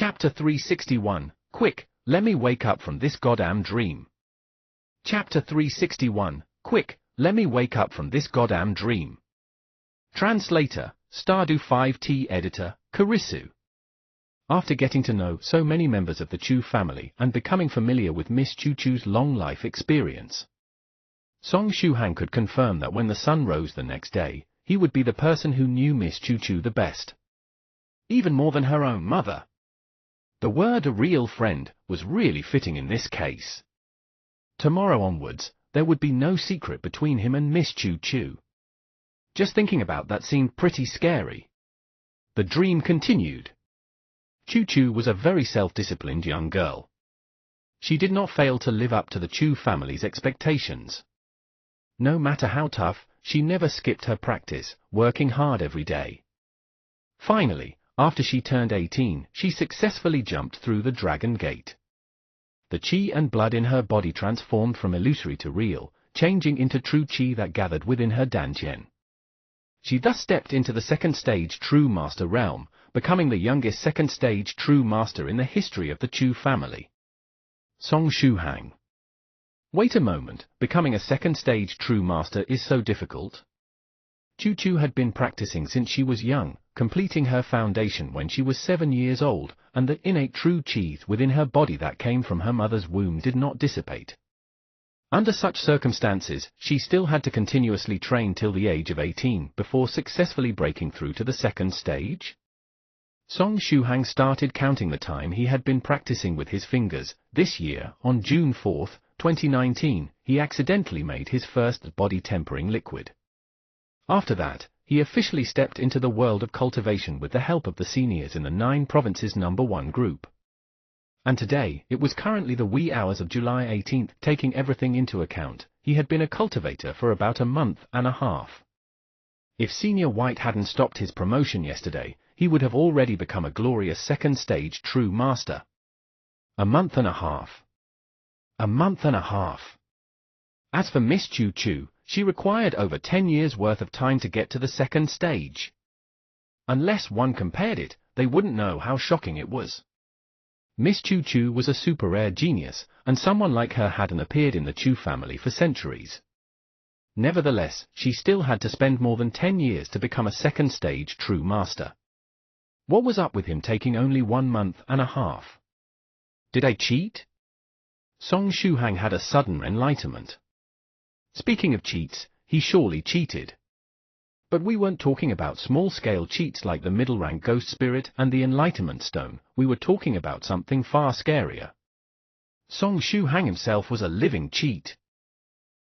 Chapter 361, Quick, let me wake up from this goddamn dream. Chapter 361, Quick, let me wake up from this goddamn dream. Translator, Stardew 5T Editor, Karisu. After getting to know so many members of the Chu family and becoming familiar with Miss Chu Chu's long life experience, Song Shuhang could confirm that when the sun rose the next day, he would be the person who knew Miss Chu Chu the best. Even more than her own mother. The word "a real friend" was really fitting in this case. Tomorrow onwards, there would be no secret between him and Miss Chu Chu. Just thinking about that seemed pretty scary. The dream continued. Chu Chu was a very self-disciplined young girl. She did not fail to live up to the Chu family's expectations. No matter how tough, she never skipped her practice, working hard every day. Finally, after she turned 18, she successfully jumped through the Dragon Gate. The qi and blood in her body transformed from illusory to real, changing into true qi that gathered within her dantian. She thus stepped into the second stage True Master realm, becoming the youngest second stage True Master in the history of the Chu family. Song Shuhang. Wait a moment, becoming a second stage True Master is so difficult? Chu Chu had been practicing since she was young, completing her foundation when she was 7 years old, and the innate true qi within her body that came from her mother's womb did not dissipate. Under such circumstances, she still had to continuously train till the age of 18 before successfully breaking through to the second stage. Song Shuhang started counting the time he had been practicing with his fingers. This year, on June 4, 2019, he accidentally made his first body-tempering liquid. After that, he officially stepped into the world of cultivation with the help of the seniors in the 9 Provinces No. 1 group. And today, it was currently the wee hours of July 18th, taking everything into account, he had been a cultivator for about a month and a half. If Senior White hadn't stopped his promotion yesterday, he would have already become a glorious second stage True Master. A month and a half. A month and a half. As for Miss Chu Chu, she required over 10 years' worth of time to get to the second stage. Unless one compared it, they wouldn't know how shocking it was. Miss Chu Chu was a super rare genius, and someone like her hadn't appeared in the Chu family for centuries. Nevertheless, she still had to spend more than 10 years to become a second stage True Master. What was up with him taking only 1 month and a half? Did I cheat? Song Shuhang had a sudden enlightenment. Speaking of cheats, he surely cheated. But we weren't talking about small-scale cheats like the middle-rank Ghost Spirit and the Enlightenment Stone, we were talking about something far scarier. Song Shuhang himself was a living cheat.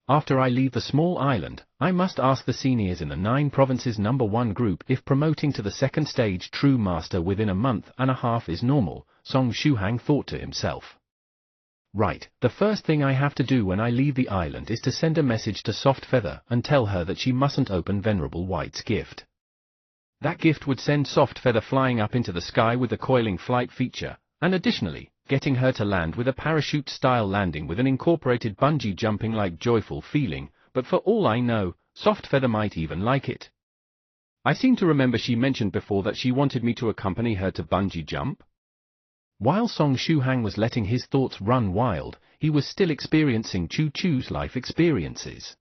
After I leave the small island, I must ask the seniors in the 9 Provinces No. 1 group if promoting to the second stage True Master within a month and a half is normal, Song Shuhang thought to himself. Right, the first thing I have to do when I leave the island is to send a message to Soft Feather and tell her that she mustn't open Venerable White's gift. That gift would send Soft Feather flying up into the sky with the coiling flight feature, and additionally, getting her to land with a parachute-style landing with an incorporated bungee jumping like joyful feeling, but for all I know, Soft Feather might even like it. I seem to remember she mentioned before that she wanted me to accompany her to bungee jump. While Song Shuhang was letting his thoughts run wild, he was still experiencing Chu Chu's life experiences.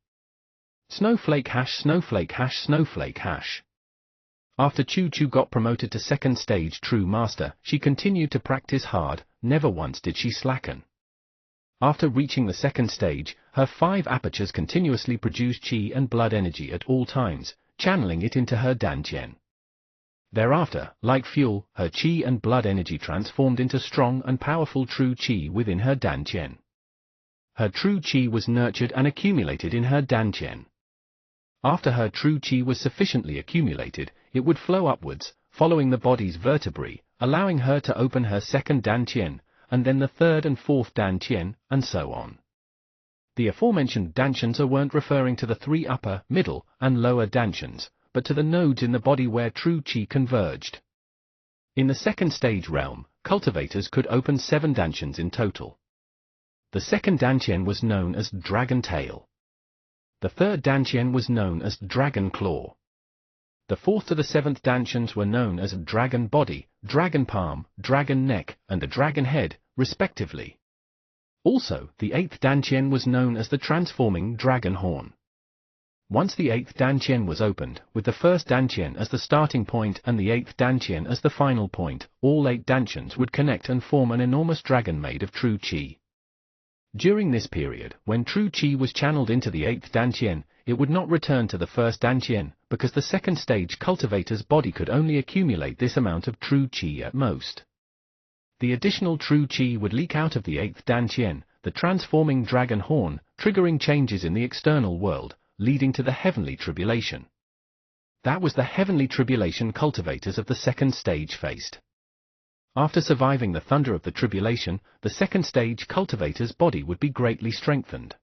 Snowflake hash snowflake hash snowflake hash. After Chu Chu got promoted to second stage True Master, she continued to practice hard, never once did she slacken. After reaching the second stage, her 5 apertures continuously produced qi and blood energy at all times, channeling it into her dantian. Thereafter, like fuel, her qi and blood energy transformed into strong and powerful true qi within her dantian. Her true qi was nurtured and accumulated in her dantian. After her true qi was sufficiently accumulated, it would flow upwards, following the body's vertebrae, allowing her to open her second dantian, and then the third and fourth dantian, and so on. The aforementioned dantians weren't referring to the 3 upper, middle, and lower dantians, but to the nodes in the body where true qi converged. In the second stage realm, cultivators could open 7 dantians in total. The second dantian was known as Dragon Tail. The third dantian was known as Dragon Claw. The 4th to the 7th Dantians were known as Dragon Body, Dragon Palm, Dragon Neck, and the Dragon Head, respectively. Also, the 8th Dantian was known as the Transforming Dragon Horn. Once the 8th Dantian was opened, with the 1st Dantian as the starting point and the 8th Dantian as the final point, all 8 Dantians would connect and form an enormous dragon made of true Qi. During this period, when true Qi was channeled into the 8th Dantian, it would not return to the 1st Dantian, because the second stage cultivator's body could only accumulate this amount of true Qi at most. The additional true Qi would leak out of the 8th Dantian, the transforming dragon horn, triggering changes in the external world, leading to the heavenly tribulation. That was the heavenly tribulation cultivators of the second stage faced. After surviving the thunder of the tribulation, the second stage cultivator's body would be greatly strengthened.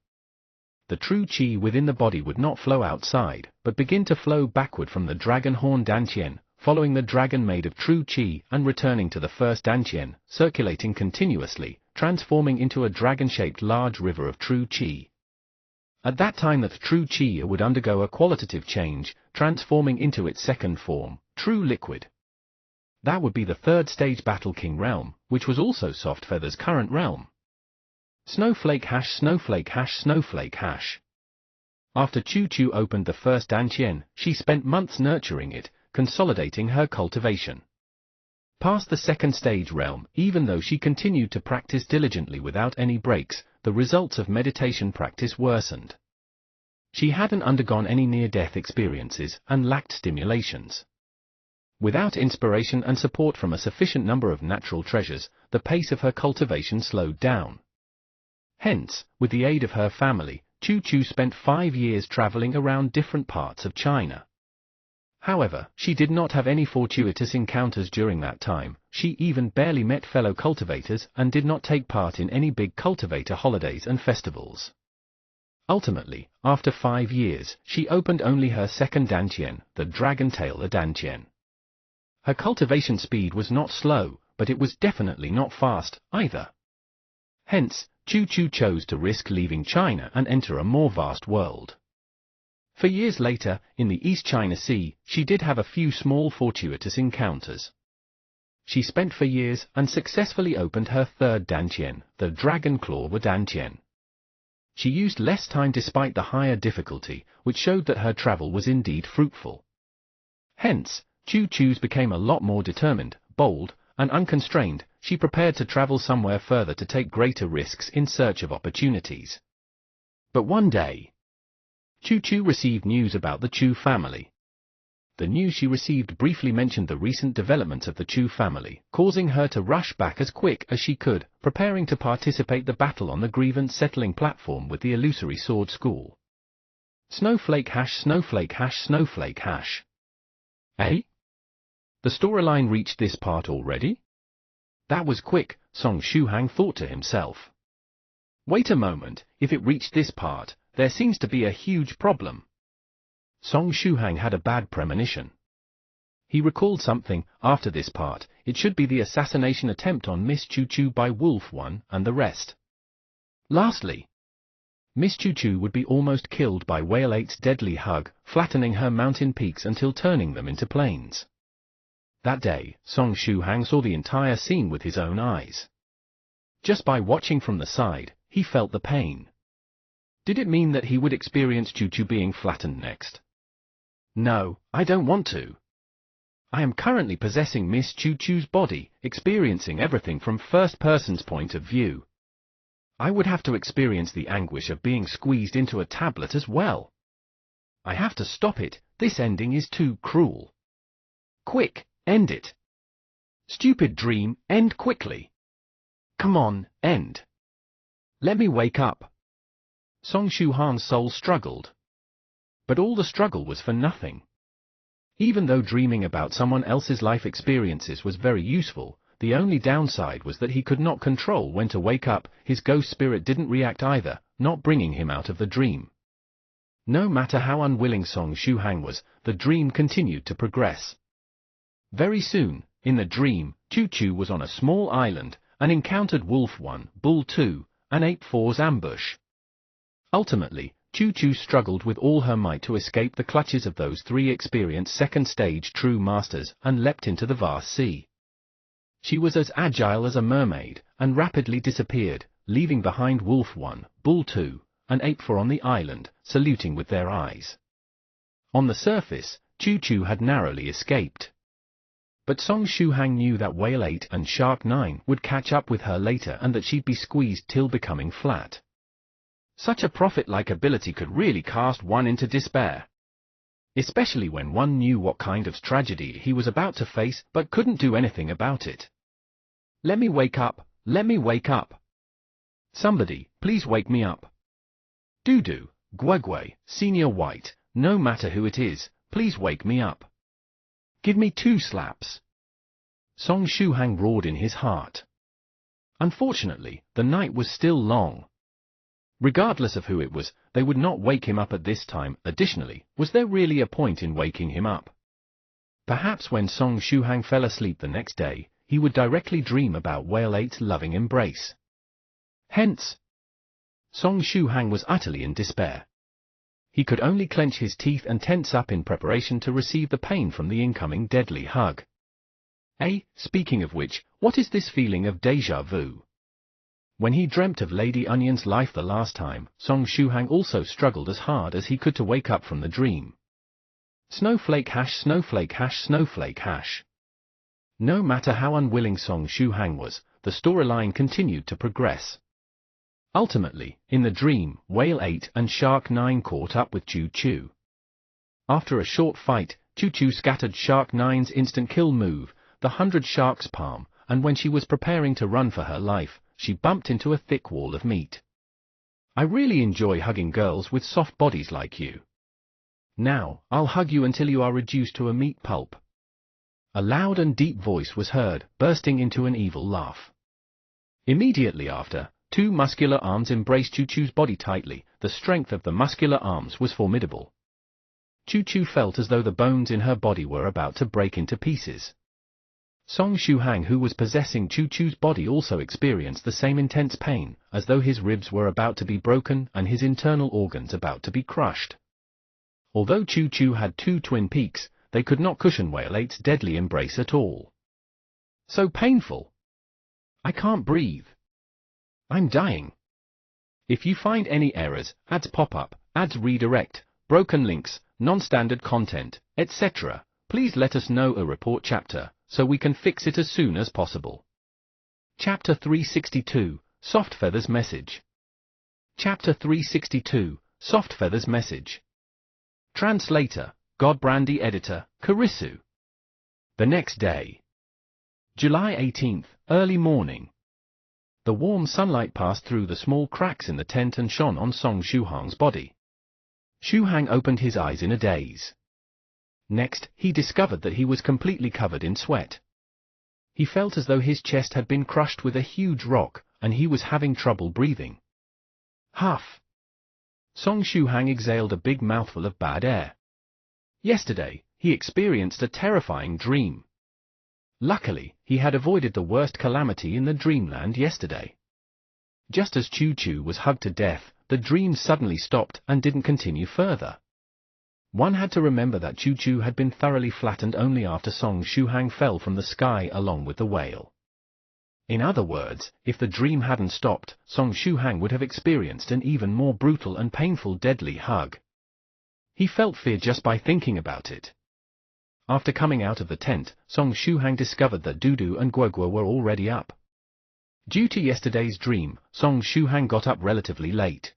The true Qi within the body would not flow outside, but begin to flow backward from the dragon horn Dantian, following the dragon made of true Qi and returning to the 1st Dantian, circulating continuously, transforming into a dragon-shaped large river of true Qi. At that time the true Qi would undergo a qualitative change, transforming into its second form, true liquid. That would be the 3rd stage Battle King realm, which was also Soft Feather's current realm. Snowflake hash snowflake hash snowflake hash. After Chu Chu opened the 1st Dantian, she spent months nurturing it, consolidating her cultivation. Past the 2nd stage realm, even though she continued to practice diligently without any breaks, the results of meditation practice worsened. She hadn't undergone any near-death experiences and lacked stimulations. Without inspiration and support from a sufficient number of natural treasures, the pace of her cultivation slowed down. Hence, with the aid of her family, Chu Chu spent 5 years traveling around different parts of China. However, she did not have any fortuitous encounters during that time, she even barely met fellow cultivators and did not take part in any big cultivator holidays and festivals. Ultimately, after 5 years, she opened only her 2nd Dantian, the Dragon Tail Dantian. Her cultivation speed was not slow, but it was definitely not fast, either. Hence, Chu Chu chose to risk leaving China and enter a more vast world. For years later, in the East China Sea, she did have a few small fortuitous encounters. She spent for years and successfully opened her 3rd Dantian, the Dragon Claw Dantian. She used less time despite the higher difficulty, which showed that her travel was indeed fruitful. Hence, Chu Chu's became a lot more determined, bold, and unconstrained. She prepared to travel somewhere further to take greater risks in search of opportunities. But one day, Chu Chu received news about the Chu family. The news she received briefly mentioned the recent developments of the Chu family, causing her to rush back as quick as she could, preparing to participate the battle on the grievance-settling platform with the illusory sword school. Snowflake hash snowflake hash snowflake hash. Eh? The storyline reached this part already? That was quick, Song Shuhang thought to himself. Wait a moment, if it reached this part, there seems to be a huge problem. Song Shuhang had a bad premonition. He recalled something. After this part, it should be the assassination attempt on Miss Chu Chu by Wolf One and the rest. Lastly, Miss Chu Chu would be almost killed by Whale 8's deadly hug, flattening her mountain peaks until turning them into plains. That day, Song Shuhang saw the entire scene with his own eyes. Just by watching from the side, he felt the pain. Did it mean that he would experience Chu Chu being flattened next? No, I don't want to. I am currently possessing Miss Chu Chu's body, experiencing everything from first person's point of view. I would have to experience the anguish of being squeezed into a tablet as well. I have to stop it, this ending is too cruel. Quick, end it. Stupid dream, end quickly. Come on, end. Let me wake up. Song Shuhang's soul struggled. But all the struggle was for nothing. Even though dreaming about someone else's life experiences was very useful, the only downside was that he could not control when to wake up. His ghost spirit didn't react either, not bringing him out of the dream. No matter how unwilling Song Shuhang was, the dream continued to progress. Very soon, in the dream, Chu Chu was on a small island, and encountered Wolf 1, Bull 2, and 8-4's ambush. Ultimately, Chu Chu struggled with all her might to escape the clutches of those three experienced second-stage true masters and leapt into the vast sea. She was as agile as a mermaid, and rapidly disappeared, leaving behind Wolf 1, Bull 2, and Ape 4 on the island, saluting with their eyes. On the surface, Chu Chu had narrowly escaped. But Song Shuhang knew that Whale 8 and Shark 9 would catch up with her later and that she'd be squeezed till becoming flat. Such a prophet-like ability could really cast one into despair. Especially when one knew what kind of tragedy he was about to face but couldn't do anything about it. Let me wake up, let me wake up. Somebody, please wake me up. Dudu, Guegui, Senior White, no matter who it is, please wake me up. Give me 2 slaps. Song Shuhang roared in his heart. Unfortunately, the night was still long. Regardless of who it was, they would not wake him up at this time. Additionally, was there really a point in waking him up? Perhaps when Song Shuhang fell asleep the next day, he would directly dream about Whale 8's loving embrace. Hence, Song Shuhang was utterly in despair. He could only clench his teeth and tense up in preparation to receive the pain from the incoming deadly hug. Speaking of which, what is this feeling of déjà vu? When he dreamt of Lady Onion's life the last time, Song Shuhang also struggled as hard as he could to wake up from the dream. Snowflake hash, snowflake hash, snowflake hash. No matter how unwilling Song Shuhang was, the storyline continued to progress. Ultimately, in the dream, Whale 8 and Shark 9 caught up with Chu Chu. After a short fight, Chu Chu scattered Shark 9's instant kill move, the 100 Shark's Palm, and when she was preparing to run for her life, she bumped into a thick wall of meat. I really enjoy hugging girls with soft bodies like you. Now, I'll hug you until you are reduced to a meat pulp. A loud and deep voice was heard, bursting into an evil laugh. Immediately after, 2 muscular arms embraced Chu Chu's body tightly. The strength of the muscular arms was formidable. Chu Chu felt as though the bones in her body were about to break into pieces. Song Shuhang, who was possessing Chu Chu's body, also experienced the same intense pain, as though his ribs were about to be broken and his internal organs about to be crushed. Although Chu Chu had 2 twin peaks, they could not cushion Whale 8's deadly embrace at all. So painful. I can't breathe. I'm dying. If you find any errors, ads pop up, ads redirect, broken links, non-standard content, etc., please let us know. A report chapter, so we can fix it as soon as possible. Chapter 362, Soft Feathers Message. Chapter 362, Soft Feathers Message. Translator, Godbrandy. Editor, Karisu. The next day. July 18th, early morning. The warm sunlight passed through the small cracks in the tent and shone on Song Shuhang's body. Shuhang opened his eyes in a daze. Next, he discovered that he was completely covered in sweat. He felt as though his chest had been crushed with a huge rock, and he was having trouble breathing. Huff! Song Shuhang exhaled a big mouthful of bad air. Yesterday, he experienced a terrifying dream. Luckily, he had avoided the worst calamity in the dreamland yesterday. Just as Chu Chu was hugged to death, the dream suddenly stopped and didn't continue further. One had to remember that Chu Chu had been thoroughly flattened only after Song Shuhang fell from the sky along with the whale. In other words, if the dream hadn't stopped, Song Shuhang would have experienced an even more brutal and painful deadly hug. He felt fear just by thinking about it. After coming out of the tent, Song Shuhang discovered that Dudu and Guegui were already up. Due to yesterday's dream, Song Shuhang got up relatively late.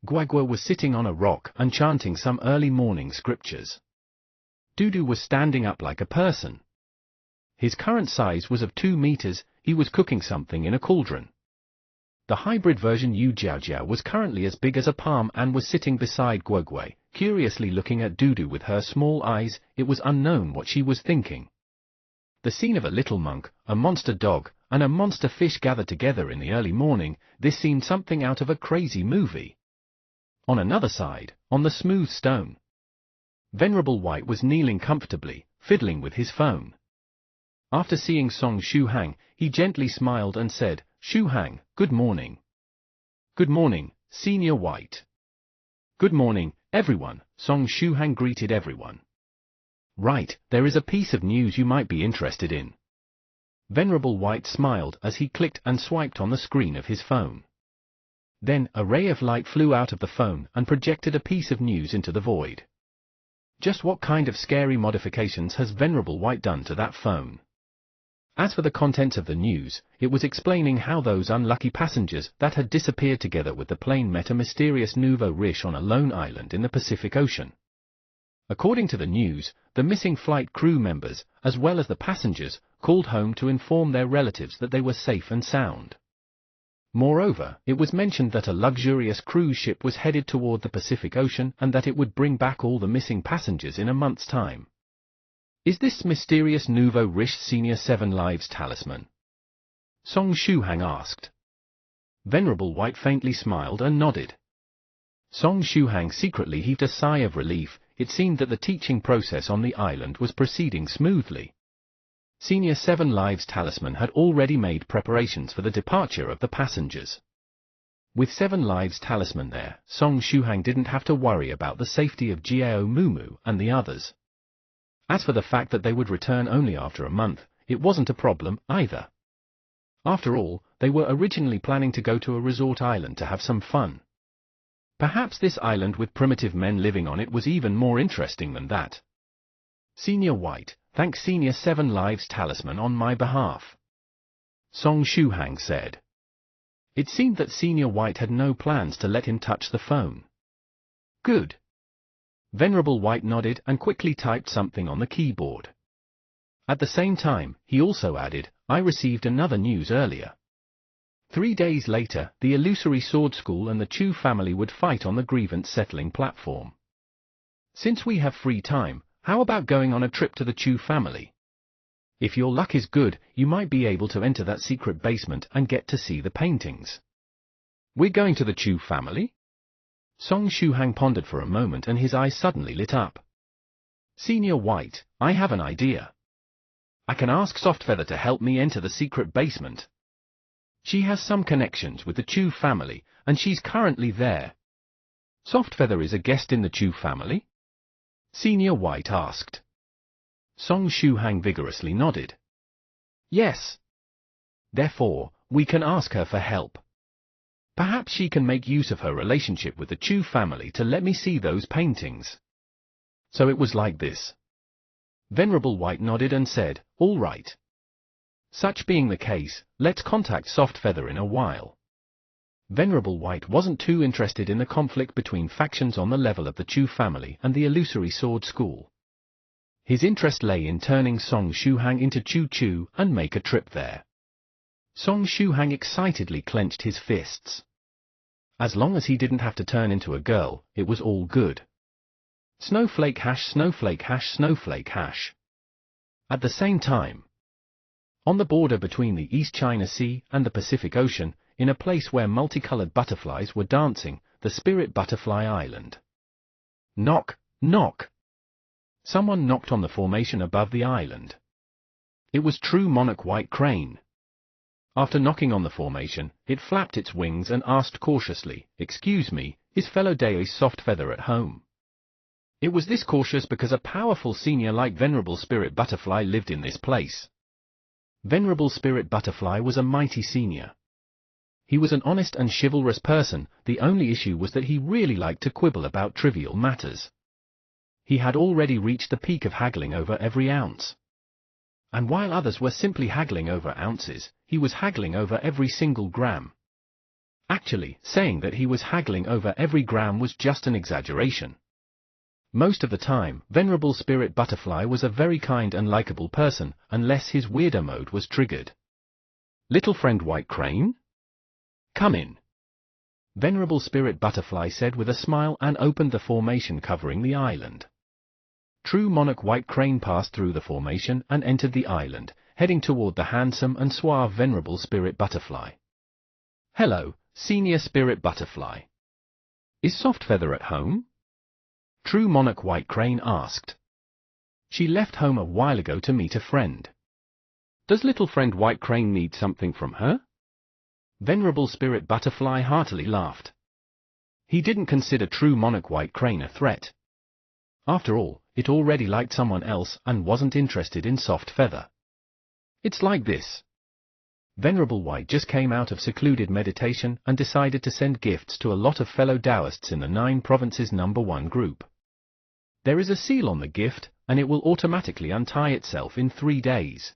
Guegui was sitting on a rock and chanting some early morning scriptures. Dudu was standing up like a person. His current size was of 2 meters, he was cooking something in a cauldron. The hybrid version Yu Jiaojiao was currently as big as a palm and was sitting beside Guegui, curiously looking at Dudu with her small eyes. It was unknown what she was thinking. The scene of a little monk, a monster dog, and a monster fish gathered together in the early morning, this seemed something out of a crazy movie. On another side, on the smooth stone, Venerable White was kneeling comfortably, fiddling with his phone. After seeing Song Shuhang, he gently smiled and said, "Shuhang, good morning." "Good morning, Senior White." Good morning, everyone, Song Shuhang greeted everyone. Right, there is a piece of news you might be interested in. Venerable White smiled as he clicked and swiped on the screen of his phone. Then, a ray of light flew out of the phone and projected a piece of news into the void. Just what kind of scary modifications has Venerable White done to that phone? As for the contents of the news, it was explaining how those unlucky passengers that had disappeared together with the plane met a mysterious nouveau riche on a lone island in the Pacific Ocean. According to the news, the missing flight crew members, as well as the passengers, called home to inform their relatives that they were safe and sound. Moreover, it was mentioned that a luxurious cruise ship was headed toward the Pacific Ocean and that it would bring back all the missing passengers in a month's time. Is this mysterious nouveau riche Senior 7 Lives talisman? Song Shuhang asked. Venerable White faintly smiled and nodded. Song Shuhang secretly heaved a sigh of relief. It seemed that the teaching process on the island was proceeding smoothly. Senior 7 Lives talisman had already made preparations for the departure of the passengers. With 7 Lives talisman there, Song Shuhang didn't have to worry about the safety of Jiao Mumu and the others. As for the fact that they would return only after a month, it wasn't a problem either. After all, they were originally planning to go to a resort island to have some fun. Perhaps this island with primitive men living on it was even more interesting than that. Senior White, thank Senior 7 Lives talisman on my behalf. Song Shuhang said. It seemed that Senior White had no plans to let him touch the phone. Good. Venerable White nodded and quickly typed something on the keyboard. At the same time, he also added, I received another news earlier. 3 days later, the Illusory Sword School and the Chu family would fight on the grievance-settling platform. Since we have free time, how about going on a trip to the Chu family? If your luck is good, you might be able to enter that secret basement and get to see the paintings. We're going to the Chu family? Song Shuhang pondered for a moment and his eyes suddenly lit up. Senior White, I have an idea. I can ask Softfeather to help me enter the secret basement. She has some connections with the Chu family, and she's currently there. Softfeather is a guest in the Chu family? Senior White asked. Song Shuhang vigorously nodded. Yes. Therefore, we can ask her for help. Perhaps she can make use of her relationship with the Chu family to let me see those paintings. So it was like this. Venerable White nodded and said, all right. Such being the case, let's contact Softfeather in a while. Venerable White wasn't too interested in the conflict between factions on the level of the Chu family and the Illusory Sword School. His interest lay in turning Song Shuhang into Chu Chu and make a trip there. Song Shuhang excitedly clenched his fists. As long as he didn't have to turn into a girl, it was all good. Snowflake hash, snowflake hash, snowflake hash. At the same time, on the border between the East China Sea and the Pacific Ocean, in a place where multicolored butterflies were dancing, the Spirit Butterfly Island. Knock, knock. Someone knocked on the formation above the island. It was True Monarch White Crane. After knocking on the formation, it flapped its wings and asked cautiously, excuse me, is fellow Deus Softfeather at home? It was this cautious because a powerful senior like Venerable Spirit Butterfly lived in this place. Venerable Spirit Butterfly was a mighty senior. He was an honest and chivalrous person, the only issue was that he really liked to quibble about trivial matters. He had already reached the peak of haggling over every ounce. And while others were simply haggling over ounces, he was haggling over every single gram. Actually, saying that he was haggling over every gram was just an exaggeration. Most of the time, Venerable Spirit Butterfly was a very kind and likable person, unless his weirdo mode was triggered. Little friend White Crane? Come in. Venerable Spirit Butterfly said with a smile and opened the formation covering the island. True Monarch White Crane passed through the formation and entered the island, heading toward the handsome and suave Venerable Spirit Butterfly. Hello, Senior Spirit Butterfly. Is Softfeather at home? True Monarch White Crane asked. She left home a while ago to meet a friend. Does little friend White Crane need something from her? Venerable Spirit Butterfly heartily laughed. he didn't consider True Monarch White Crane a threat. After all, it already liked someone else and wasn't interested in Soft Feather. It's like this. Venerable White just came out of secluded meditation and decided to send gifts to a lot of fellow Taoists in the 9 Provinces #1 group. There is a seal on the gift, and it will automatically untie itself in 3 days.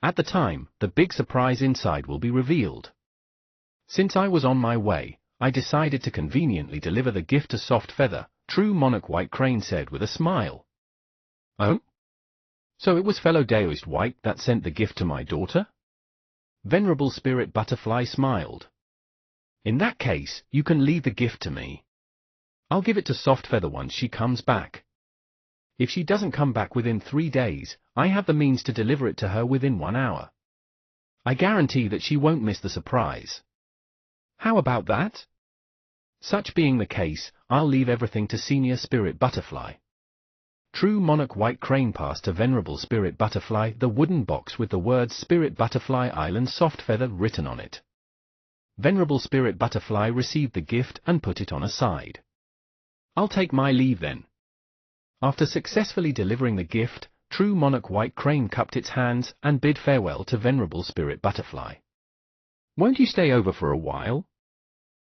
At the time, the big surprise inside will be revealed. Since I was on my way, I decided to conveniently deliver the gift to Soft Feather, True Monarch White Crane said with a smile. Oh? So it was fellow Taoist White that sent the gift to my daughter? Venerable Spirit Butterfly smiled. In that case, you can leave the gift to me. I'll give it to Soft Feather once she comes back. If she doesn't come back within 3 days, I have the means to deliver it to her within 1 hour. I guarantee that she won't miss the surprise. How about that? Such being the case, I'll leave everything to Senior Spirit Butterfly. True Monarch White Crane passed to Venerable Spirit Butterfly the wooden box with the words Spirit Butterfly Island Soft Feather written on it. Venerable Spirit Butterfly received the gift and put it on a side. I'll take my leave then. After successfully delivering the gift, True Monarch White Crane cupped its hands and bid farewell to Venerable Spirit Butterfly. Won't you stay over for a while?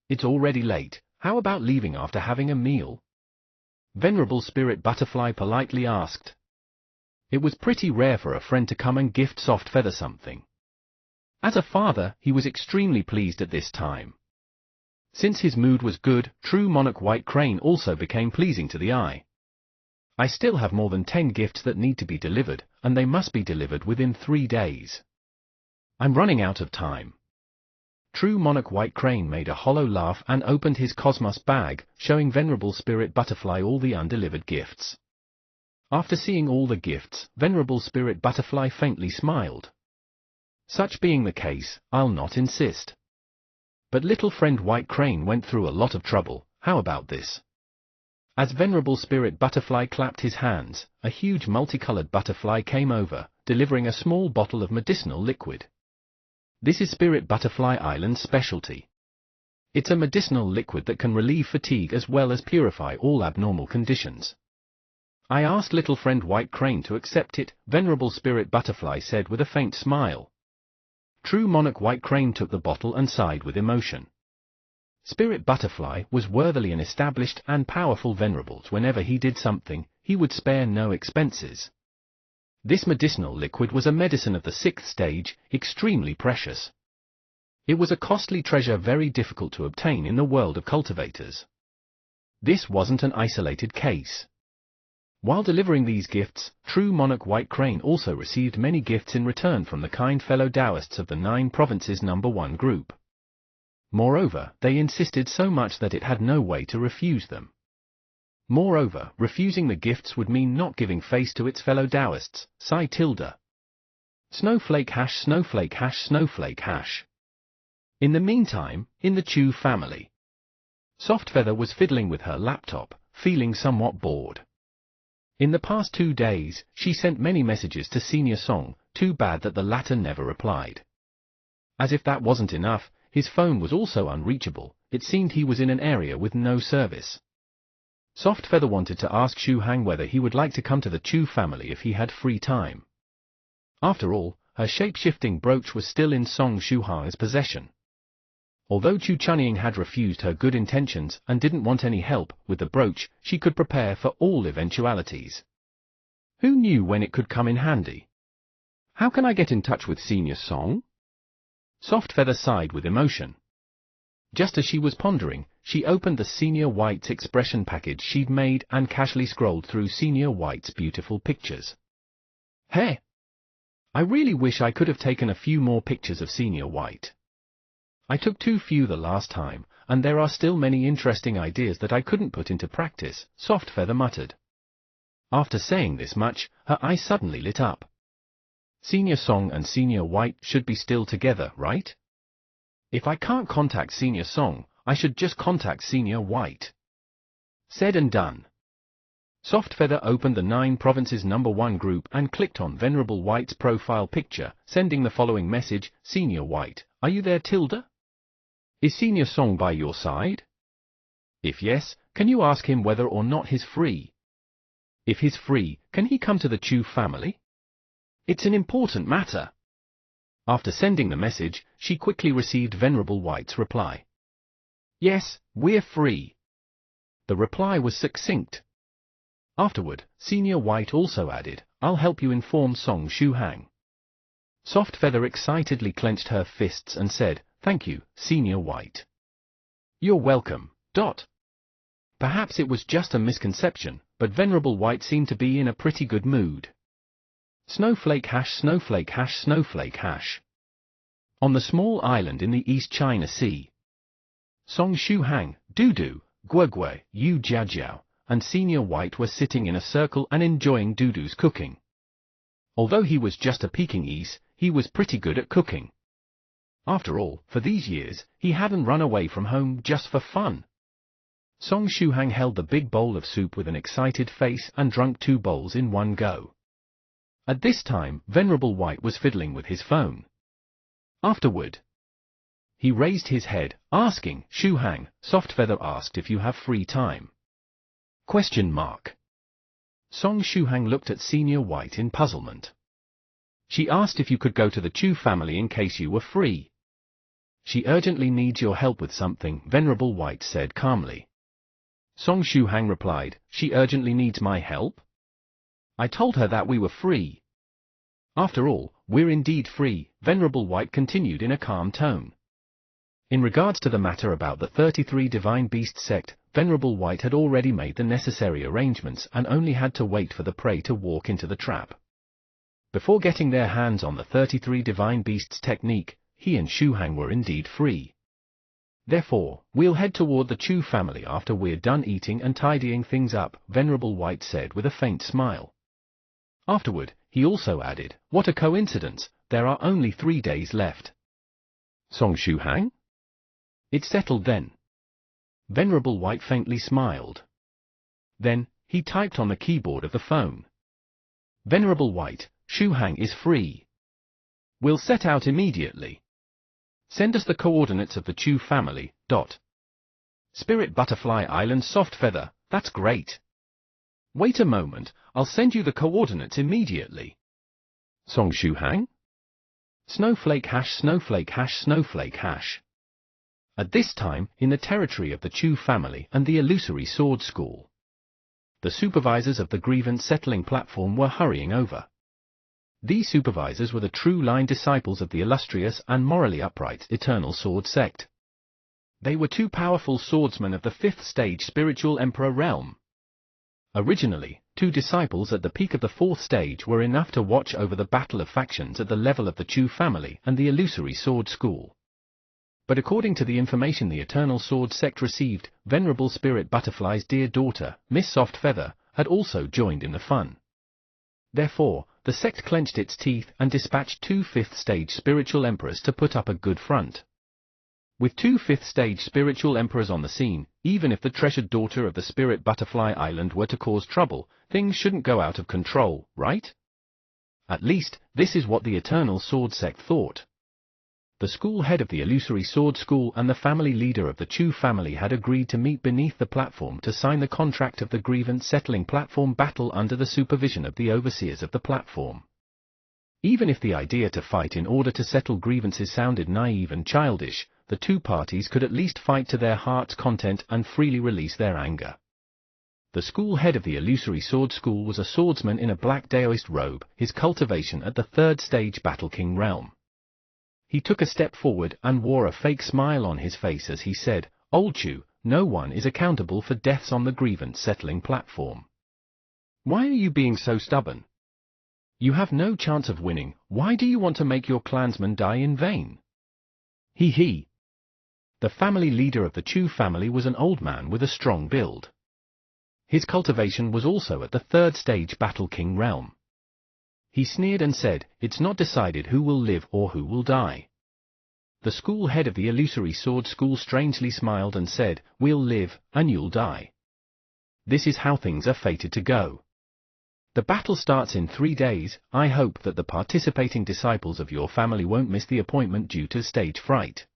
It's already late, how about leaving after having a meal? Venerable Spirit Butterfly politely asked. It was pretty rare for a friend to come and gift Soft Feather something. As a father, he was extremely pleased at this time. Since his mood was good, True Monarch White Crane also became pleasing to the eye. I still have more than 10 gifts that need to be delivered, and they must be delivered within 3 days. I'm running out of time. True Monarch White Crane made a hollow laugh and opened his Cosmos bag, showing Venerable Spirit Butterfly all the undelivered gifts. After seeing all the gifts, Venerable Spirit Butterfly faintly smiled. Such being the case, I'll not insist. But little friend White Crane went through a lot of trouble, how about this? As Venerable Spirit Butterfly clapped his hands, a huge multicolored butterfly came over, delivering a small bottle of medicinal liquid. This is Spirit Butterfly Island's specialty. It's a medicinal liquid that can relieve fatigue as well as purify all abnormal conditions. I asked little friend White Crane to accept it, Venerable Spirit Butterfly said with a faint smile. True Monarch White Crane took the bottle and sighed with emotion. Spirit Butterfly was worthily an established and powerful Venerables. Whenever he did something, he would spare no expenses. This medicinal liquid was a medicine of the 6th stage, extremely precious. It was a costly treasure very difficult to obtain in the world of cultivators. This wasn't an isolated case. While delivering these gifts, True Monarch White Crane also received many gifts in return from the kind fellow Taoists of the 9 Provinces #1 group. Moreover, they insisted so much that it had no way to refuse them. Moreover, refusing the gifts would mean not giving face to its fellow Taoists, Psi Tilda. Snowflake hash snowflake hash snowflake hash. In the meantime, in the Chu family, Soft Feather was fiddling with her laptop, feeling somewhat bored. In the past 2 days, she sent many messages to Senior Song, too bad that the latter never replied. As if that wasn't enough, his phone was also unreachable, it seemed he was in an area with no service. Soft Feather wanted to ask Shu Hang whether he would like to come to the Chu family if he had free time. After all, her shape-shifting brooch was still in Song Shu Hang's possession. Although Chu Chunying had refused her good intentions and didn't want any help with the brooch, she could prepare for all eventualities. Who knew when it could come in handy? How can I get in touch with Senior Song? Soft Feather sighed with emotion. Just as she was pondering, she opened the Senior White's expression package she'd made and casually scrolled through Senior White's beautiful pictures. Hey! I really wish I could have taken a few more pictures of Senior White. I took too few the last time, and there are still many interesting ideas that I couldn't put into practice, Soft Feather muttered. After saying this much, her eyes suddenly lit up. Senior Song and Senior White should be still together, right? If I can't contact Senior Song, I should just contact Senior White. Said and done. Soft Feather opened the 9 Provinces #1 group and clicked on Venerable White's profile picture, sending the following message, Senior White, are you there Tilda? Is Senior Song by your side? If yes, can you ask him whether or not he's free? If he's free, can he come to the Chu family? It's an important matter. After sending the message, she quickly received Venerable White's reply. Yes, we're free. The reply was succinct. Afterward, Senior White also added, I'll help you inform Song Shuhang. Soft Feather excitedly clenched her fists and said, Thank you, Senior White. You're welcome. Perhaps it was just a misconception, but Venerable White seemed to be in a pretty good mood. Snowflake hash snowflake hash snowflake hash. On the small island in the East China Sea, Song Shuhang, Dudu, Guegui, Yu Jiajiao, and Senior White were sitting in a circle and enjoying Dudu's cooking. Although he was just a Pekingese, he was pretty good at cooking. After all, for these years, he hadn't run away from home just for fun. Song Shuhang held the big bowl of soup with an excited face and drank 2 bowls in one go. At this time, Venerable White was fiddling with his phone. Afterward, he raised his head, asking, Shuhang, Soft Feather asked if you have free time. Song Shuhang looked at Senior White in puzzlement. She asked if you could go to the Chu family in case you were free. She urgently needs your help with something, Venerable White said calmly. Song Shuhang replied, she urgently needs my help? I told her that we were free. After all, we're indeed free, Venerable White continued in a calm tone. In regards to the matter about the 33 Divine Beast sect, Venerable White had already made the necessary arrangements and only had to wait for the prey to walk into the trap. Before getting their hands on the 33 Divine Beasts technique, he and Shuhang were indeed free. Therefore, we'll head toward the Chu family after we're done eating and tidying things up, Venerable White said with a faint smile. Afterward, he also added, what a coincidence, there are only 3 days left. Song Shuhang? It's settled then. Venerable White faintly smiled. Then, he typed on the keyboard of the phone. Venerable White, Shuhang is free. We'll set out immediately. Send us the coordinates of the Chu family, Spirit Butterfly Island Soft Feather, that's great. Wait a moment, I'll send you the coordinates immediately. Song Shuhang? Snowflake hash snowflake hash snowflake hash. At this time, in the territory of the Chu family and the Illusory Sword School, the supervisors of the grievance settling platform were hurrying over. These supervisors were the true line disciples of the illustrious and morally upright Eternal Sword sect. They were 2 powerful swordsmen of the 5th stage spiritual emperor realm. Originally, 2 disciples at the peak of the 4th stage were enough to watch over the battle of factions at the level of the Chu family and the Illusory Sword School. But according to the information the Eternal Sword sect received, Venerable Spirit Butterfly's dear daughter, Miss Soft Feather, had also joined in the fun. Therefore, the sect clenched its teeth and dispatched 2 5th stage spiritual emperors to put up a good front. With 2 5th stage spiritual emperors on the scene, even if the treasured daughter of the Spirit Butterfly Island were to cause trouble, things shouldn't go out of control, right? At least, this is what the Eternal Sword sect thought. The school head of the Illusory Sword School and the family leader of the Chu family had agreed to meet beneath the platform to sign the contract of the grievance settling platform battle under the supervision of the overseers of the platform. Even if the idea to fight in order to settle grievances sounded naive and childish, the 2 parties could at least fight to their heart's content and freely release their anger. The school head of the Illusory Sword School was a swordsman in a black Daoist robe, his cultivation at the 3rd stage Battle King realm. He took a step forward and wore a fake smile on his face as he said, Old Chu, no one is accountable for deaths on the grievance settling platform. Why are you being so stubborn? You have no chance of winning, why do you want to make your clansmen die in vain? He. The family leader of the Chu family was an old man with a strong build. His cultivation was also at the 3rd stage Battle King realm. He sneered and said, it's not decided who will live or who will die. The school head of the Illusory Sword School strangely smiled and said, we'll live, and you'll die. This is how things are fated to go. The battle starts in 3 days, I hope that the participating disciples of your family won't miss the appointment due to stage fright.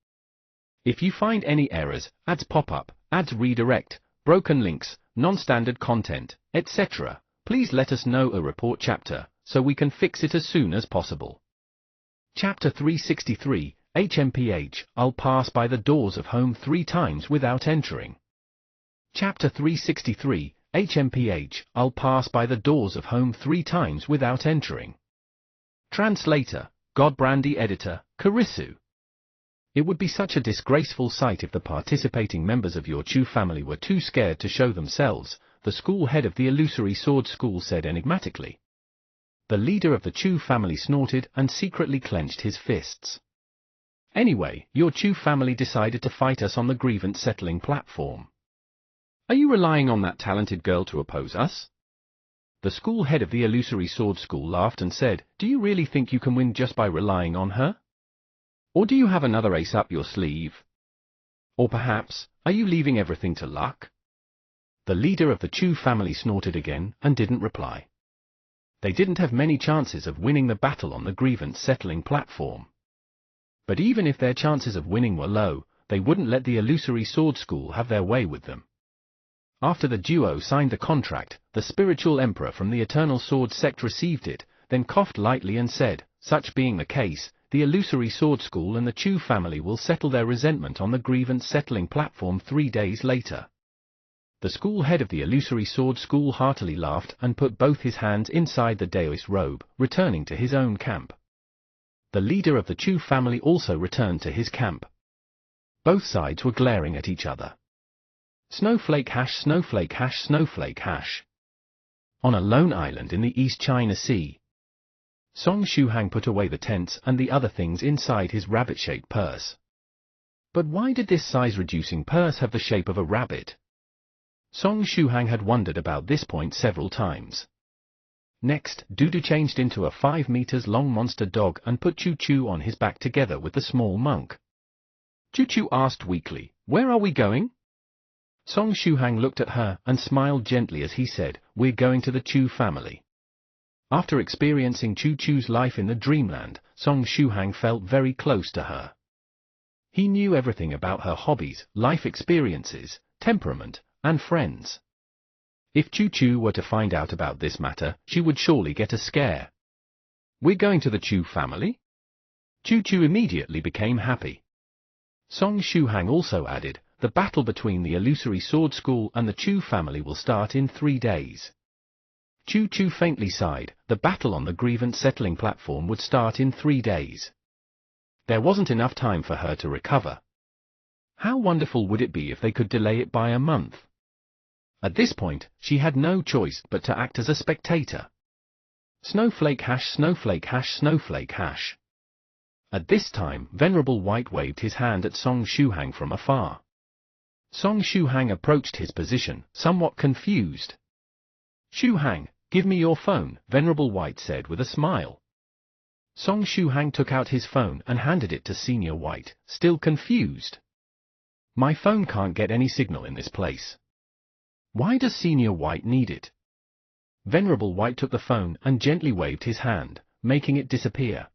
If you find any errors, ads pop up, ads redirect, broken links, non-standard content, etc. Please let us know a report chapter, so we can fix it as soon as possible. Chapter 363, HMPH, I'll pass by the doors of home 3 times without entering. Chapter 363, HMPH, I'll pass by the doors of home 3 times without entering. Translator, Godbrandy Editor, Karisu. It would be such a disgraceful sight if the participating members of your Chu family were too scared to show themselves, the school head of the Illusory Sword School said enigmatically. The leader of the Chu family snorted and secretly clenched his fists. Anyway, your Chu family decided to fight us on the grievance settling platform. Are you relying on that talented girl to oppose us? The school head of the Illusory Sword School laughed and said, do you really think you can win just by relying on her? Or do you have another ace up your sleeve? Or perhaps, are you leaving everything to luck? The leader of the Chu family snorted again and didn't reply. They didn't have many chances of winning the battle on the grievance settling platform. But even if their chances of winning were low, they wouldn't let the Illusory Sword School have their way with them. After the duo signed the contract, the spiritual emperor from the Eternal Sword sect received it, then coughed lightly and said, such being the case, the Illusory Sword School and the Chu family will settle their resentment on the grievance settling platform 3 days later. The school head of the Illusory Sword School heartily laughed and put both his hands inside the Daoist robe, returning to his own camp. The leader of the Chu family also returned to his camp. Both sides were glaring at each other. Snowflake hash, snowflake hash, snowflake hash. On a lone island in the East China Sea, Song Shuhang put away the tents and the other things inside his rabbit-shaped purse. But why did this size-reducing purse have the shape of a rabbit? Song Shuhang had wondered about this point several times. Next, Dudu changed into a 5 meters long monster dog and put Choo Choo on his back together with the small monk. Choo Choo asked weakly, where are we going? Song Shuhang looked at her and smiled gently as he said, we're going to the Chu family. After experiencing Choo Choo's life in the dreamland, Song Shuhang felt very close to her. He knew everything about her hobbies, life experiences, temperament, and friends. If Choo Choo were to find out about this matter, she would surely get a scare. We're going to the Chu family? Choo Choo immediately became happy. Song Shuhang also added, the battle between the Illusory Sword School and the Chu family will start in 3 days. Choo Choo faintly sighed, the battle on the grievance settling platform would start in 3 days. There wasn't enough time for her to recover. How wonderful would it be if they could delay it by a month? At this point, she had no choice but to act as a spectator. Snowflake hash, snowflake hash, snowflake hash. At this time, Venerable White waved his hand at Song Shuhang from afar. Song Shuhang approached his position, somewhat confused. Shuhang, give me your phone, Venerable White said with a smile. Song Shuhang took out his phone and handed it to Senior White, still confused. My phone can't get any signal in this place. Why does Senior White need it? Venerable White took the phone and gently waved his hand, making it disappear.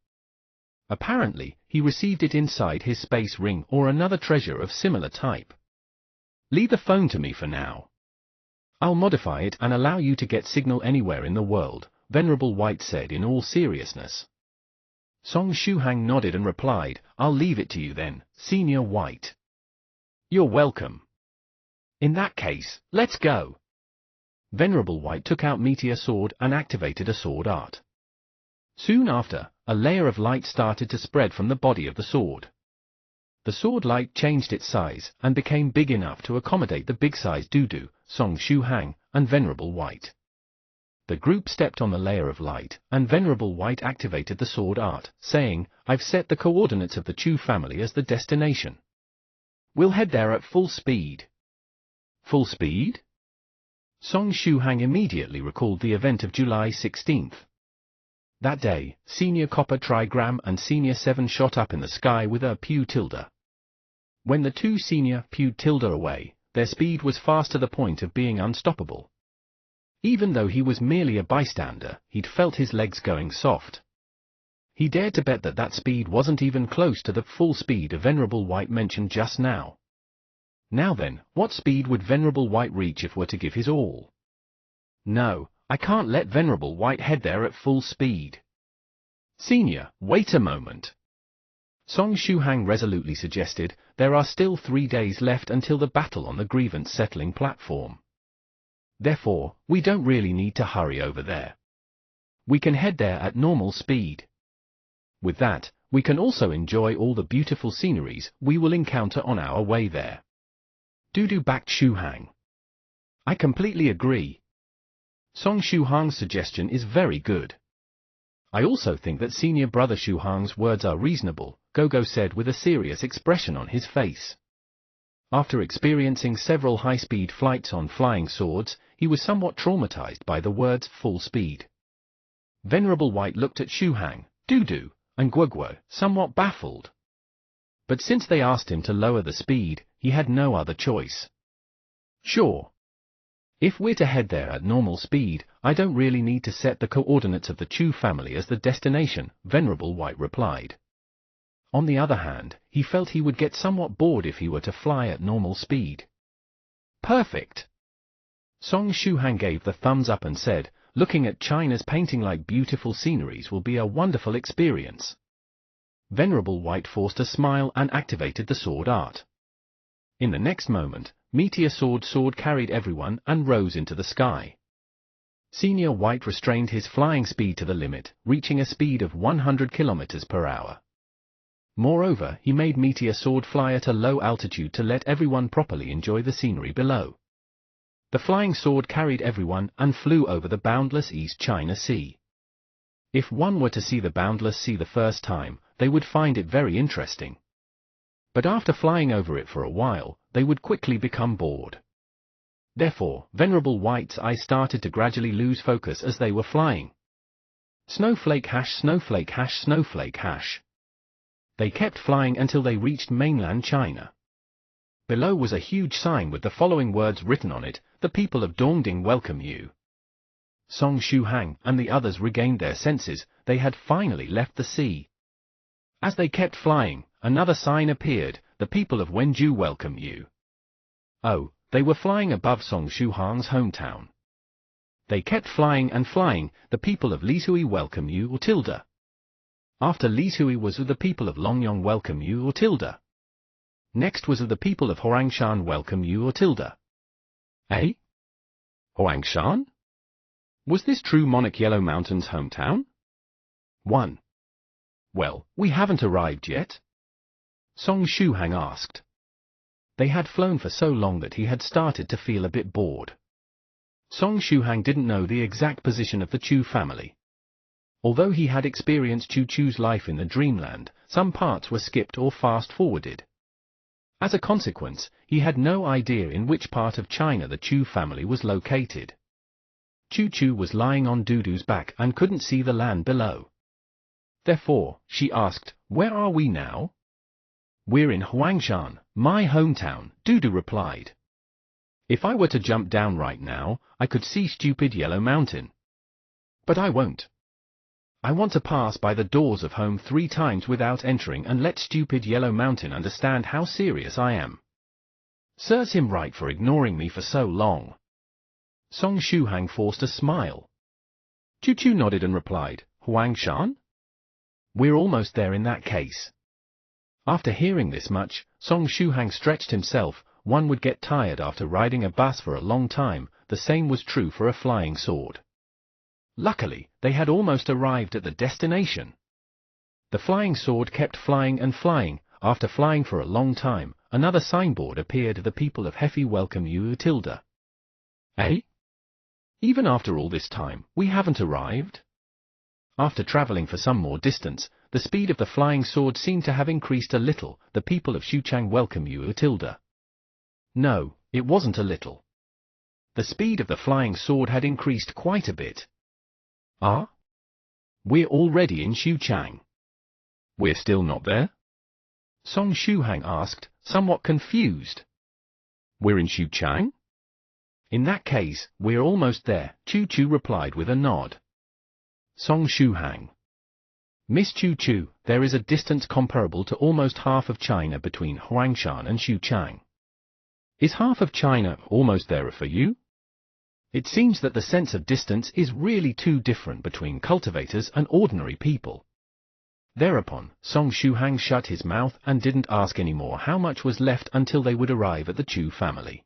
Apparently, he received it inside his space ring or another treasure of similar type. Leave the phone to me for now. I'll modify it and allow you to get signal anywhere in the world, Venerable White said in all seriousness. Song Shuhang nodded and replied, I'll leave it to you then, Senior White. You're welcome. In that case, let's go. Venerable White took out Meteor Sword and activated a sword art. Soon after, a layer of light started to spread from the body of the sword. The sword light changed its size and became big enough to accommodate the big-sized Dudu, Song Shuhang, and Venerable White. The group stepped on the layer of light, and Venerable White activated the sword art, saying, I've set the coordinates of the Chu family as the destination. We'll head there at full speed. Full speed? Song Shuhang immediately recalled the event of July 16th. That day, Senior Copper Trigram and Senior 7 shot up in the sky with a Pew Tilda. When the two Senior Pew Tilda away, their speed was fast to the point of being unstoppable. Even though he was merely a bystander, he'd felt his legs going soft. He dared to bet that that speed wasn't even close to the full speed of Venerable White mentioned just now. Now then, what speed would Venerable White reach if were to give his all? No, I can't let Venerable White head there at full speed. Senior, wait a moment. Song Shuhang resolutely suggested, there are still 3 days left until the battle on the grievance settling platform. Therefore, we don't really need to hurry over there. We can head there at normal speed. With that, we can also enjoy all the beautiful sceneries we will encounter on our way there. Dudu backed Shuhang. I completely agree. Song Shuhang's suggestion is very good. I also think that senior brother Shuhang's words are reasonable, Gogo said with a serious expression on his face. After experiencing several high-speed flights on flying swords, he was somewhat traumatized by the words full speed. Venerable White looked at Shuhang, Dudu, and Guoguo, somewhat baffled. But since they asked him to lower the speed, he had no other choice. Sure. If we're to head there at normal speed, I don't really need to set the coordinates of the Chu family as the destination, Venerable White replied. On the other hand, he felt he would get somewhat bored if he were to fly at normal speed. Perfect! Song Shuhang gave the thumbs up and said, looking at China's painting like beautiful sceneries will be a wonderful experience. Venerable White forced a smile and activated the sword art. In the next moment, Meteor Sword carried everyone and rose into the sky. Senior White restrained his flying speed to the limit, reaching a speed of 100 kilometers per hour. Moreover, he made Meteor Sword fly at a low altitude to let everyone properly enjoy the scenery below. The flying sword carried everyone and flew over the boundless East China Sea. If one were to see the boundless sea the first time, they would find it very interesting. But after flying over it for a while, they would quickly become bored. Therefore, Venerable White's eyes started to gradually lose focus as they were flying. Snowflake hash, snowflake hash, snowflake hash. They kept flying until they reached mainland China. Below was a huge sign with the following words written on it, "The people of Dongding welcome you." Song Shuhang and the others regained their senses, they had finally left the sea. As they kept flying, another sign appeared, "The people of Wenju welcome you." Oh, they were flying above Song Shuhang's hometown. They kept flying and flying, "The people of Lishui welcome you," or tilde. After Lishui was "The people of Longyong welcome you," or tilde. Next was "The people of Huangshan welcome you," or tilde. Eh? Huangshan? Was this true Monarch Yellow Mountain's hometown? 1. Well, we haven't arrived yet? Song Shuhang asked. They had flown for so long that he had started to feel a bit bored. Song Shuhang didn't know the exact position of the Chu family. Although he had experienced Chu-Chu's life in the dreamland, some parts were skipped or fast-forwarded. As a consequence, he had no idea in which part of China the Chu family was located. Chu-Chu was lying on Dudu's back and couldn't see the land below. Therefore, she asked, "Where are we now?" "We're in Huangshan, my hometown," Dudu replied. "If I were to jump down right now, I could see stupid Yellow Mountain. But I won't. I want to pass by the doors of home 3 times without entering and let stupid Yellow Mountain understand how serious I am. Serves him right for ignoring me for so long." Song Shuhang forced a smile. Chu-Chu nodded and replied, "Huangshan? We're almost there in that case." After hearing this much, Song Shuhang stretched himself. One would get tired after riding a bus for a long time, the same was true for a flying sword. Luckily, they had almost arrived at the destination. The flying sword kept flying and flying. After flying for a long time, another signboard appeared, "The people of Hefi welcome you," tilde. Eh? Even after all this time, we haven't arrived? After traveling for some more distance, the speed of the flying sword seemed to have increased a little. "The people of Xuchang welcome you," tilde. No, it wasn't a little. The speed of the flying sword had increased quite a bit. Ah? We're already in Xuchang. We're still not there? Song Shuhang asked, somewhat confused. We're in Xuchang? In that case, we're almost there, Chu-Chu replied with a nod. Song Shuhang. Miss Chu-Chu, there is a distance comparable to almost half of China between Huangshan and Xuchang. Is half of China almost there for you? It seems that the sense of distance is really too different between cultivators and ordinary people. Thereupon, Song Shuhang shut his mouth and didn't ask any more how much was left until they would arrive at the Chu family.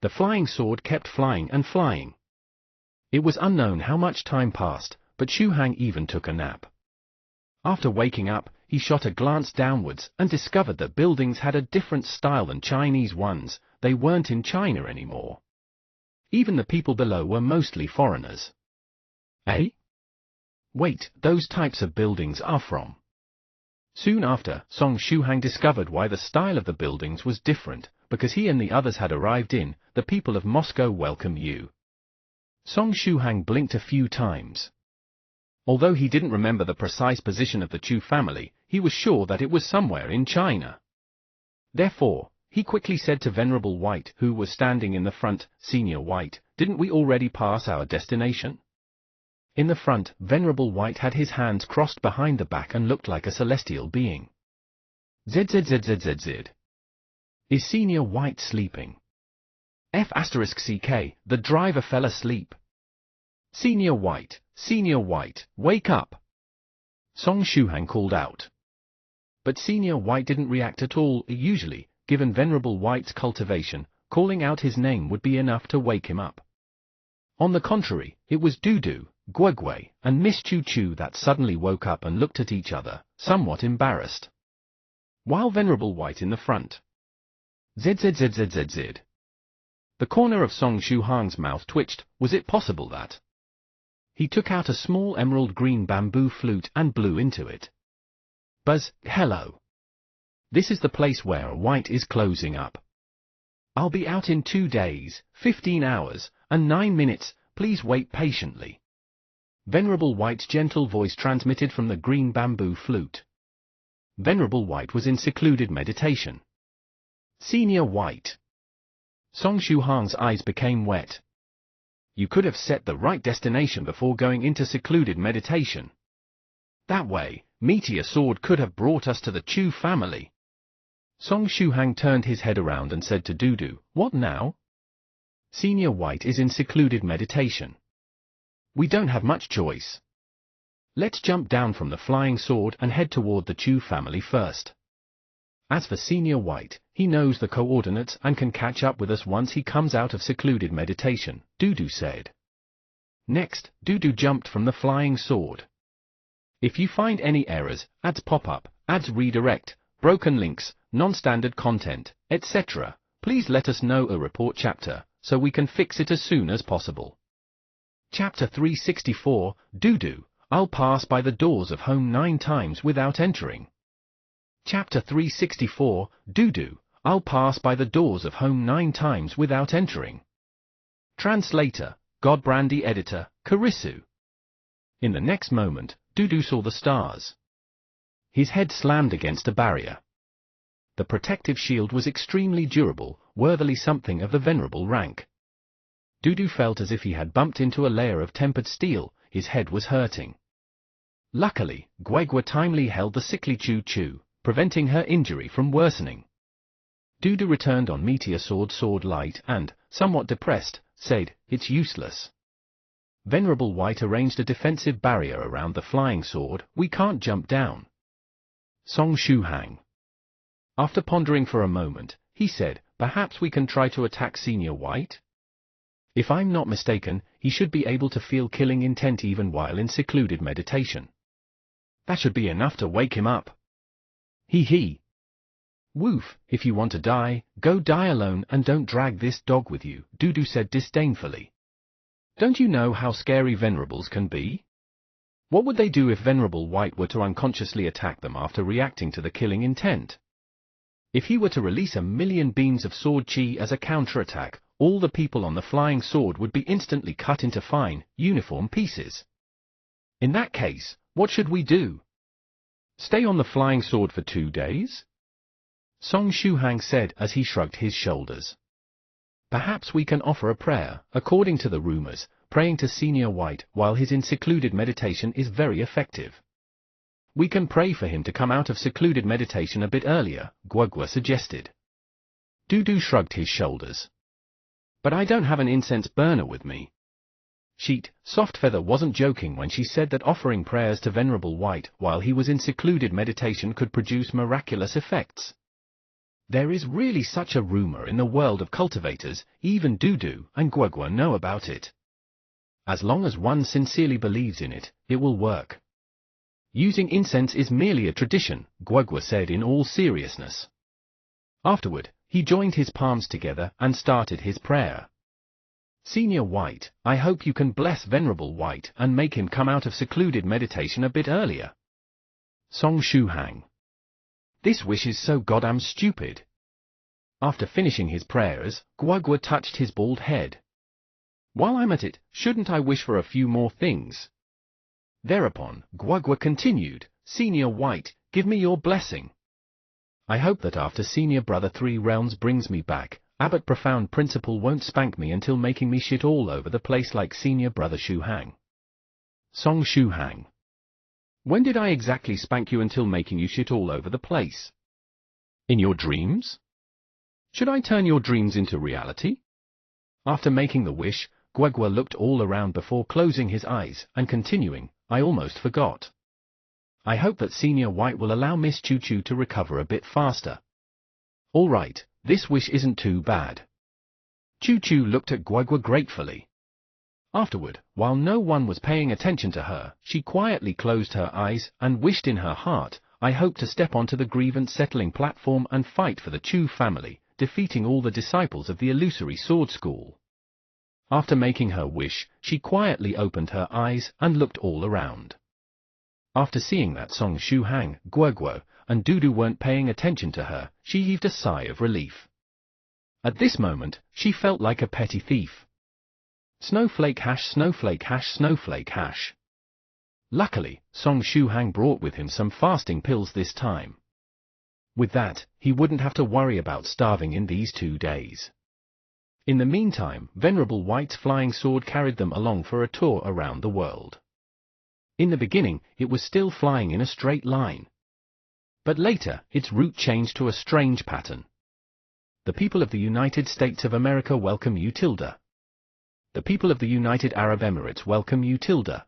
The flying sword kept flying and flying. It was unknown how much time passed, but Shuhang even took a nap. After waking up, he shot a glance downwards and discovered that buildings had a different style than Chinese ones. They weren't in China anymore. Even the people below were mostly foreigners. Eh? Wait, those types of buildings are from. Soon after, Song Shuhang discovered why the style of the buildings was different, because he and the others had arrived in. The people of Moscow welcome you. Song Shuhang blinked a few times. Although he didn't remember the precise position of the Chu family, he was sure that it was somewhere in China. Therefore, he quickly said to Venerable White, who was standing in the front, "Senior White, didn't we already pass our destination?" In the front, Venerable White had his hands crossed behind the back and looked like a celestial being. ZZZZZZ. Is Senior White sleeping? F***CK, the driver fell asleep. Senior White, wake up! Song Shuhang called out. But Senior White didn't react at all. Usually, given Venerable White's cultivation, calling out his name would be enough to wake him up. On the contrary, it was Dudu, Guigui, and Miss Chu Chu that suddenly woke up and looked at each other, somewhat embarrassed. While Venerable White in the front. ZZZZZZ. The corner of Song Shuhang's mouth twitched. Was it possible that? He took out a small emerald green bamboo flute and blew into it. Buzz, hello. This is the place where White is closing up. I'll be out in 2 days, 15 hours, and 9 minutes, please wait patiently. Venerable White's gentle voice transmitted from the green bamboo flute. Venerable White was in secluded meditation. Senior White. Song Shuhang's eyes became wet. You could have set the right destination before going into secluded meditation. That way, Meteor Sword could have brought us to the Chu family. Song Shuhang turned his head around and said to Dudu, "What now?" Senior White is in secluded meditation. We don't have much choice. Let's jump down from the flying sword and head toward the Chu family first. As for Senior White, he knows the coordinates and can catch up with us once he comes out of secluded meditation, Dudu said. Next, Dudu jumped from the flying sword. If you find any errors, ads pop up, ads redirect, broken links, non-standard content, etc., please let us know. A report chapter, so we can fix it as soon as possible. Chapter 364, Dudu, I'll pass by the doors of home 9 times without entering. Chapter 364, Dudu, I'll pass by the doors of home 9 times without entering. Translator, Godbrandy Editor, Karisu. In the next moment, Dudu saw the stars. His head slammed against a barrier. The protective shield was extremely durable, worthily something of the venerable rank. Dudu felt as if he had bumped into a layer of tempered steel. His head was hurting. Luckily, Guigui timely held the sickly Chu Chu, preventing her injury from worsening. Dudu returned on Meteor Sword light and, somewhat depressed, said, "It's useless." Venerable White arranged a defensive barrier around the flying sword. We can't jump down. Song Shuhang. After pondering for a moment, he said, "Perhaps we can try to attack Senior White? If I'm not mistaken, he should be able to feel killing intent even while in secluded meditation. That should be enough to wake him up." Hee. Woof, if you want to die, go die alone and don't drag this dog with you, Dudu said disdainfully. Don't you know how scary venerables can be? What would they do if Venerable White were to unconsciously attack them after reacting to the killing intent? If he were to release 1,000,000 beams of sword chi as a counterattack, all the people on the flying sword would be instantly cut into fine, uniform pieces. In that case, what should we do? Stay on the flying sword for 2 days? Song Shuhang said as he shrugged his shoulders. Perhaps we can offer a prayer. According to the rumors, praying to Senior White while he's in secluded meditation is very effective. We can pray for him to come out of secluded meditation a bit earlier, Guigui suggested. Dudu shrugged his shoulders. But I don't have an incense burner with me. Sheet, Softfeather wasn't joking when she said that offering prayers to Venerable White while he was in secluded meditation could produce miraculous effects. There is really such a rumor in the world of cultivators, even Dudu and Guagua know about it. As long as one sincerely believes in it, it will work. Using incense is merely a tradition, Guagua said in all seriousness. Afterward, he joined his palms together and started his prayer. Senior White, I hope you can bless Venerable White and make him come out of secluded meditation a bit earlier. Song Shuhang. This wish is so goddamn stupid. After finishing his prayers, Guagua touched his bald head. While I'm at it, shouldn't I wish for a few more things? Thereupon, Guagua continued, Senior White, give me your blessing. I hope that after Senior Brother Three Realms brings me back, Abbot Profound Principle won't spank me until making me shit all over the place like Senior Brother Shuhang. Song Shuhang. When did I exactly spank you until making you shit all over the place? In your dreams? Should I turn your dreams into reality? After making the wish, Guagua looked all around before closing his eyes and continuing, I almost forgot. I hope that Senior White will allow Miss Choo Choo to recover a bit faster. All right, this wish isn't too bad. Choo Choo looked at Guagua gratefully. Afterward, while no one was paying attention to her, she quietly closed her eyes and wished in her heart, I hope to step onto the grievance settling platform and fight for the Chu family, defeating all the disciples of the illusory sword school. After making her wish, she quietly opened her eyes and looked all around. After seeing that Song Shuhang, Guagua, and Dudu weren't paying attention to her, she heaved a sigh of relief. At this moment, she felt like a petty thief. Snowflake hash, snowflake hash, snowflake hash. Luckily, Song Shuhang brought with him some fasting pills this time. With that, he wouldn't have to worry about starving in these 2 days. In the meantime, Venerable White's flying sword carried them along for a tour around the world. In the beginning, it was still flying in a straight line. But later, its route changed to a strange pattern. The people of the United States of America welcome you, Tilda. The people of the United Arab Emirates welcome you, Tilda.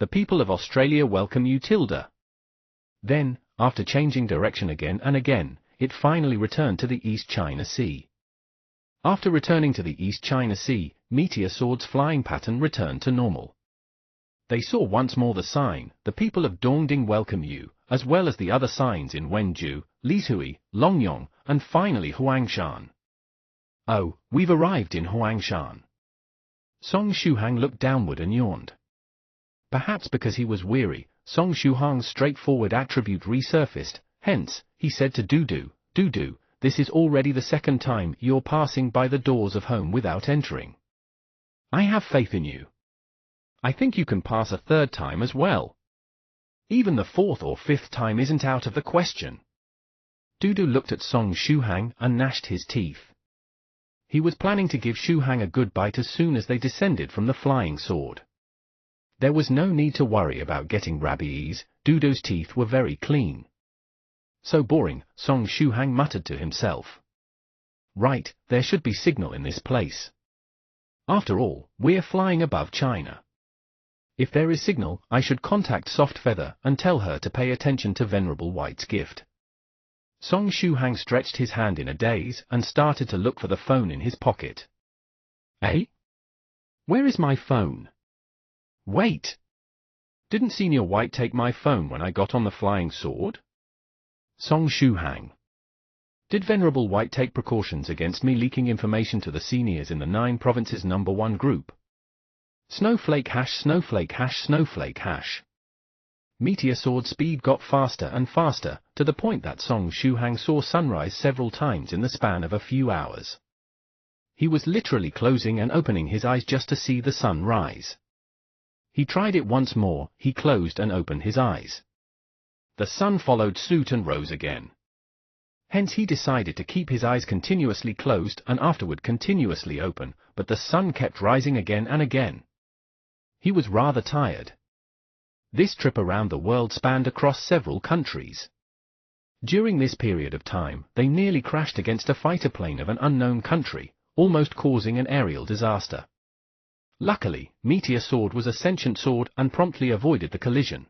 The people of Australia welcome you, Tilda. Then, after changing direction again and again, it finally returned to the East China Sea. After returning to the East China Sea, Meteor Sword's flying pattern returned to normal. They saw once more the sign, the people of Dongding welcome you, as well as the other signs in Wenzhou, Lishui, Longyong, and finally Huangshan. Oh, we've arrived in Huangshan. Song Shuhang looked downward and yawned. Perhaps because he was weary, Song Shuhang's straightforward attribute resurfaced, hence, he said to Dudu, Dudu, this is already the second time you're passing by the doors of home without entering. I have faith in you. I think you can pass a third time as well. Even the fourth or fifth time isn't out of the question. Dudu looked at Song Shuhang and gnashed his teeth. He was planning to give Shuhang a good bite as soon as they descended from the flying sword. There was no need to worry about getting rabies, Dudu's teeth were very clean. So boring, Song Shuhang muttered to himself. Right, there should be signal in this place. After all, we're flying above China. If there is signal, I should contact Softfeather and tell her to pay attention to Venerable White's gift. Song Shuhang stretched his hand in a daze and started to look for the phone in his pocket. Eh? Where is my phone? Wait! Didn't Senior White take my phone when I got on the flying sword? Song Shuhang. Did Venerable White take precautions against me leaking information to the seniors in the 9 provinces #1 group? Snowflake hash, snowflake hash, snowflake hash. Meteor Sword speed got faster and faster, to the point that Song Shuhang saw sunrise several times in the span of a few hours. He was literally closing and opening his eyes just to see the sun rise. He tried it once more, he closed and opened his eyes. The sun followed suit and rose again. Hence he decided to keep his eyes continuously closed and afterward continuously open, but the sun kept rising again and again. He was rather tired. This trip around the world spanned across several countries. During this period of time, they nearly crashed against a fighter plane of an unknown country, almost causing an aerial disaster. Luckily, Meteor Sword was a sentient sword and promptly avoided the collision.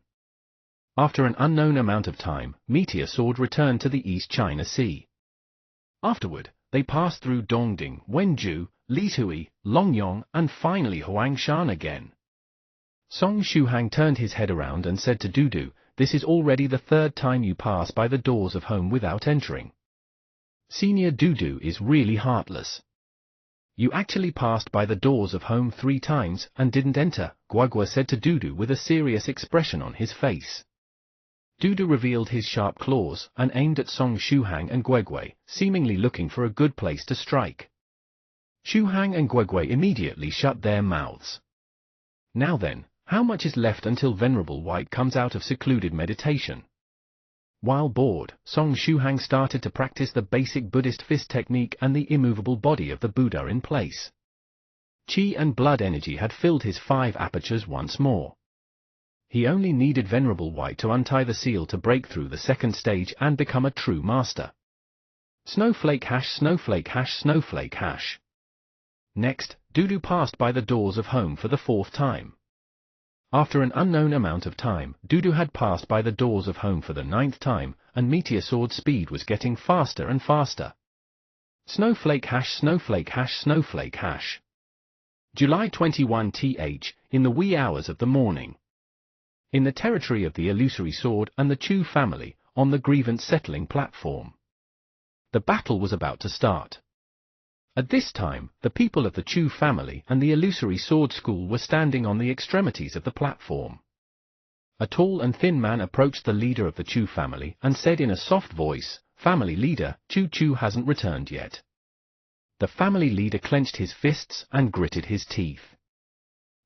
After an unknown amount of time, Meteor Sword returned to the East China Sea. Afterward, they passed through Dongding, Wenzhou, Lishui, Longyong, and finally Huangshan again. Song Shuhang turned his head around and said to Dudu, "This is already the third time you pass by the doors of home without entering. Senior Dudu is really heartless. You actually passed by the doors of home 3 times and didn't enter," Guagua said to Dudu with a serious expression on his face. Dudu revealed his sharp claws and aimed at Song Shuhang and Guegui, seemingly looking for a good place to strike. Shuhang and Guegui immediately shut their mouths. Now then, how much is left until Venerable White comes out of secluded meditation? While bored, Song Shuhang started to practice the basic Buddhist fist technique and the immovable body of the Buddha in place. Qi and blood energy had filled his 5 apertures once more. He only needed Venerable White to untie the seal to break through the 2nd stage and become a true master. Snowflake hash, snowflake hash, snowflake hash. Next, Dudu passed by the doors of home for the 4th time. After an unknown amount of time, Dudu had passed by the doors of home for the 9th time, and Meteor Sword's speed was getting faster and faster. Snowflake hash, snowflake hash, snowflake hash. July 21 th, in the wee hours of the morning. In the territory of the Illusory Sword and the Chu family, on the grievance settling platform. The battle was about to start. At this time, the people of the Chu family and the Illusory Sword School were standing on the extremities of the platform. A tall and thin man approached the leader of the Chu family and said in a soft voice, "Family leader, Chu hasn't returned yet." The family leader clenched his fists and gritted his teeth.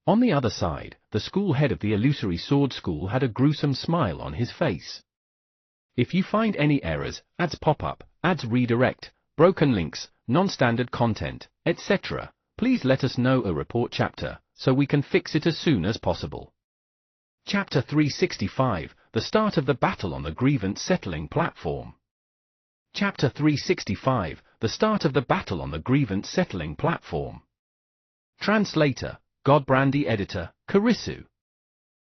On the other side, the school head of the Illusory Sword School had a gruesome smile on his face. "If you find any errors, ads pop up, ads redirect, broken links, non-standard content, etc., please let us know a report chapter, so we can fix it as soon as possible." Chapter 365, The Start of the Battle on the Grievance Settling Platform. Chapter 365, The Start of the Battle on the Grievance Settling Platform. Translator, Godbrandy Editor, Karisu.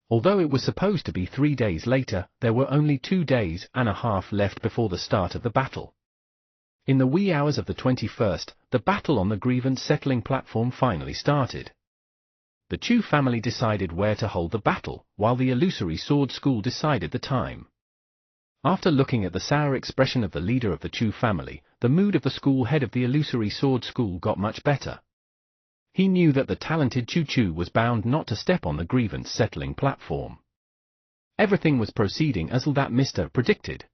Although it was supposed to be 3 days later, there were only 2 days and a half left before the start of the battle. In the wee hours of the 21st, the battle on the grievance settling platform finally started. The Chu family decided where to hold the battle, while the Illusory Sword School decided the time. After looking at the sour expression of the leader of the Chu family, the mood of the school head of the Illusory Sword School got much better. He knew that the talented Chu was bound not to step on the grievance settling platform. Everything was proceeding as that Mr. predicted.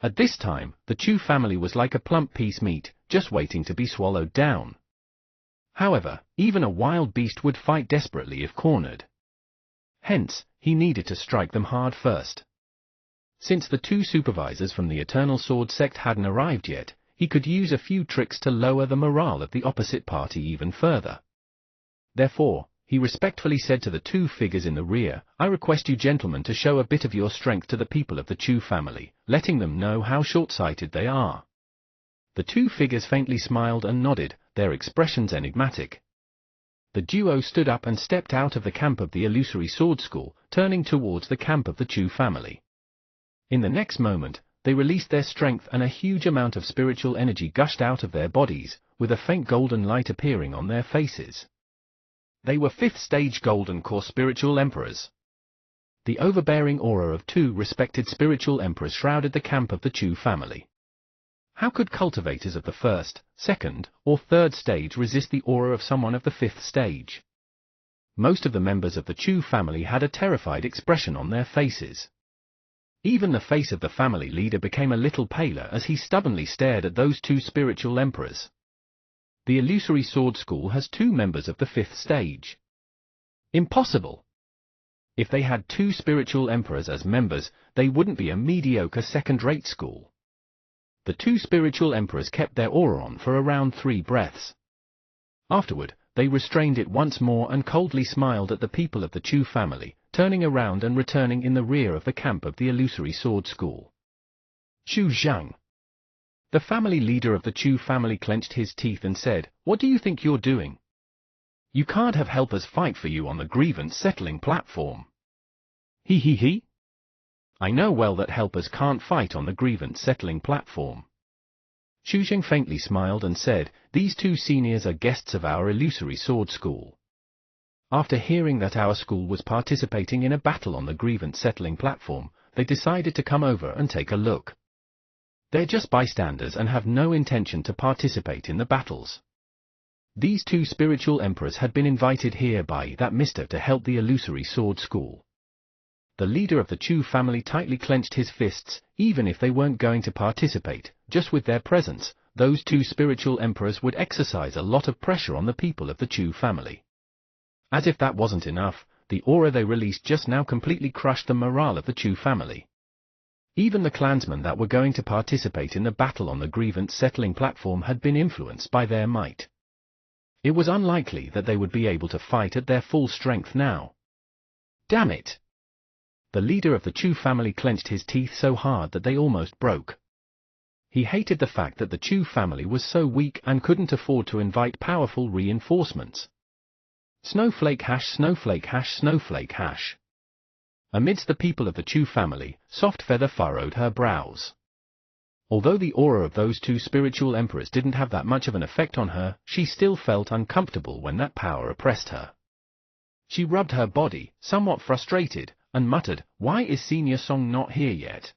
At this time, the Chu family was like a plump piece meat, just waiting to be swallowed down. However, even a wild beast would fight desperately if cornered. Hence, he needed to strike them hard first. Since the 2 supervisors from the Eternal Sword sect hadn't arrived yet, he could use a few tricks to lower the morale of the opposite party even further. Therefore, he respectfully said to the 2 figures in the rear, "I request you gentlemen to show a bit of your strength to the people of the Chu family, letting them know how short-sighted they are." The 2 figures faintly smiled and nodded, their expressions enigmatic. The duo stood up and stepped out of the camp of the Illusory Sword School, turning towards the camp of the Chu family. In the next moment, they released their strength and a huge amount of spiritual energy gushed out of their bodies, with a faint golden light appearing on their faces. They were 5th stage Golden Core Spiritual Emperors. The overbearing aura of 2 respected spiritual emperors shrouded the camp of the Chu family. How could cultivators of the 1st, 2nd, or 3rd stage resist the aura of someone of the 5th stage? Most of the members of the Chu family had a terrified expression on their faces. Even the face of the family leader became a little paler as he stubbornly stared at those 2 spiritual emperors. The Illusory Sword School has 2 members of the 5th stage. Impossible! If they had 2 spiritual emperors as members, they wouldn't be a mediocre second-rate school. The 2 spiritual emperors kept their aura on for around 3 breaths. Afterward, they restrained it once more and coldly smiled at the people of the Chu family, turning around and returning in the rear of the camp of the Illusory Sword School. Xu Zhang. The family leader of the Chu family clenched his teeth and said, "What do you think you're doing? You can't have helpers fight for you on the grievance settling platform." He. I know well that helpers can't fight on the grievance settling platform. Xu Zheng faintly smiled and said, "These two seniors are guests of our illusory sword school. After hearing that our school was participating in a battle on the grievance settling platform, they decided to come over and take a look. They're just bystanders and have no intention to participate in the battles. These two spiritual emperors had been invited here by that mister to help the illusory sword school." The leader of the Chu family tightly clenched his fists. Even if they weren't going to participate, just with their presence, those two spiritual emperors would exercise a lot of pressure on the people of the Chu family. As if that wasn't enough, the aura they released just now completely crushed the morale of the Chu family. Even the clansmen that were going to participate in the battle on the grievance settling platform had been influenced by their might. It was unlikely that they would be able to fight at their full strength now. Damn it! The leader of the Chu family clenched his teeth so hard that they almost broke. He hated the fact that the Chu family was so weak and couldn't afford to invite powerful reinforcements. Snowflake hash, snowflake hash, snowflake hash. Amidst the people of the Chu family, Softfeather furrowed her brows. Although the aura of those two spiritual emperors didn't have that much of an effect on her, she still felt uncomfortable when that power oppressed her. She rubbed her body, somewhat frustrated, and muttered, "Why is Senior Song not here yet?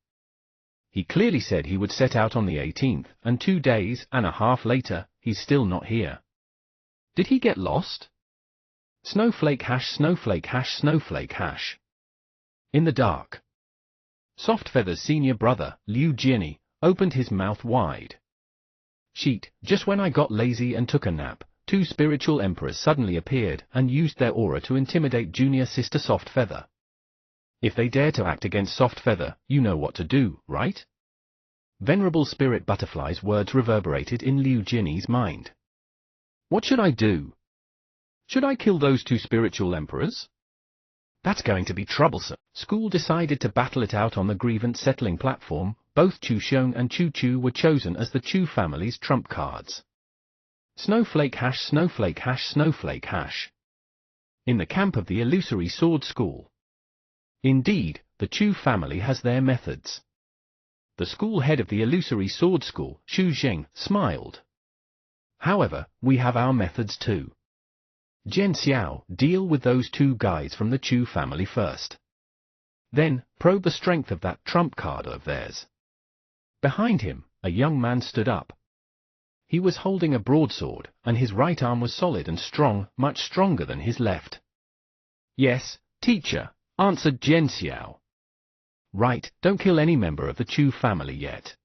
He clearly said he would set out on the 18th, and 2 days and a half later, he's still not here. Did he get lost?" Snowflake hash, snowflake hash, snowflake hash. In the dark, Softfeather's senior brother, Liu Jianyi, opened his mouth wide. "Sheet, just when I got lazy and took a nap, two spiritual emperors suddenly appeared and used their aura to intimidate junior sister Softfeather. If they dare to act against Softfeather, you know what to do, right?" Venerable Spirit Butterfly's words reverberated in Liu Jianyi's mind. "What should I do? Should I kill those two spiritual emperors? That's going to be troublesome." School decided to battle it out on the grievance settling platform. Both Chu Xiong and Chu Chu were chosen as the Chu family's trump cards. Snowflake hash, snowflake hash, snowflake hash. In the camp of the illusory sword school. Indeed, the Chu family has their methods. The school head of the illusory sword school, Xu Zheng, smiled. "However, we have our methods too. Jian Xiao, deal with those two guys from the Chu family first. Then, probe the strength of that trump card of theirs." Behind him, a young man stood up. He was holding a broadsword, and his right arm was solid and strong, much stronger than his left. "Yes, teacher," answered Jian Xiao. "Right, don't kill any member of the Chu family yet."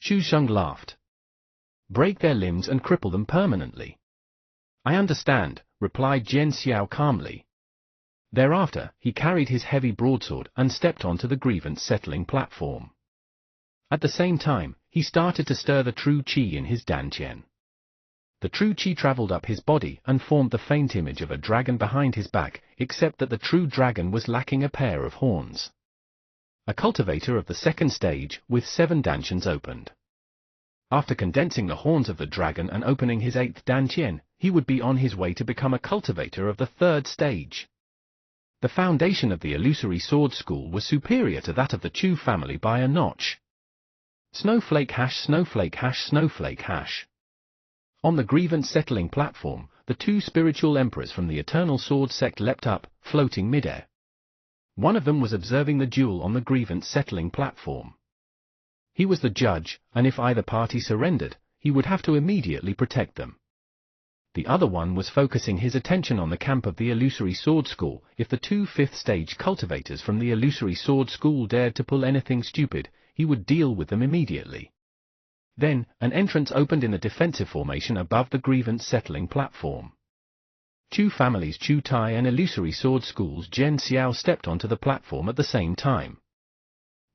Xu Zheng laughed. "Break their limbs and cripple them permanently." "I understand," replied Jian Xiao calmly. Thereafter, he carried his heavy broadsword and stepped onto the grievance settling platform. At the same time, he started to stir the true qi in his dantian. The true qi traveled up his body and formed the faint image of a dragon behind his back, except that the true dragon was lacking a pair of horns. A cultivator of the second stage, with 7 dantians opened. After condensing the horns of the dragon and opening his 8th dantian, he would be on his way to become a cultivator of the 3rd stage. The foundation of the illusory sword school was superior to that of the Chu family by a notch. Snowflake hash, snowflake hash, snowflake hash. On the grievance settling platform, the two spiritual emperors from the Eternal Sword sect leapt up, floating midair. One of them was observing the duel on the grievance settling platform. He was the judge, and if either party surrendered, he would have to immediately protect them. The other one was focusing his attention on the camp of the illusory sword school. If the two 5th stage cultivators from the illusory sword school dared to pull anything stupid, he would deal with them immediately. Then, an entrance opened in the defensive formation above the grievance settling platform. Chu families Chu Tai and illusory sword school's Jian Xiao stepped onto the platform at the same time.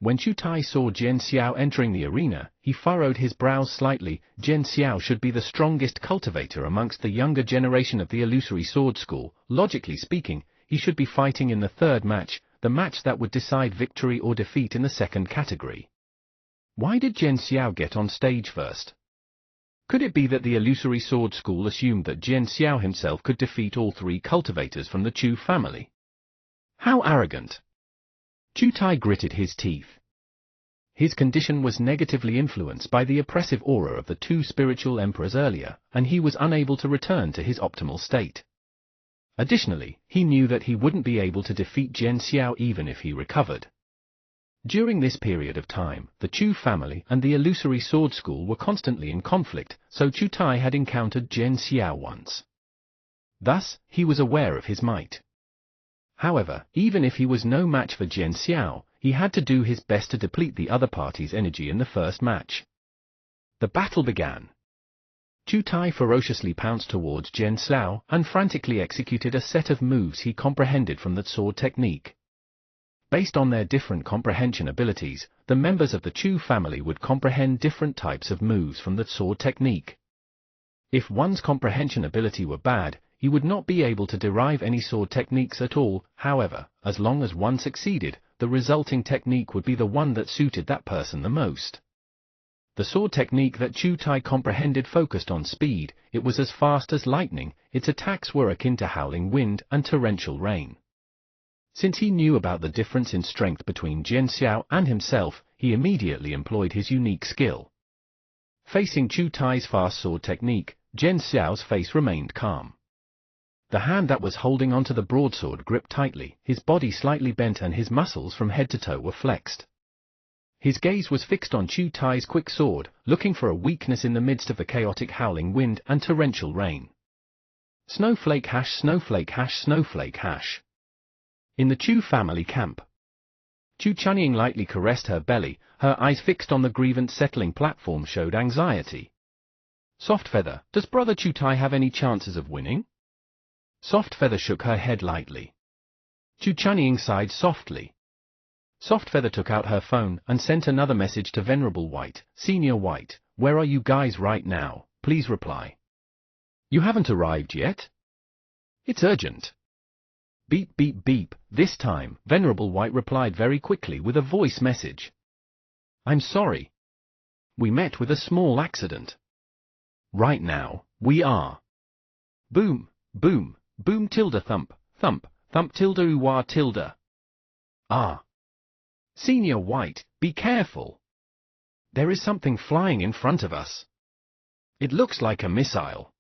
When Chu Tai saw Jian Xiao entering the arena, he furrowed his brows slightly. Jian Xiao should be the strongest cultivator amongst the younger generation of the illusory sword school. Logically speaking, he should be fighting in the 3rd match, the match that would decide victory or defeat in the 2nd category. Why did Jian Xiao get on stage first? Could it be that the illusory sword school assumed that Jian Xiao himself could defeat all three cultivators from the Chu family? How arrogant! Chu Tai gritted his teeth. His condition was negatively influenced by the oppressive aura of the two spiritual emperors earlier, and he was unable to return to his optimal state. Additionally, he knew that he wouldn't be able to defeat Jian Xiao even if he recovered. During this period of time, the Chu family and the illusory sword school were constantly in conflict, so Chu Tai had encountered Jian Xiao once. Thus, he was aware of his might. However, even if he was no match for Jian Xiao, he had to do his best to deplete the other party's energy in the first match. The battle began. Chu Tai ferociously pounced towards Jian Xiao and frantically executed a set of moves he comprehended from that sword technique. Based on their different comprehension abilities, the members of the Chu family would comprehend different types of moves from the sword technique. If one's comprehension ability were bad, he would not be able to derive any sword techniques at all. However, as long as one succeeded, the resulting technique would be the one that suited that person the most. The sword technique that Chu Tai comprehended focused on speed. It was as fast as lightning, its attacks were akin to howling wind and torrential rain. Since he knew about the difference in strength between Jian Xiao and himself, he immediately employed his unique skill. Facing Chu Tai's fast sword technique, Jian Xiao's face remained calm. The hand that was holding onto the broadsword gripped tightly, his body slightly bent and his muscles from head to toe were flexed. His gaze was fixed on Chu Tai's quick sword, looking for a weakness in the midst of the chaotic howling wind and torrential rain. Snowflake hash, snowflake hash, snowflake hash. In the Chu family camp, Chu Chunying lightly caressed her belly, her eyes fixed on the grievance-settling platform showed anxiety. Softfeather, does brother Chu Tai have any chances of winning? Softfeather shook her head lightly. Chu Chunying sighed softly. Softfeather took out her phone and sent another message to Venerable White. Senior White, where are you guys right now? Please reply. You haven't arrived yet? It's urgent. Beep beep beep. This time, Venerable White replied very quickly with a voice message. I'm sorry. We met with a small accident. Right now, we are. Boom, boom, boom tilde thump, thump, thump tilde uwa tilde. Ah. Senior White, be careful. There is something flying in front of us. It looks like a missile.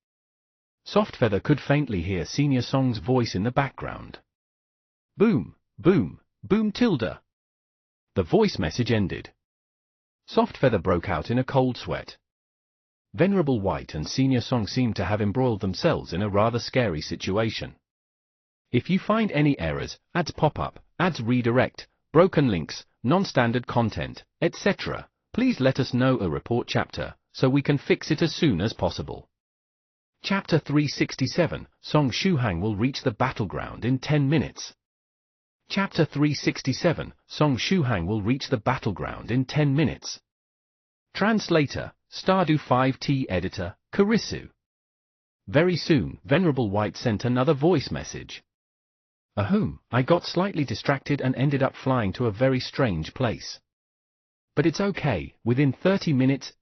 Softfeather could faintly hear Senior Song's voice in the background. Boom, boom, boom tilde. The voice message ended. Softfeather broke out in a cold sweat. Venerable White and Senior Song seemed to have embroiled themselves in a rather scary situation. If you find any errors, ads pop-up, ads redirect, broken links, non-standard content, etc., please let us know a report chapter, so we can fix it as soon as possible. Chapter 367, Song Shuhang will reach the battleground in 10 minutes. Chapter 367, Song Shuhang will reach the battleground in 10 minutes. Translator, Stardew 5T Editor, Karisu. Very soon, Venerable White sent another voice message. Ahem, I got slightly distracted and ended up flying to a very strange place. But it's okay, within 30 minutes,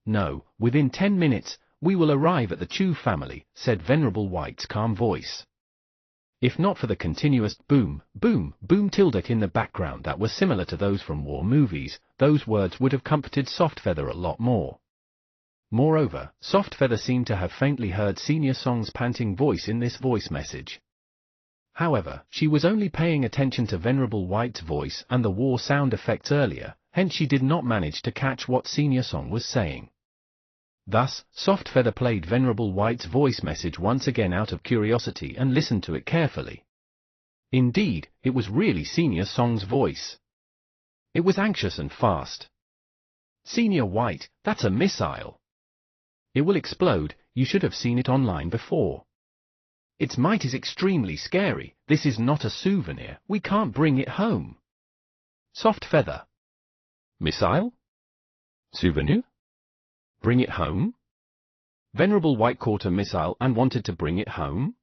no, within 10 minutes, we will arrive at the Chu family, said Venerable White's calm voice. If not for the continuous boom, boom, boom tilde in the background that were similar to those from war movies, those words would have comforted Softfeather a lot more. Moreover, Softfeather seemed to have faintly heard Senior Song's panting voice in this voice message. However, she was only paying attention to Venerable White's voice and the war sound effects earlier, hence she did not manage to catch what Senior Song was saying. Thus, Softfeather played Venerable White's voice message once again out of curiosity and listened to it carefully. Indeed, it was really Senior Song's voice. It was anxious and fast. Senior White, that's a missile. It will explode, you should have seen it online before. Its might is extremely scary, this is not a souvenir, we can't bring it home. Softfeather. Missile? Souvenir? Bring it home? Venerable White caught a missile and wanted to bring it home?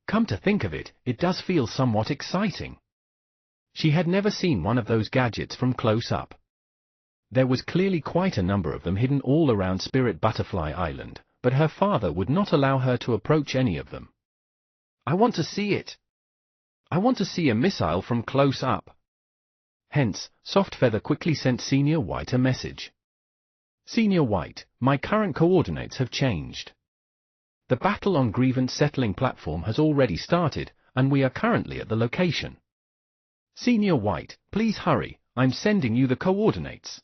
Come to think of it, it does feel somewhat exciting. She had never seen one of those gadgets from close up. There was clearly quite a number of them hidden all around Spirit Butterfly Island, but her father would not allow her to approach any of them. "I want to see it. I want to see a missile from close up." Hence, Softfeather quickly sent Senior White a message. "Senior White, my current coordinates have changed. The battle on Grievance Settling Platform has already started, and we are currently at the location. Senior White, please hurry, I'm sending you the coordinates."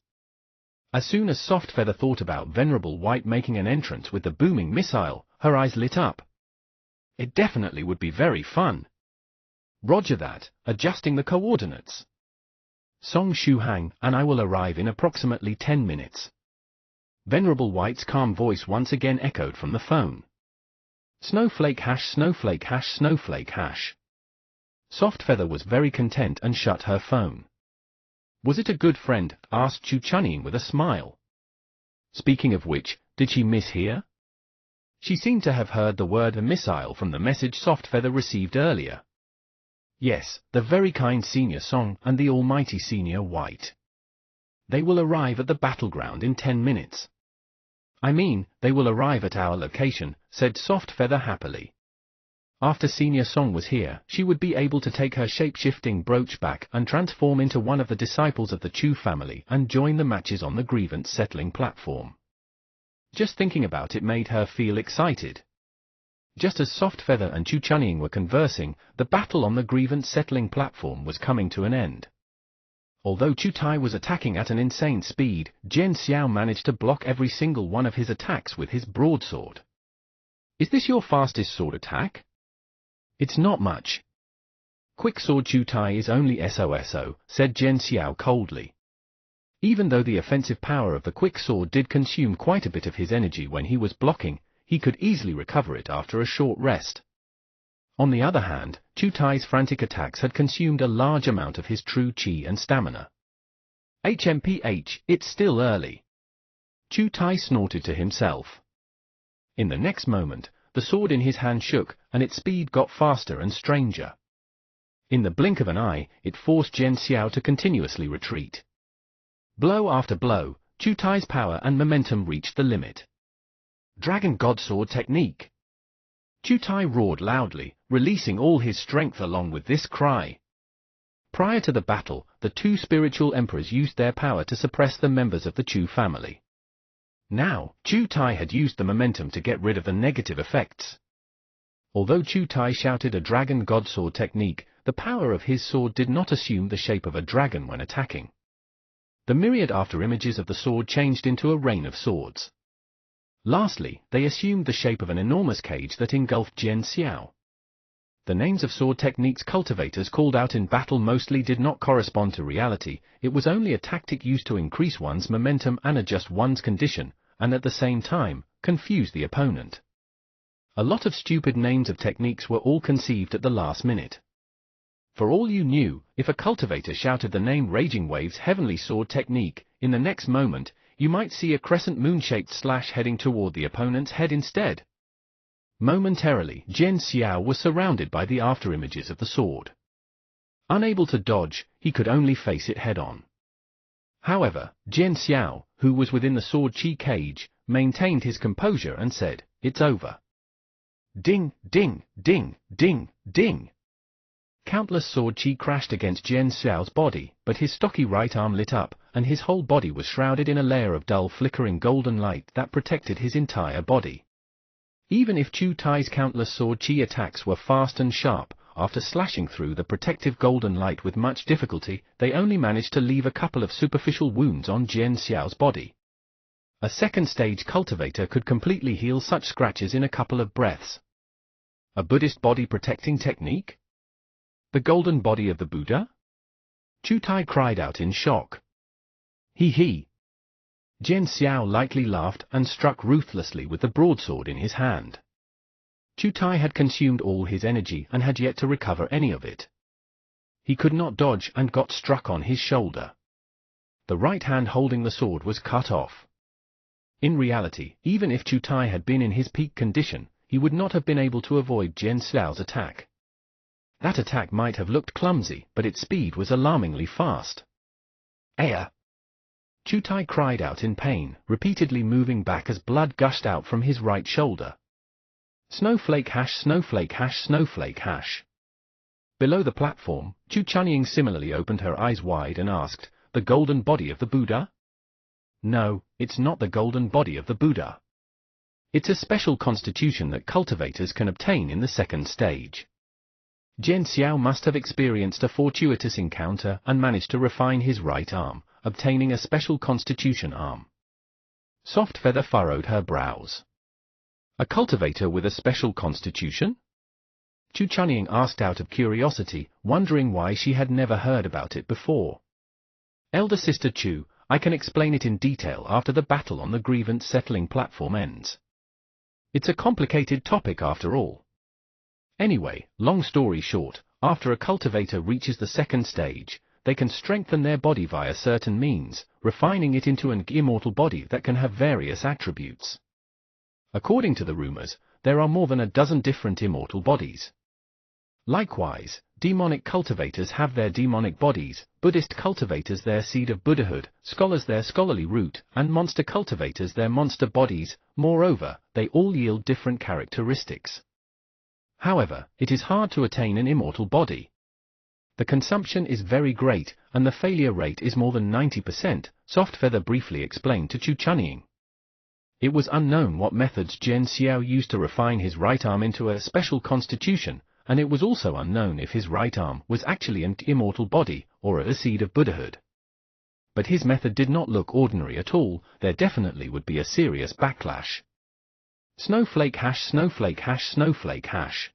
As soon as Softfeather thought about Venerable White making an entrance with the booming missile, her eyes lit up. It definitely would be very fun. "Roger that, adjusting the coordinates. Song Shuhang and I will arrive in approximately 10 minutes. Venerable White's calm voice once again echoed from the phone. Snowflake hash snowflake hash snowflake hash. Softfeather was very content and shut her phone. "Was it a good friend?" asked Chu Chunying with a smile. Speaking of which, did she mishear? She seemed to have heard the word "a missile" from the message Softfeather received earlier. Yes, the very kind Senior Song and the almighty Senior White. They will arrive at the battleground in 10 minutes. "I mean, they will arrive at our location," said Softfeather happily. After Senior Song was here, she would be able to take her shape-shifting brooch back and transform into one of the disciples of the Chu family and join the matches on the Grievance Settling Platform. Just thinking about it made her feel excited. Just as Softfeather and Chu Chunying were conversing, the battle on the Grievance Settling Platform was coming to an end. Although Chu Tai was attacking at an insane speed, Jian Xiao managed to block every single one of his attacks with his broadsword. "Is this your fastest sword attack?" "It's not much. Quicksword Chu Tai is only SOSO, said Jian Xiao coldly. Even though the offensive power of the quicksword did consume quite a bit of his energy when he was blocking, he could easily recover it after a short rest. On the other hand, Chu Tai's frantic attacks had consumed a large amount of his true qi and stamina. HMPH, it's still early. Chu Tai snorted to himself. In the next moment, the sword in his hand shook, and its speed got faster and stranger. In the blink of an eye, it forced Jian Xiao to continuously retreat. Blow after blow, Chu Tai's power and momentum reached the limit. Dragon God Sword Technique! Chu Tai roared loudly, releasing all his strength along with this cry. Prior to the battle, the two spiritual emperors used their power to suppress the members of the Chu family. Now, Chu Tai had used the momentum to get rid of the negative effects. Although Chu Tai shouted a Dragon God Sword Technique, the power of his sword did not assume the shape of a dragon when attacking. The myriad afterimages of the sword changed into a rain of swords. Lastly, they assumed the shape of an enormous cage that engulfed Jian Xiao. The names of sword techniques cultivators called out in battle mostly did not correspond to reality. It was only a tactic used to increase one's momentum and adjust one's condition, and at the same time, confuse the opponent. A lot of stupid names of techniques were all conceived at the last minute. For all you knew, if a cultivator shouted the name Raging Wave's Heavenly Sword Technique, in the next moment, you might see a crescent moon-shaped slash heading toward the opponent's head instead. Momentarily, Jian Xiao was surrounded by the afterimages of the sword. Unable to dodge, he could only face it head-on. However, Jian Xiao, who was within the sword chi cage, maintained his composure and said, "It's over." Ding, ding, ding, ding, ding. Countless sword chi crashed against Jian Xiao's body, but his stocky right arm lit up, and his whole body was shrouded in a layer of dull flickering golden light that protected his entire body. Even if Chu Tai's countless sword chi attacks were fast and sharp, after slashing through the protective golden light with much difficulty, they only managed to leave a couple of superficial wounds on Jian Xiao's body. A second-stage cultivator could completely heal such scratches in a couple of breaths. A Buddhist body-protecting technique? The golden body of the Buddha? Chu Tai cried out in shock. He. Jian Xiao lightly laughed and struck ruthlessly with the broadsword in his hand. Chu Tai had consumed all his energy and had yet to recover any of it. He could not dodge and got struck on his shoulder. The right hand holding the sword was cut off. In reality, even if Chu Tai had been in his peak condition, he would not have been able to avoid Jian Xiao's attack. That attack might have looked clumsy, but its speed was alarmingly fast. Aya! Chu Tai cried out in pain, repeatedly moving back as blood gushed out from his right shoulder. Snowflake hash, snowflake hash, snowflake hash. Below the platform, Chu Chunying similarly opened her eyes wide and asked, "The golden body of the Buddha?" "No, it's not the golden body of the Buddha. It's a special constitution that cultivators can obtain in the second stage. Jian Xiao must have experienced a fortuitous encounter and managed to refine his right arm, obtaining a special constitution arm." Soft Feather furrowed her brows. "A cultivator with a special constitution?" Chu Chunying asked out of curiosity, wondering why she had never heard about it before. "Elder sister Chu, I can explain it in detail after the battle on the grievance settling platform ends. It's a complicated topic after all. Anyway, long story short, after a cultivator reaches the second stage, they can strengthen their body via certain means, refining it into an immortal body that can have various attributes. According to the rumors, there are more than a dozen different immortal bodies. Likewise, demonic cultivators have their demonic bodies, Buddhist cultivators their seed of Buddhahood, scholars their scholarly root, and monster cultivators their monster bodies. Moreover, they all yield different characteristics. However, it is hard to attain an immortal body. The consumption is very great, and the failure rate is more than 90%, Soft Feather briefly explained to Chu Chunying. It was unknown what methods Jian Xiao used to refine his right arm into a special constitution, and it was also unknown if his right arm was actually an immortal body, or a seed of Buddhahood. But his method did not look ordinary at all, there definitely would be a serious backlash. Snowflake hash, snowflake hash, snowflake hash.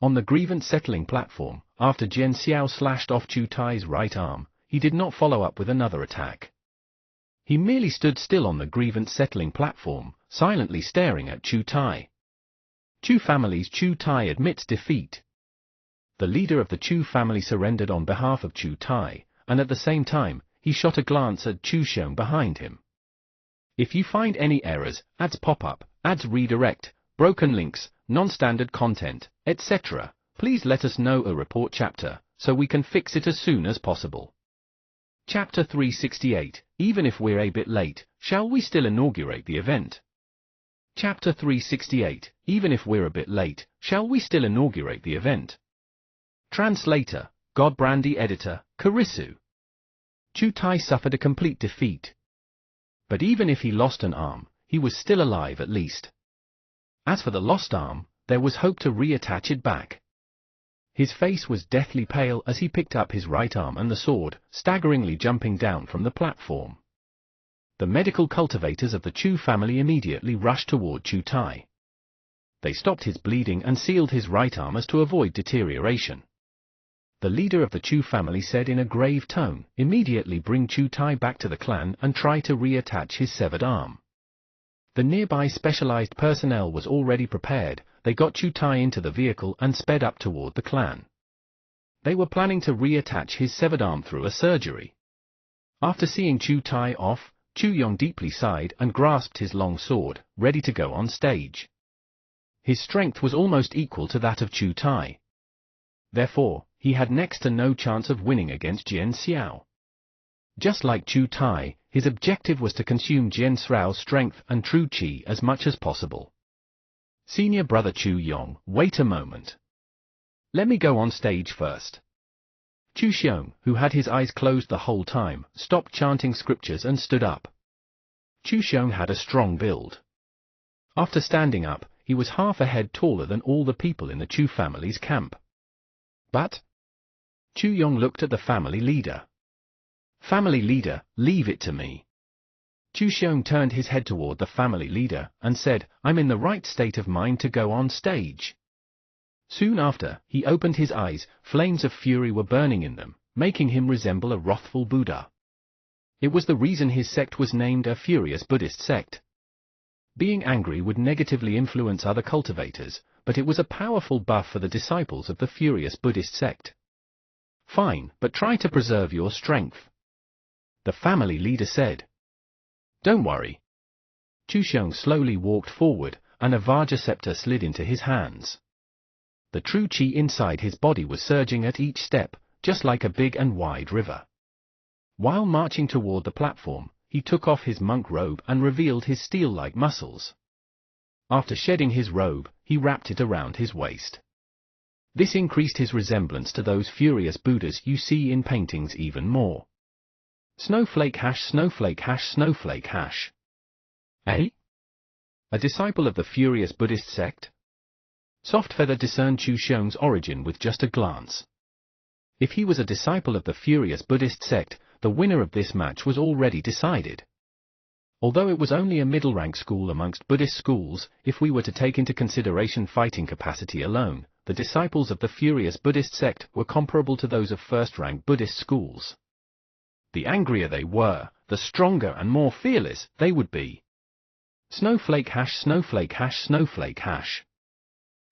On the grievance settling platform, after Jian Xiao slashed off Chu Tai's right arm, he did not follow up with another attack. He merely stood still on the grievance settling platform, silently staring at Chu Tai. Chu family's Chu Tai admits defeat. The leader of the Chu family surrendered on behalf of Chu Tai, and at the same time, he shot a glance at Chu Xiong behind him. If you find any errors, ads pop up, ads redirect, broken links, non-standard content, etc., please let us know a report chapter, so we can fix it as soon as possible. Chapter 368, Even if we're a bit late, shall we still inaugurate the event? Chapter 368, Even if we're a bit late, shall we still inaugurate the event? Translator, Godbrandy Editor, Karisu. Chu Tai suffered a complete defeat. But even if he lost an arm, he was still alive at least. As for the lost arm, there was hope to reattach it back. His face was deathly pale as he picked up his right arm and the sword, staggeringly jumping down from the platform. The medical cultivators of the Chu family immediately rushed toward Chu Tai. They stopped his bleeding and sealed his right arm as to avoid deterioration. The leader of the Chu family said in a grave tone, "Immediately bring Chu Tai back to the clan and try to reattach his severed arm." The nearby specialized personnel was already prepared. They got Chu Tai into the vehicle and sped up toward the clan. They were planning to reattach his severed arm through a surgery. After seeing Chu Tai off, Chu Yong deeply sighed and grasped his long sword, ready to go on stage. His strength was almost equal to that of Chu Tai. Therefore, he had next to no chance of winning against Jian Xiao. Just like Chu Tai, his objective was to consume Jian Xiao's strength and true qi as much as possible. Senior brother Chu Yong, wait a moment. Let me go on stage first. Chu Xiong, who had his eyes closed the whole time, stopped chanting scriptures and stood up. Chu Xiong had a strong build. After standing up, he was half a head taller than all the people in the Chu family's camp. But Chu Yong looked at the family leader. "Family leader, leave it to me." Chu Xiong turned his head toward the family leader and said, "I'm in the right state of mind to go on stage." Soon after, he opened his eyes, flames of fury were burning in them, making him resemble a wrathful Buddha. It was the reason his sect was named a furious Buddhist sect. Being angry would negatively influence other cultivators, but it was a powerful buff for the disciples of the furious Buddhist sect. "Fine, but try to preserve your strength," the family leader said. "Don't worry." Chu Xiong slowly walked forward, and a Vajra scepter slid into his hands. The true qi inside his body was surging at each step, just like a big and wide river. While marching toward the platform, he took off his monk robe and revealed his steel-like muscles. After shedding his robe, he wrapped it around his waist. This increased his resemblance to those furious Buddhas you see in paintings even more. Snowflake hash snowflake hash snowflake hash. Eh? A disciple of the furious Buddhist sect? Softfeather discerned Chu Xiong's origin with just a glance. If he was a disciple of the furious Buddhist sect, the winner of this match was already decided. Although it was only a middle-rank school amongst Buddhist schools, if we were to take into consideration fighting capacity alone, the disciples of the furious Buddhist sect were comparable to those of first-rank Buddhist schools. The angrier they were, the stronger and more fearless they would be. Snowflake hash snowflake hash snowflake hash.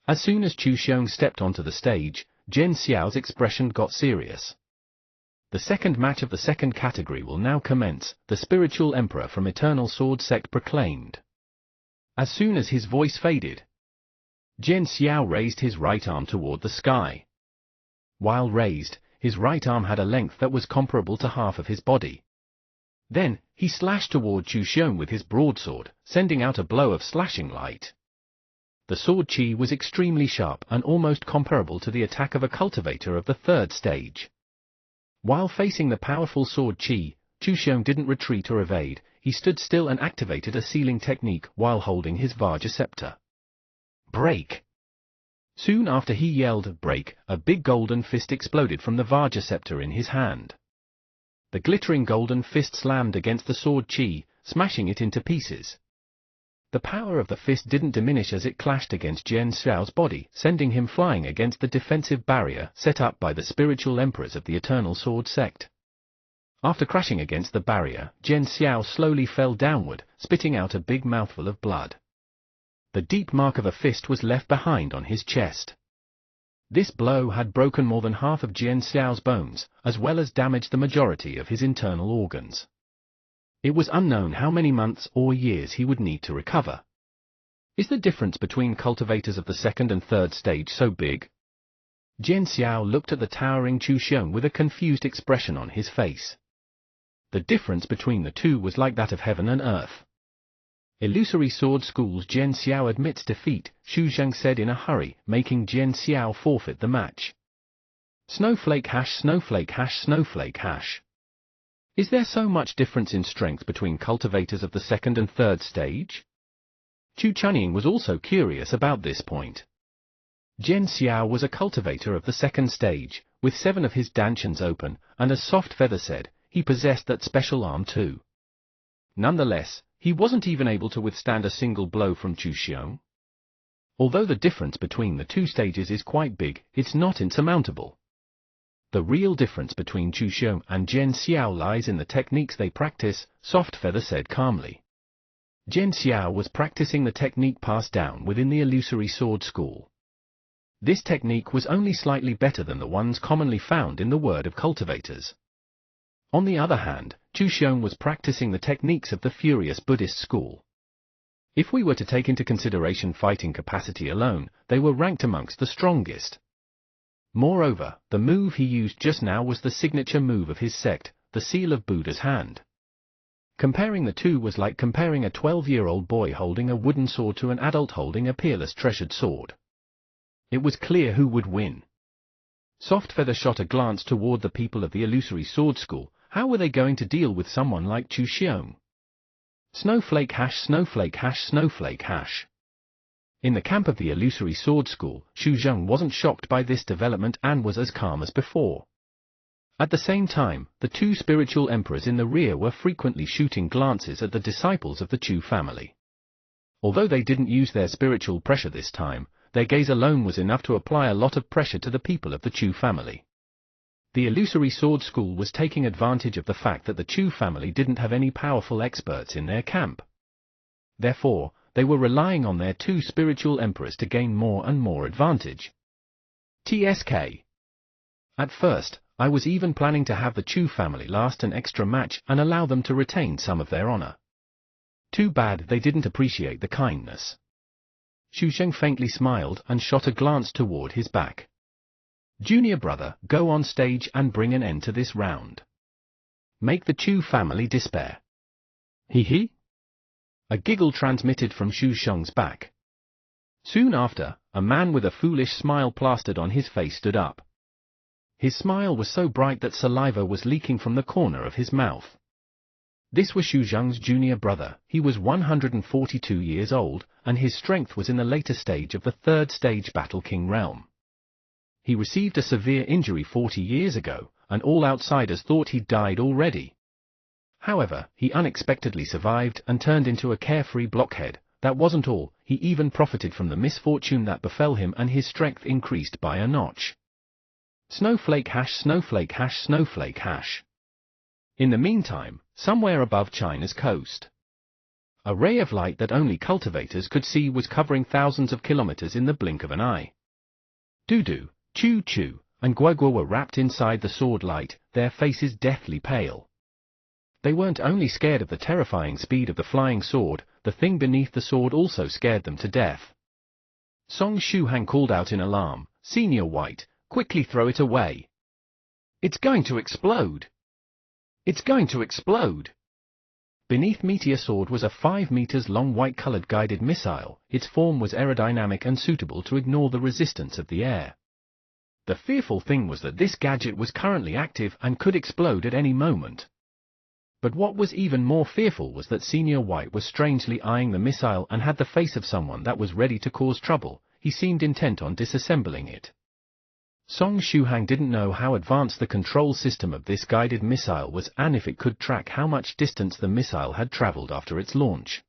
As soon as Chu Xiong stepped onto the stage, Jian Xiao's expression got serious. The second match of the second category will now commence, the spiritual emperor from Eternal Sword Sect proclaimed. As soon as his voice faded, Jian Xiao raised his right arm toward the sky. While raised, his right arm had a length that was comparable to half of his body. Then, he slashed toward Chu Xiong with his broadsword, sending out a blow of slashing light. The sword chi was extremely sharp and almost comparable to the attack of a cultivator of the third stage. While facing the powerful sword chi, Chu Xiong didn't retreat or evade, he stood still and activated a sealing technique while holding his Vajra scepter. Break! Soon after he yelled break, a big golden fist exploded from the Vajra scepter in his hand. The glittering golden fist slammed against the sword chi, smashing it into pieces. The power of the fist didn't diminish as it clashed against Jian Xiao's body, sending him flying against the defensive barrier set up by the spiritual emperors of the Eternal Sword Sect. After crashing against the barrier, Jian Xiao slowly fell downward, spitting out a big mouthful of blood. The deep mark of a fist was left behind on his chest. This blow had broken more than half of Jian Xiao's bones, as well as damaged the majority of his internal organs. It was unknown how many months or years he would need to recover. Is the difference between cultivators of the second and third stage so big? Jian Xiao looked at the towering Chu Xiong with a confused expression on his face. The difference between the two was like that of heaven and earth. Illusory Sword School's Jian Xiao admits defeat, Xu Zheng said in a hurry, making Jian Xiao forfeit the match. Snowflake hash snowflake hash snowflake hash. Is there so much difference in strength between cultivators of the second and third stage? Chu Chunying was also curious about this point. Jian Xiao was a cultivator of the second stage, with 7 of his dantians open, and as Softfeather said, he possessed that special arm too. Nonetheless, he wasn't even able to withstand a single blow from Chu Xiong. Although the difference between the two stages is quite big, it's not insurmountable. The real difference between Chu Xiong and Jian Xiao lies in the techniques they practice, Softfeather said calmly. Jian Xiao was practicing the technique passed down within the illusory sword school. This technique was only slightly better than the ones commonly found in the word of cultivators. On the other hand, Chu Xiong was practicing the techniques of the furious Buddhist school. If we were to take into consideration fighting capacity alone, they were ranked amongst the strongest. Moreover, the move he used just now was the signature move of his sect, the seal of Buddha's hand. Comparing the two was like comparing a 12-year-old boy holding a wooden sword to an adult holding a peerless treasured sword. It was clear who would win. Softfeather shot a glance toward the people of the illusory sword school. How were they going to deal with someone like Chu Xiong? Snowflake hash snowflake hash snowflake hash. In the camp of the illusory sword school, Xu Zheng wasn't shocked by this development and was as calm as before. At the same time, the 2 spiritual emperors in the rear were frequently shooting glances at the disciples of the Chu family. Although they didn't use their spiritual pressure this time, their gaze alone was enough to apply a lot of pressure to the people of the Chu family. The illusory sword school was taking advantage of the fact that the Chu family didn't have any powerful experts in their camp. Therefore, they were relying on their 2 spiritual emperors to gain more and more advantage. TSK. At first, I was even planning to have the Chu family last an extra match and allow them to retain some of their honor. Too bad they didn't appreciate the kindness. Xu Zheng faintly smiled and shot a glance toward his back. Junior brother, go on stage and bring an end to this round. make the Chu family despair. Hee hee? A giggle transmitted from Xu Sheng's back. Soon after, a man with a foolish smile plastered on his face stood up. His smile was so bright that saliva was leaking from the corner of his mouth. This was Xu Zheng's junior brother. He was 142 years old, and his strength was in the later stage of the third stage Battle King realm. He received a severe injury 40 years ago, and all outsiders thought he'd died already. However, he unexpectedly survived and turned into a carefree blockhead. That wasn't all, he even profited from the misfortune that befell him, and his strength increased by a notch. Snowflake hash, snowflake hash, snowflake hash. In the meantime, somewhere above China's coast, a ray of light that only cultivators could see was covering thousands of kilometers in the blink of an eye. Dudu, Chu Chu, and Guogua were wrapped inside the sword light, their faces deathly pale. They weren't only scared of the terrifying speed of the flying sword, the thing beneath the sword also scared them to death. Song Shuhang called out in alarm, "Senior White, quickly throw it away. It's going to explode. It's going to explode." Beneath Meteor Sword was a 5 meters long white-colored guided missile. Its form was aerodynamic and suitable to ignore the resistance of the air. The fearful thing was that this gadget was currently active and could explode at any moment. But what was even more fearful was that Senior White was strangely eyeing the missile and had the face of someone that was ready to cause trouble. He seemed intent on disassembling it. Song Shuhang didn't know how advanced the control system of this guided missile was and if it could track how much distance the missile had traveled after its launch.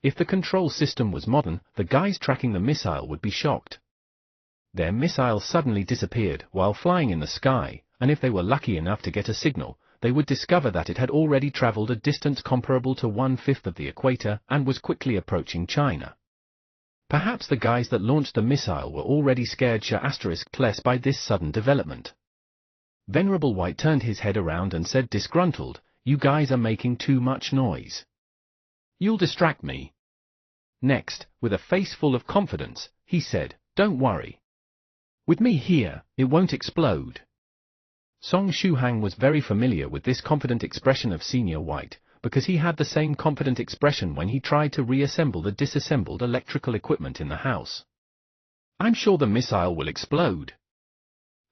If the control system was modern, the guys tracking the missile would be shocked. Their missile suddenly disappeared while flying in the sky, and if they were lucky enough to get a signal, they would discover that it had already traveled a distance comparable to 1/5 of the equator and was quickly approaching China. Perhaps the guys that launched the missile were already scared less by this sudden development. Venerable White turned his head around and said disgruntled, "You guys are making too much noise. You'll distract me." Next, with a face full of confidence, he said, "Don't worry. With me here, it won't explode." Song Shuhang was very familiar with this confident expression of Senior White, because he had the same confident expression when he tried to reassemble the disassembled electrical equipment in the house. "I'm sure the missile will explode.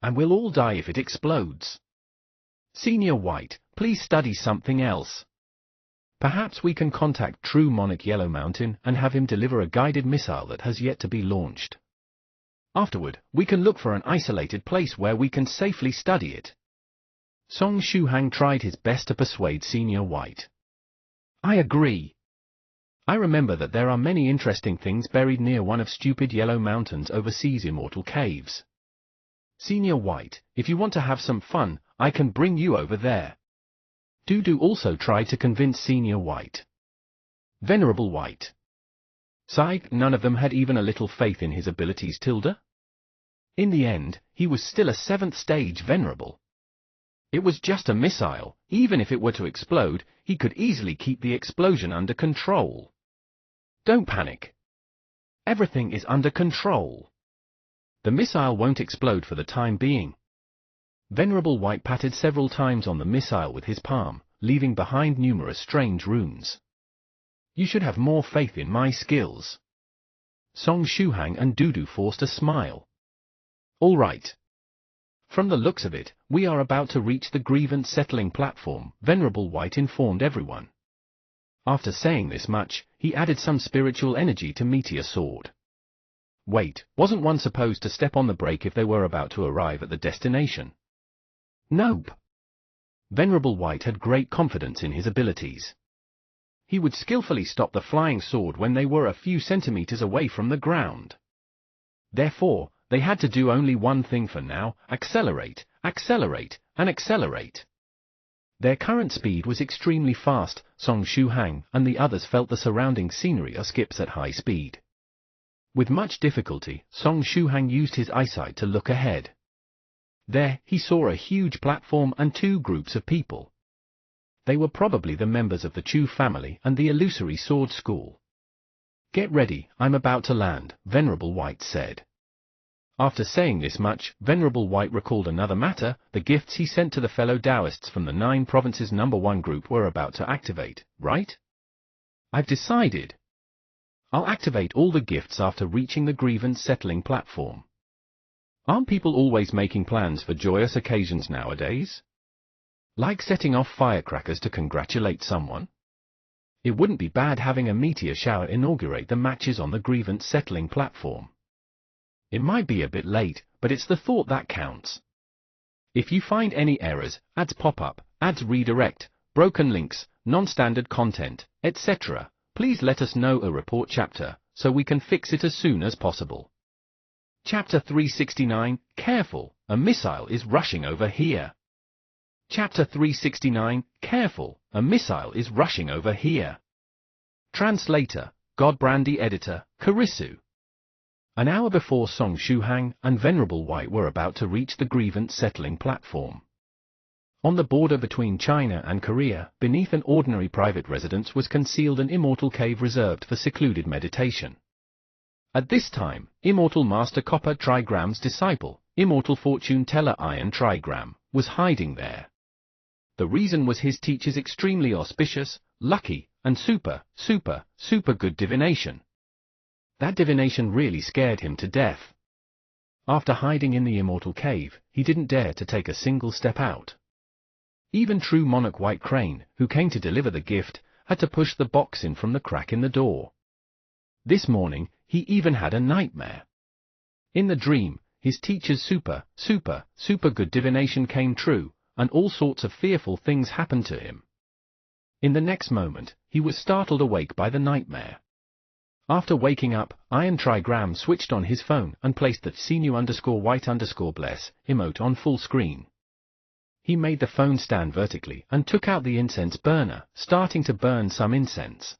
And we'll all die if it explodes. Senior White, please study something else. Perhaps we can contact True Monarch Yellow Mountain and have him deliver a guided missile that has yet to be launched. Afterward, we can look for an isolated place where we can safely study it." Song Shuhang tried his best to persuade Senior White. "I agree. I remember that there are many interesting things buried near one of stupid Yellow Mountain's overseas immortal caves. Senior White, if you want to have some fun, I can bring you over there." Dudu also tried to convince Senior White. Venerable White. Sighed, none of them had even a little faith in his abilities. In the end, he was still a 7th stage Venerable. It was just a missile. Even if it were to explode, he could easily keep the explosion under control. "Don't panic. Everything is under control. The missile won't explode for the time being." Venerable White patted several times on the missile with his palm, leaving behind numerous strange runes. "You should have more faith in my skills." Song Shuhang and Dudu forced a smile. "All right. From the looks of it, we are about to reach the grievance settling platform," Venerable White informed everyone. After saying this much, he added some spiritual energy to Meteor Sword. Wait, wasn't one supposed to step on the brake if they were about to arrive at the destination? Nope. Venerable White had great confidence in his abilities. He would skillfully stop the flying sword when they were a few centimeters away from the ground. Therefore, they had to do only one thing for now: accelerate, accelerate, and accelerate. Their current speed was extremely fast. Song Shuhang and the others felt the surrounding scenery are skips at high speed. With much difficulty, Song Shuhang used his eyesight to look ahead. There, he saw a huge platform and 2 groups of people. They were probably the members of the Chu family and the illusory sword school. "Get ready, I'm about to land," Venerable White said. After saying this much, Venerable White recalled another matter: the gifts he sent to the fellow Taoists from the 9 provinces #1 group were about to activate, right? I've decided. I'll activate all the gifts after reaching the grievance settling platform. Aren't people always making plans for joyous occasions nowadays? Like setting off firecrackers to congratulate someone? It wouldn't be bad having a meteor shower inaugurate the matches on the grievance settling platform. It might be a bit late, but it's the thought that counts. If you find any errors, ads pop up, ads redirect, broken links, non-standard content, etc., please let us know a report chapter, so we can fix it as soon as possible. Chapter 369, Careful, a missile is rushing over here. Chapter 369, Careful, a missile is rushing over here. Translator, Godbrandy Editor, Karisu. An hour before Song Shuhang and Venerable White were about to reach the grievance settling platform. On the border between China and Korea, beneath an ordinary private residence was concealed an immortal cave reserved for secluded meditation. At this time, Immortal Master Copper Trigram's disciple, Immortal Fortune Teller Iron Trigram, was hiding there. The reason was his teacher's extremely auspicious, lucky, and super good divination. That divination really scared him to death. After hiding in the immortal cave, he didn't dare to take a single step out. Even true monarch White Crane, who came to deliver the gift, had to push the box in from the crack in the door. This morning, he even had a nightmare. In the dream, his teacher's super good divination came true, and all sorts of fearful things happened to him. In the next moment, he was startled awake by the nightmare. After waking up, Iron Trigram switched on his phone and placed the Senu_White_bless emote on full screen. He made the phone stand vertically and took out the incense burner, starting to burn some incense.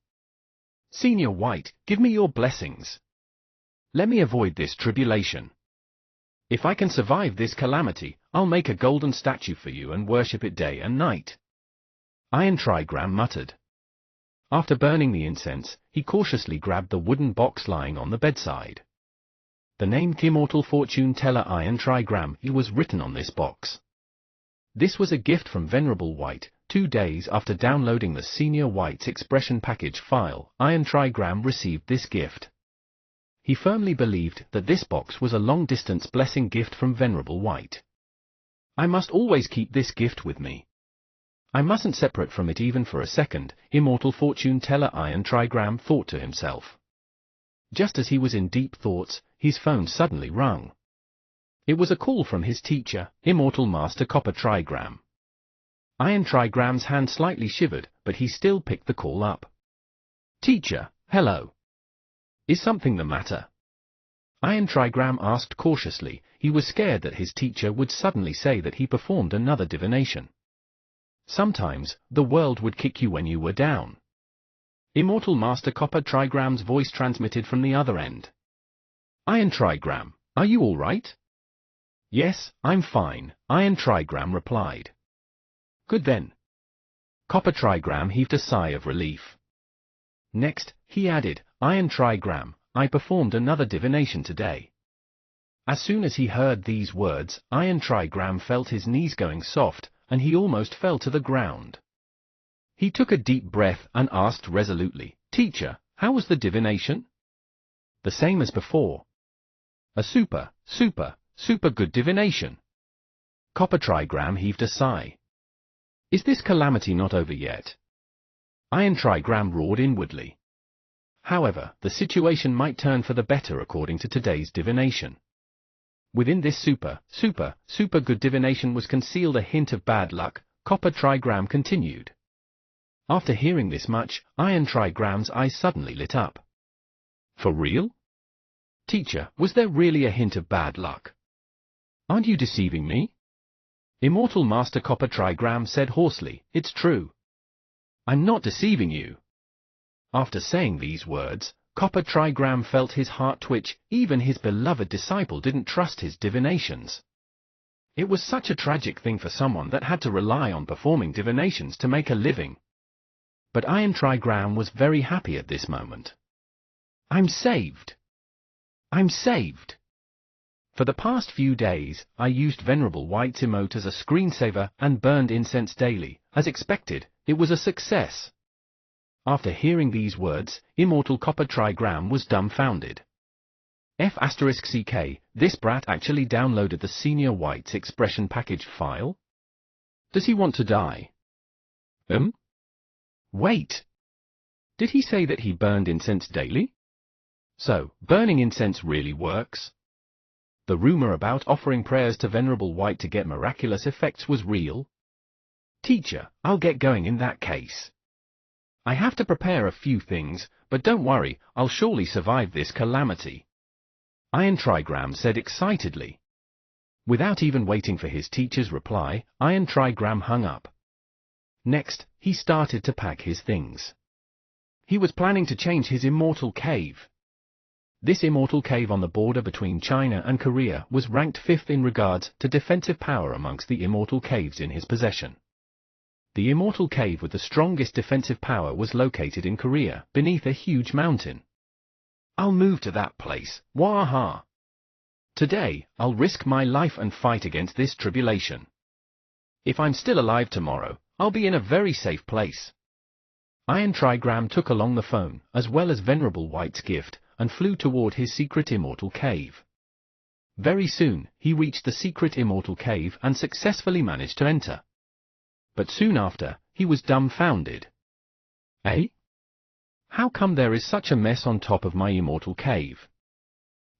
Senior White, give me your blessings. Let me avoid this tribulation. If I can survive this calamity, I'll make a golden statue for you and worship it day and night. Iron Trigram muttered. After burning the incense, he cautiously grabbed the wooden box lying on the bedside. The name Immortal Fortune Teller Iron Trigram was written on this box. This was a gift from Venerable White. 2 days after downloading the Senior White's expression package file, Iron Trigram received this gift. He firmly believed that this box was a long-distance blessing gift from Venerable White. I must always keep this gift with me. I mustn't separate from it even for a second, Immortal Fortune Teller Iron Trigram thought to himself. Just as he was in deep thoughts, his phone suddenly rung. It was a call from his teacher, Immortal Master Copper Trigram. Iron Trigram's hand slightly shivered, but he still picked the call up. Teacher, hello. Is something the matter? Iron Trigram asked cautiously. He was scared that his teacher would suddenly say that he performed another divination. Sometimes, the world would kick you when you were down. Immortal Master Copper Trigram's voice transmitted from the other end. Iron Trigram, are you all right? Yes, I'm fine, Iron Trigram replied. Good then. Copper Trigram heaved a sigh of relief. Next, he added, Iron Trigram, I performed another divination today. As soon as he heard these words, Iron Trigram felt his knees going soft, and he almost fell to the ground. He took a deep breath and asked resolutely, Teacher, how was the divination? The same as before. A super good divination. Copper Trigram heaved a sigh. Is this calamity not over yet? Iron Trigram roared inwardly. However, the situation might turn for the better according to today's divination. Within this super good divination was concealed a hint of bad luck, Copper Trigram continued. After hearing this much, Iron Trigram's eyes suddenly lit up. For real? Teacher, was there really a hint of bad luck? Aren't you deceiving me? Immortal Master Copper Trigram said hoarsely, It's true. I'm not deceiving you. After saying these words, Copper Trigram felt his heart twitch. Even his beloved disciple didn't trust his divinations. It was such a tragic thing for someone that had to rely on performing divinations to make a living. But Iron Trigram was very happy at this moment. I'm saved. I'm saved. For the past few days, I used Venerable White's emote as a screensaver and burned incense daily. As expected, it was a success. After hearing these words, Immortal Copper Trigram was dumbfounded. F*CK, this brat actually downloaded the Senior White's expression package file? Does he want to die? Wait. Did he say that he burned incense daily? So, burning incense really works? The rumor about offering prayers to Venerable White to get miraculous effects was real? Teacher, I'll get going in that case. I have to prepare a few things, but don't worry, I'll surely survive this calamity. Iron Trigram said excitedly. Without even waiting for his teacher's reply, Iron Trigram hung up. Next, he started to pack his things. He was planning to change his immortal cave. This immortal cave on the border between China and Korea was ranked 5th in regards to defensive power amongst the immortal caves in his possession. The immortal cave with the strongest defensive power was located in Korea, beneath a huge mountain. I'll move to that place, waha! Today, I'll risk my life and fight against this tribulation. If I'm still alive tomorrow, I'll be in a very safe place. Iron Trigram took along the phone, as well as Venerable White's gift, and flew toward his secret immortal cave. Very soon, he reached the secret immortal cave and successfully managed to enter. But soon after, he was dumbfounded. Eh? How come there is such a mess on top of my immortal cave?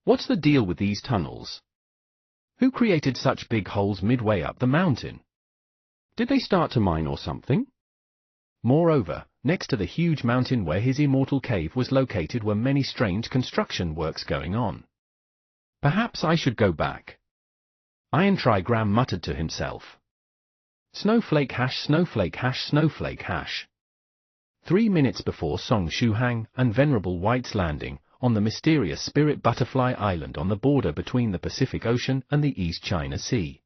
What's the deal with these tunnels? Who created such big holes midway up the mountain? Did they start to mine or something? Moreover, next to the huge mountain where his immortal cave was located were many strange construction works going on. Perhaps I should go back. Iron Trigram muttered to himself. Snowflake hash snowflake hash snowflake hash. 3 minutes before Song Shuhang and Venerable White's landing on the mysterious Spirit Butterfly Island on the border between the Pacific Ocean and the East China Sea.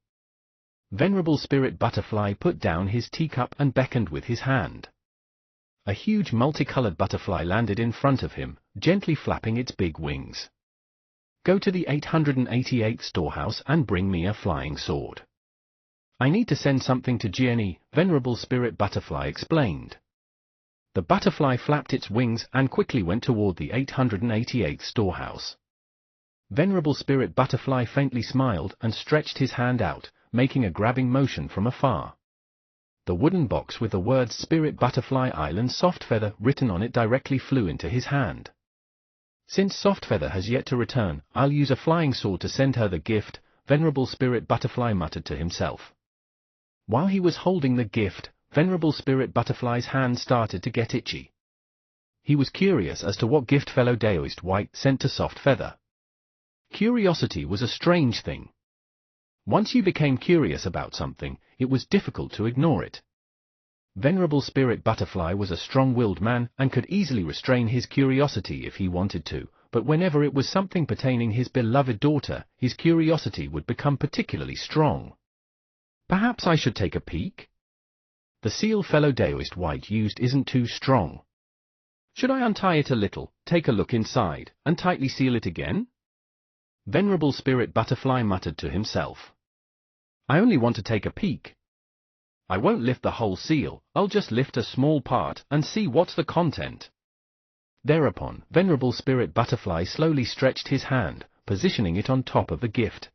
Venerable Spirit Butterfly put down his teacup and beckoned with his hand. A huge multicolored butterfly landed in front of him, gently flapping its big wings. Go to the 888th storehouse and bring me a flying sword. I need to send something to Jianyi, Venerable Spirit Butterfly explained. The butterfly flapped its wings and quickly went toward the 888th storehouse. Venerable Spirit Butterfly faintly smiled and stretched his hand out, making a grabbing motion from afar. The wooden box with the words Spirit Butterfly Island Softfeather written on it directly flew into his hand. Since Softfeather has yet to return, I'll use a flying sword to send her the gift, Venerable Spirit Butterfly muttered to himself. While he was holding the gift, Venerable Spirit Butterfly's hand started to get itchy. He was curious as to what gift fellow Daoist White sent to Softfeather. Curiosity was a strange thing. Once you became curious about something, it was difficult to ignore it. Venerable Spirit Butterfly was a strong-willed man and could easily restrain his curiosity if he wanted to, but whenever it was something pertaining his beloved daughter, his curiosity would become particularly strong. Perhaps I should take a peek? The seal fellow Daoist White used isn't too strong. Should I untie it a little, take a look inside, and tightly seal it again? Venerable Spirit Butterfly muttered to himself. I only want to take a peek. I won't lift the whole seal, I'll just lift a small part and see what's the content. Thereupon, Venerable Spirit Butterfly slowly stretched his hand, positioning it on top of the gift.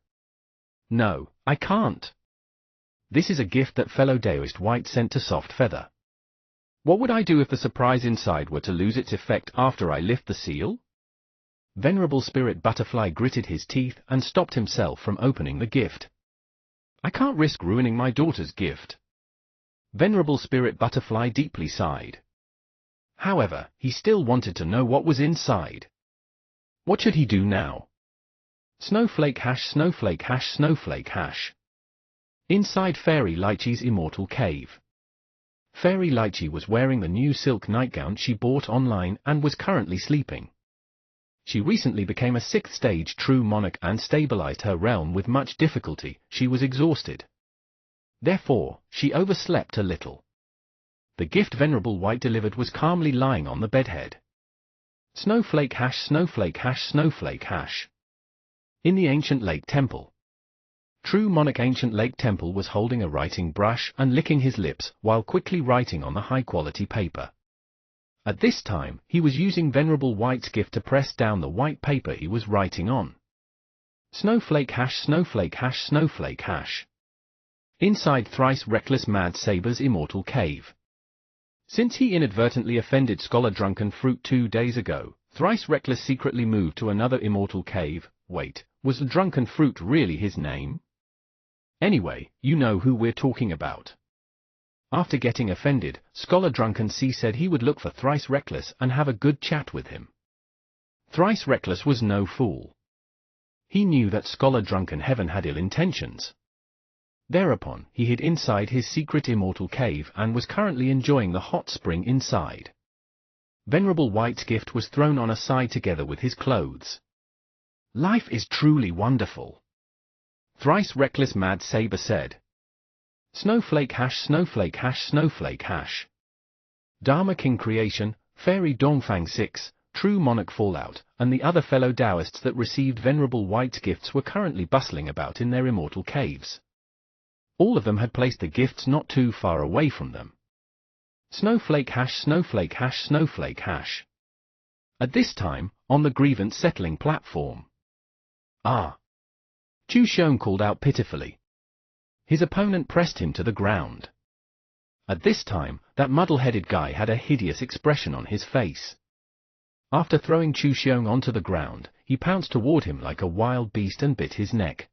No, I can't. This is a gift that fellow Daoist White sent to Softfeather. What would I do if the surprise inside were to lose its effect after I lift the seal? Venerable Spirit Butterfly gritted his teeth and stopped himself from opening the gift. I can't risk ruining my daughter's gift. Venerable Spirit Butterfly deeply sighed. However, he still wanted to know what was inside. What should he do now? Snowflake hash snowflake hash snowflake hash. Inside Fairy Lychee's immortal cave. Fairy Lychee was wearing the new silk nightgown she bought online and was currently sleeping. She recently became a 6th stage true monarch and stabilized her realm with much difficulty. She was exhausted. Therefore, she overslept a little. The gift Venerable White delivered was calmly lying on the bedhead. Snowflake hash snowflake hash snowflake hash. In the ancient Lake Temple. True monarch ancient Lake Temple was holding a writing brush and licking his lips while quickly writing on the high-quality paper. At this time, he was using Venerable White's gift to press down the white paper he was writing on. Snowflake hash snowflake hash snowflake hash. Inside thrice reckless Mad Saber's immortal cave. Since he inadvertently offended Scholar Drunken Fruit 2 days ago, Thrice Reckless secretly moved to another immortal cave. Wait, was the Drunken Fruit really his name? Anyway, you know who we're talking about. After getting offended, Scholar Drunken C said he would look for Thrice Reckless and have a good chat with him. Thrice Reckless was no fool. He knew that Scholar Drunken Heaven had ill intentions. Thereupon, he hid inside his secret immortal cave and was currently enjoying the hot spring inside. Venerable White's gift was thrown on a side together with his clothes. Life is truly wonderful. Thrice Reckless Mad Saber said. Snowflake hash snowflake hash snowflake hash. Dharma King Creation, Fairy Dongfang 6, True Monarch Fallout, and the other fellow Taoists that received Venerable White's gifts were currently bustling about in their immortal caves. All of them had placed the gifts not too far away from them. Snowflake hash snowflake hash snowflake hash. At this time, on the grievance settling platform. Ah! Chu Xiong called out pitifully. His opponent pressed him to the ground. At this time, that muddle-headed guy had a hideous expression on his face. After throwing Chu Xiong onto the ground, he pounced toward him like a wild beast and bit his neck.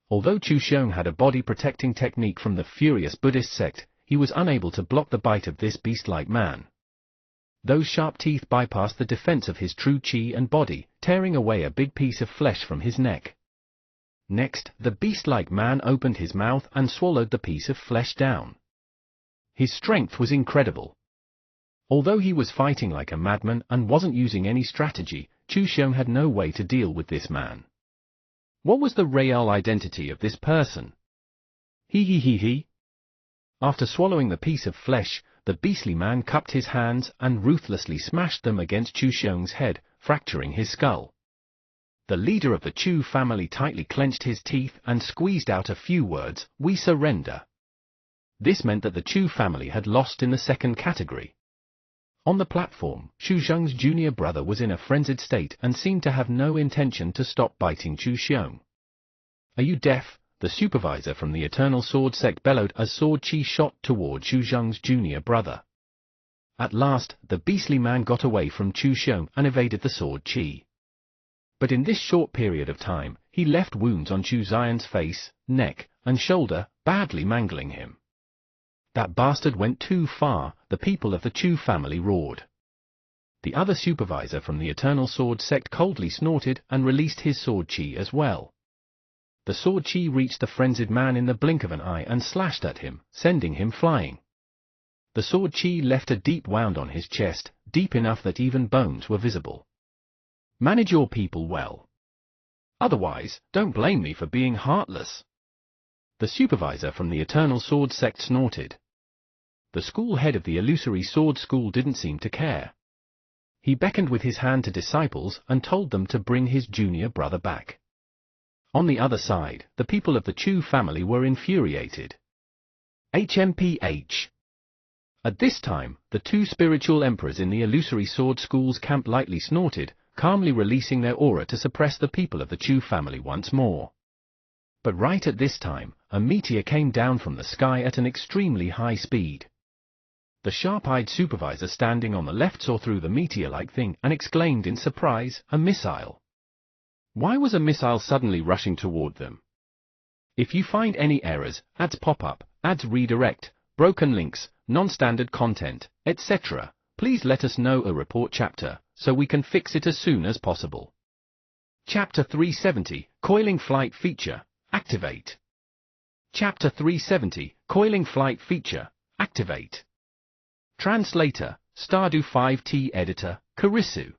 Although Chu Xiong had a body-protecting technique from the furious Buddhist sect, he was unable to block the bite of this beast-like man. Those sharp teeth bypassed the defense of his true chi and body, tearing away a big piece of flesh from his neck. Next, the beast-like man opened his mouth and swallowed the piece of flesh down. His strength was incredible. Although he was fighting like a madman and wasn't using any strategy, Chu Xiong had no way to deal with this man. What was the real identity of this person? He. After swallowing the piece of flesh, the beastly man cupped his hands and ruthlessly smashed them against Chu Xiong's head, fracturing his skull. The leader of the Chu family tightly clenched his teeth and squeezed out a few words, "We surrender." This meant that the Chu family had lost in the second category. On the platform, Chu Xiong's junior brother was in a frenzied state and seemed to have no intention to stop biting Chu Xiong. "Are you deaf?" the supervisor from the Eternal Sword sect bellowed as sword chi shot toward Chu Xiong's junior brother. At last, the beastly man got away from Chu Xiong and evaded the sword chi. But in this short period of time, he left wounds on Chu Zion's face, neck, and shoulder, badly mangling him. "That bastard went too far," the people of the Chu family roared. The other supervisor from the Eternal Sword sect coldly snorted and released his sword chi as well. The sword chi reached the frenzied man in the blink of an eye and slashed at him, sending him flying. The sword chi left a deep wound on his chest, deep enough that even bones were visible. Manage your people well. Otherwise, don't blame me for being heartless. The supervisor from the Eternal Sword sect snorted. The school head of the Illusory Sword School didn't seem to care. He beckoned with his hand to disciples and told them to bring his junior brother back. On the other side, the people of the Chu family were infuriated. HMPH. At this time, the two spiritual emperors in the Illusory Sword School's camp lightly snorted, calmly releasing their aura to suppress the people of the Chu family once more. But right at this time, a meteor came down from the sky at an extremely high speed. The sharp-eyed supervisor standing on the left saw through the meteor-like thing and exclaimed in surprise, "A missile." Why was a missile suddenly rushing toward them? If you find any errors, ads pop up, ads redirect, broken links, non-standard content, etc., please let us know a report chapter, so we can fix it as soon as possible. Chapter 370, Coiling Flight Feature, Activate. Chapter 370, Coiling Flight Feature, Activate. Translator, Stardew 5T Editor, Karisu.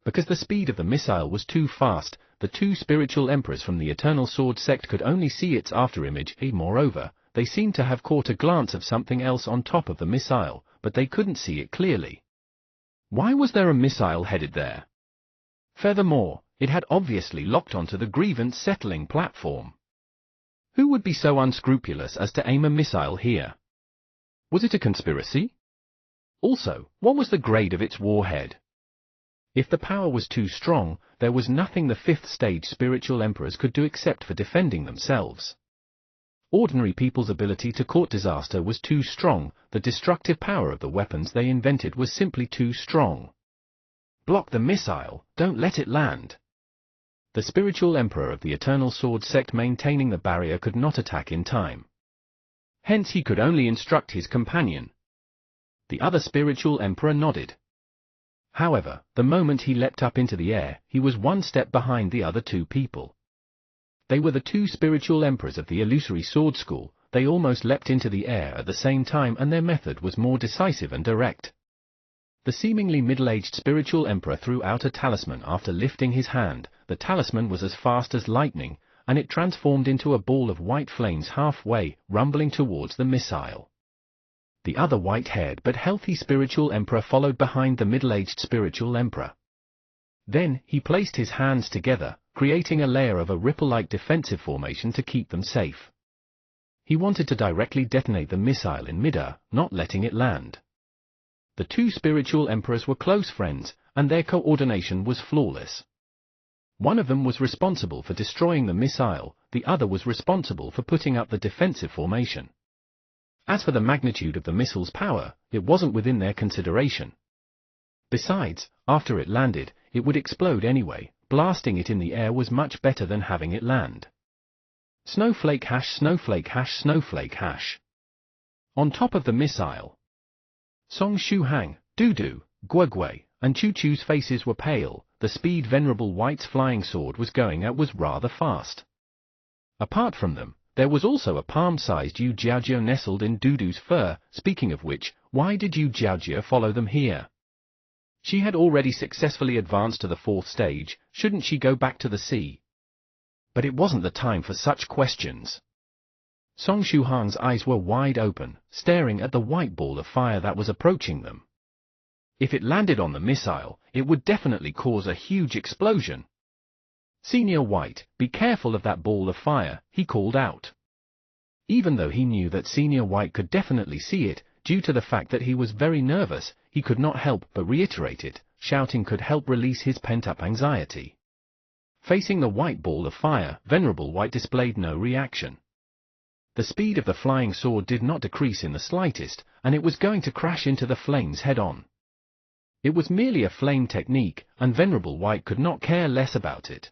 Because the speed of the missile was too fast, the two spiritual emperors from the Eternal Sword sect could only see its afterimage. Moreover, they seemed to have caught a glance of something else on top of the missile, but they couldn't see it clearly. Why was there a missile headed there? Furthermore, It had obviously locked onto the grievance-settling platform. Who would be so unscrupulous as to aim a missile here? Was it a conspiracy? Also, what was the grade of its warhead? If the power was too strong, there was nothing the fifth stage spiritual emperors could do except for defending themselves. Ordinary people's ability to court disaster was too strong, the destructive power of the weapons they invented was simply too strong. Block the missile, don't let it land. The spiritual emperor of the Eternal Sword sect maintaining the barrier could not attack in time. Hence he could only instruct his companion. The other spiritual emperor nodded. However, the moment he leapt up into the air, he was one step behind the other two people. They were the two spiritual emperors of the illusory sword school. They almost leapt into the air at the same time, and their method was more decisive and direct. The seemingly middle-aged spiritual emperor threw out a talisman after lifting his hand. The talisman was as fast as lightning, and it transformed into a ball of white flames halfway, rumbling towards the missile. The other white-haired but healthy spiritual emperor followed behind the middle-aged spiritual emperor. Then, he placed his hands together, creating a layer of a ripple-like defensive formation to keep them safe. He wanted to directly detonate the missile in midair, not letting it land. The two spiritual emperors were close friends, and their coordination was flawless. One of them was responsible for destroying the missile, the other was responsible for putting up the defensive formation. As for the magnitude of the missile's power, it wasn't within their consideration. Besides, after it landed, it would explode anyway. Blasting it in the air was much better than having it land. Snowflake hash, snowflake hash, snowflake hash. On top of the missile, Song Shuhang, Dudu, Guogui, and Chu Chu's faces were pale. The speed Venerable White's flying sword was going at was rather fast. Apart from them, there was also a palm-sized Yu Jiaojia nestled in Dudu's fur. Speaking of which, why did Yu Jiaojia follow them here? She had already successfully advanced to the fourth stage, shouldn't she go back to the sea? But it wasn't the time for such questions. Song Shuhang's eyes were wide open, staring at the white ball of fire that was approaching them. If it landed on the missile, it would definitely cause a huge explosion. Senior White, be careful of that ball of fire, he called out. Even though he knew that Senior White could definitely see it, due to the fact that he was very nervous, he could not help but reiterate it. Shouting could help release his pent-up anxiety. Facing the white ball of fire, Venerable White displayed no reaction. The speed of the flying sword did not decrease in the slightest, and it was going to crash into the flames head-on. It was merely a flame technique, and Venerable White could not care less about it.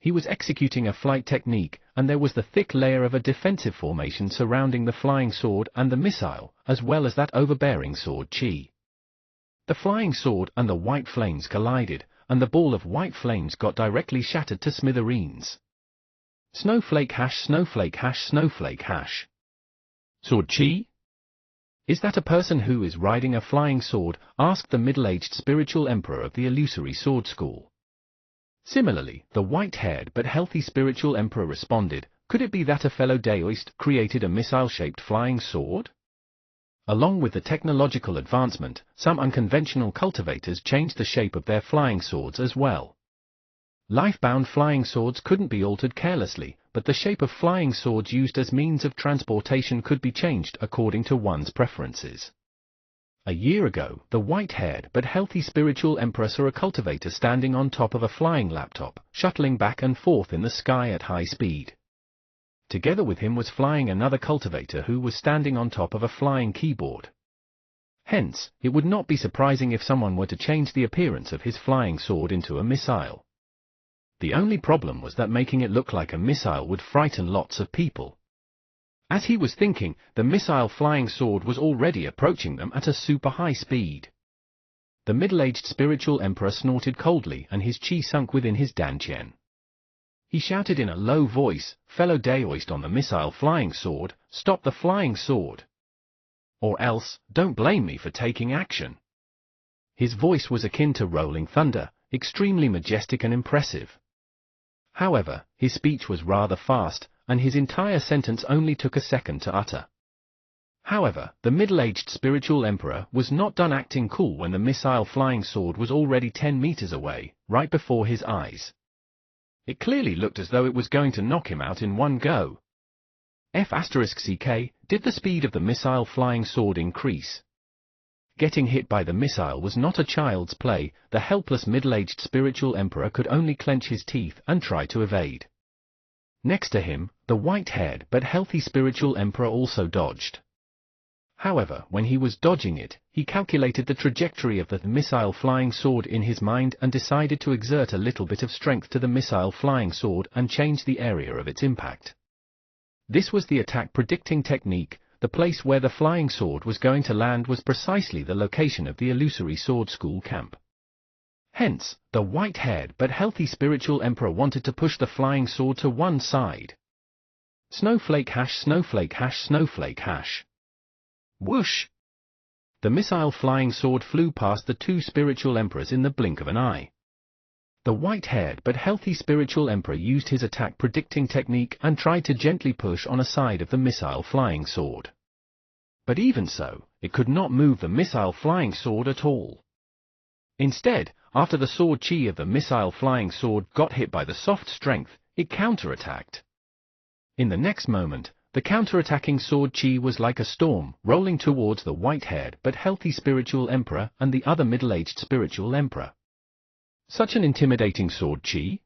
He was executing a flight technique, and there was the thick layer of a defensive formation surrounding the flying sword and the missile, as well as that overbearing sword chi. The flying sword and the white flames collided, and the ball of white flames got directly shattered to smithereens. Snowflake hash, snowflake hash, snowflake hash. Sword chi? Is that a person who is riding a flying sword? Asked the middle-aged spiritual emperor of the illusory sword school. Similarly, the white-haired but healthy spiritual emperor responded, could it be that a fellow Daoist created a missile-shaped flying sword? Along with the technological advancement, some unconventional cultivators changed the shape of their flying swords as well. Life-bound flying swords couldn't be altered carelessly, but the shape of flying swords used as means of transportation could be changed according to one's preferences. A year ago, the white-haired but healthy spiritual emperor saw a cultivator standing on top of a flying laptop, shuttling back and forth in the sky at high speed. Together with him was flying another cultivator who was standing on top of a flying keyboard. Hence, it would not be surprising if someone were to change the appearance of his flying sword into a missile. The only problem was that making it look like a missile would frighten lots of people. As he was thinking, the missile flying sword was already approaching them at a super high speed. The middle-aged spiritual emperor snorted coldly and his chi sunk within his dantian. He shouted in a low voice, fellow Daoist on the missile flying sword, stop the flying sword. Or else, don't blame me for taking action. His voice was akin to rolling thunder, extremely majestic and impressive. However, his speech was rather fast, and his entire sentence only took a second to utter. However, the middle-aged spiritual emperor was not done acting cool when the missile flying sword was already 10 meters away, right before his eyes. It clearly looked as though it was going to knock him out in one go. F***ck, did the speed of the missile flying sword increase? Getting hit by the missile was not a child's play. The helpless middle-aged spiritual emperor could only clench his teeth and try to evade. Next to him, the white-haired but healthy spiritual emperor also dodged. However, when he was dodging it, he calculated the trajectory of the missile flying sword in his mind and decided to exert a little bit of strength to the missile flying sword and change the area of its impact. This was the attack predicting technique. The place where the flying sword was going to land was precisely the location of the illusory sword school camp. Hence, the white-haired but healthy spiritual emperor wanted to push the flying sword to one side. Snowflake hash snowflake hash snowflake hash. Whoosh! The missile flying sword flew past the two spiritual emperors in the blink of an eye. The white-haired but healthy spiritual emperor used his attack predicting technique and tried to gently push on a side of the missile flying sword. But even so, it could not move the missile flying sword at all. Instead, after the sword chi of the missile flying sword got hit by the soft strength, it counterattacked. In the next moment, the counterattacking sword chi was like a storm, rolling towards the white-haired but healthy spiritual emperor and the other middle-aged spiritual emperor. Such an intimidating sword chi?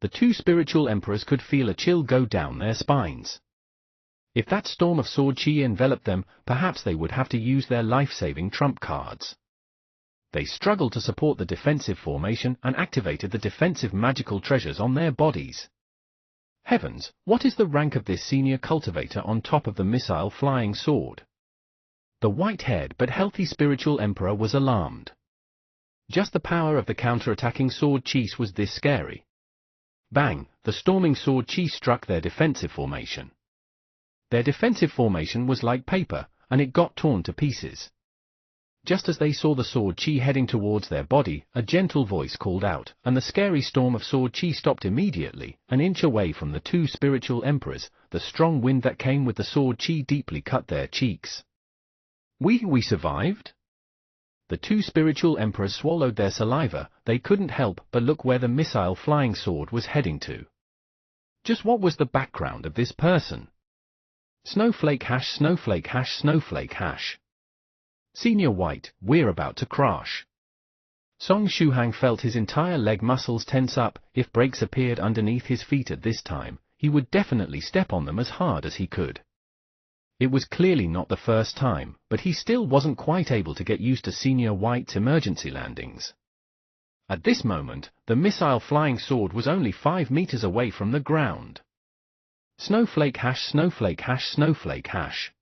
The two spiritual emperors could feel a chill go down their spines. If that storm of sword chi enveloped them, perhaps they would have to use their life-saving trump cards. They struggled to support the defensive formation and activated the defensive magical treasures on their bodies. Heavens, what is the rank of this senior cultivator on top of the missile flying sword? The white-haired but healthy spiritual emperor was alarmed. Just the power of the counter-attacking sword chi was this scary. Bang! The storming sword chi struck their defensive formation. Their defensive formation was like paper, and it got torn to pieces. Just as they saw the sword chi heading towards their body, a gentle voice called out, and the scary storm of sword chi stopped immediately. An inch away from the two spiritual emperors, the strong wind that came with the sword chi deeply cut their cheeks. We survived? The two spiritual emperors swallowed their saliva. They couldn't help but look where the missile flying sword was heading to. Just what was the background of this person? Snowflake hash snowflake hash snowflake hash. Senior White, we're about to crash. Song Shuhang felt his entire leg muscles tense up. If brakes appeared underneath his feet at this time, he would definitely step on them as hard as he could. It was clearly not the first time, but he still wasn't quite able to get used to Senior White's emergency landings. At this moment, the missile flying sword was only 5 meters away from the ground. Snowflake hash snowflake hash snowflake hash.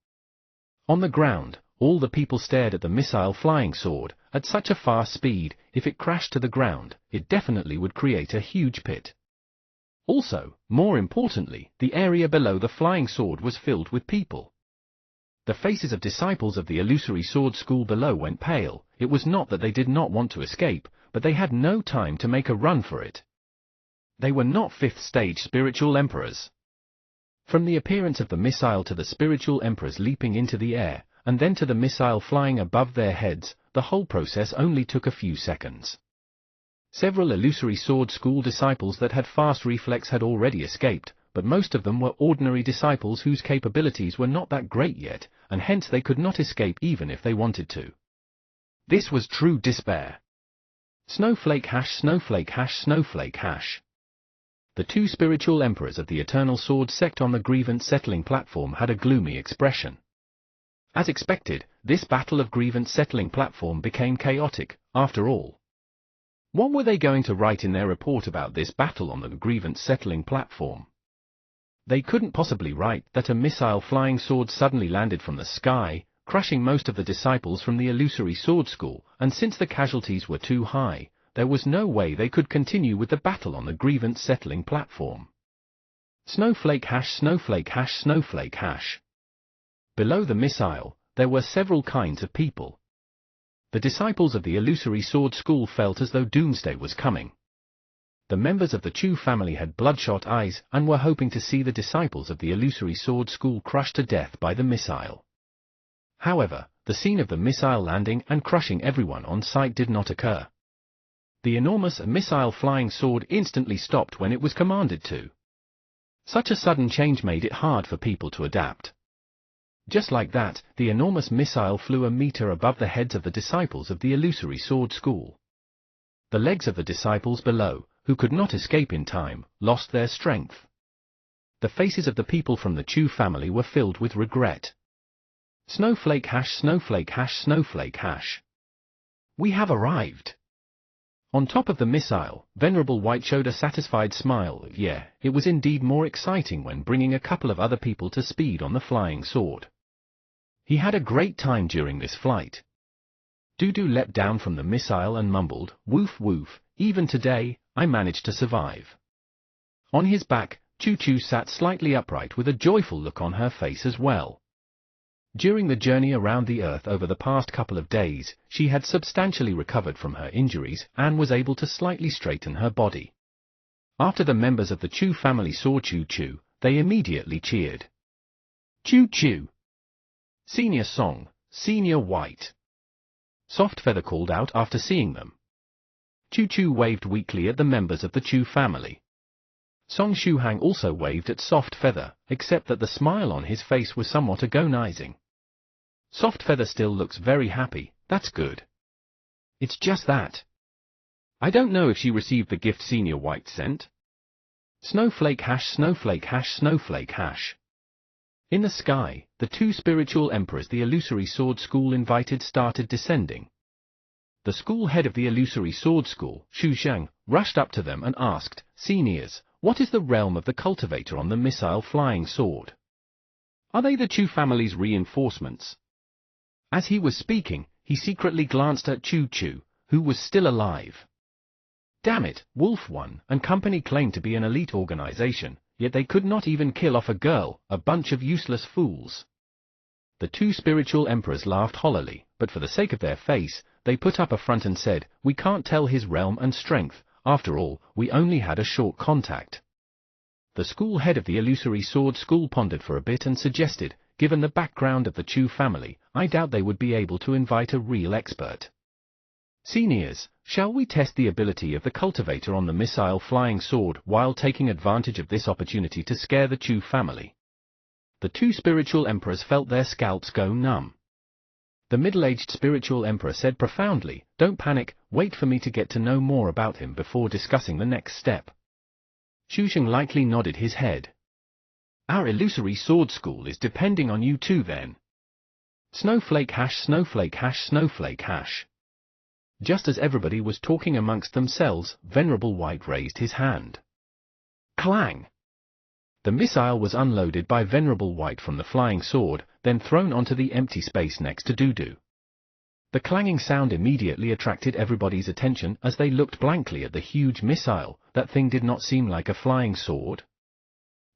On the ground, all the people stared at the missile flying sword. At such a fast speed, if it crashed to the ground, it definitely would create a huge pit. Also, more importantly, the area below the flying sword was filled with people. The faces of disciples of the illusory sword school below went pale. It was not that they did not want to escape, but they had no time to make a run for it. They were not fifth-stage spiritual emperors. From the appearance of the missile to the spiritual emperors leaping into the air, and then to the missile flying above their heads, the whole process only took a few seconds. Several illusory sword school disciples that had fast reflex had already escaped, but most of them were ordinary disciples whose capabilities were not that great yet, and hence they could not escape even if they wanted to. This was true despair. Snowflake hash snowflake hash snowflake hash. The two spiritual emperors of the Eternal Sword sect on the grievance settling platform had a gloomy expression. As expected, this battle of grievance settling platform became chaotic, after all. What were they going to write in their report about this battle on the grievance settling platform? They couldn't possibly write that a missile flying sword suddenly landed from the sky, crushing most of the disciples from the illusory sword school, and since the casualties were too high, there was no way they could continue with the battle on the grievance settling platform. Snowflake hash snowflake hash snowflake hash. Below the missile, there were several kinds of people. The disciples of the illusory sword school felt as though doomsday was coming. The members of the Chu family had bloodshot eyes and were hoping to see the disciples of the illusory sword school crushed to death by the missile. However, the scene of the missile landing and crushing everyone on sight did not occur. The enormous missile flying sword instantly stopped when it was commanded to. Such a sudden change made it hard for people to adapt. Just like that, the enormous missile flew a meter above the heads of the disciples of the illusory sword school. The legs of the disciples below, who could not escape in time, lost their strength. The faces of the people from the Chu family were filled with regret. Snowflake hash, snowflake hash, snowflake hash. We have arrived. On top of the missile, Venerable White showed a satisfied smile. Yeah, it was indeed more exciting when bringing a couple of other people to speed on the flying sword. He had a great time during this flight. Dudu leapt down from the missile and mumbled, "Woof woof, even today, I managed to survive." On his back, Choo Choo sat slightly upright with a joyful look on her face as well. During the journey around the Earth over the past couple of days, she had substantially recovered from her injuries and was able to slightly straighten her body. After the members of the Chu family saw Choo Choo, they immediately cheered. "Choo Choo! Senior Song, Senior White!" Soft Feather called out after seeing them. Choo Choo waved weakly at the members of the Chu family. Song Shuhang also waved at Soft Feather, except that the smile on his face was somewhat agonizing. Soft Feather still looks very happy, that's good. It's just that I don't know if she received the gift Senior White sent. Snowflake hash, snowflake hash, snowflake hash. In the sky, the two spiritual emperors the illusory sword school invited started descending. The school head of the illusory sword school, Xu Xiang, rushed up to them and asked, "Seniors, what is the realm of the cultivator on the missile flying sword? Are they the Chu family's reinforcements?" As he was speaking, he secretly glanced at Choo Choo, who was still alive. Damn it, Wolf One and company claimed to be an elite organization, yet they could not even kill off a girl, a bunch of useless fools. The two spiritual emperors laughed hollowly, but for the sake of their face, they put up a front and said, "We can't tell his realm and strength, after all, we only had a short contact." The school head of the illusory sword school pondered for a bit and suggested, "Given the background of the Chu family, I doubt they would be able to invite a real expert. Seniors, shall we test the ability of the cultivator on the missile flying sword while taking advantage of this opportunity to scare the Chu family?" The two spiritual emperors felt their scalps go numb. The middle-aged spiritual emperor said profoundly, "Don't panic, wait for me to get to know more about him before discussing the next step." Xu Xiang lightly nodded his head. "Our illusory sword school is depending on you too then." Snowflake hash, snowflake hash, snowflake hash. Just as everybody was talking amongst themselves, Venerable White raised his hand. Clang! The missile was unloaded by Venerable White from the flying sword, then thrown onto the empty space next to Dudu. The clanging sound immediately attracted everybody's attention as they looked blankly at the huge missile. That thing did not seem like a flying sword.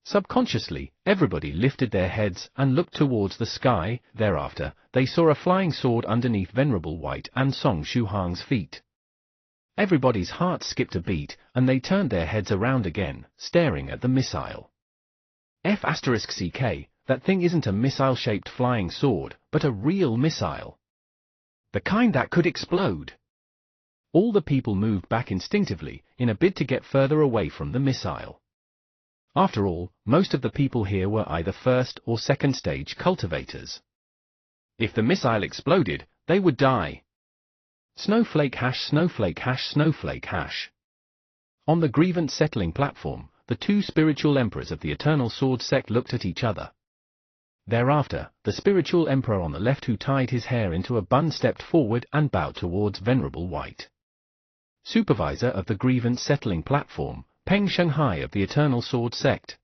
Subconsciously, everybody lifted their heads and looked towards the sky. Thereafter, they saw a flying sword underneath Venerable White and Song Shuhang's feet. Everybody's heart skipped a beat, and they turned their heads around again, staring at the missile. F***CK, that thing isn't a missile-shaped flying sword, but a real missile. The kind that could explode. All the people moved back instinctively, in a bid to get further away from the missile. After all, most of the people here were either first or second stage cultivators. If the missile exploded, they would die. Snowflake hash, snowflake hash, snowflake hash. On the grievance settling platform, the two spiritual emperors of the Eternal Sword sect looked at each other. Thereafter, the spiritual emperor on the left who tied his hair into a bun stepped forward and bowed towards Venerable White. Supervisor of the grievance settling platform, Peng Shanghai of the Eternal Sword sect.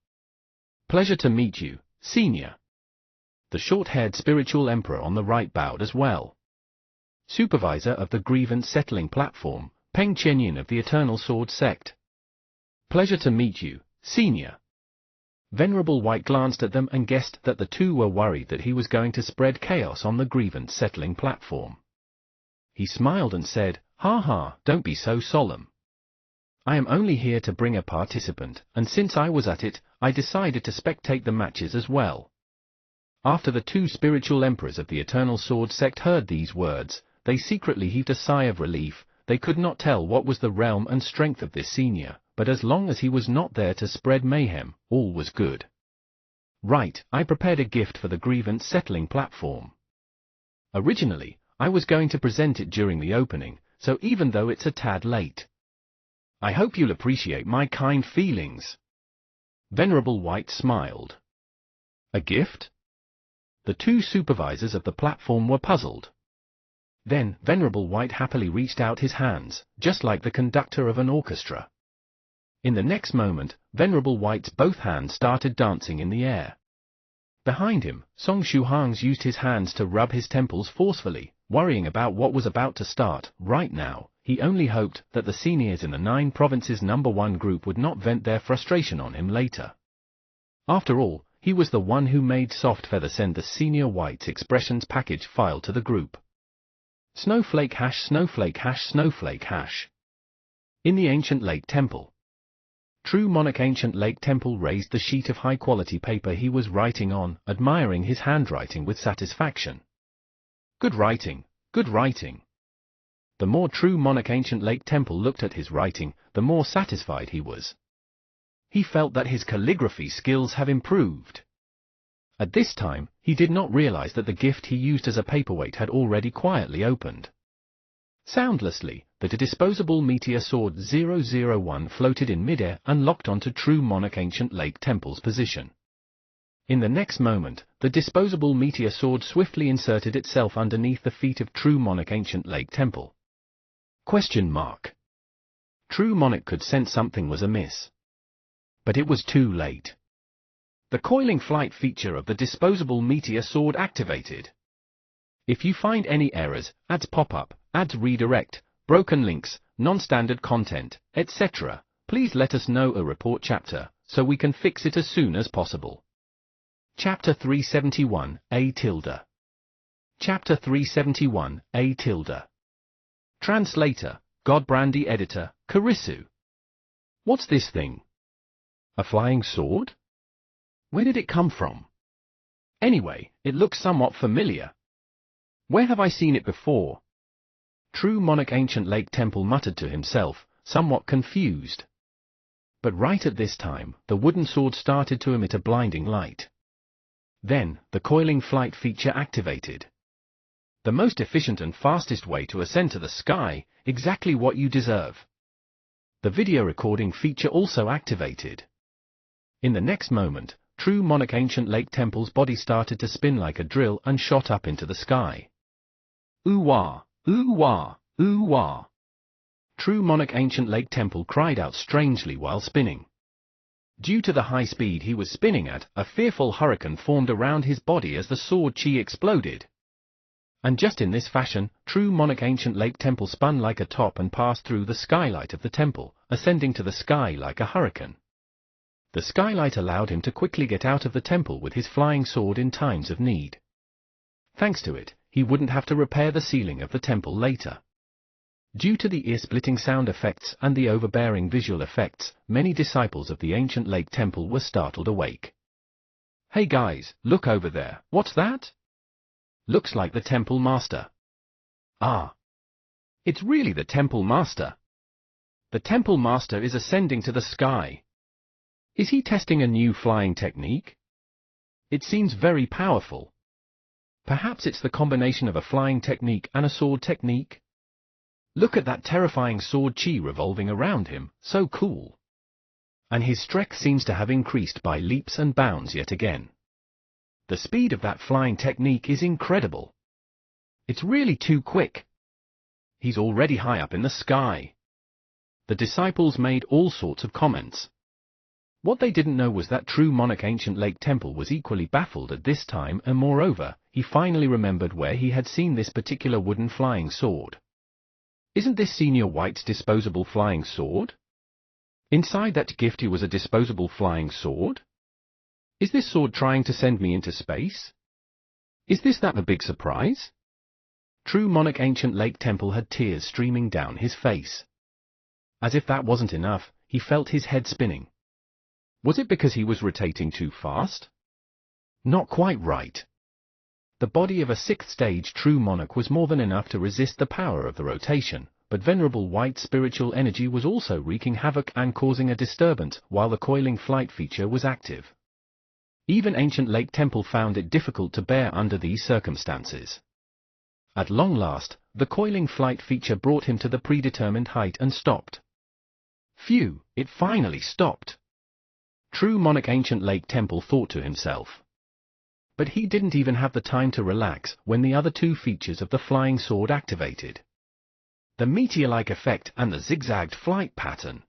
Pleasure to meet you, Senior. The short-haired spiritual emperor on the right bowed as well. Supervisor of the grievance settling platform, Peng Chenyin of the Eternal Sword sect. Pleasure to meet you, Senior. Venerable White glanced at them and guessed that the two were worried that he was going to spread chaos on the grievance settling platform. He smiled and said, "Ha ha, don't be so solemn. I am only here to bring a participant, and since I was at it, I decided to spectate the matches as well. After the two spiritual emperors of the Eternal Sword sect heard these words, they secretly heaved a sigh of relief. They could not tell what was the realm and strength of this senior, but as long as he was not there to spread mayhem, all was good. Right, I prepared a gift for the grievance settling platform. Originally, I was going to present it during the opening, so even though it's a tad late, I hope you'll appreciate my kind feelings. Venerable White smiled. A gift? The two supervisors of the platform were puzzled. Then, Venerable White happily reached out his hands, just like the conductor of an orchestra. In the next moment, Venerable White's both hands started dancing in the air. Behind him, Song Shuhangs used his hands to rub his temples forcefully, worrying about what was about to start. Right now, he only hoped that the seniors in the 9 provinces #1 group would not vent their frustration on him later. After all, he was the one who made Soft Feather send the Senior White's expressions package file to the group. Snowflake hash snowflake hash snowflake hash. In the ancient lake temple. True Monarch Ancient Lake Temple raised the sheet of high-quality paper he was writing on, admiring his handwriting with satisfaction. Good writing, good writing. The more True Monarch Ancient Lake Temple looked at his writing, the more satisfied he was. He felt that his calligraphy skills have improved. At this time, he did not realize that the gift he used as a paperweight had already quietly opened. Soundlessly, the disposable meteor sword 001 floated in midair and locked onto True Monarch Ancient Lake Temple's position. In the next moment, the disposable meteor sword swiftly inserted itself underneath the feet of True Monarch Ancient Lake Temple. Question mark. True Monarch could sense something was amiss. But it was too late. The coiling flight feature of the disposable meteor sword activated. If you find any errors, ads pop-up, ads redirect, broken links, non-standard content, etc., please let us know a report chapter, so we can fix it as soon as possible. Chapter 371, A tilde. Chapter 371, A tilde. Translator, Godbrandy Editor, Karisu. What's this thing? A flying sword? Where did it come from? Anyway, it looks somewhat familiar. Where have I seen it before? True Monarch Ancient Lake Temple muttered to himself, somewhat confused. But right at this time, the wooden sword started to emit a blinding light. Then, the coiling flight feature activated. The most efficient and fastest way to ascend to the sky, exactly what you deserve. The video recording feature also activated. In the next moment, True Monarch Ancient Lake Temple's body started to spin like a drill and shot up into the sky. Ooh-wah, ooh-wah, ooh-wah. True Monarch Ancient Lake Temple cried out strangely while spinning. Due to the high speed he was spinning at, a fearful hurricane formed around his body as the sword chi exploded. And just in this fashion, True Monarch Ancient Lake Temple spun like a top and passed through the skylight of the temple, ascending to the sky like a hurricane. The skylight allowed him to quickly get out of the temple with his flying sword in times of need. Thanks to it, he wouldn't have to repair the ceiling of the temple later. Due to the ear-splitting sound effects and the overbearing visual effects, many disciples of the Ancient Lake Temple were startled awake. Hey guys, look over there, what's that? Looks like the Temple Master. Ah. It's really the Temple Master. The Temple Master is ascending to the sky. Is he testing a new flying technique? It seems very powerful. Perhaps it's the combination of a flying technique and a sword technique? Look at that terrifying sword chi revolving around him, so cool. And his strength seems to have increased by leaps and bounds yet again. The speed of that flying technique is incredible. It's really too quick. He's already high up in the sky. The disciples made all sorts of comments. What they didn't know was that True Monarch Ancient Lake Temple was equally baffled at this time, and moreover, he finally remembered where he had seen this particular wooden flying sword. Isn't this Senior White's disposable flying sword? Inside that gift was a disposable flying sword? Is this sword trying to send me into space? Is this that a big surprise? True Monarch Ancient Lake Temple had tears streaming down his face. As if that wasn't enough, he felt his head spinning. Was it because he was rotating too fast? Not quite right. The body of a 6th-stage true monarch was more than enough to resist the power of the rotation, but venerable white spiritual energy was also wreaking havoc and causing a disturbance while the coiling flight feature was active. Even ancient Lake Temple found it difficult to bear under these circumstances. At long last, the coiling flight feature brought him to the predetermined height and stopped. Phew, it finally stopped. True monarch Ancient Lake Temple thought to himself. But he didn't even have the time to relax when the other two features of the flying sword activated. The meteor-like effect and the zigzagged flight pattern.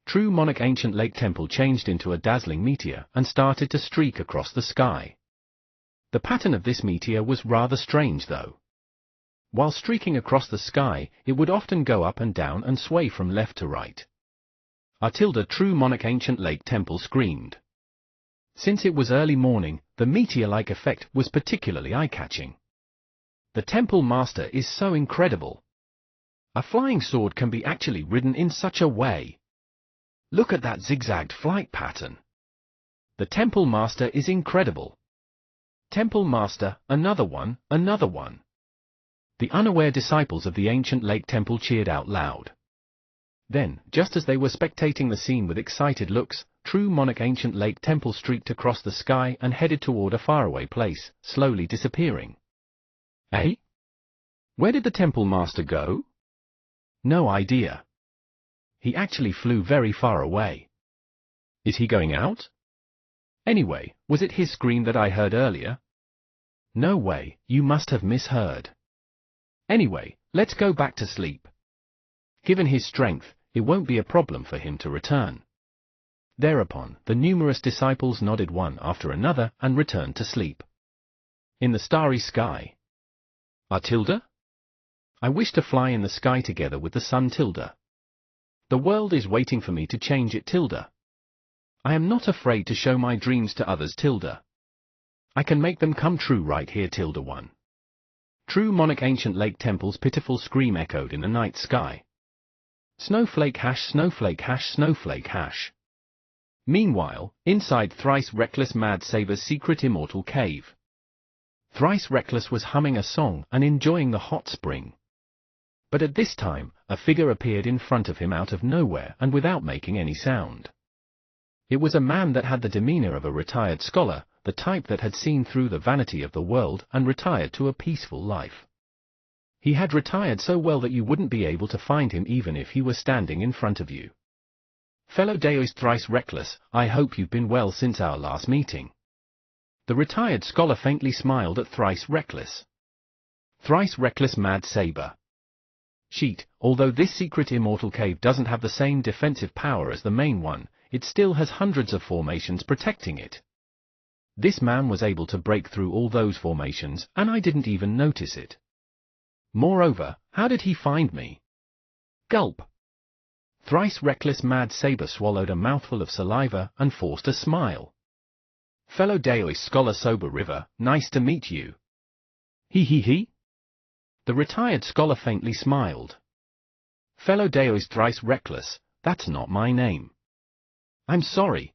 True monarch Ancient Lake Temple changed into a dazzling meteor and started to streak across the sky. The pattern of this meteor was rather strange though. While streaking across the sky, it would often go up and down and sway from left to right. Atilda True monarch Ancient Lake Temple screamed. Since it was early morning, the meteor-like effect was particularly eye-catching. The Temple Master is so incredible. A flying sword can be actually ridden in such a way. Look at that zigzagged flight pattern. The Temple Master is incredible. Temple Master, another one, another one. The unaware disciples of the Ancient Lake Temple cheered out loud. Then, just as they were spectating the scene with excited looks, True monarch Ancient Lake Temple streaked across the sky and headed toward a faraway place, slowly disappearing. Eh? Where did the Temple Master go? No idea. He actually flew very far away. Is he going out? Anyway, was it his scream that I heard earlier? No way, you must have misheard. Anyway, let's go back to sleep. Given his strength, it won't be a problem for him to return. Thereupon, the numerous disciples nodded one after another and returned to sleep. In the starry sky. Atilda? I wish to fly in the sky together with the sun Tilda. The world is waiting for me to change it Tilda. I am not afraid to show my dreams to others Tilda. I can make them come true right here Tilda 1. True monarch Ancient Lake Temple's pitiful scream echoed in the night sky. Snowflake hash snowflake hash snowflake hash. Meanwhile, inside Thrice Reckless Mad Saber's secret immortal cave. Thrice Reckless was humming a song and enjoying the hot spring. But at this time, a figure appeared in front of him out of nowhere and without making any sound. It was a man that had the demeanor of a retired scholar, the type that had seen through the vanity of the world and retired to a peaceful life. He had retired so well that you wouldn't be able to find him even if he were standing in front of you. Fellow Deus Thrice Reckless, I hope you've been well since our last meeting. The retired scholar faintly smiled at Thrice Reckless. Thrice Reckless Mad Saber. Sheet, although this secret immortal cave doesn't have the same defensive power as the main one, it still has hundreds of formations protecting it. This man was able to break through all those formations, and I didn't even notice it. Moreover, how did he find me? Gulp. Thrice Reckless Mad Saber swallowed a mouthful of saliva and forced a smile. Fellow Deus Scholar Sober River, nice to meet you. He. The retired scholar faintly smiled. Fellow Deus Thrice Reckless, that's not my name. I'm sorry.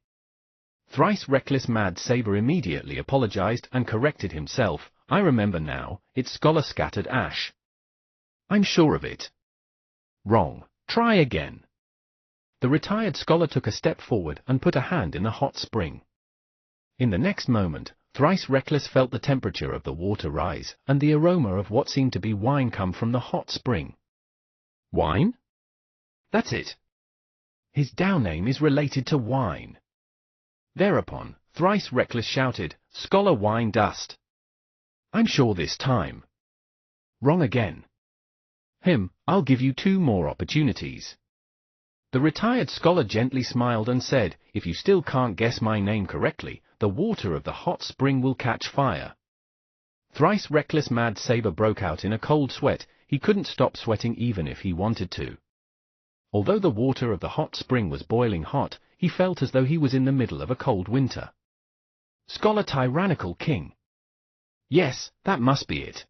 Thrice Reckless Mad Saber immediately apologized and corrected himself. I remember now, it's Scholar Scattered Ash. I'm sure of it. Wrong. Try again. The retired scholar took a step forward and put a hand in the hot spring. In the next moment, Thrice Reckless felt the temperature of the water rise and the aroma of what seemed to be wine come from the hot spring. Wine? That's it. His Dao name is related to wine. Thereupon, Thrice Reckless shouted, Scholar Wine Dust. I'm sure this time. Wrong again. I'll give you 2 more opportunities. The retired scholar gently smiled and said, if you still can't guess my name correctly, the water of the hot spring will catch fire. Thrice Reckless Mad Saber broke out in a cold sweat. He couldn't stop sweating even if he wanted to. Although the water of the hot spring was boiling hot, he felt as though he was in the middle of a cold winter. Scholar Tyrannical King. Yes, that must be it.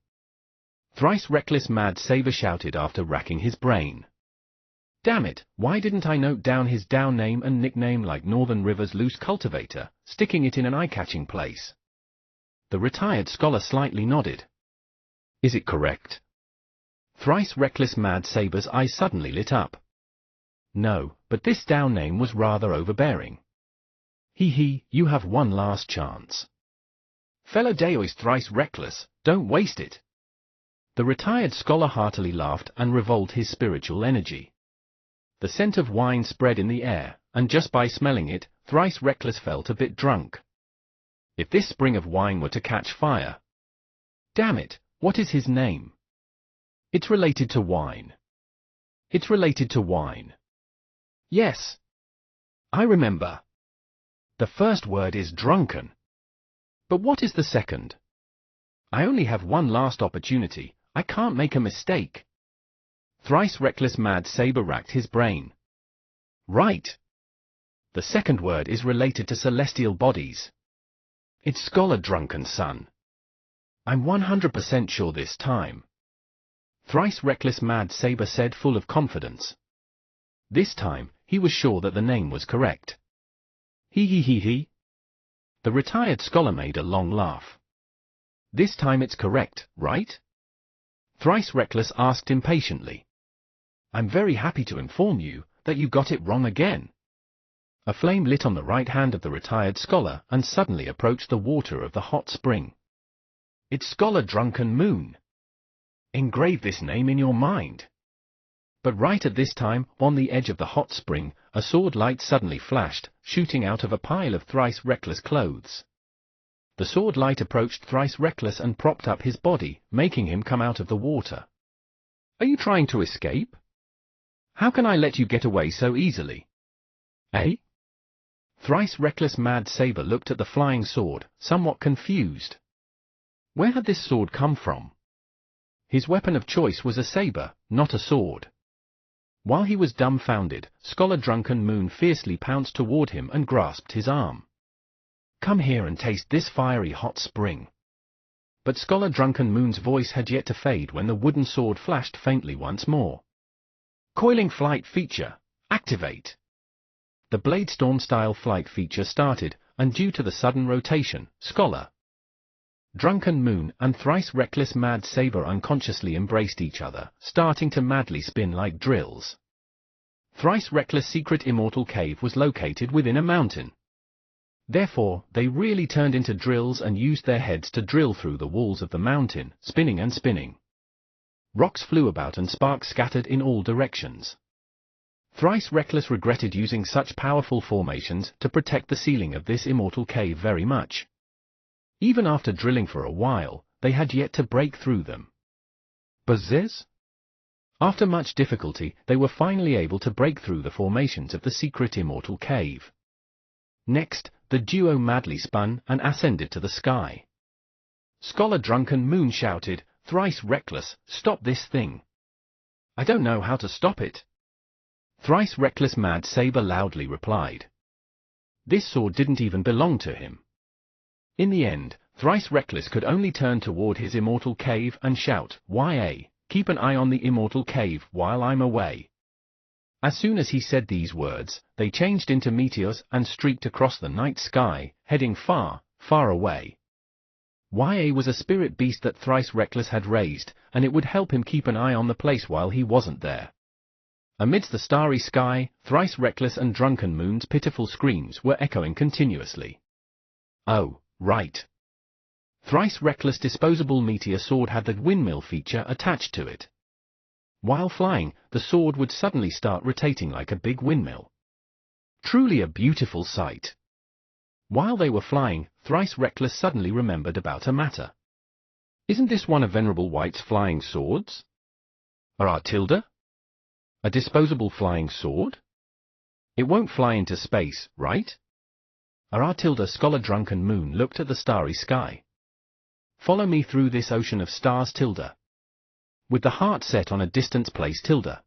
Thrice Reckless Mad Saber shouted after racking his brain. Damn it, why didn't I note down his Dao name and nickname like Northern River's Loose Cultivator, sticking it in an eye-catching place? The retired scholar slightly nodded. Is it correct? Thrice Reckless Mad Saber's eyes suddenly lit up. No, but this down name was rather overbearing. You have one last chance. Fellow Daoist Thrice Reckless, don't waste it. The retired scholar heartily laughed and revolved his spiritual energy. The scent of wine spread in the air, and just by smelling it, Thrice Reckless felt a bit drunk. If this spring of wine were to catch fire. Damn it, what is his name? It's related to wine. It's related to wine. Yes. I remember. The first word is drunken. But what is the second? I only have one last opportunity, I can't make a mistake. Thrice Reckless Mad Saber racked his brain. Right. The second word is related to celestial bodies. It's Scholar Drunken Son. I'm 100% sure this time. Thrice Reckless Mad Saber said, full of confidence. This time, he was sure that the name was correct. He. The retired scholar made a long laugh. This time it's correct, right? Thrice Reckless asked impatiently. I'm very happy to inform you that you got it wrong again. A flame lit on the right hand of the retired scholar and suddenly approached the water of the hot spring. It's Scholar Drunken Moon. Engrave this name in your mind. But right at this time, on the edge of the hot spring, a sword light suddenly flashed, shooting out of a pile of Thrice Reckless clothes. The sword light approached Thrice Reckless and propped up his body, making him come out of the water. Are you trying to escape? How can I let you get away so easily? Eh? Thrice Reckless Mad Saber looked at the flying sword, somewhat confused. Where had this sword come from? His weapon of choice was a saber, not a sword. While he was dumbfounded, Scholar Drunken Moon fiercely pounced toward him and grasped his arm. Come here and taste this fiery hot spring. But Scholar Drunken Moon's voice had yet to fade when the wooden sword flashed faintly once more. Coiling Flight Feature, activate! The Bladestorm-style flight feature started, and due to the sudden rotation, Scholar Drunken Moon and Thrice Reckless Mad Saber unconsciously embraced each other, starting to madly spin like drills. Thrice Reckless' secret immortal cave was located within a mountain. Therefore, they really turned into drills and used their heads to drill through the walls of the mountain, spinning and spinning. Rocks flew about and sparks scattered in all directions. Thrice Reckless regretted using such powerful formations to protect the ceiling of this immortal cave very much. Even after drilling for a while, they had yet to break through them. Buzz? After much difficulty, they were finally able to break through the formations of the secret immortal cave. Next, the duo madly spun and ascended to the sky. Scholar Drunken Moon shouted, Thrice Reckless, stop this thing. I don't know how to stop it. Thrice Reckless Mad Saber loudly replied. This sword didn't even belong to him. In the end, Thrice Reckless could only turn toward his immortal cave and shout, "Ya, keep an eye on the immortal cave while I'm away." As soon as he said these words, they changed into meteors and streaked across the night sky, heading far, far away. Ya was a spirit beast that Thrice Reckless had raised, and it would help him keep an eye on the place while he wasn't there. Amidst the starry sky, Thrice Reckless and Drunken Moon's pitiful screams were echoing continuously. Oh, right. Thrice Reckless' disposable meteor sword had the windmill feature attached to it. While flying, the sword would suddenly start rotating like a big windmill. Truly a beautiful sight. While they were flying, Thrice Reckless suddenly remembered about a matter. Isn't this one of Venerable White's flying swords? Tilda? A disposable flying sword? It won't fly into space, right? Tilda. Scholar Drunken Moon looked at the starry sky. Follow me through this ocean of stars, Tilda. With the heart set on a distant place, Tilda.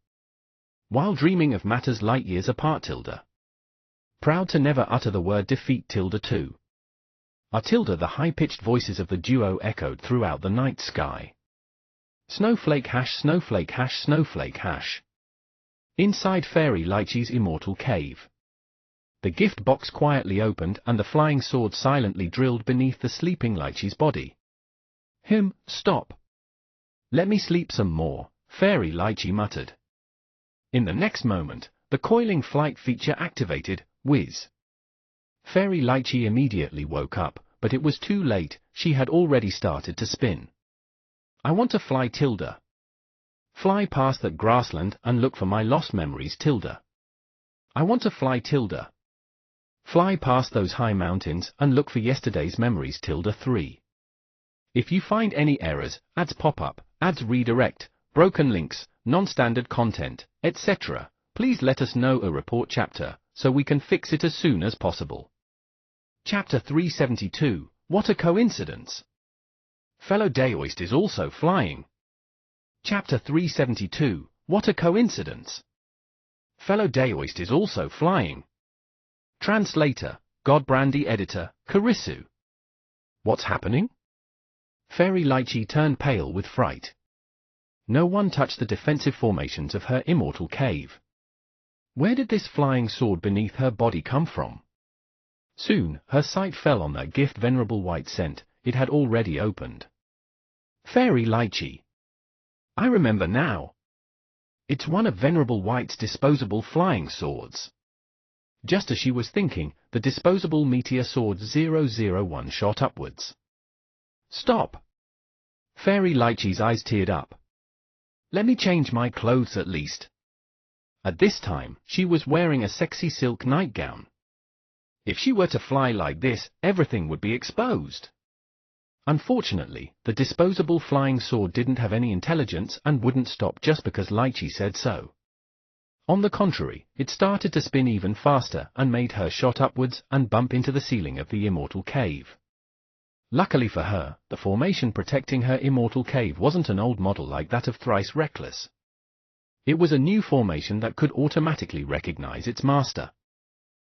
While dreaming of matters light years apart, Tilda. Proud to never utter the word defeat, Tilda too. Tilda. The high-pitched voices of the duo echoed throughout the night sky. Snowflake hash, snowflake hash, snowflake hash. Inside Fairy Lychee's immortal cave. The gift box quietly opened and the flying sword silently drilled beneath the sleeping Lychee's body. Stop. Let me sleep some more, Fairy Lychee muttered. In the next moment, the coiling flight feature activated, whiz. Fairy Lychee immediately woke up, but it was too late, she had already started to spin. I want to fly Tilda. Fly past that grassland and look for my lost memories Tilda. I want to fly Tilda. Fly past those high mountains and look for yesterday's memories Tilda 3. If you find any errors, ads pop up, ads redirect, broken links, non-standard content, etc., please let us know a report chapter, so we can fix it as soon as possible. Chapter 372, What a Coincidence! Fellow Daoist is also flying. Chapter 372, What a Coincidence! Fellow Daoist is also flying. Translator, Godbrandy Editor, Karisu. What's happening? Fairy Lychee turned pale with fright. No one touched the defensive formations of her immortal cave. Where did this flying sword beneath her body come from? Soon, her sight fell on that gift Venerable White sent, it had already opened. Fairy Lychee. I remember now. It's one of Venerable White's disposable flying swords. Just as she was thinking, the disposable meteor sword 001 shot upwards. Stop! Fairy Lychee's eyes teared up. Let me change my clothes at least. At this time, she was wearing a sexy silk nightgown. If she were to fly like this, everything would be exposed. Unfortunately, the disposable flying sword didn't have any intelligence and wouldn't stop just because Lychee said so. On the contrary, it started to spin even faster and made her shot upwards and bump into the ceiling of the immortal cave. Luckily for her, the formation protecting her immortal cave wasn't an old model like that of Thrice Reckless. It was a new formation that could automatically recognize its master.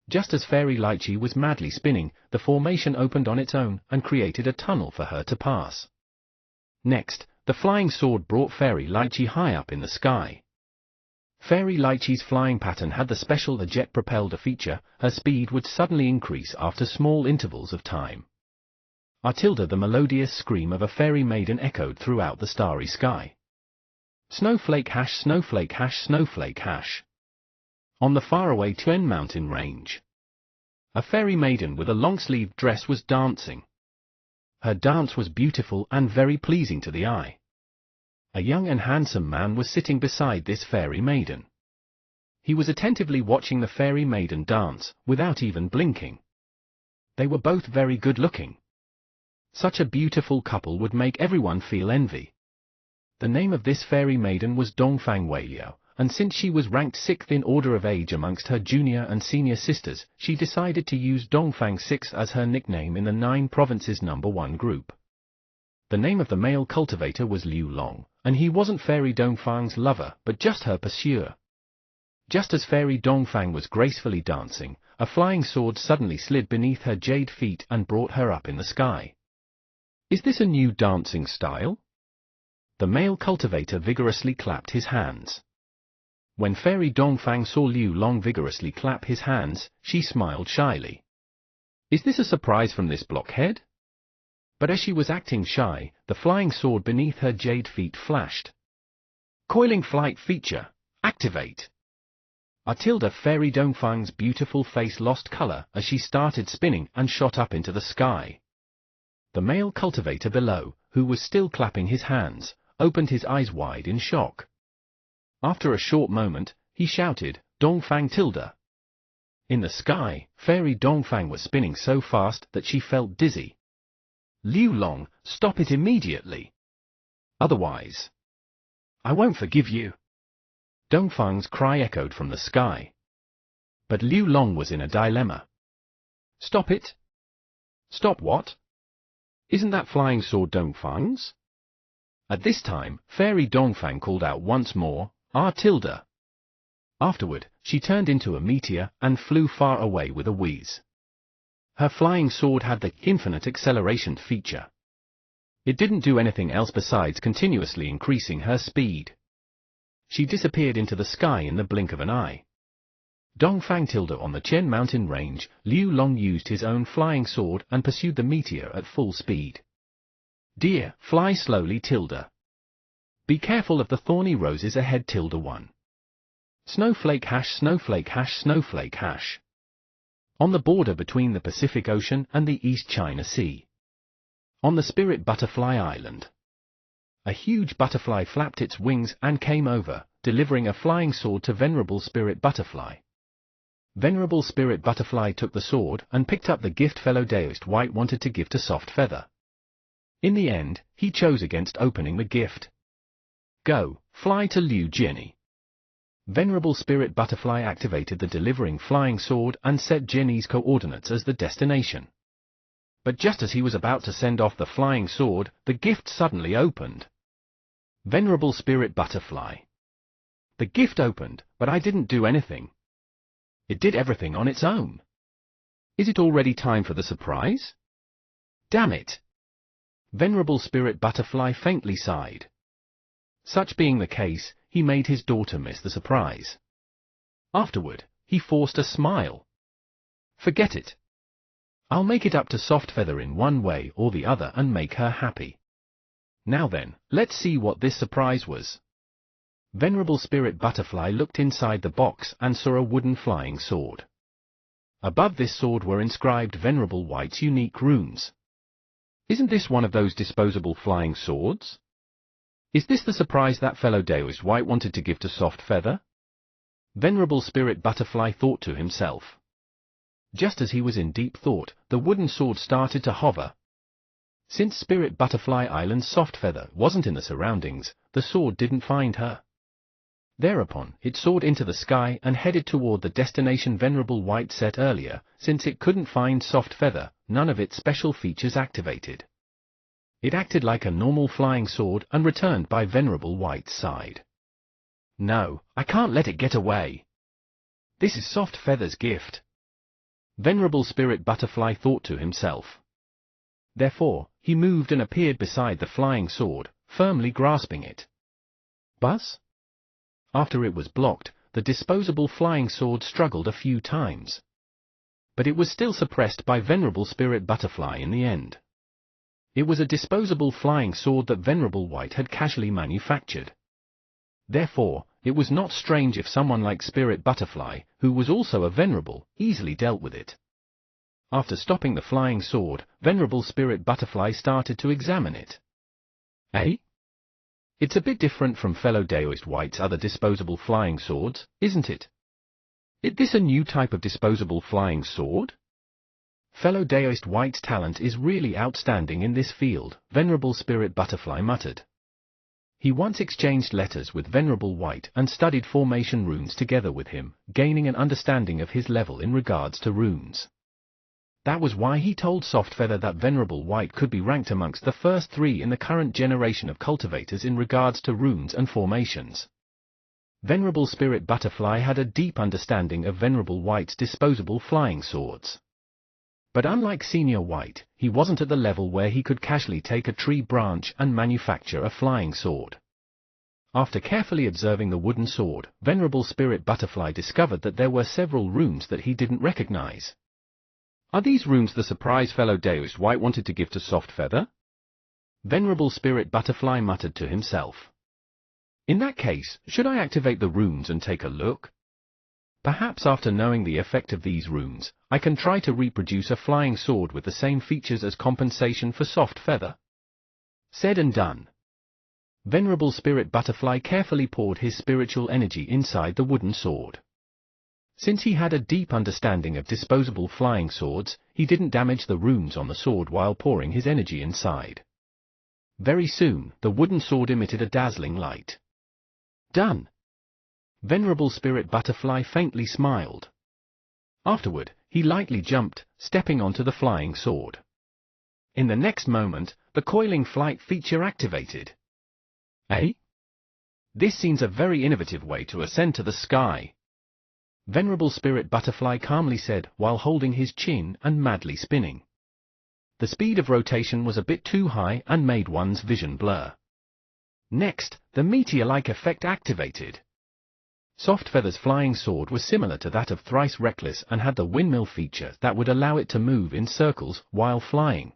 Just as Fairy Lychee was madly spinning, the formation opened on its own and created a tunnel for her to pass. Next, the flying sword brought Fairy Lychee high up in the sky. Fairy Lychee's flying pattern had the special jet-propelled feature, her speed would suddenly increase after small intervals of time. Tilda, the melodious scream of a fairy maiden echoed throughout the starry sky. Snowflake hash, snowflake hash, snowflake hash. On the faraway Tuen mountain range, a fairy maiden with a long-sleeved dress was dancing. Her dance was beautiful and very pleasing to the eye. A young and handsome man was sitting beside this fairy maiden. He was attentively watching the fairy maiden dance, without even blinking. They were both very good-looking. Such a beautiful couple would make everyone feel envy. The name of this fairy maiden was Dongfang Weiliao, and since she was ranked 6th in order of age amongst her junior and senior sisters, she decided to use Dongfang 6 as her nickname in the 9 provinces #1 group. The name of the male cultivator was Liu Long, and he wasn't Fairy Dongfang's lover, but just her pursuer. Just as Fairy Dongfang was gracefully dancing, a flying sword suddenly slid beneath her jade feet and brought her up in the sky. Is this a new dancing style? The male cultivator vigorously clapped his hands. When Fairy Dongfang saw Liu Long vigorously clap his hands, she smiled shyly. Is this a surprise from this blockhead? But as she was acting shy, the flying sword beneath her jade feet flashed. Coiling flight feature, activate! Tilda, Fairy Dongfang's beautiful face lost color as she started spinning and shot up into the sky. The male cultivator below, who was still clapping his hands, opened his eyes wide in shock. After a short moment, he shouted, Dongfang Tilda! In the sky, Fairy Dongfang was spinning so fast that she felt dizzy. Liu Long, stop it immediately! Otherwise, I won't forgive you! Dongfang's cry echoed from the sky. But Liu Long was in a dilemma. Stop it? Stop what? Isn't that flying sword Dongfang's? At this time, Fairy Dongfang called out once more, Tilda! Afterward, she turned into a meteor and flew far away with a whiz. Her flying sword had the infinite acceleration feature. It didn't do anything else besides continuously increasing her speed. She disappeared into the sky in the blink of an eye. Dongfang Tilde on the Chen mountain range, Liu Long used his own flying sword and pursued the meteor at full speed. Deer, fly slowly Tilde. Be careful of the thorny roses ahead Tilde 1. Snowflake hash snowflake hash snowflake hash. On the border between the Pacific Ocean and the East China Sea. On the Spirit Butterfly Island. A huge butterfly flapped its wings and came over, delivering a flying sword to Venerable Spirit Butterfly. Venerable Spirit Butterfly took the sword and picked up the gift fellow Daoist White wanted to give to Soft Feather. In the end, he chose against opening the gift. Go, fly to Liu Jianyi. Venerable Spirit Butterfly activated the delivering flying sword and set Jianyi's coordinates as the destination. But just as he was about to send off the flying sword, the gift suddenly opened. Venerable Spirit Butterfly. The gift opened, but I didn't do anything. It did everything on its own. Is it already time for the surprise? Damn it! Venerable Spirit Butterfly faintly sighed. Such being the case, he made his daughter miss the surprise. Afterward, he forced a smile. Forget it. I'll make it up to Soft Feather in one way or the other and make her happy. Now then, let's see what this surprise was. Venerable Spirit Butterfly looked inside the box and saw a wooden flying sword. Above this sword were inscribed Venerable White's unique runes. Isn't this one of those disposable flying swords? Is this the surprise that fellow Daoist White wanted to give to Soft Feather? Venerable Spirit Butterfly thought to himself. Just as he was in deep thought, the wooden sword started to hover. Since Spirit Butterfly Island's Soft Feather wasn't in the surroundings, the sword didn't find her. Thereupon, it soared into the sky and headed toward the destination Venerable White set earlier. Since it couldn't find Soft Feather, none of its special features activated. It acted like a normal flying sword and returned by Venerable White's side. No, I can't let it get away. This is Soft Feather's gift. Venerable Spirit Butterfly thought to himself. Therefore, he moved and appeared beside the flying sword, firmly grasping it. Buzz? After it was blocked, the disposable flying sword struggled a few times. But it was still suppressed by Venerable Spirit Butterfly in the end. It was a disposable flying sword that Venerable White had casually manufactured. Therefore, it was not strange if someone like Spirit Butterfly, who was also a Venerable, easily dealt with it. After stopping the flying sword, Venerable Spirit Butterfly started to examine it. Eh? It's a bit different from fellow Daoist White's other disposable flying swords, isn't it? Is this a new type of disposable flying sword? Fellow Daoist White's talent is really outstanding in this field, Venerable Spirit Butterfly muttered. He once exchanged letters with Venerable White and studied formation runes together with him, gaining an understanding of his level in regards to runes. That was why he told Soft Feather that Venerable White could be ranked amongst the first 3 in the current generation of cultivators in regards to runes and formations. Venerable Spirit Butterfly had a deep understanding of Venerable White's disposable flying swords. But unlike Senior White, he wasn't at the level where he could casually take a tree branch and manufacture a flying sword. After carefully observing the wooden sword, Venerable Spirit Butterfly discovered that there were several runes that he didn't recognize. Are these runes the surprise fellow Daoist White wanted to give to Soft Feather? Venerable Spirit Butterfly muttered to himself. In that case, should I activate the runes and take a look? Perhaps after knowing the effect of these runes, I can try to reproduce a flying sword with the same features as compensation for Soft Feather. Said and done. Venerable Spirit Butterfly carefully poured his spiritual energy inside the wooden sword. Since he had a deep understanding of disposable flying swords, he didn't damage the runes on the sword while pouring his energy inside. Very soon, the wooden sword emitted a dazzling light. Done! Venerable Spirit Butterfly faintly smiled. Afterward, he lightly jumped, stepping onto the flying sword. In the next moment, the coiling flight feature activated. Eh? This seems a very innovative way to ascend to the sky. Venerable Spirit Butterfly calmly said while holding his chin and madly spinning. The speed of rotation was a bit too high and made one's vision blur. Next, the meteor-like effect activated. Softfeather's flying sword was similar to that of Thrice Reckless and had the windmill feature that would allow it to move in circles while flying.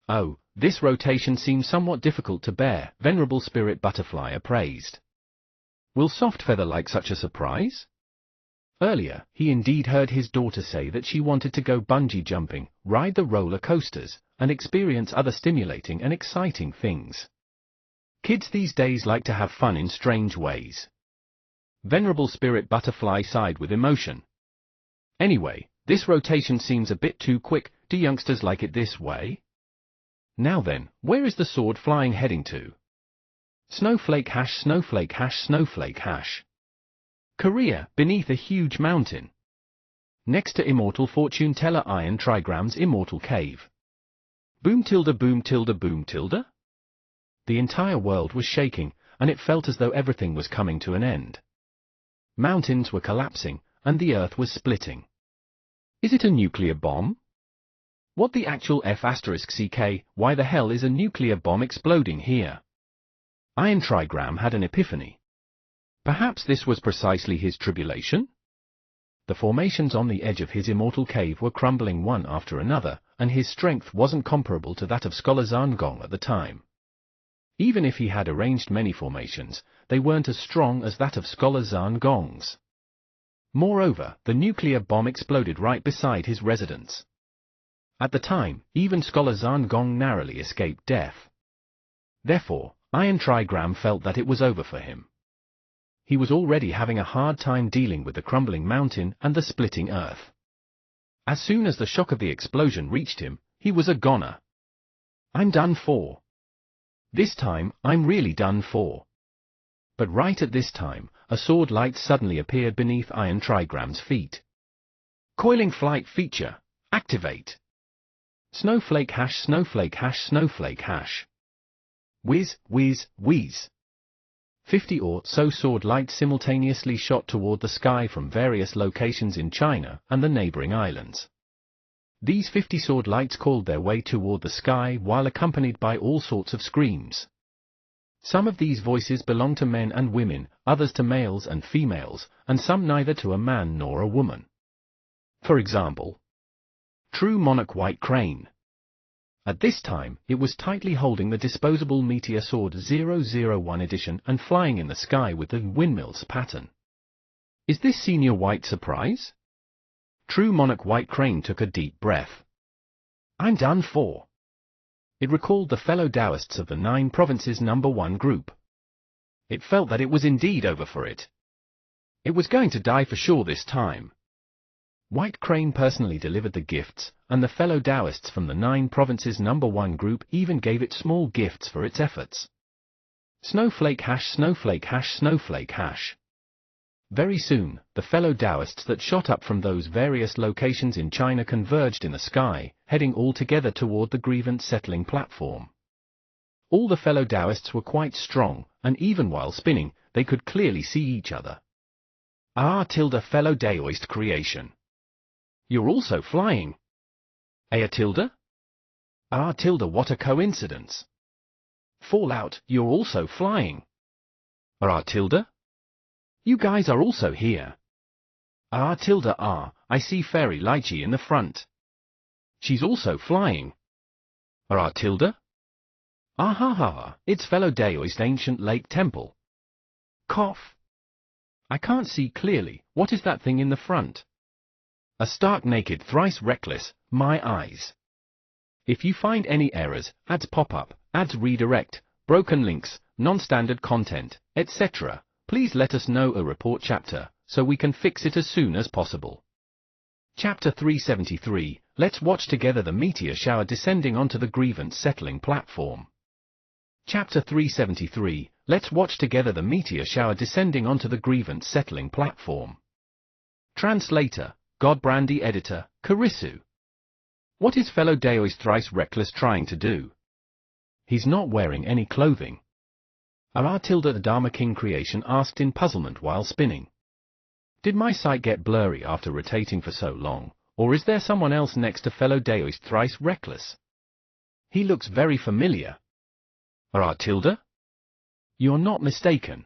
Oh, this rotation seems somewhat difficult to bear, Venerable Spirit Butterfly appraised. Will Softfeather like such a surprise? Earlier, he indeed heard his daughter say that she wanted to go bungee jumping, ride the roller coasters, and experience other stimulating and exciting things. Kids these days like to have fun in strange ways. Venerable Spirit Butterfly sighed with emotion. Anyway, this rotation seems a bit too quick. Do youngsters like it this way? Now then, where is the sword flying heading to? Snowflake hash, snowflake hash, snowflake hash. Korea, beneath a huge mountain. Next to Immortal Fortune Teller Iron Trigram's Immortal Cave. Boom tilde boom tilde boom tilde? The entire world was shaking, and it felt as though everything was coming to an end. Mountains were collapsing, and the earth was splitting. Is it a nuclear bomb? What the actual F*CK, why the hell is a nuclear bomb exploding here? Iron Trigram had an epiphany. Perhaps this was precisely his tribulation? The formations on the edge of his immortal cave were crumbling one after another, and his strength wasn't comparable to that of Scholar Zangong at the time. Even if he had arranged many formations, they weren't as strong as that of Scholar Zangong's. Moreover, the nuclear bomb exploded right beside his residence. At the time, even Scholar Zangong narrowly escaped death. Therefore, Iron Trigram felt that it was over for him. He was already having a hard time dealing with the crumbling mountain and the splitting earth. As soon as the shock of the explosion reached him, he was a goner. I'm done for. This time, I'm really done for. But right at this time, a sword light suddenly appeared beneath Iron Trigram's feet. Coiling flight feature, activate. Snowflake hash, snowflake hash, snowflake hash. Whiz, whiz, whiz. 50 or so sword lights simultaneously shot toward the sky from various locations in China and the neighboring islands. These 50 sword lights called their way toward the sky while accompanied by all sorts of screams. Some of these voices belong to men and women, others to males and females, and some neither to a man nor a woman. For example, True Monarch White Crane. At this time, it was tightly holding the disposable Meteor Sword 001 edition and flying in the sky with the windmills pattern. Is this Senior White surprise? True Monarch White Crane took a deep breath. I'm done for. It recalled the fellow Taoists of the 9 Provinces No. 1 group. It felt that it was indeed over for it. It was going to die for sure this time. White Crane personally delivered the gifts, and the fellow Taoists from the 9 Provinces No. 1 group even gave it small gifts for its efforts. Snowflake hash, snowflake hash, snowflake hash. Very soon, the fellow Taoists that shot up from those various locations in China converged in the sky, heading all together toward the grievance settling platform. All the fellow Taoists were quite strong, and even while spinning, they could clearly see each other. Fellow Taoist creation. You're also flying. What a coincidence. Fallout, you're also flying. You guys are also here. I see Fairy Lychee in the front. She's also flying. It's fellow Daoist Ancient Lake Temple. Cough. I can't see clearly, what is that thing in the front? A stark naked Thrice Reckless, my eyes. If you find any errors, ads pop up, ads redirect, broken links, non-standard content, etc., please let us know a report chapter, so we can fix it as soon as possible. Chapter 373, let's watch together the meteor shower descending onto the grievance settling platform. Chapter 373, let's watch together the meteor shower descending onto the grievance settling platform. Translator, Godbrandy Editor, Karisu. What is fellow Daoist Thrice Reckless trying to do? He's not wearing any clothing. The Dharma King creation asked in puzzlement while spinning. Did my sight get blurry after rotating for so long, or is there someone else next to fellow Daoist Thrice Reckless? He looks very familiar. You're not mistaken.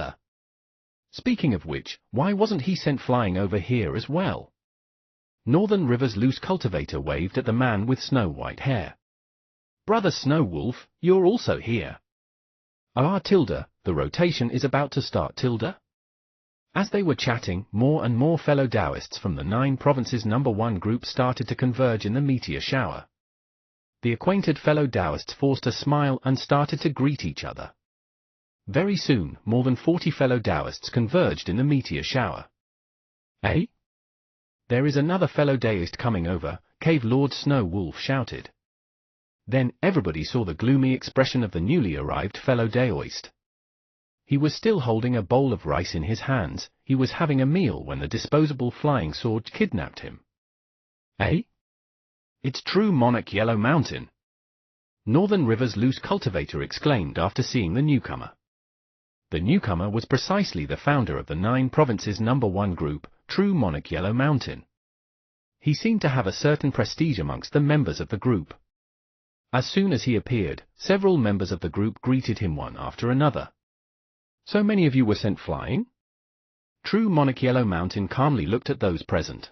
fella. Speaking of which, why wasn't he sent flying over here as well? Northern River's loose cultivator waved at the man with snow-white hair. Brother Snow Wolf, you're also here. Tilda, the rotation is about to start, Tilda. As they were chatting, more and more fellow Taoists from the 9 provinces #1 group started to converge in the meteor shower. The acquainted fellow Taoists forced a smile and started to greet each other. Very soon, more than 40 fellow Taoists converged in the meteor shower. Eh? There is another fellow Taoist coming over, Cave Lord Snow Wolf shouted. Then, everybody saw the gloomy expression of the newly arrived fellow Taoist. He was still holding a bowl of rice in his hands. He was having a meal when the disposable flying sword kidnapped him. Eh? It's true Monarch Yellow Mountain! Northern River's loose cultivator exclaimed after seeing the newcomer. The newcomer was precisely the founder of the 9 provinces #1 group, True Monarch Yellow Mountain. He seemed to have a certain prestige amongst the members of the group. As soon as he appeared, several members of the group greeted him one after another. So many of you were sent flying? True Monarch Yellow Mountain calmly looked at those present.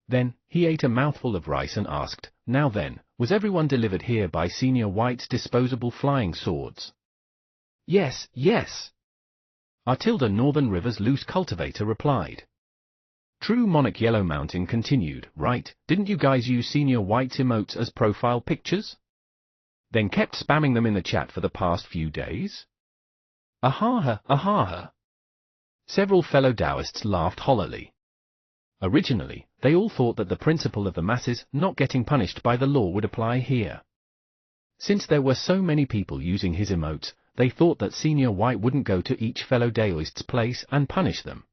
Then, he ate a mouthful of rice and asked, now then, was everyone delivered here by Senior White's disposable flying swords? Yes, yes. Tilda Northern River's loose cultivator replied. True Monarch Yellow Mountain continued, right, didn't you guys use Senior White's emotes as profile pictures? Then kept spamming them in the chat for the past few days? Ahaha, ahaha. Several fellow Taoists laughed hollowly. Originally, they all thought that the principle of the masses not getting punished by the law would apply here. Since there were so many people using his emotes, they thought that Senior White wouldn't go to each fellow Taoist's place and punish them.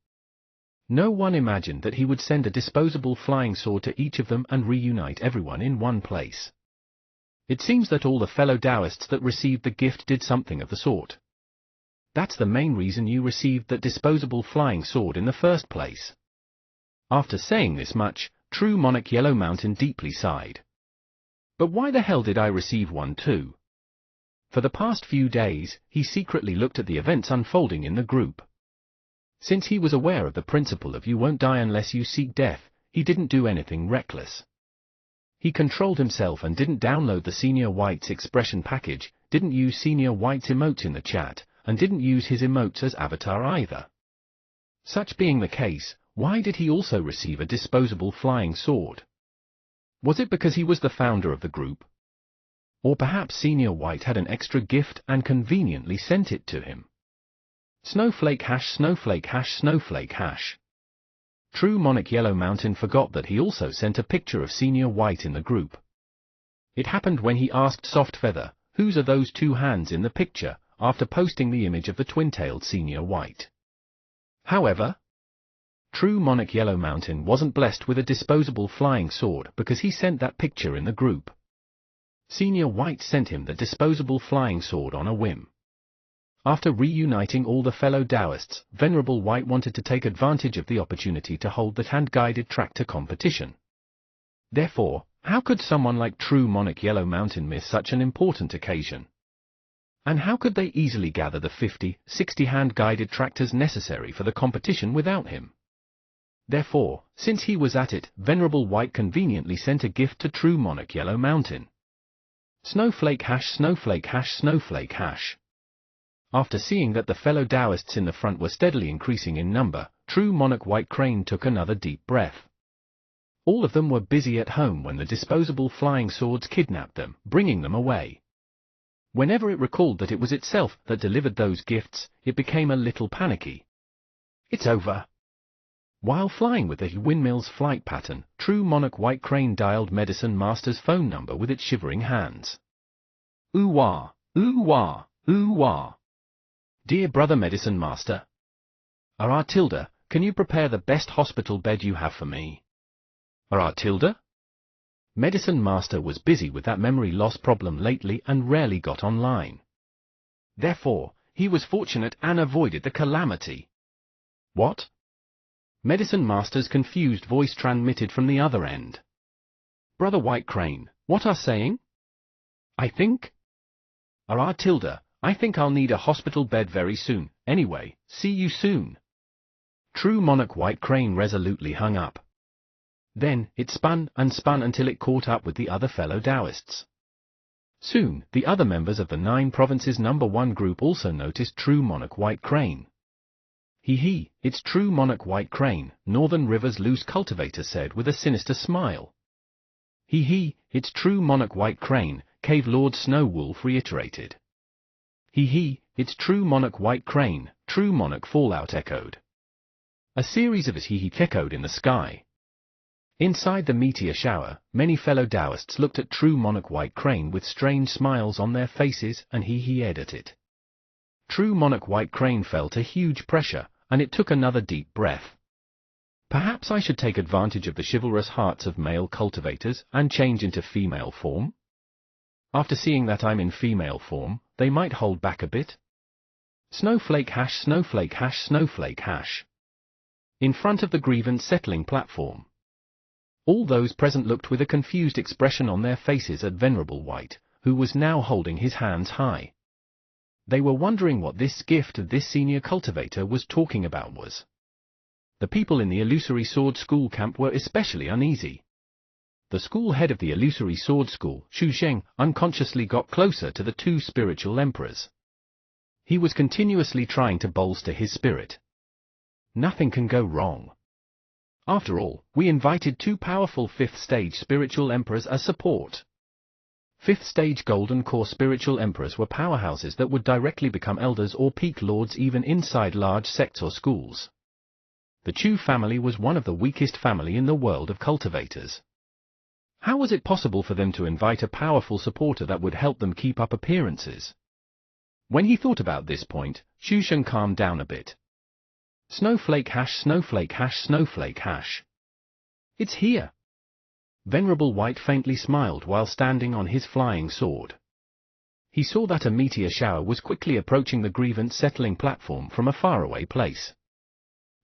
No one imagined that he would send a disposable flying sword to each of them and reunite everyone in one place. It seems that all the fellow Taoists that received the gift did something of the sort. That's the main reason you received that disposable flying sword in the first place. After saying this much, True Monarch Yellow Mountain deeply sighed. But why the hell did I receive one too? For the past few days, he secretly looked at the events unfolding in the group. Since he was aware of the principle of you won't die unless you seek death, he didn't do anything reckless. He controlled himself and didn't download the Senior White's expression package, didn't use Senior White's emotes in the chat, and didn't use his emotes as avatar either. Such being the case, why did he also receive a disposable flying sword? Was it because he was the founder of the group? Or perhaps Senior White had an extra gift and conveniently sent it to him? Snowflake hash snowflake hash snowflake hash. True Monarch Yellow Mountain forgot that he also sent a picture of Senior White in the group. It happened when he asked Soft Feather, "Whose are those two hands in the picture?" after posting the image of the twin-tailed Senior White. However, True Monarch Yellow Mountain wasn't blessed with a disposable flying sword because he sent that picture in the group. Senior White sent him the disposable flying sword on a whim. After reuniting all the fellow Taoists, Venerable White wanted to take advantage of the opportunity to hold that hand-guided tractor competition. Therefore, how could someone like True Monarch Yellow Mountain miss such an important occasion? And how could they easily gather the 50, 60 hand-guided tractors necessary for the competition without him? Therefore, since he was at it, Venerable White conveniently sent a gift to True Monarch Yellow Mountain. Snowflake hash snowflake hash snowflake hash. After seeing that the fellow Taoists in the front were steadily increasing in number, True Monarch White Crane took another deep breath. All of them were busy at home when the disposable flying swords kidnapped them, bringing them away. Whenever it recalled that it was itself that delivered those gifts, it became a little panicky. It's over. While flying with the windmill's flight pattern, True Monarch White Crane dialed Medicine Master's phone number with its shivering hands. Ooh-wah, ooh-wah, ooh-wah. Dear Brother Medicine Master. Tilda, can you prepare the best hospital bed you have for me? Tilda? Medicine Master was busy with that memory loss problem lately and rarely got online. Therefore, he was fortunate and avoided the calamity. What? Medicine Master's confused voice transmitted from the other end. Brother White Crane, what are saying? I think? Tilda, I think I'll need a hospital bed very soon. Anyway, see you soon. True Monarch White Crane resolutely hung up. Then, it spun and spun until it caught up with the other fellow Taoists. Soon, the other members of the 9 Provinces #1 group also noticed True Monarch White Crane. Hee, it's True Monarch White Crane, Northern River's loose cultivator said with a sinister smile. Hee, it's True Monarch White Crane, Cave Lord Snow Wolf reiterated. Hee, it's True Monarch White Crane, True Monarch Fallout echoed. A series of hee echoed in the sky. Inside the meteor shower, many fellow Taoists looked at True Monarch White Crane with strange smiles on their faces and hee-hee'd at it. True Monarch White Crane felt a huge pressure, and it took another deep breath. Perhaps I should take advantage of the chivalrous hearts of male cultivators and change into female form? After seeing that I'm in female form, they might hold back a bit. Snowflake hash snowflake hash snowflake hash. In front of the grievance settling platform. All those present looked with a confused expression on their faces at Venerable White, who was now holding his hands high. They were wondering what this gift of this senior cultivator was talking about was. The people in the Illusory Sword School camp were especially uneasy. The school head of the Illusory Sword School, Xu Sheng, unconsciously got closer to the 2 spiritual emperors. He was continuously trying to bolster his spirit. Nothing can go wrong. After all, we invited 2 powerful 5th stage spiritual emperors as support. 5th stage Golden Core spiritual emperors were powerhouses that would directly become elders or peak lords even inside large sects or schools. The Chu family was one of the weakest family in the world of cultivators. How was it possible for them to invite a powerful supporter that would help them keep up appearances? When he thought about this point, Xu Sheng calmed down a bit. Snowflake hash snowflake hash snowflake hash. It's here. Venerable White faintly smiled while standing on his flying sword. He saw that a meteor shower was quickly approaching the grievance settling platform from a faraway place.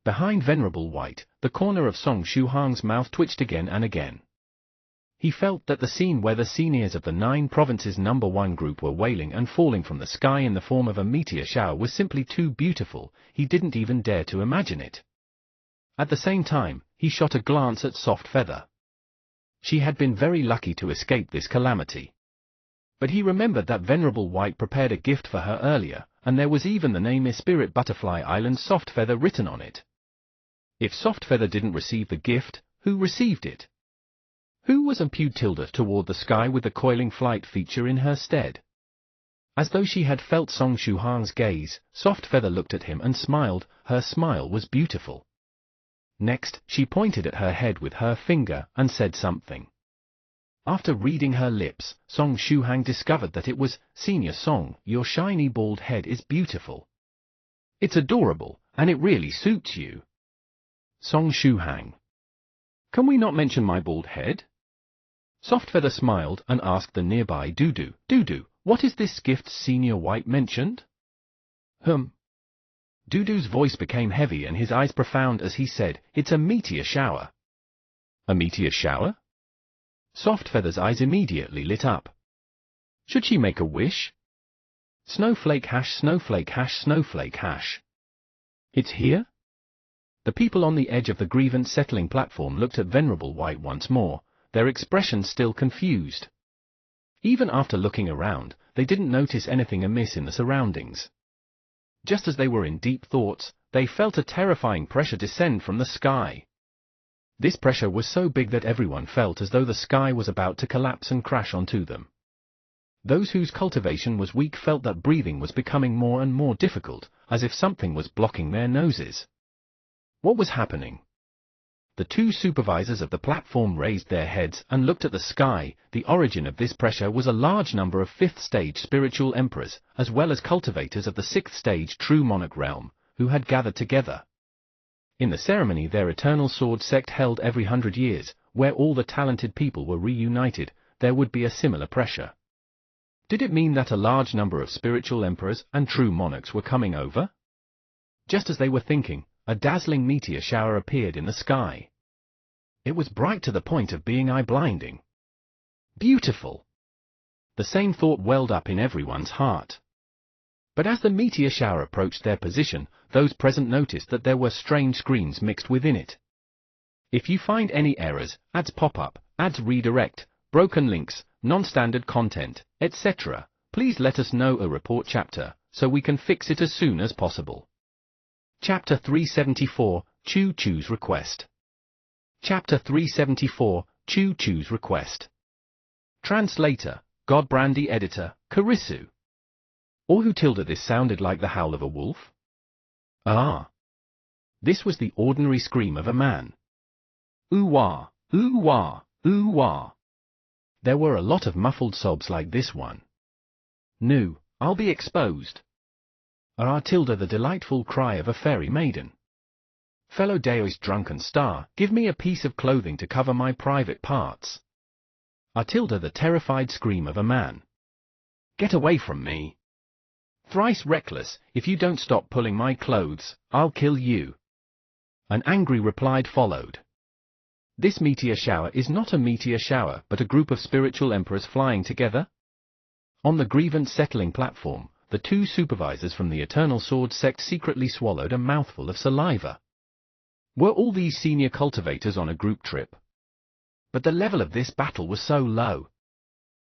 Behind Venerable White, the corner of Song Shuhang's mouth twitched again and again. He felt that the scene where the seniors of the 9 provinces number 1 group were wailing and falling from the sky in the form of a meteor shower was simply too beautiful. He didn't even dare to imagine it. At the same time, he shot a glance at Soft Feather. She had been very lucky to escape this calamity. But he remembered that Venerable White prepared a gift for her earlier, and there was even the name Spirit Butterfly Island Soft Feather written on it. If Soft Feather didn't receive the gift, who received it? Who was impued Tilda toward the sky with the coiling flight feature in her stead? As though she had felt Song Shuhang's gaze, Soft Feather looked at him and smiled. Her smile was beautiful. Next, she pointed at her head with her finger and said something. After reading her lips, Song Shuhang discovered that it was, "Senior Song, your shiny bald head is beautiful. It's adorable, and it really suits you." Song Shuhang. Can we not mention my bald head? Soft Feather smiled and asked the nearby Dudu, "Dudu, what is this gift Senior White mentioned?" Dudu's voice became heavy and his eyes profound as he said, "It's a meteor shower." A meteor shower? Soft Feather's eyes immediately lit up. Should she make a wish? Snowflake hash, snowflake hash, snowflake hash. It's here? The people on the edge of the grievance settling platform looked at Venerable White once more, their expressions still confused. Even after looking around, they didn't notice anything amiss in the surroundings. Just as they were in deep thoughts, they felt a terrifying pressure descend from the sky. This pressure was so big that everyone felt as though the sky was about to collapse and crash onto them. Those whose cultivation was weak felt that breathing was becoming more and more difficult, as if something was blocking their noses. What was happening? The 2 supervisors of the platform raised their heads and looked at the sky. The origin of this pressure was a large number of 5th stage spiritual emperors, as well as cultivators of the 6th stage true monarch realm, who had gathered together. In the ceremony their eternal sword sect held every 100 years, where all the talented people were reunited, there would be a similar pressure. Did it mean that a large number of spiritual emperors and true monarchs were coming over? Just as they were thinking, a dazzling meteor shower appeared in the sky. It was bright to the point of being eye-blinding. Beautiful! The same thought welled up in everyone's heart. But as the meteor shower approached their position, those present noticed that there were strange screens mixed within it. If you find any errors, ads pop up, ads redirect, broken links, non-standard content, etc., please let us know a report chapter, so we can fix it as soon as possible. Chapter 374, Choo Choo's Request. Chapter 374, Choo Choo's Request. Translator, Godbrandy Editor, Karisu. Or who tilde this sounded like the howl of a wolf? Ah! This was the ordinary scream of a man. Ooh-wah, ooh-wah, ooh-wah. There were a lot of muffled sobs like this one. "No, I'll be exposed." Ah tilde the delightful cry of a fairy maiden. "Fellow Daoist drunken star, give me a piece of clothing to cover my private parts." Ah tilde the terrified scream of a man. "Get away from me. Thrice reckless, if you don't stop pulling my clothes, I'll kill you." An angry reply followed. This meteor shower is not a meteor shower but a group of spiritual emperors flying together. On the grievance settling platform, the 2 supervisors from the Eternal Sword sect secretly swallowed a mouthful of saliva. Were all these senior cultivators on a group trip? But the level of this battle was so low.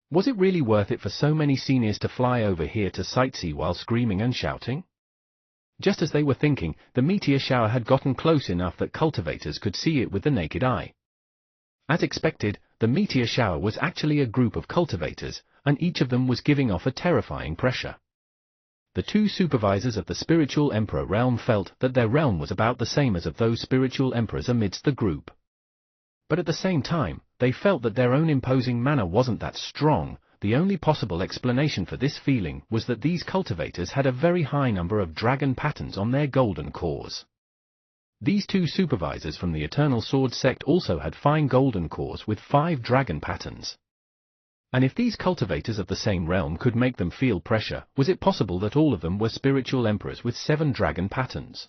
Was it really worth it for so many seniors to fly over here to sightsee while screaming and shouting? Just as they were thinking, the meteor shower had gotten close enough that cultivators could see it with the naked eye. As expected, the meteor shower was actually a group of cultivators, and each of them was giving off a terrifying pressure. The 2 supervisors of the spiritual emperor realm felt that their realm was about the same as of those spiritual emperors amidst the group. But at the same time, they felt that their own imposing manner wasn't that strong. The only possible explanation for this feeling was that these cultivators had a very high number of dragon patterns on their golden cores. These two supervisors from the Eternal Sword sect also had fine golden cores with 5 dragon patterns. And if these cultivators of the same realm could make them feel pressure, was it possible that all of them were spiritual emperors with 7 dragon patterns?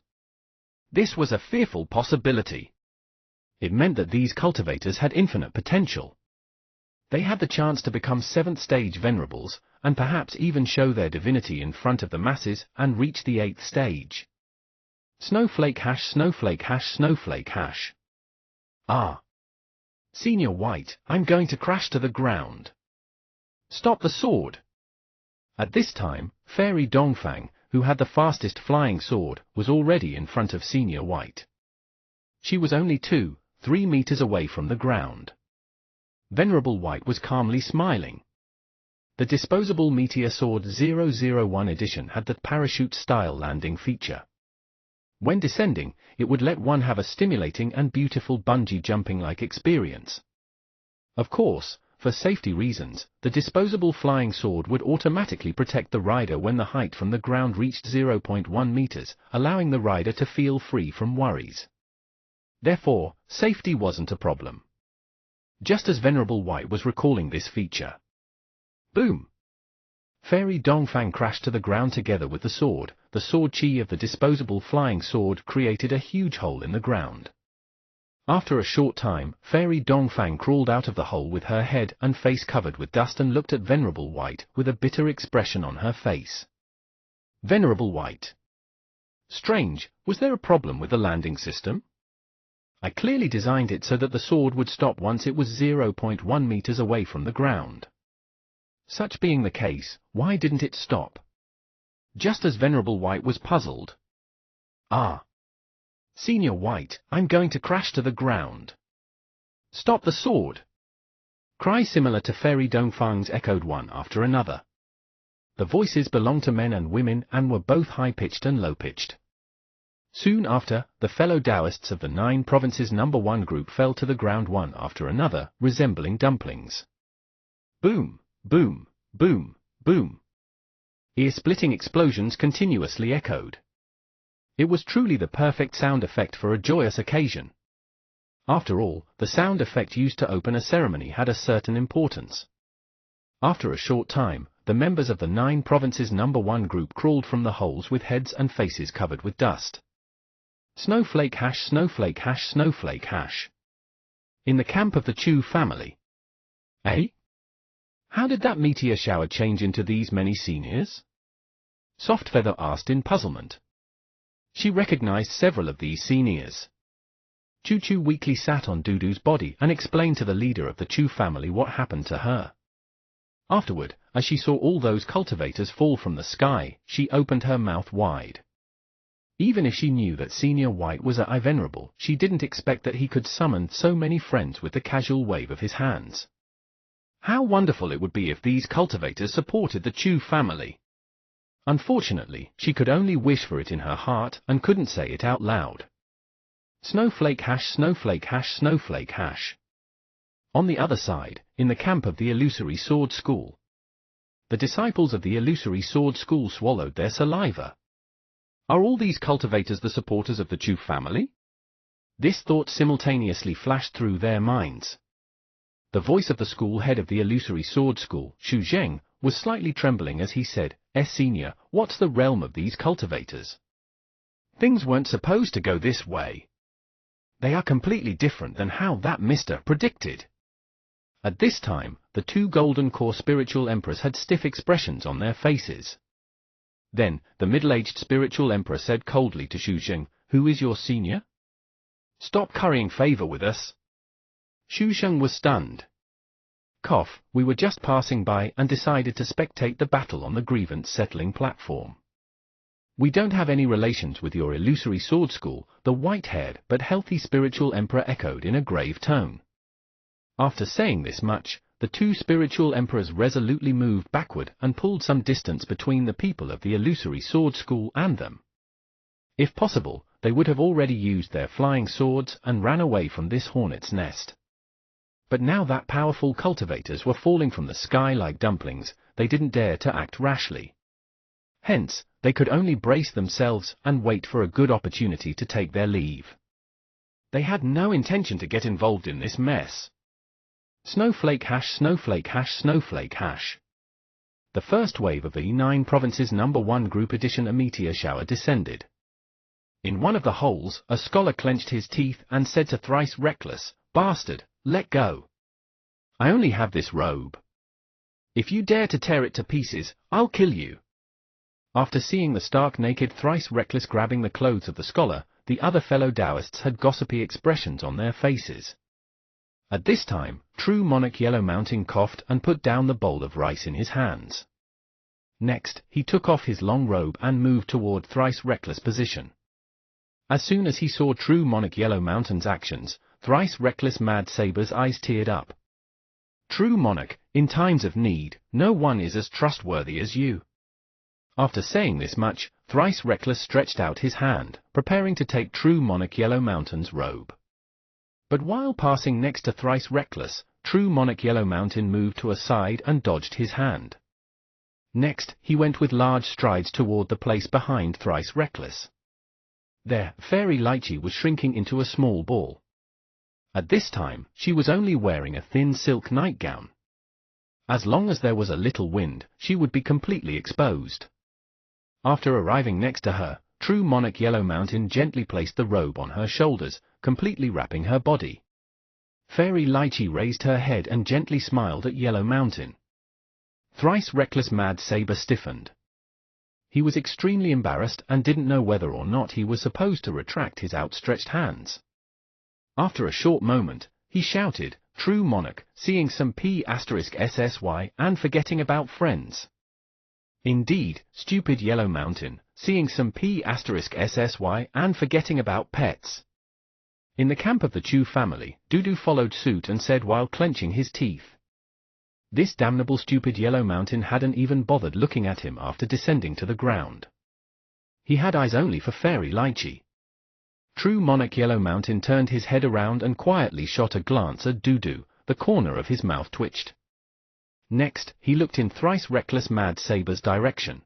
This was a fearful possibility. It meant that these cultivators had infinite potential. They had the chance to become 7th stage venerables, and perhaps even show their divinity in front of the masses and reach the 8th stage. Snowflake hash, snowflake hash, snowflake hash. Ah! Senior White, I'm going to crash to the ground. Stop the sword! At this time, Fairy Dongfang, who had the fastest flying sword, was already in front of Senior White. She was only 2-3 meters away from the ground. Venerable White was calmly smiling. The disposable Meteor Sword 001 edition had the parachute-style landing feature. When descending, it would let one have a stimulating and beautiful bungee jumping-like experience. Of course, for safety reasons, the disposable flying sword would automatically protect the rider when the height from the ground reached 0.1 meters, allowing the rider to feel free from worries. Therefore, safety wasn't a problem. Just as Venerable White was recalling this feature. Boom! Fairy Dongfang crashed to the ground together with the sword chi of the disposable flying sword created a huge hole in the ground. After a short time, Fairy Dongfang crawled out of the hole with her head and face covered with dust and looked at Venerable White with a bitter expression on her face. Venerable White. Strange, was there a problem with the landing system? I clearly designed it so that the sword would stop once it was 0.1 meters away from the ground. Such being the case, why didn't it stop? Just as Venerable White was puzzled. Ah! Senior White, I'm going to crash to the ground. Stop the sword! Cries similar to Fairy Dongfang's echoed one after another. The voices belonged to men and women and were both high-pitched and low-pitched. Soon after, the fellow Taoists of the 9 provinces number 1 group fell to the ground one after another, resembling dumplings. Boom, boom, boom, boom. Ear-splitting explosions continuously echoed. It was truly the perfect sound effect for a joyous occasion. After all, the sound effect used to open a ceremony had a certain importance. After a short time, the members of the 9 provinces number 1 group crawled from the holes with heads and faces covered with dust. Snowflake hash, snowflake hash, snowflake hash. In the camp of the Chu family. Eh? How did that meteor shower change into these many seniors? Softfeather asked in puzzlement. She recognized several of these seniors. Choo Choo weakly sat on Dudu's body and explained to the leader of the Chu family what happened to her. Afterward, as she saw all those cultivators fall from the sky, she opened her mouth wide. Even if she knew that Senior White was a venerable, she didn't expect that he could summon so many friends with the casual wave of his hands. How wonderful it would be if these cultivators supported the Chu family. Unfortunately, she could only wish for it in her heart and couldn't say it out loud. Snowflake hash, snowflake hash, snowflake hash. On the other side, in the camp of the Illusory Sword School. The disciples of the Illusory Sword School swallowed their saliva. Are all these cultivators the supporters of the Chu family? This thought simultaneously flashed through their minds. The voice of the school head of the Illusory Sword School, Xu Zheng, was slightly trembling as he said, Senior, what's the realm of these cultivators? Things weren't supposed to go this way. They are completely different than how that Mr. predicted. At this time, the 2 Golden Core spiritual emperors had stiff expressions on their faces. Then, the middle-aged spiritual emperor said coldly to Xu Zheng, Who is your senior? Stop currying favor with us. Xu Zheng was stunned. Cough, we were just passing by and decided to spectate the battle on the grievance settling platform. We don't have any relations with your Illusory Sword School, the white-haired but healthy spiritual emperor echoed in a grave tone. After saying this much, the 2 spiritual emperors resolutely moved backward and pulled some distance between the people of the Illusory Sword School and them. If possible, they would have already used their flying swords and ran away from this hornet's nest. But now that powerful cultivators were falling from the sky like dumplings, they didn't dare to act rashly. Hence, they could only brace themselves and wait for a good opportunity to take their leave. They had no intention to get involved in this mess. Snowflake hash, snowflake hash, snowflake hash. The first wave of the E9 Province's #1 Group Edition, a meteor shower, descended. In one of the holes, a scholar clenched his teeth and said to Thrice Reckless, "Bastard, let go. I only have this robe. If you dare to tear it to pieces, I'll kill you." After seeing the stark naked Thrice Reckless grabbing the clothes of the scholar, the other fellow Taoists had gossipy expressions on their faces. At this time, True Monarch Yellow Mountain coughed and put down the bowl of rice in his hands. Next, he took off his long robe and moved toward Thrice Reckless' position. As soon as he saw True Monarch Yellow Mountain's actions, Thrice Reckless Mad Saber's eyes teared up. "True Monarch, in times of need, no one is as trustworthy as you." After saying this much, Thrice Reckless stretched out his hand, preparing to take True Monarch Yellow Mountain's robe. But while passing next to Thrice Reckless, True Monarch Yellow Mountain moved to a side and dodged his hand. Next, he went with large strides toward the place behind Thrice Reckless. There, Fairy Lychee was shrinking into a small ball. At this time, she was only wearing a thin silk nightgown. As long as there was a little wind, she would be completely exposed. After arriving next to her, True Monarch Yellow Mountain gently placed the robe on her shoulders, completely wrapping her body. Fairy Lychee raised her head and gently smiled at Yellow Mountain. Thrice Reckless Mad Saber stiffened. He was extremely embarrassed and didn't know whether or not he was supposed to retract his outstretched hands. After a short moment, he shouted, "True Monarch, seeing some P*SSY and forgetting about friends." Indeed, stupid Yellow Mountain, seeing some P*SSY and forgetting about pets. In the camp of the Chu family, Dudu followed suit and said while clenching his teeth. This damnable stupid Yellow Mountain hadn't even bothered looking at him after descending to the ground. He had eyes only for Fairy Lychee. True Monarch Yellow Mountain turned his head around and quietly shot a glance at Dudu. The corner of his mouth twitched. Next, he looked in Thrice Reckless Mad Saber's direction.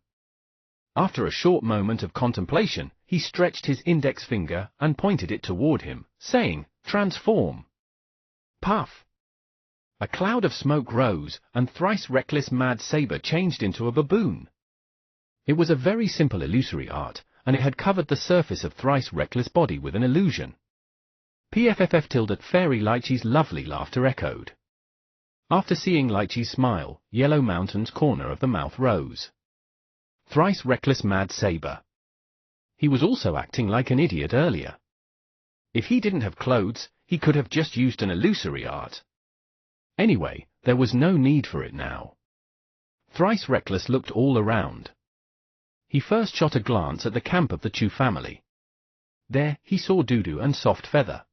After a short moment of contemplation, he stretched his index finger and pointed it toward him, saying, "Transform." Puff! A cloud of smoke rose, and Thrice Reckless Mad Saber changed into a baboon. It was a very simple illusory art, and it had covered the surface of Thrice Reckless' body with an illusion. PFFF Fairy Lychee's lovely laughter echoed. After seeing Lychee's smile, Yellow Mountain's corner of the mouth rose. Thrice Reckless Mad Saber. He was also acting like an idiot earlier. If he didn't have clothes, he could have just used an illusory art. Anyway, there was no need for it now. Thrice Reckless looked all around. He first shot a glance at the camp of the Chu family. There, he saw Dudu and Soft Feather.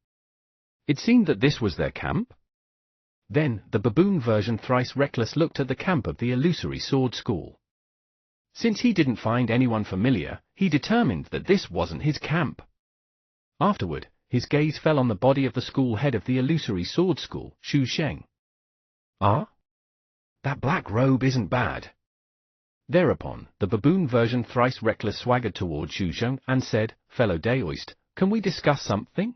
It seemed that this was their camp. Then, the baboon version Thrice Reckless looked at the camp of the illusory sword school. Since he didn't find anyone familiar, he determined that this wasn't his camp. Afterward, his gaze fell on the body of the school head of the illusory sword school, Shu Sheng. "Ah? That black robe isn't bad." Thereupon, the baboon version Thrice Reckless swaggered toward Shu Sheng and said, "Fellow Daoist, can we discuss something?"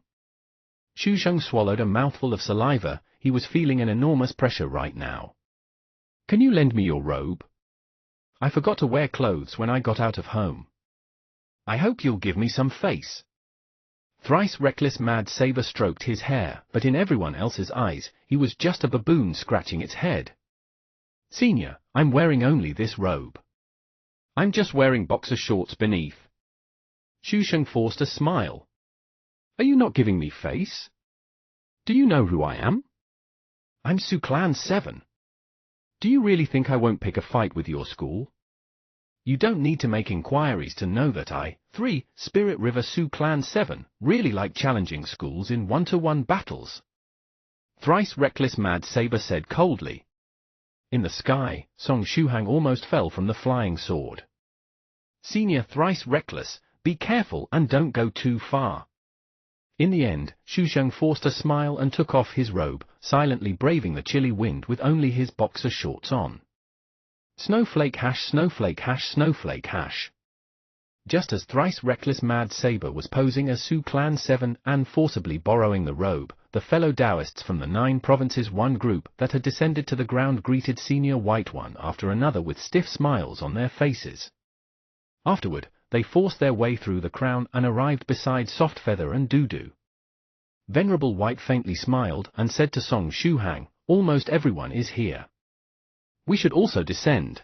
Shu Sheng swallowed a mouthful of saliva. He was feeling an enormous pressure right now. "Can you lend me your robe? I forgot to wear clothes when I got out of home. I hope you'll give me some face." Thrice Reckless Mad Saber stroked his hair, but in everyone else's eyes, he was just a baboon scratching its head. "Senior, I'm wearing only this robe. I'm just wearing boxer shorts beneath." Shu Sheng forced a smile. "Are you not giving me face? Do you know who I am? I'm Su Clan 7. Do you really think I won't pick a fight with your school? You don't need to make inquiries to know that I, 3, Spirit River Su Clan 7, really like challenging schools in one-to-one battles." Thrice Reckless Mad Saber said coldly. In the sky, Song Shuhang almost fell from the flying sword. "Senior Thrice Reckless, be careful and don't go too far." In the end, Shu Sheng forced a smile and took off his robe, silently braving the chilly wind with only his boxer shorts on. Snowflake hash, snowflake hash, snowflake hash. just as thrice reckless Mad Saber was posing as Su Clan 7 and forcibly borrowing the robe, the fellow Taoists from the 9 provinces, one group that had descended to the ground greeted Senior White one after another with stiff smiles on their faces. Afterward, they forced their way through the crown and arrived beside Soft Feather and Dudu. Venerable White faintly smiled and said to Song Shuhang, "Almost everyone is here. We should also descend."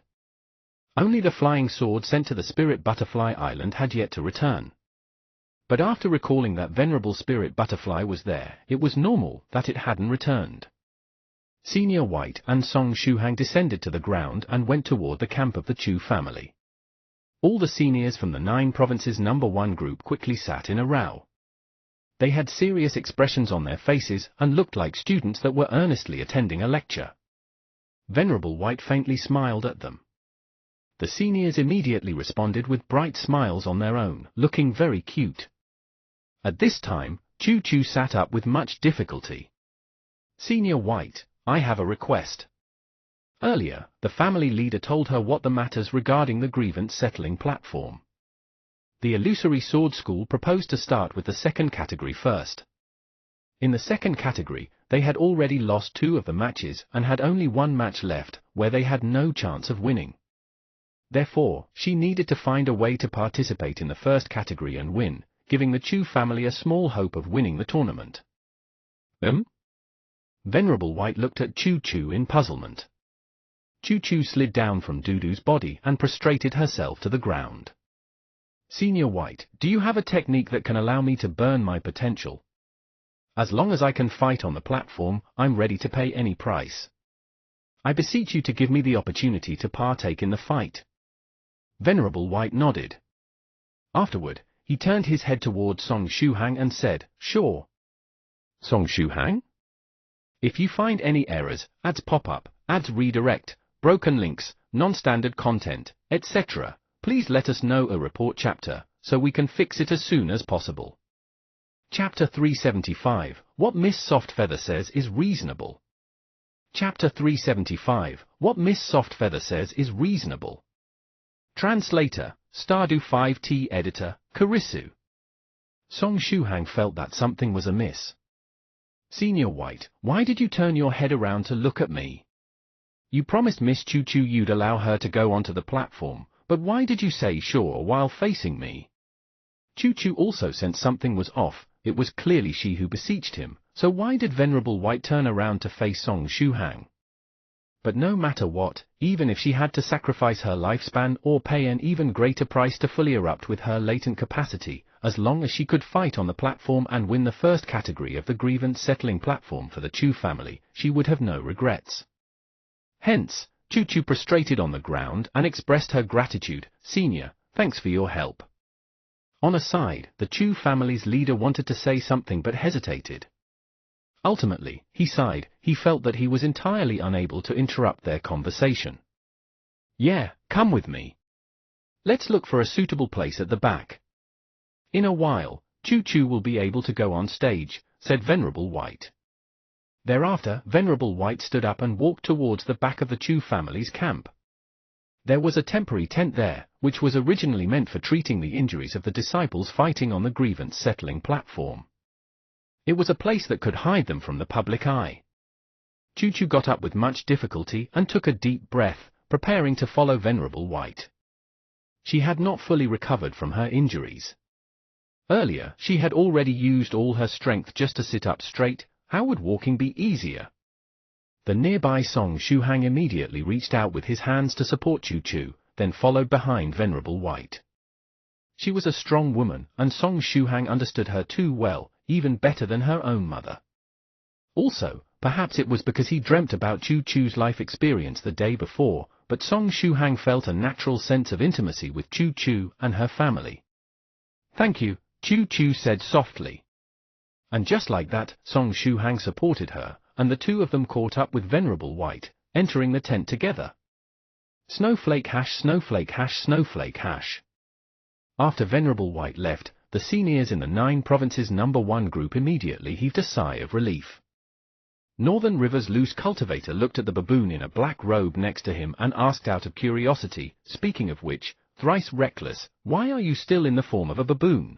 Only the flying sword sent to the Spirit Butterfly Island had yet to return. But after recalling that Venerable Spirit Butterfly was there, it was normal that it hadn't returned. Senior White and Song Shuhang descended to the ground and went toward the camp of the Chu family. All the seniors from the 9 provinces number 1 group quickly sat in a row. They had serious expressions on their faces and looked like students that were earnestly attending a lecture. Venerable White faintly smiled at them. The seniors immediately responded with bright smiles on their own, looking very cute. At this time, Chu Chu sat up with much difficulty. "Senior White, I have a request." Earlier, the family leader told her what the matters regarding the grievance settling platform. The Illusory Sword School proposed to start with the second category first. In the second category, they had already lost 2 of the matches and had only 1 match left, where they had no chance of winning. Therefore, she needed to find a way to participate in the first category and win, giving the Chu family a small hope of winning the tournament. Venerable White looked at Chu Chu in puzzlement. Chu Chu slid down from Dudu's body and prostrated herself to the ground. "Senior White, do you have a technique that can allow me to burn my potential? As long as I can fight on the platform, I'm ready to pay any price. I beseech you to give me the opportunity to partake in the fight." Venerable White nodded. Afterward, he turned his head toward Song Shuhang and said, "Sure." "Song Shuhang? If you find any errors, ads pop up, ads redirect, broken links, non-standard content, etc., please let us know a report chapter, so we can fix it as soon as possible." Chapter 375, What Miss Softfeather Says is Reasonable. Chapter 375, What Miss Softfeather Says is Reasonable. Translator, Stardew 5T Editor, Karisu. Song Shuhang felt that something was amiss. "Senior White, why did you turn your head around to look at me? You promised Miss Chu Chu you'd allow her to go onto the platform, but why did you say sure while facing me?" Chu Chu also sensed something was off. It was clearly she who beseeched him, so why did Venerable White turn around to face Song Shuhang? But no matter what, even if she had to sacrifice her lifespan or pay an even greater price to fully erupt with her latent capacity, as long as she could fight on the platform and win the first category of the grievance settling platform for the Chu family, she would have no regrets. Hence, Chu Chu prostrated on the ground and expressed her gratitude. "Senior, thanks for your help." On a side, the Chu family's leader wanted to say something but hesitated. Ultimately, he sighed. He felt that he was entirely unable to interrupt their conversation. "Yeah, come with me. Let's look for a suitable place at the back. In a while, Chu Chu will be able to go on stage," said Venerable White. Thereafter, Venerable White stood up and walked towards the back of the Chu family's camp. There was a temporary tent there, which was originally meant for treating the injuries of the disciples fighting on the grievance settling platform. It was a place that could hide them from the public eye. Chu Chu got up with much difficulty and took a deep breath, preparing to follow Venerable White. She had not fully recovered from her injuries. Earlier, she had already used all her strength just to sit up straight. How would walking be easier? The nearby Song Shuhang immediately reached out with his hands to support Chu Chu, then followed behind Venerable White. She was a strong woman, and Song Shuhang understood her too well, even better than her own mother. Also, perhaps it was because he dreamt about Chu Chu's life experience the day before, but Song Shuhang felt a natural sense of intimacy with Chu Chu and her family. "Thank you," Chu Chu said softly. And just like that, Song Shuhang supported her, and the two of them caught up with Venerable White, entering the tent together. Snowflake hash, snowflake hash, snowflake hash. After Venerable White left, the seniors in the 9 provinces number 1 group immediately heaved a sigh of relief. Northern River's loose cultivator looked at the baboon in a black robe next to him and asked out of curiosity, "Speaking of which, Thrice Reckless, why are you still in the form of a baboon?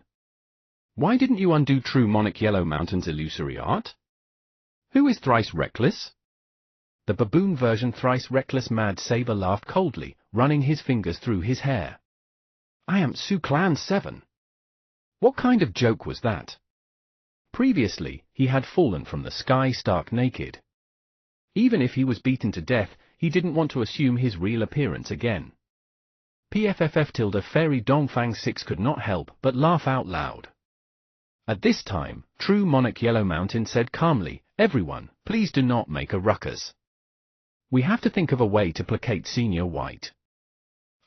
Why didn't you undo True Monarch Yellow Mountain's illusory art? Who is Thrice Reckless? The baboon version Thrice Reckless Mad Saber laughed coldly, running his fingers through his hair. I am Su Clan 7. What kind of joke was that? Previously, he had fallen from the sky stark naked. Even if he was beaten to death, he didn't want to assume his real appearance again. PFFF Fairy Dongfang 6 could not help but laugh out loud. At this time, True Monarch Yellow Mountain said calmly, everyone, please do not make a ruckus. We have to think of a way to placate Senior White.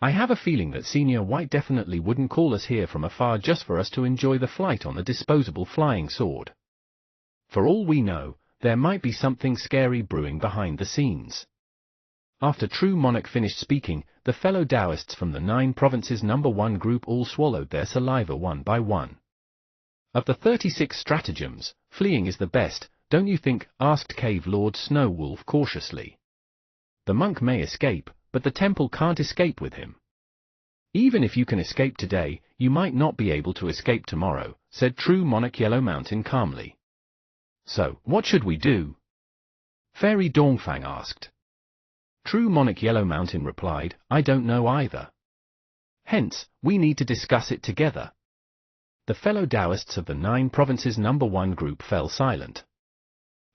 I have a feeling that Senior White definitely wouldn't call us here from afar just for us to enjoy the flight on the disposable flying sword. For all we know, there might be something scary brewing behind the scenes. After True Monarch finished speaking, the fellow Taoists from the 9 provinces #1 group all swallowed their saliva one by one. Of the 36 stratagems, fleeing is the best, don't you think? Asked Cave Lord Snow Wolf cautiously. The monk may escape, but the temple can't escape with him. Even if you can escape today, you might not be able to escape tomorrow, said True Monarch Yellow Mountain calmly. So, what should we do? Fairy Dongfang asked. True Monarch Yellow Mountain replied, I don't know either. Hence, we need to discuss it together. The fellow Taoists of the 9 provinces #1 group fell silent.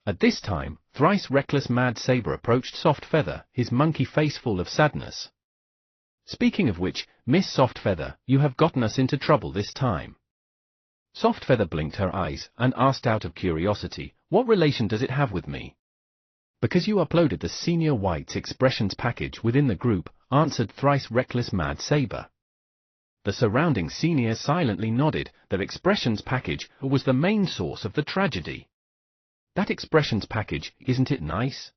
At this time, Thrice Reckless Mad Saber approached Soft Feather, his monkey face full of sadness. Speaking of which, Miss Soft Feather, you have gotten us into trouble this time. Soft Feather blinked her eyes and asked out of curiosity, what relation does it have with me? Because you uploaded the Senior White's expressions package within the group, answered Thrice Reckless Mad Saber. The surrounding seniors silently nodded. Their expressions package was the main source of the tragedy. That expressions package, isn't it nice?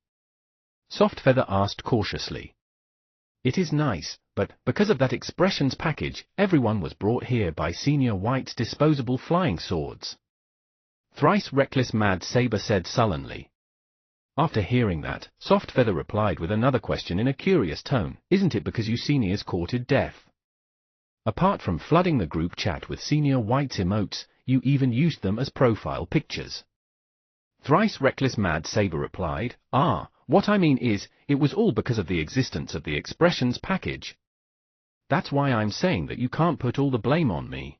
Soft Feather asked cautiously. It is nice, but because of that expressions package, everyone was brought here by Senior White's disposable flying swords. Thrice Reckless Mad Saber said sullenly. After hearing that, Soft Feather replied with another question in a curious tone, isn't it because you seniors courted death? Apart from flooding the group chat with Senior White's emotes, you even used them as profile pictures. Thrice Reckless Mad Saber replied, what I mean is, it was all because of the existence of the expressions package. That's why I'm saying that you can't put all the blame on me.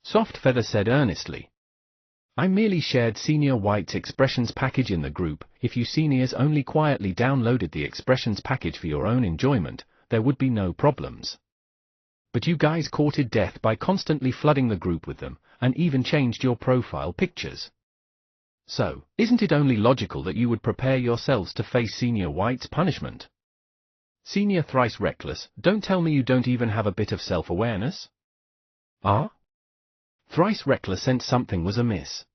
Soft Feather said earnestly. I merely shared Senior White's expressions package in the group. If you seniors only quietly downloaded the expressions package for your own enjoyment, there would be no problems. But you guys courted death by constantly flooding the group with them, and even changed your profile pictures. So, isn't it only logical that you would prepare yourselves to face Senior White's punishment? Senior Thrice Reckless, don't tell me you don't even have a bit of self-awareness? Thrice Reckless sensed something was amiss.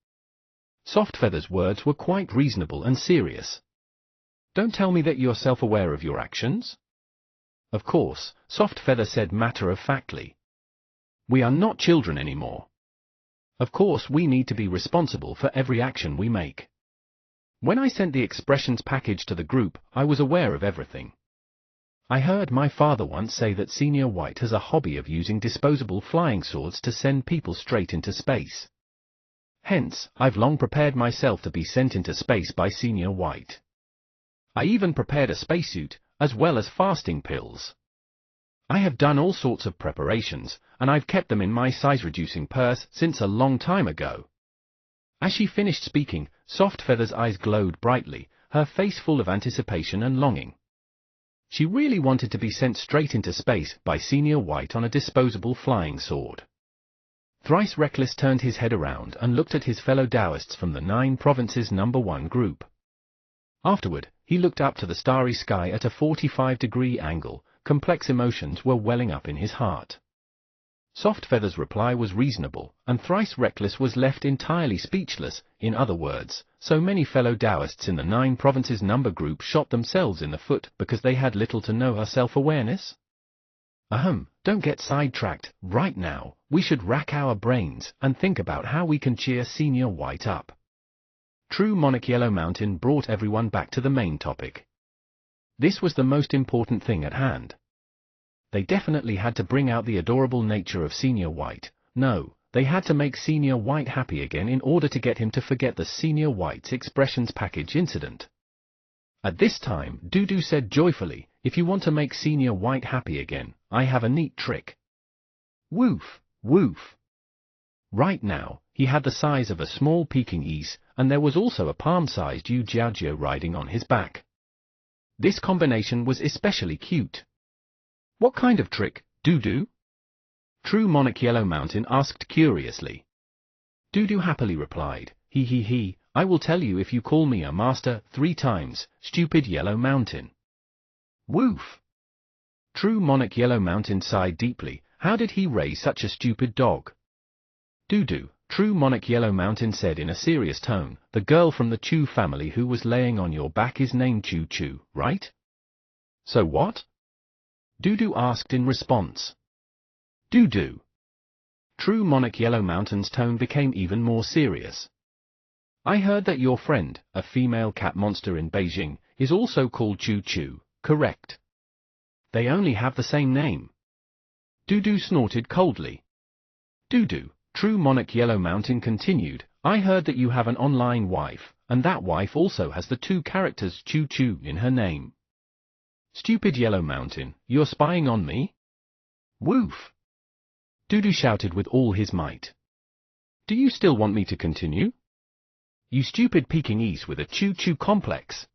Soft Feather's words were quite reasonable and serious. Don't tell me that you're self-aware of your actions? Of course, Soft Feather said matter-of-factly. We are not children anymore. Of course we need to be responsible for every action we make. When I sent the expressions package to the group, I was aware of everything. I heard my father once say that Senior White has a hobby of using disposable flying swords to send people straight into space. Hence, I've long prepared myself to be sent into space by Senior White. I even prepared a spacesuit, as well as fasting pills. I have done all sorts of preparations, and I've kept them in my size-reducing purse since a long time ago. As she finished speaking, Soft Feather's eyes glowed brightly, her face full of anticipation and longing. She really wanted to be sent straight into space by Senior White on a disposable flying sword. Thrice Reckless turned his head around and looked at his fellow Taoists from the 9 provinces #1 group. Afterward, he looked up to the starry sky at a 45-degree angle. Complex emotions were welling up in his heart. Soft Feather's reply was reasonable, and Thrice Reckless was left entirely speechless. In other words, so many fellow Taoists in the 9 provinces group shot themselves in the foot because they had little to no self-awareness? Don't get sidetracked. Right now, we should rack our brains and think about how we can cheer Senior White up. True Monarch Yellow Mountain brought everyone back to the main topic. This was the most important thing at hand. They definitely had to bring out the adorable nature of Senior White. No, they had to make Senior White happy again in order to get him to forget the Senior White's expressions package incident. At this time, Dudu said joyfully, "If you want to make Senior White happy again, I have a neat trick." Woof, woof. Right now, he had the size of a small Pekingese, and there was also a palm-sized Yu Jiaojiao riding on his back. This combination was especially cute. "What kind of trick, Dudu?" True Monarch Yellow Mountain asked curiously. Dudu happily replied, He, I will tell you if you call me a master 3 times, stupid Yellow Mountain." Woof. True Monarch Yellow Mountain sighed deeply. How did he raise such a stupid dog? Dudu, True Monarch Yellow Mountain said in a serious tone, "The girl from the Chu family who was laying on your back is named Chu Chu, right?" "So what?" Dudu asked in response. Dudu. True Monarch Yellow Mountain's tone became even more serious. "I heard that your friend, a female cat monster in Beijing, is also called Chu Chu, correct?" "They only have the same name." Dudu snorted coldly. Dudu, True Monarch Yellow Mountain continued, "I heard that you have an online wife, and that wife also has the 2 characters Chu Chu in her name." "Stupid Yellow Mountain, you're spying on me?" Woof. Dudu shouted with all his might. "Do you still want me to continue? You stupid Pekingese with a Chu Chu complex.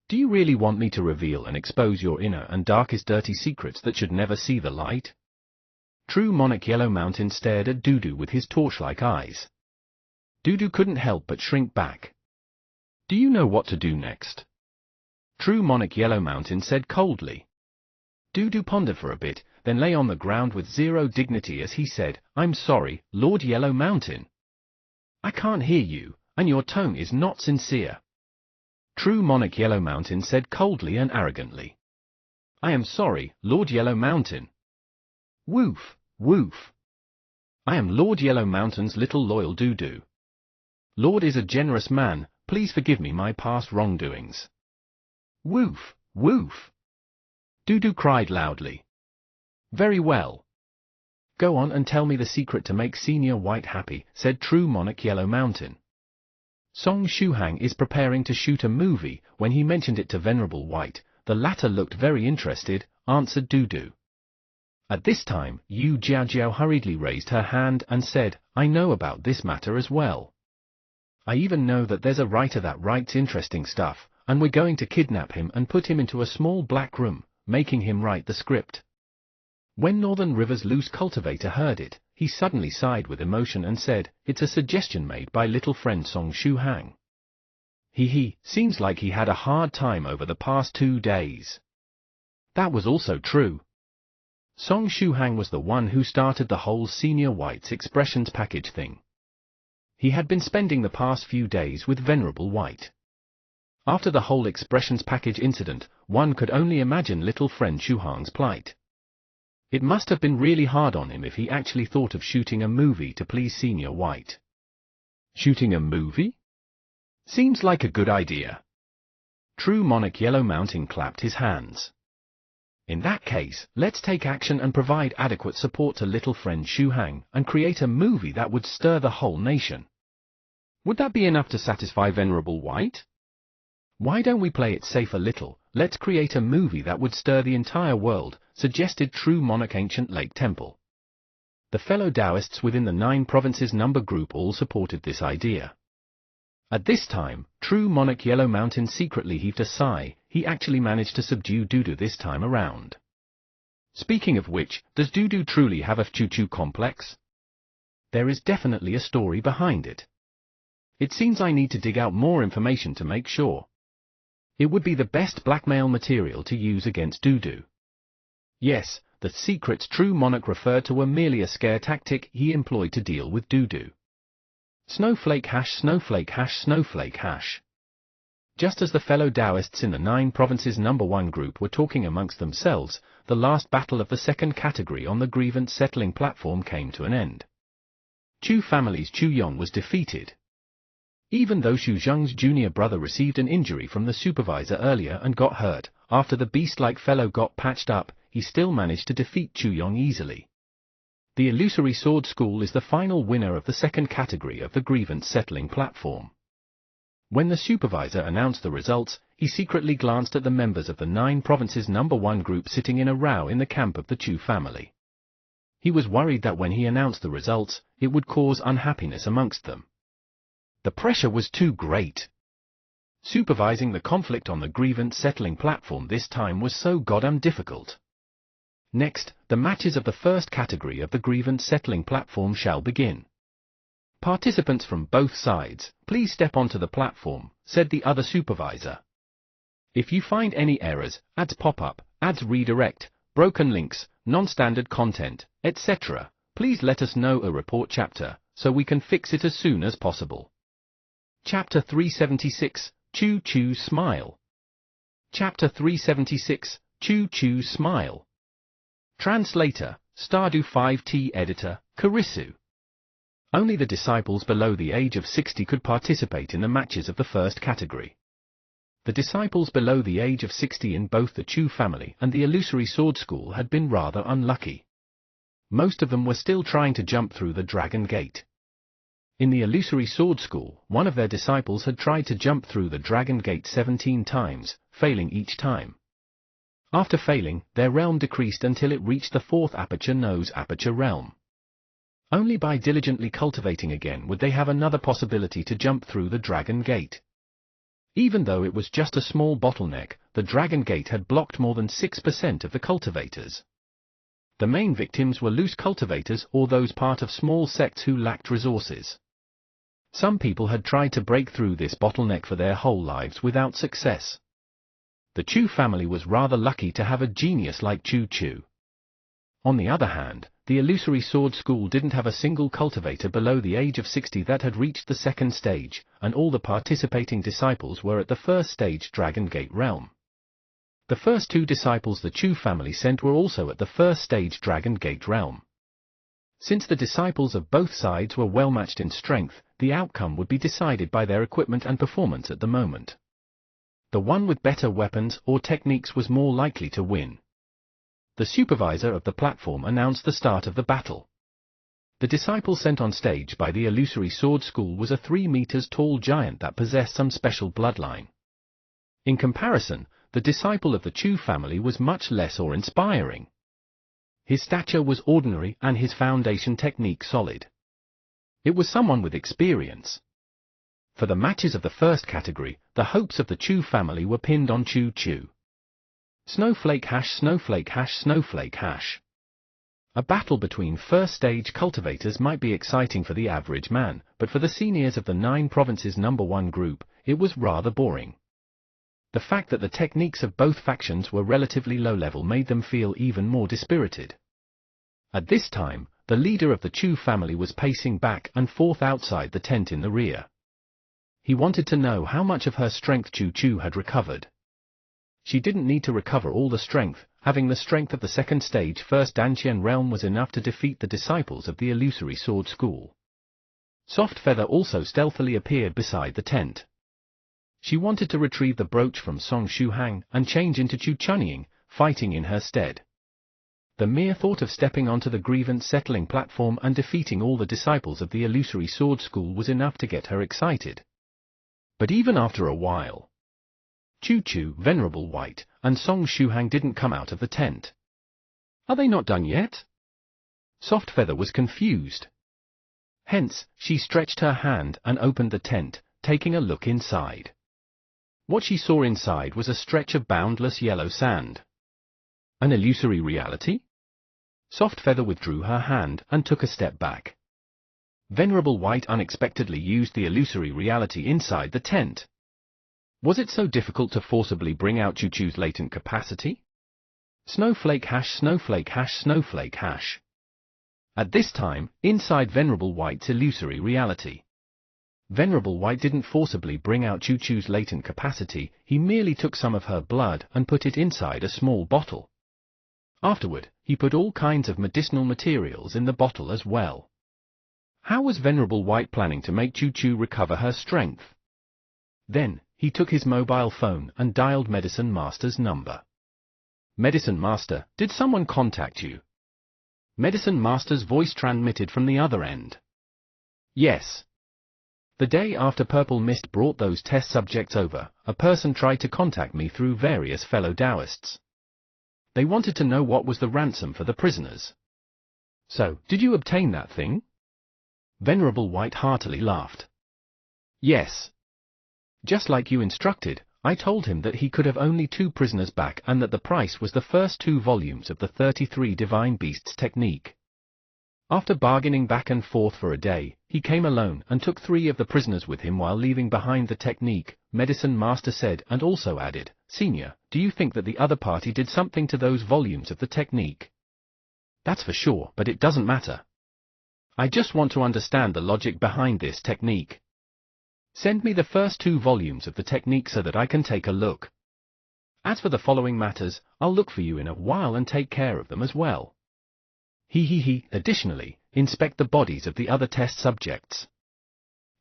Do you really want me to reveal and expose your inner and darkest dirty secrets that should never see the light?" True Monarch Yellow Mountain stared at Dudu with his torch-like eyes. Dudu couldn't help but shrink back. "Do you know what to do next?" True Monarch Yellow Mountain said coldly. Dudu pondered for a bit, then lay on the ground with zero dignity as he said, "I'm sorry, Lord Yellow Mountain. I can't hear you, and your tone is not sincere." True Monarch Yellow Mountain said coldly and arrogantly, "I am sorry, Lord Yellow Mountain." Woof, woof. "I am Lord Yellow Mountain's little loyal Dudu. Lord is a generous man, please forgive me my past wrongdoings." Woof, woof. Dudu cried loudly. "Very well. Go on and tell me the secret to make Senior White happy," said True Monarch Yellow Mountain. "Song Shuhang is preparing to shoot a movie. When he mentioned it to Venerable White, the latter looked very interested," answered Dudu. At this time, Yu Jiaojiao hurriedly raised her hand and said, "I know about this matter as well. I even know that there's a writer that writes interesting stuff, and we're going to kidnap him and put him into a small black room, making him write the script." When Northern River's loose cultivator heard it, he suddenly sighed with emotion and said, "It's a suggestion made by little friend Song Shuhang. Seems like he had a hard time over the past 2 days." That was also true. Song Shuhang was the one who started the whole Senior White's expressions package thing. He had been spending the past few days with Venerable White. After the whole expressions package incident, one could only imagine little friend Shuhang's plight. It must have been really hard on him if he actually thought of shooting a movie to please Senior White. Shooting a movie? Seems like a good idea. True Monarch Yellow Mountain clapped his hands. "In that case, let's take action and provide adequate support to little friend Shuhang and create a movie that would stir the whole nation. Would that be enough to satisfy Venerable White? Why don't we play it safe a little? Let's create a movie that would stir the entire world," suggested True Monarch Ancient Lake Temple. The fellow Taoists within the 9 provinces number group all supported this idea. At this time, True Monarch Yellow Mountain secretly heaved a sigh. He actually managed to subdue Dudu this time around. Speaking of which, does Dudu truly have a Chu Chu complex? There is definitely a story behind it. It seems I need to dig out more information to make sure. It would be the best blackmail material to use against Dudu. Yes, the secrets True Monarch referred to were merely a scare tactic he employed to deal with Dudu. Snowflake hash, snowflake hash, snowflake hash. Just as the fellow Taoists in the 9 provinces number 1 group were talking amongst themselves, the last battle of the 2nd category on the grievance settling platform came to an end. Chu family's Chu Yong was defeated. Even though Xu Zheng's junior brother received an injury from the supervisor earlier and got hurt, after the beast-like fellow got patched up, he still managed to defeat Chu Yong easily. The Illusory Sword School is the final winner of the second category of the grievance settling platform. When the supervisor announced the results, he secretly glanced at the members of the 9 Provinces No. 1 group sitting in a row in the camp of the Chu family. He was worried that when he announced the results, it would cause unhappiness amongst them. The pressure was too great. Supervising the conflict on the grievance settling platform this time was so goddamn difficult. Next, the matches of the first category of the grievance settling platform shall begin. Participants from both sides, please step onto the platform, said the other supervisor. If you find any errors, ads pop up, ads redirect, broken links, non-standard content, etc., please let us know a report chapter, so we can fix it as soon as possible. Chapter 376, Chu Chu Smile. Chapter 376, Chu Chu Smile. Translator, Stardew 5T Editor, Karisu. Only the disciples below the age of 60 could participate in the matches of the first category. The disciples below the age of 60 in both the Chu family and the Illusory Sword School had been rather unlucky. Most of them were still trying to jump through the Dragon Gate. In the Illusory Sword School, one of their disciples had tried to jump through the Dragon Gate 17 times, failing each time. After failing, their realm decreased until it reached the 4th aperture nose aperture realm. Only by diligently cultivating again would they have another possibility to jump through the Dragon Gate. Even though it was just a small bottleneck, the Dragon Gate had blocked more than 6% of the cultivators. The main victims were loose cultivators or those part of small sects who lacked resources. Some people had tried to break through this bottleneck for their whole lives without success. The Chu family was rather lucky to have a genius like Chu Chu. On the other hand, the Illusory Sword School didn't have a single cultivator below the age of 60 that had reached the second stage, and all the participating disciples were at the first stage Dragon Gate realm. The first 2 disciples the Chu family sent were also at the first stage Dragon Gate realm. Since the disciples of both sides were well matched in strength, the outcome would be decided by their equipment and performance at the moment. The one with better weapons or techniques was more likely to win. The supervisor of the platform announced the start of the battle. The disciple sent on stage by the Illusory Sword School was a 3 meters tall giant that possessed some special bloodline. In comparison, the disciple of the Chu family was much less awe-inspiring. His stature was ordinary and his foundation technique solid. It was someone with experience. For the matches of the first category, the hopes of the Chu family were pinned on Chu Chu. Snowflake hash snowflake hash snowflake hash. A battle between first stage cultivators might be exciting for the average man, but for the seniors of the 9 Provinces No. 1 group, it was rather boring. The fact that the techniques of both factions were relatively low level made them feel even more dispirited. At this time, the leader of the Chu family was pacing back and forth outside the tent in the rear. He wanted to know how much of her strength Chu Chu had recovered. She didn't need to recover all the strength, having the strength of the second stage first Dantian realm was enough to defeat the disciples of the Illusory Sword School. Soft Feather also stealthily appeared beside the tent. She wanted to retrieve the brooch from Song Shuhang and change into Chu Chunying, fighting in her stead. The mere thought of stepping onto the grievance settling platform and defeating all the disciples of the Illusory Sword School was enough to get her excited. But even after a while, Chu Chu, Venerable White, and Song Shuhang didn't come out of the tent. Are they not done yet? Soft Feather was confused. Hence, she stretched her hand and opened the tent, taking a look inside. What she saw inside was a stretch of boundless yellow sand. An illusory reality? Soft Feather withdrew her hand and took a step back. Venerable White unexpectedly used the illusory reality inside the tent. Was it so difficult to forcibly bring out Chu Chu's latent capacity? Snowflake hash snowflake hash snowflake hash. At this time, inside Venerable White's illusory reality. Venerable White didn't forcibly bring out Chu Chu's latent capacity, he merely took some of her blood and put it inside a small bottle. Afterward, he put all kinds of medicinal materials in the bottle as well. How was Venerable White planning to make Chu Chu recover her strength? Then, he took his mobile phone and dialed Medicine Master's number. Medicine Master, did someone contact you? Medicine Master's voice transmitted from the other end. Yes. The day after Purple Mist brought those test subjects over, a person tried to contact me through various fellow Taoists. They wanted to know what was the ransom for the prisoners. So, did you obtain that thing? Venerable White heartily laughed. Yes. Just like you instructed, I told him that he could have only 2 prisoners back and that the price was the first 2 volumes of the 33 Divine Beasts technique. After bargaining back and forth for a day, he came alone and took 3 of the prisoners with him while leaving behind the technique, Medicine Master said, and also added, Senior, do you think that the other party did something to those volumes of the technique? That's for sure, but it doesn't matter. I just want to understand the logic behind this technique. Send me the first 2 volumes of the technique so that I can take a look. As for the following matters, I'll look for you in a while and take care of them as well. Additionally, inspect the bodies of the other test subjects.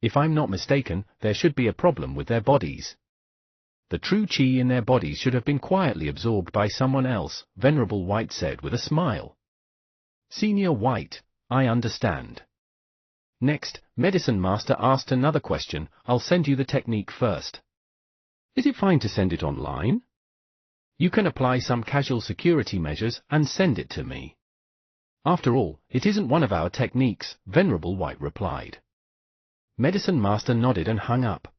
If I'm not mistaken, there should be a problem with their bodies. The true chi in their bodies should have been quietly absorbed by someone else, Venerable White said with a smile. Senior White, I understand. Next, Medicine Master asked another question. I'll send you the technique first. Is it fine to send it online? You can apply some casual security measures and send it to me. After all, it isn't one of our techniques, Venerable White replied. Medicine Master nodded and hung up.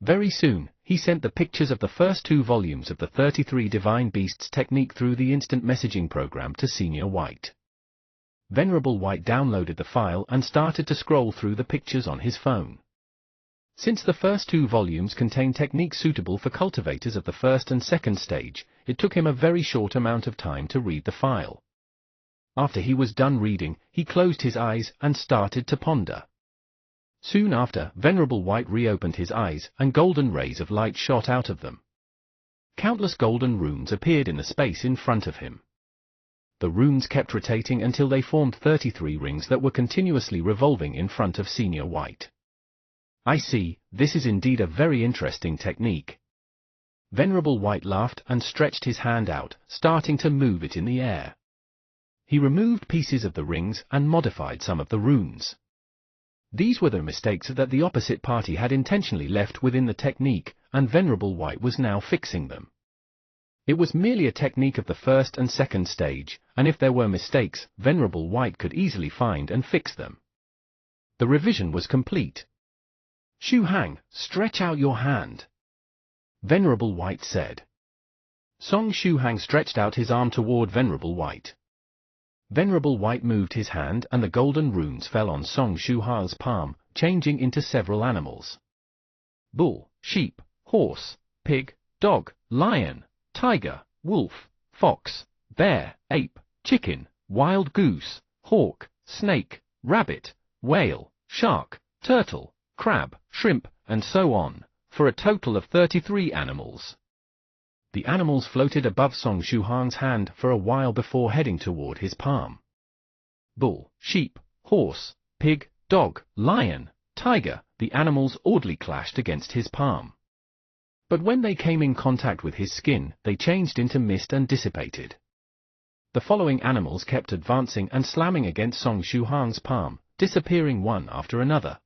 Very soon, he sent the pictures of the first 2 volumes of the 33 Divine Beasts technique through the instant messaging program to Senior White. Venerable White downloaded the file and started to scroll through the pictures on his phone. Since the first 2 volumes contain techniques suitable for cultivators of the first and second stage, it took him a very short amount of time to read the file. After he was done reading, he closed his eyes and started to ponder. Soon after, Venerable White reopened his eyes, and golden rays of light shot out of them. Countless golden runes appeared in the space in front of him. The runes kept rotating until they formed 33 rings that were continuously revolving in front of Senior White. I see, this is indeed a very interesting technique. Venerable White laughed and stretched his hand out, starting to move it in the air. He removed pieces of the rings and modified some of the runes. These were the mistakes that the opposite party had intentionally left within the technique, and Venerable White was now fixing them. It was merely a technique of the first and second stage, and if there were mistakes, Venerable White could easily find and fix them. The revision was complete. Shu Hang, stretch out your hand. Venerable White said. Song Shu Hang stretched out his arm toward Venerable White. Venerable White moved his hand and the golden runes fell on Song Shu Hang's palm, changing into several animals. Bull, sheep, horse, pig, dog, lion, tiger, wolf, fox, bear, ape, chicken, wild goose, hawk, snake, rabbit, whale, shark, turtle, crab, shrimp, and so on, for a total of 33 animals. The animals floated above Song Shu Hang's hand for a while before heading toward his palm. Bull, sheep, horse, pig, dog, lion, tiger, the animals oddly clashed against his palm. But when they came in contact with his skin, they changed into mist and dissipated. The following animals kept advancing and slamming against Song Shu Hang's palm, disappearing one after another.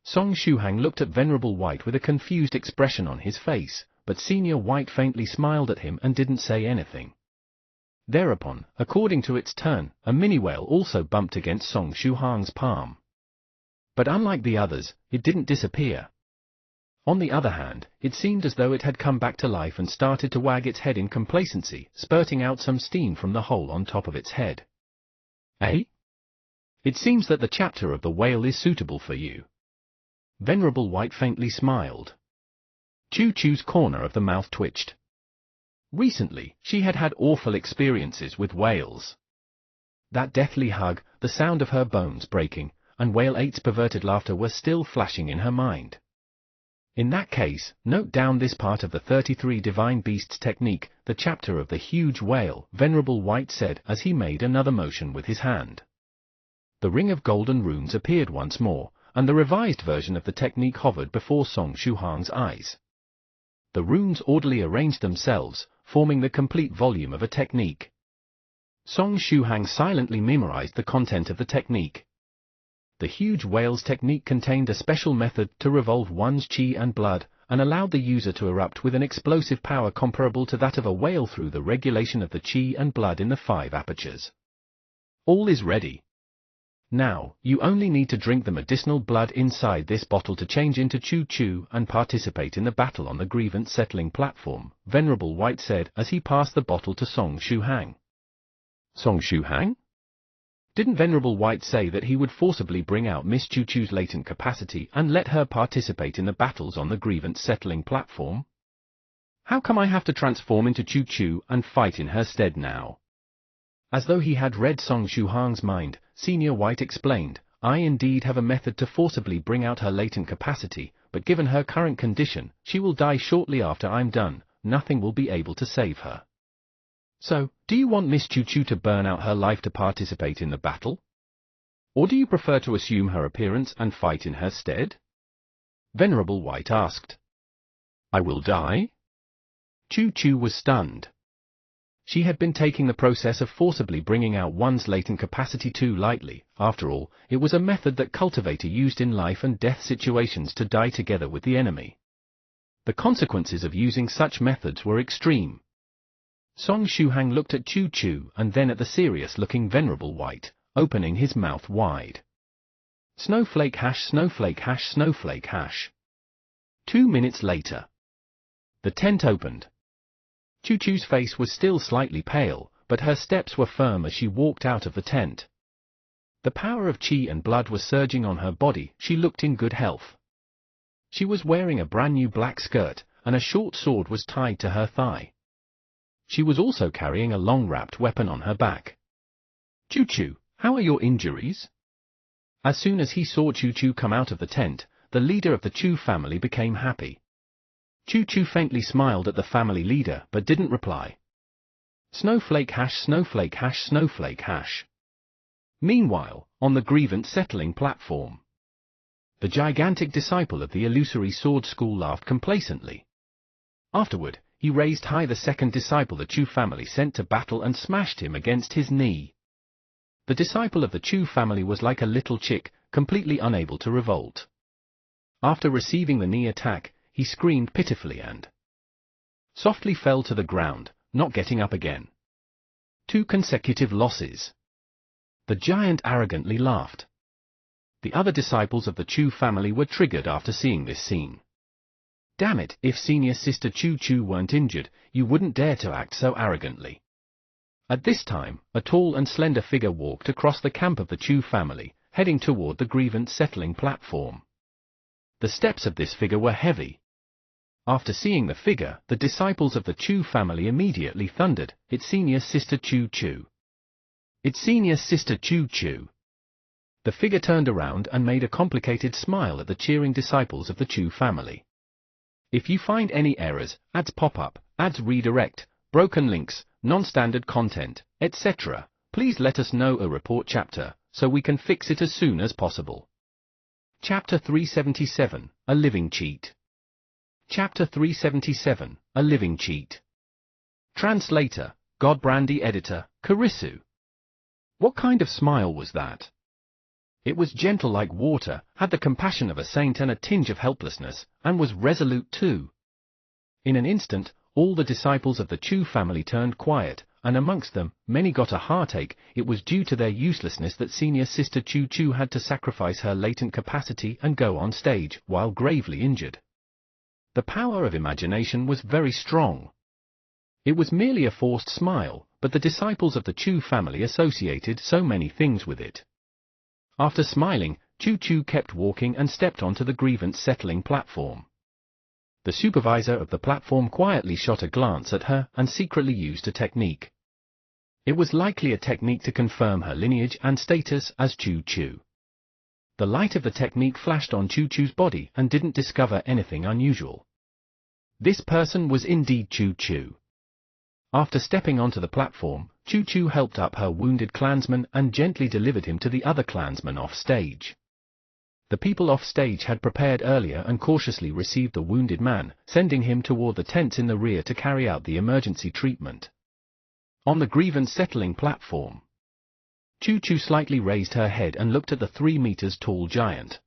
Song Shu Hang looked at Venerable White with a confused expression on his face, but Senior White faintly smiled at him and didn't say anything. Thereupon, according to its turn, a mini whale also bumped against Song Shu Hang's palm. But unlike the others, it didn't disappear. On the other hand, it seemed as though it had come back to life and started to wag its head in complacency, spurting out some steam from the hole on top of its head. Eh? It seems that the chapter of the whale is suitable for you. Venerable White faintly smiled. Choo Choo's corner of the mouth twitched. Recently, she had had awful experiences with whales. That deathly hug, the sound of her bones breaking, and Whale 8's perverted laughter were still flashing in her mind. In that case, note down this part of the 33 Divine Beasts technique, the chapter of the huge whale, Venerable White said as he made another motion with his hand. The ring of golden runes appeared once more, and the revised version of the technique hovered before Song Shu Hang's eyes. The runes orderly arranged themselves, forming the complete volume of a technique. Song Shuhang silently memorized the content of the technique. The huge whale's technique contained a special method to revolve one's qi and blood, and allowed the user to erupt with an explosive power comparable to that of a whale through the regulation of the qi and blood in the 5 apertures. All is ready. Now, you only need to drink the medicinal blood inside this bottle to change into Chu Chu and participate in the battle on the grievance settling platform, Venerable White said as he passed the bottle to Song Shuhang. Song Shuhang? Didn't Venerable White say that he would forcibly bring out Miss Chu Chu's latent capacity and let her participate in the battles on the grievance settling platform? How come I have to transform into Chu Chu and fight in her stead now? As though he had read Song Shuhang's mind, Senior White explained, I indeed have a method to forcibly bring out her latent capacity, but given her current condition, she will die shortly after I'm done, nothing will be able to save her. So, do you want Miss Chu Chu to burn out her life to participate in the battle? Or do you prefer to assume her appearance and fight in her stead? Venerable White asked. I will die? Chu Chu was stunned. She had been taking the process of forcibly bringing out one's latent capacity too lightly. After all, it was a method that cultivator used in life and death situations to die together with the enemy. The consequences of using such methods were extreme. Song Shuhang looked at Chu Chu and then at the serious-looking Venerable White, opening his mouth wide. Snowflake hash, snowflake hash, snowflake hash. 2 minutes later. The tent opened. Chu Chu's face was still slightly pale, but her steps were firm as she walked out of the tent. The power of qi and blood was surging on her body, she looked in good health. She was wearing a brand new black skirt, and a short sword was tied to her thigh. She was also carrying a long-wrapped weapon on her back. Chu Chu, how are your injuries? As soon as he saw Chu Chu come out of the tent, the leader of the Chu family became happy. Chu Chu faintly smiled at the family leader but didn't reply. Snowflake hash, snowflake hash, snowflake hash. Meanwhile, on the grievance settling platform, the gigantic disciple of the illusory sword school laughed complacently. Afterward, he raised high the second disciple the Chu family sent to battle and smashed him against his knee. The disciple of the Chu family was like a little chick, completely unable to revolt. After receiving the knee attack, he screamed pitifully and softly fell to the ground, not getting up again. 2 consecutive losses. The giant arrogantly laughed. The other disciples of the Chu family were triggered after seeing this scene. Damn it, if senior sister Chu Chu weren't injured, you wouldn't dare to act so arrogantly. At this time, a tall and slender figure walked across the camp of the Chu family, heading toward the grievance settling platform. The steps of this figure were heavy. After seeing the figure, the disciples of the Chu family immediately thundered, It's senior sister Chu Chu. It's senior sister Chu Chu. The figure turned around and made a complicated smile at the cheering disciples of the Chu family. If you find any errors, ads pop up, ads redirect, broken links, non-standard content, etc., please let us know a report chapter, so we can fix it as soon as possible. Chapter 377, A Living Cheat. Chapter 377, A Living Cheat. Translator, Godbrandy Editor, Karisu. What kind of smile was that? It was gentle like water, had the compassion of a saint and a tinge of helplessness, and was resolute too. In an instant, all the disciples of the Chu family turned quiet, and amongst them, many got a heartache. It was due to their uselessness that senior sister Chu Chu had to sacrifice her latent capacity and go on stage, while gravely injured. The power of imagination was very strong. It was merely a forced smile, but the disciples of the Chu family associated so many things with it. After smiling, Chu Chu kept walking and stepped onto the grievance settling platform. The supervisor of the platform quietly shot a glance at her and secretly used a technique. It was likely a technique to confirm her lineage and status as Chu Chu. The light of the technique flashed on Chu Chu's body and didn't discover anything unusual. This person was indeed Chu Chu. After stepping onto the platform, Chu Chu helped up her wounded clansman and gently delivered him to the other clansman off stage. The people off stage had prepared earlier and cautiously received the wounded man, sending him toward the tents in the rear to carry out the emergency treatment. On the grievance settling platform, Choo Choo slightly raised her head and looked at the 3 meters tall giant.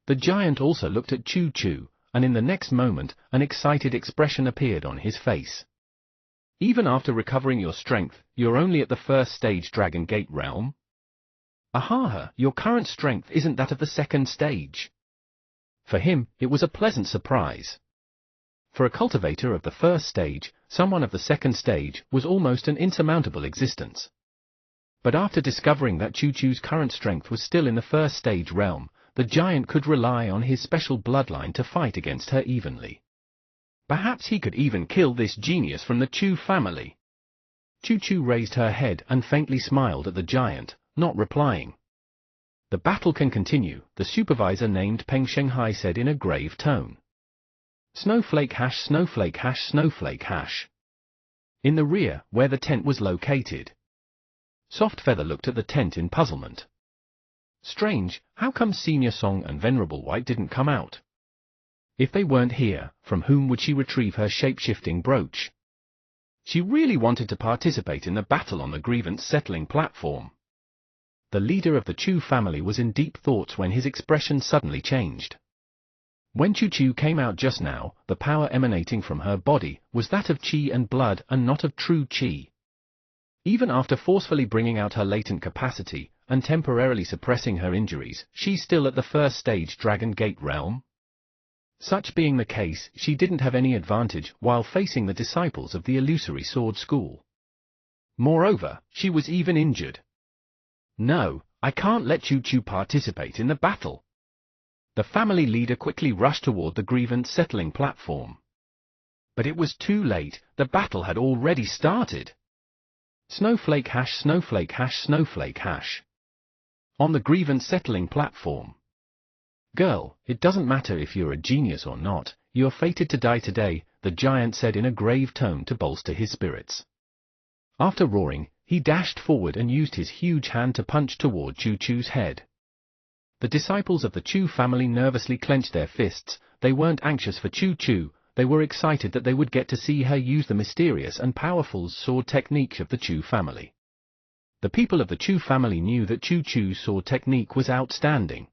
The giant also looked at Choo Choo, and in the next moment, an excited expression appeared on his face. Even after recovering your strength, you're only at the first stage Dragon Gate realm? Ahaha, your current strength isn't that of the second stage. For him, it was a pleasant surprise. For a cultivator of the first stage, someone of the second stage was almost an insurmountable existence. But after discovering that Choo Choo's current strength was still in the first stage realm, the giant could rely on his special bloodline to fight against her evenly. Perhaps he could even kill this genius from the Choo family. Choo Choo raised her head and faintly smiled at the giant, not replying. The battle can continue, the supervisor named Peng Shanghai said in a grave tone. Snowflake hash, snowflake hash, snowflake hash. In the rear, where the tent was located. Soft Feather looked at the tent in puzzlement. Strange, how come Senior Song and Venerable White didn't come out? If they weren't here, from whom would she retrieve her shape-shifting brooch? She really wanted to participate in the battle on the grievance settling platform. The leader of the Choo family was in deep thoughts when his expression suddenly changed. When Choo Choo came out just now, the power emanating from her body was that of chi and blood and not of true chi. Even after forcefully bringing out her latent capacity and temporarily suppressing her injuries, she's still at the first stage Dragon Gate realm? Such being the case, she didn't have any advantage while facing the disciples of the Illusory Sword School. Moreover, she was even injured. No, I can't let Choo Choo participate in the battle. The family leader quickly rushed toward the grievance settling platform. But it was too late, the battle had already started. Snowflake hash, snowflake hash, snowflake hash. On the grievance settling platform. Girl, it doesn't matter if you're a genius or not, you're fated to die today, the giant said in a grave tone to bolster his spirits. After roaring, he dashed forward and used his huge hand to punch toward Choo Choo's head. The disciples of the Choo family nervously clenched their fists. They weren't anxious for Choo Choo, they were excited that they would get to see her use the mysterious and powerful sword technique of the Choo family. The people of the Choo family knew that Choo Choo's sword technique was outstanding.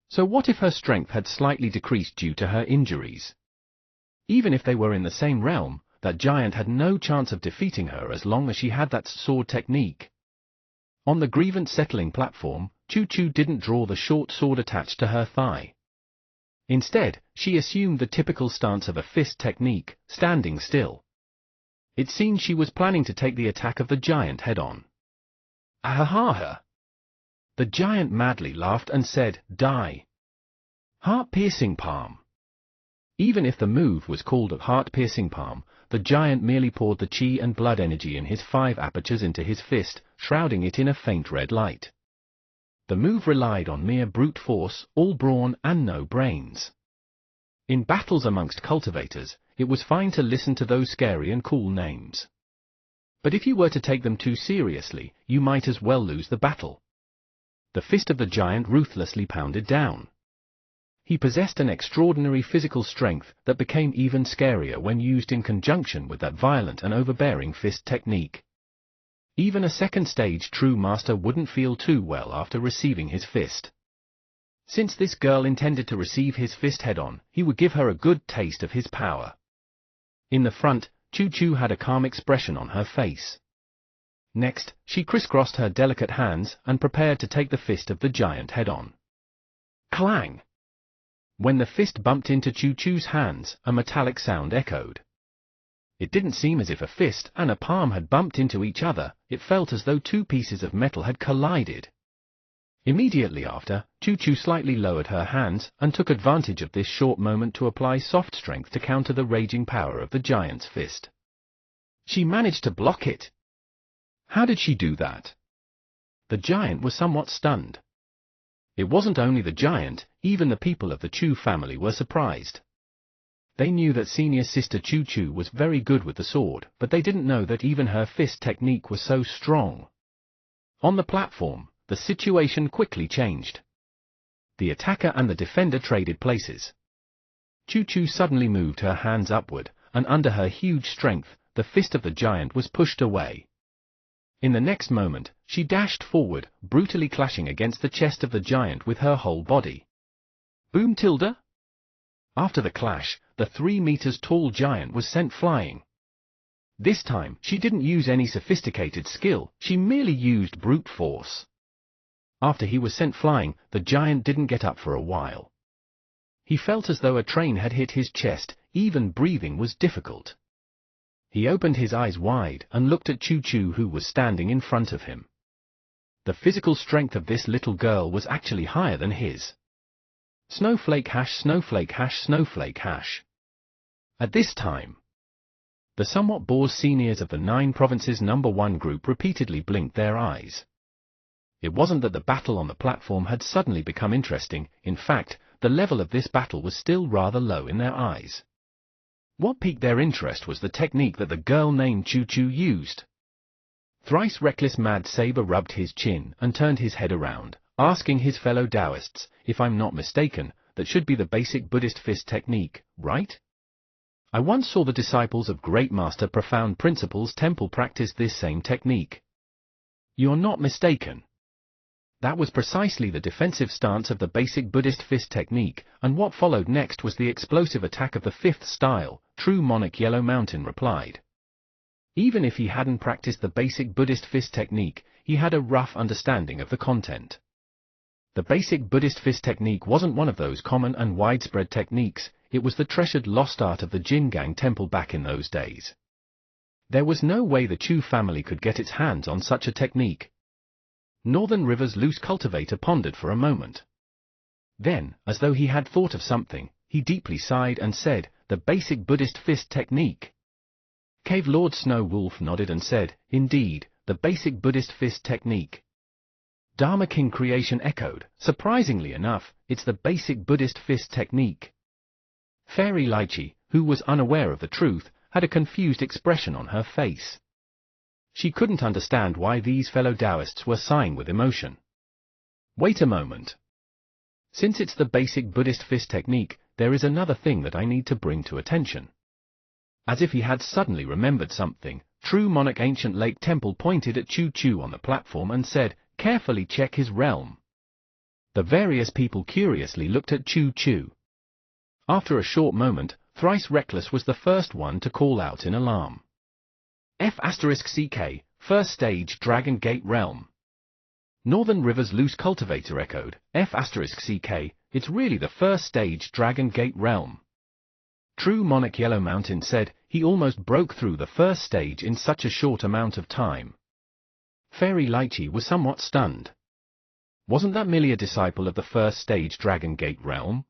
So what if her strength had slightly decreased due to her injuries? Even if they were in the same realm, that giant had no chance of defeating her as long as she had that sword technique. On the grievance settling platform, Choo Choo didn't draw the short sword attached to her thigh. Instead, she assumed the typical stance of a fist technique, standing still. It seemed she was planning to take the attack of the giant head-on. Ahaha! The giant madly laughed and said, "Die!" Heart-piercing palm. Even if the move was called a heart-piercing palm, the giant merely poured the chi and blood energy in his 5 apertures into his fist, shrouding it in a faint red light. The move relied on mere brute force, all brawn and no brains. In battles amongst cultivators, it was fine to listen to those scary and cool names. But if you were to take them too seriously, you might as well lose the battle. The fist of the giant ruthlessly pounded down. He possessed an extraordinary physical strength that became even scarier when used in conjunction with that violent and overbearing fist technique. Even a second-stage true master wouldn't feel too well after receiving his fist. Since this girl intended to receive his fist head-on, he would give her a good taste of his power. In the front, Choo Choo had a calm expression on her face. Next, she crisscrossed her delicate hands and prepared to take the fist of the giant head-on. Clang! When the fist bumped into Choo Choo's hands, a metallic sound echoed. It didn't seem as if a fist and a palm had bumped into each other, it felt as though 2 pieces of metal had collided. Immediately after, Choo Choo slightly lowered her hands and took advantage of this short moment to apply soft strength to counter the raging power of the giant's fist. She managed to block it. How did she do that? The giant was somewhat stunned. It wasn't only the giant, even the people of the Choo family were surprised. They knew that senior sister Choo Choo was very good with the sword, but they didn't know that even her fist technique was so strong. On the platform, the situation quickly changed. The attacker and the defender traded places. Choo Choo suddenly moved her hands upward, and under her huge strength, the fist of the giant was pushed away. In the next moment, she dashed forward, brutally clashing against the chest of the giant with her whole body. Boom tilde! After the clash, the 3 meters tall giant was sent flying. This time, she didn't use any sophisticated skill, she merely used brute force. After he was sent flying, the giant didn't get up for a while. He felt as though a train had hit his chest, even breathing was difficult. He opened his eyes wide and looked at Choo Choo, who was standing in front of him. The physical strength of this little girl was actually higher than his. Snowflake hash, snowflake hash, snowflake hash. At this time, the somewhat bored seniors of the 9 Provinces #1 group repeatedly blinked their eyes. It wasn't that the battle on the platform had suddenly become interesting, in fact, the level of this battle was still rather low in their eyes. What piqued their interest was the technique that the girl named Choo Choo used. Thrice reckless Mad Saber rubbed his chin and turned his head around, asking his fellow Taoists, if I'm not mistaken, that should be the basic Buddhist fist technique, right? I once saw the disciples of Great Master Profound Principles Temple practice this same technique. You're not mistaken. That was precisely the defensive stance of the basic Buddhist fist technique, and what followed next was the explosive attack of the 5th style, True Monarch Yellow Mountain replied. Even if he hadn't practiced the basic Buddhist fist technique, he had a rough understanding of the content. The basic Buddhist fist technique wasn't one of those common and widespread techniques, it was the treasured lost art of the Jin Gang Temple back in those days. There was no way the Chu family could get its hands on such a technique. Northern River's loose cultivator pondered for a moment. Then, as though he had thought of something, he deeply sighed and said, the basic Buddhist fist technique. Cave Lord Snow Wolf nodded and said, indeed, the basic Buddhist fist technique. Dharma King Creation echoed, surprisingly enough, it's the basic Buddhist fist technique. Fairy Lychee, who was unaware of the truth, had a confused expression on her face. She couldn't understand why these fellow Taoists were sighing with emotion. Wait a moment. Since it's the basic Buddhist fist technique, there is another thing that I need to bring to attention. As if he had suddenly remembered something, True Monarch Ancient Lake Temple pointed at Choo Choo on the platform and said, carefully check his realm. The various people curiously looked at Choo Choo. After a short moment, Thrice Reckless was the first one to call out in alarm. F*CK, First Stage Dragon Gate Realm. Northern River's loose cultivator echoed, F*CK, it's really the first stage Dragon Gate Realm. True Monarch Yellow Mountain said, he almost broke through the first stage in such a short amount of time. Fairy Lychee was somewhat stunned. Wasn't that merely a disciple of the first stage Dragon Gate Realm?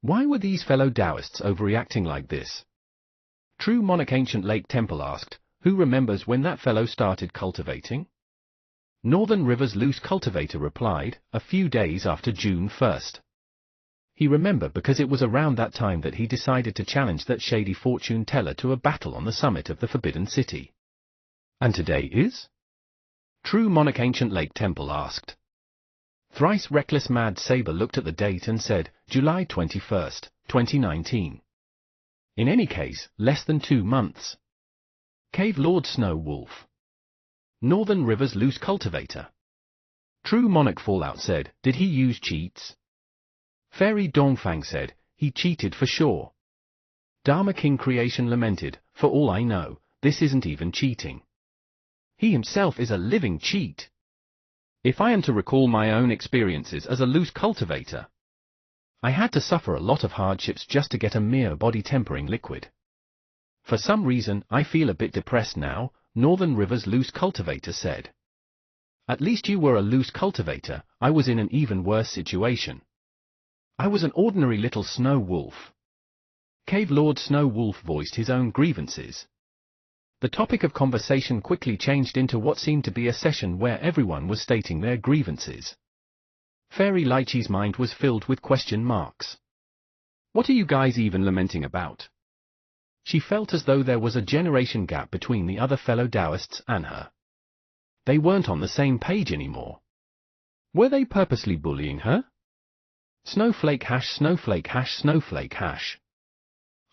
Why were these fellow Taoists overreacting like this? True Monarch Ancient Lake Temple asked, who remembers when that fellow started cultivating? Northern River's loose cultivator replied, a few days after June 1st. He remembered because it was around that time that he decided to challenge that shady fortune teller to a battle on the summit of the Forbidden City. And today is? True Monarch Ancient Lake Temple asked. Thrice Reckless Mad Saber looked at the date and said, July 21st, 2019. In any case, less than 2 months. Cave Lord Snow Wolf. Northern River's loose cultivator. True Monarch Fallout said, did he use cheats? Fairy Dongfang said, he cheated for sure. Dharma King Creation lamented, for all I know, this isn't even cheating. He himself is a living cheat. If I am to recall my own experiences as a loose cultivator, I had to suffer a lot of hardships just to get a mere body tempering liquid. For some reason, I feel a bit depressed now, Northern River's loose cultivator said. At least you were a loose cultivator, I was in an even worse situation. I was an ordinary little snow wolf. Cave Lord Snow Wolf voiced his own grievances. The topic of conversation quickly changed into what seemed to be a session where everyone was stating their grievances. Fairy Lychee's mind was filled with question marks. What are you guys even lamenting about? She felt as though there was a generation gap between the other fellow Taoists and her. They weren't on the same page anymore. Were they purposely bullying her? Snowflake hash snowflake hash snowflake hash.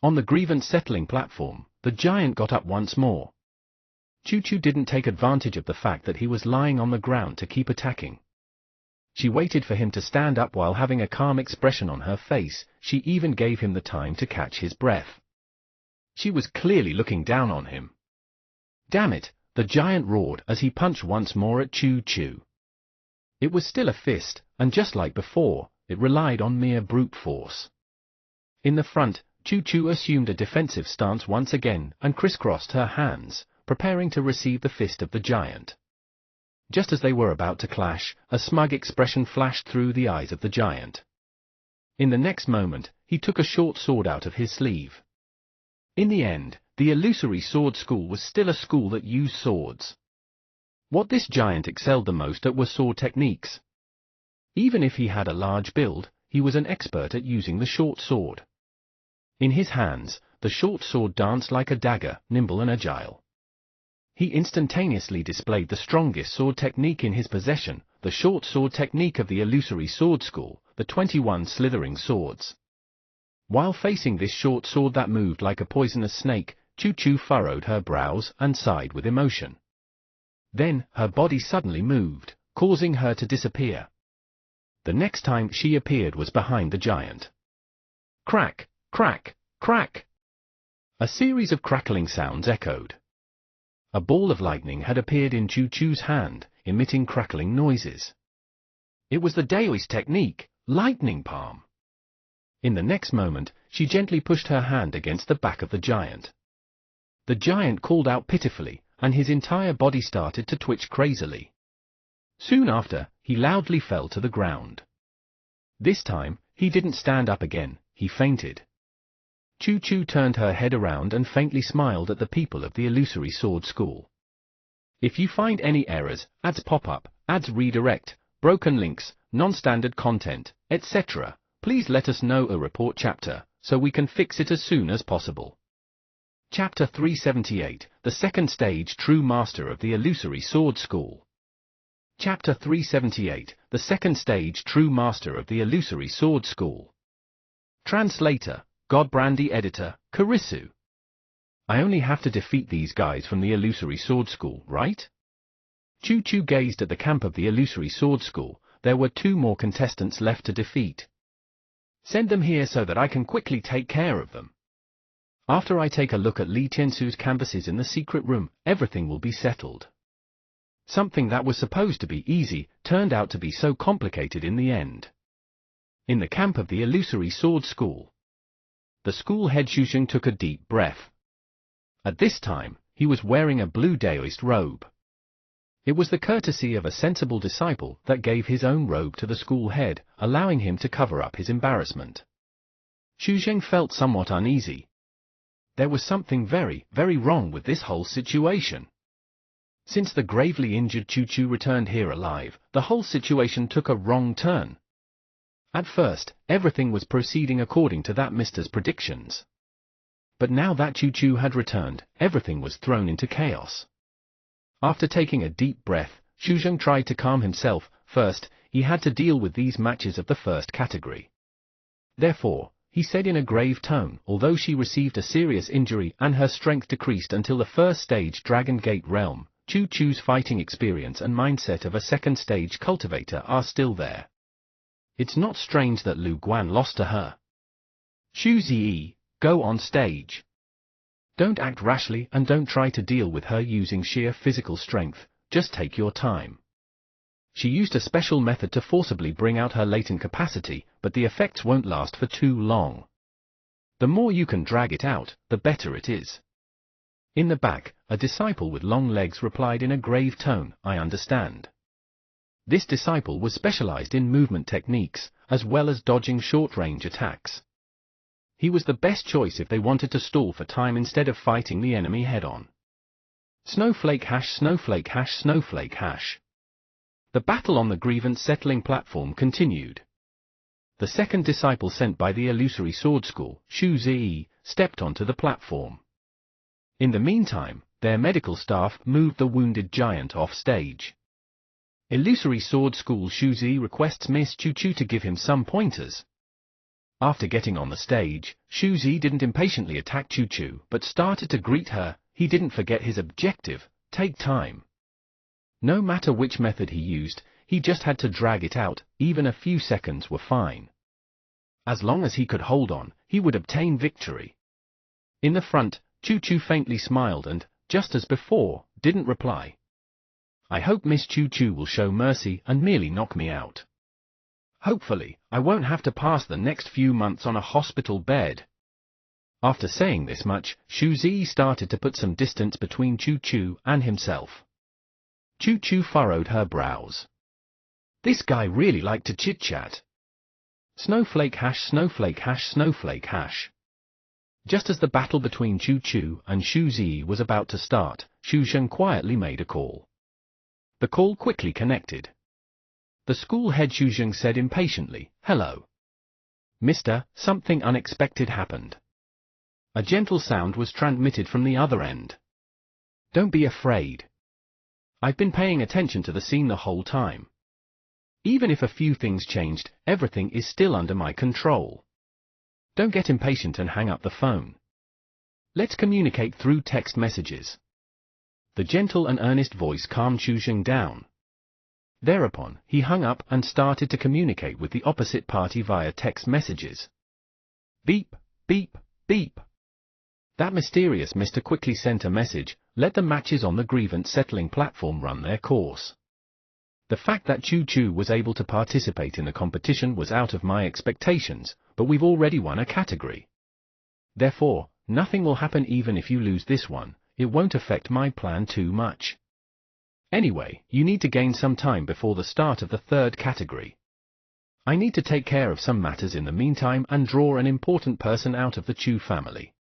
On the grievance settling platform, the giant got up once more. Choo-Choo didn't take advantage of the fact that he was lying on the ground to keep attacking. She waited for him to stand up while having a calm expression on her face. She even gave him the time to catch his breath. She was clearly looking down on him. Damn it, the giant roared as he punched once more at Choo-Choo. It was still a fist, and just like before, it relied on mere brute force. In the front, Choo-Choo assumed a defensive stance once again and crisscrossed her hands, preparing to receive the fist of the giant. Just as they were about to clash, a smug expression flashed through the eyes of the giant. In the next moment, he took a short sword out of his sleeve. In the end, the illusory sword school was still a school that used swords. What this giant excelled the most at were sword techniques. Even if he had a large build, he was an expert at using the short sword. In his hands, the short sword danced like a dagger, nimble and agile. He instantaneously displayed the strongest sword technique in his possession, the short sword technique of the illusory sword school, the 21 slithering swords. While facing this short sword that moved like a poisonous snake, Choo-Choo furrowed her brows and sighed with emotion. Then, her body suddenly moved, causing her to disappear. The next time she appeared was behind the giant. Crack, crack, crack! A series of crackling sounds echoed. A ball of lightning had appeared in Choo-Choo's hand, emitting crackling noises. It was the Daoist technique, lightning palm. In the next moment, she gently pushed her hand against the back of the giant. The giant called out pitifully, and his entire body started to twitch crazily. Soon after, he loudly fell to the ground. This time, he didn't stand up again, he fainted. Choo-Choo turned her head around and faintly smiled at the people of the illusory sword school. If you find any errors, ads pop up, ads redirect, broken links, non-standard content, etc., please let us know a report chapter, so we can fix it as soon as possible. Chapter 378, The Second Stage True Master of the Illusory Sword School. Chapter 378, The Second Stage True Master of the Illusory Sword School. Translator, Godbrandy Editor, Karisu. I only have to defeat these guys from the Illusory Sword School, right? Choo-Choo gazed at the camp of the Illusory Sword School. There were 2 more contestants left to defeat. Send them here so that I can quickly take care of them. After I take a look at Li Tiansu's canvases in the secret room, everything will be settled. Something that was supposed to be easy turned out to be so complicated in the end. In the camp of the Illusory Sword School. The school head Shuzheng took a deep breath. At this time, he was wearing a blue Daoist robe. It was the courtesy of a sensible disciple that gave his own robe to the school head, allowing him to cover up his embarrassment. Shuzheng felt somewhat uneasy. There was something very, very wrong with this whole situation. Since the gravely injured Choo-Choo returned here alive, the whole situation took a wrong turn. At first, everything was proceeding according to that mister's predictions. But now that Choo-Choo had returned, everything was thrown into chaos. After taking a deep breath, Shuzheng tried to calm himself. First, he had to deal with these matches of the first category. Therefore, he said in a grave tone, although she received a serious injury and her strength decreased until the first stage Dragon Gate realm, Choo-Choo's fighting experience and mindset of a second stage cultivator are still there. It's not strange that Lu Guan lost to her. Xu Ziyi, go on stage. Don't act rashly and don't try to deal with her using sheer physical strength, just take your time. She used a special method to forcibly bring out her latent capacity, but the effects won't last for too long. The more you can drag it out, the better it is. In the back, a disciple with long legs replied in a grave tone, I understand. This disciple was specialized in movement techniques, as well as dodging short-range attacks. He was the best choice if they wanted to stall for time instead of fighting the enemy head-on. Snowflake hash snowflake hash snowflake hash. The battle on the grievance settling platform continued. The second disciple sent by the Illusory Sword School, Xu Ziyi, stepped onto the platform. In the meantime, their medical staff moved the wounded giant off stage. Illusory Sword School Shu Zi requests Miss Choo Choo to give him some pointers. After getting on the stage, Shu Zi didn't impatiently attack Choo Choo but started to greet her. He didn't forget his objective: take time. No matter which method he used, he just had to drag it out. Even a few seconds were fine. As long as he could hold on, he would obtain victory. In the front, Choo Choo faintly smiled and, just as before, didn't reply. I hope Miss Choo Choo will show mercy and merely knock me out. Hopefully, I won't have to pass the next few months on a hospital bed. After saying this much, Shu Zi started to put some distance between Choo Choo and himself. Choo Choo furrowed her brows. This guy really liked to chit-chat. Snowflake hash snowflake hash snowflake hash. Just as the battle between Choo Choo and Shu Zi was about to start, Shu Zheng quietly made a call. The call quickly connected. The school head Shu Zheng said impatiently, "Hello. Mister, something unexpected happened." A gentle sound was transmitted from the other end. "Don't be afraid. I've been paying attention to the scene the whole time. Even if a few things changed, everything is still under my control. Don't get impatient and hang up the phone. Let's communicate through text messages." The gentle and earnest voice calmed Shu Zheng down. Thereupon, he hung up and started to communicate with the opposite party via text messages. Beep, beep, beep. That mysterious Mr. quickly sent a message: let the matches on the grievance settling platform run their course. The fact that Choo Choo was able to participate in the competition was out of my expectations, but we've already won a category. Therefore, nothing will happen. Even if you lose this one, it won't affect my plan too much. Anyway, you need to gain some time before the start of the third category. I need to take care of some matters in the meantime and draw an important person out of the Chu family.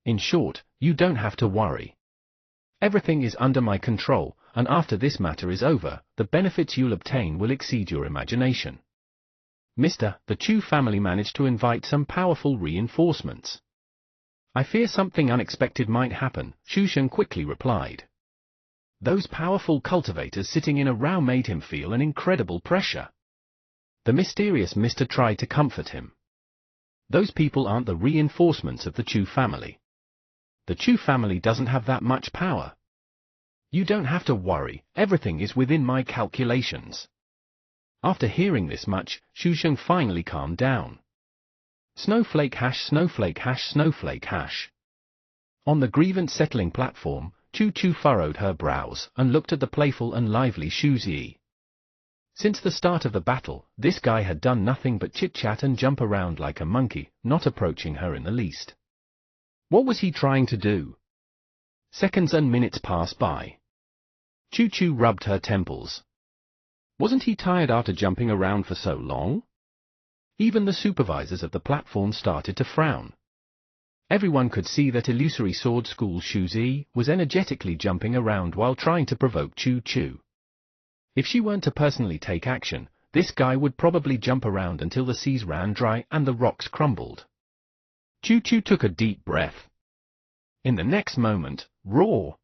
In short, you don't have to worry. Everything is under my control, and after this matter is over, the benefits you'll obtain will exceed your imagination. Mister, the Chu family managed to invite some powerful reinforcements. I fear something unexpected might happen, Shu Zheng quickly replied. Those powerful cultivators sitting in a row made him feel an incredible pressure. The mysterious Mr. tried to comfort him. Those people aren't the reinforcements of the Chu family. The Chu family doesn't have that much power. You don't have to worry, everything is within my calculations. After hearing this much, Shu Zheng finally calmed down. Snowflake hash snowflake hash snowflake hash. On the grievance settling platform, Choo Choo furrowed her brows and looked at the playful and lively Shu Zi. Since the start of the battle, this guy had done nothing but chit-chat and jump around like a monkey, not approaching her in the least. What was he trying to do? Seconds and minutes passed by. Choo Choo rubbed her temples. Wasn't he tired after jumping around for so long? Even the supervisors of the platform started to frown. Everyone could see that Illusory Sword School Shu Zi was energetically jumping around while trying to provoke Choo Choo. If she weren't to personally take action, this guy would probably jump around until the seas ran dry and the rocks crumbled. Choo Choo took a deep breath. In the next moment, roar!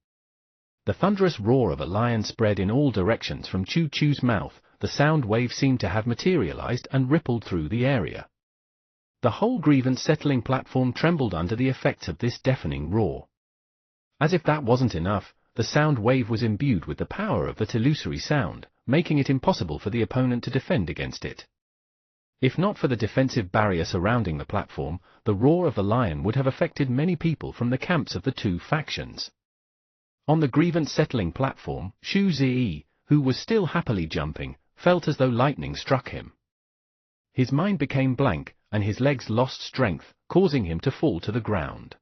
The thunderous roar of a lion spread in all directions from Choo Choo's mouth. The sound wave seemed to have materialized and rippled through the area. The whole grievance settling platform trembled under the effects of this deafening roar. As if that wasn't enough, the sound wave was imbued with the power of that illusory sound, making it impossible for the opponent to defend against it. If not for the defensive barrier surrounding the platform, the roar of the lion would have affected many people from the camps of the two factions. On the grievance settling platform, Shu Zi, who was still happily jumping, felt as though lightning struck him. His mind became blank, and his legs lost strength, causing him to fall to the ground.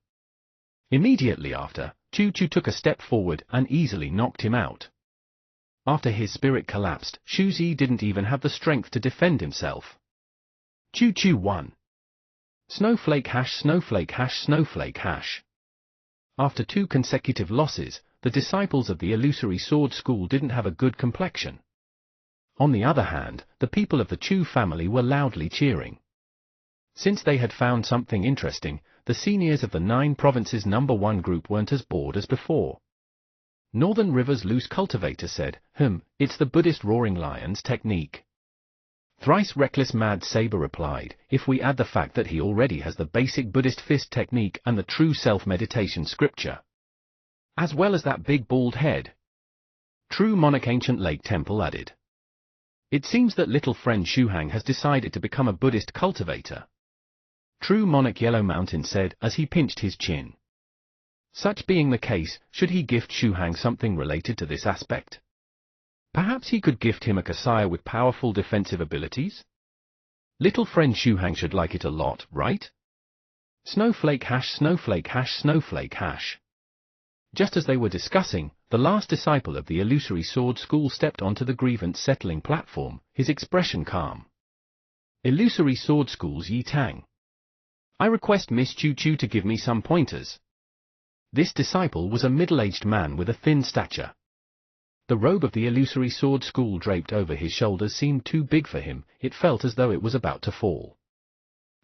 Immediately after, Choo Choo took a step forward and easily knocked him out. After his spirit collapsed, Shu Zi didn't even have the strength to defend himself. Choo Choo won. Snowflake hash snowflake hash snowflake hash. After 2 consecutive losses, the disciples of the Illusory Sword School didn't have a good complexion. On the other hand, the people of the Chu family were loudly cheering. Since they had found something interesting, the seniors of the 9 provinces #1 group weren't as bored as before. Northern River's loose cultivator said, it's the Buddhist roaring lion's technique. Thrice reckless Mad Saber replied, if we add the fact that he already has the basic Buddhist fist technique and the true self-meditation scripture, as well as that big bald head. True Monarch Ancient Lake Temple added. It seems that little friend Shuhang has decided to become a Buddhist cultivator. True Monarch Yellow Mountain said as he pinched his chin. Such being the case, should he gift Shuhang something related to this aspect? Perhaps he could gift him a Kasaya with powerful defensive abilities? Little friend Shuhang should like it a lot, right? Snowflake hash snowflake hash snowflake hash. Just as they were discussing, the last disciple of the Illusory Sword School stepped onto the grievance settling platform, his expression calm. Illusory Sword School's Yi Tang. I request Miss Chu Chu to give me some pointers. This disciple was a middle-aged man with a thin stature. The robe of the Illusory Sword School draped over his shoulders seemed too big for him, it felt as though it was about to fall.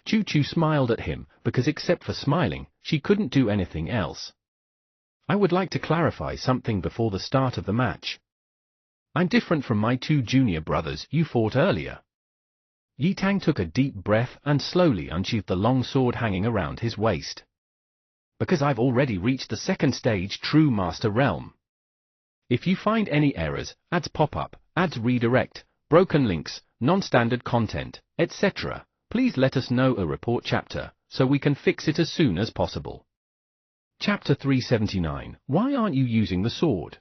Chu Chu smiled at him, because except for smiling, she couldn't do anything else. I would like to clarify something before the start of the match. I'm different from my two junior brothers you fought earlier. Yi Tang took a deep breath and slowly unsheathed the long sword hanging around his waist. Because I've already reached the second stage True Master Realm. If you find any errors, ads pop up, ads redirect, broken links, non-standard content, etc., please let us know a report chapter, so we can fix it as soon as possible. Chapter 379, Why aren't you using the sword?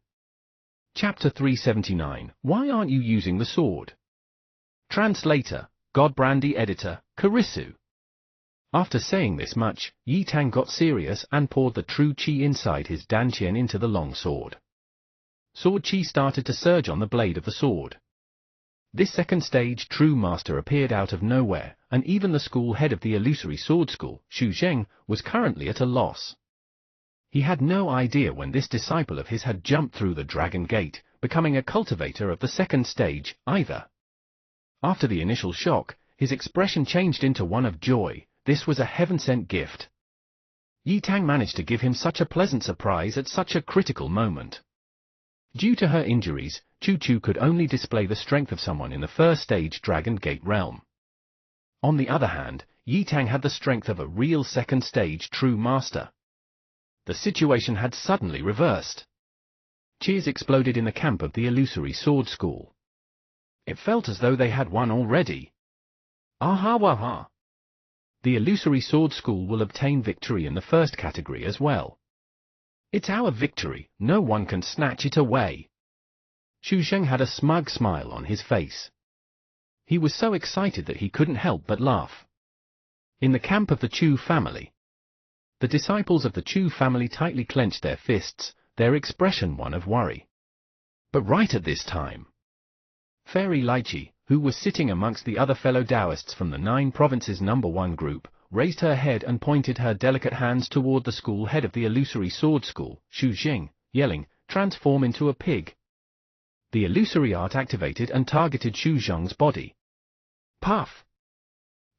Chapter 379, Why aren't you using the sword? Translator, Godbrandy Editor, Karisu. After saying this much, Yi Tang got serious and poured the true qi inside his dantian into the long sword. Sword qi started to surge on the blade of the sword. This second stage True Master appeared out of nowhere, and even the school head of the Illusory Sword School, Xu Zheng, was currently at a loss. He had no idea when this disciple of his had jumped through the Dragon Gate, becoming a cultivator of the second stage, either. After the initial shock, his expression changed into one of joy. This was a heaven-sent gift. Yi Tang managed to give him such a pleasant surprise at such a critical moment. Due to her injuries, Chu Chu could only display the strength of someone in the first stage Dragon Gate realm. On the other hand, Yi Tang had the strength of a real second stage True Master. The situation had suddenly reversed. Cheers exploded in the camp of the Illusory Sword School. It felt as though they had won already. Aha waha! The Illusory Sword School will obtain victory in the first category as well. It's our victory, no one can snatch it away. Xu Zheng had a smug smile on his face. He was so excited that he couldn't help but laugh. In the camp of the Chu family, the disciples of the Chu family tightly clenched their fists, their expression one of worry. But right at this time, Fairy Lychee, who was sitting amongst the other fellow Taoists from the 9 Provinces No. 1 group, raised her head and pointed her delicate hands toward the school head of the Illusory Sword School, Xu Jing, yelling, "Transform into a pig." The illusory art activated and targeted Xu Zheng's body. Puff!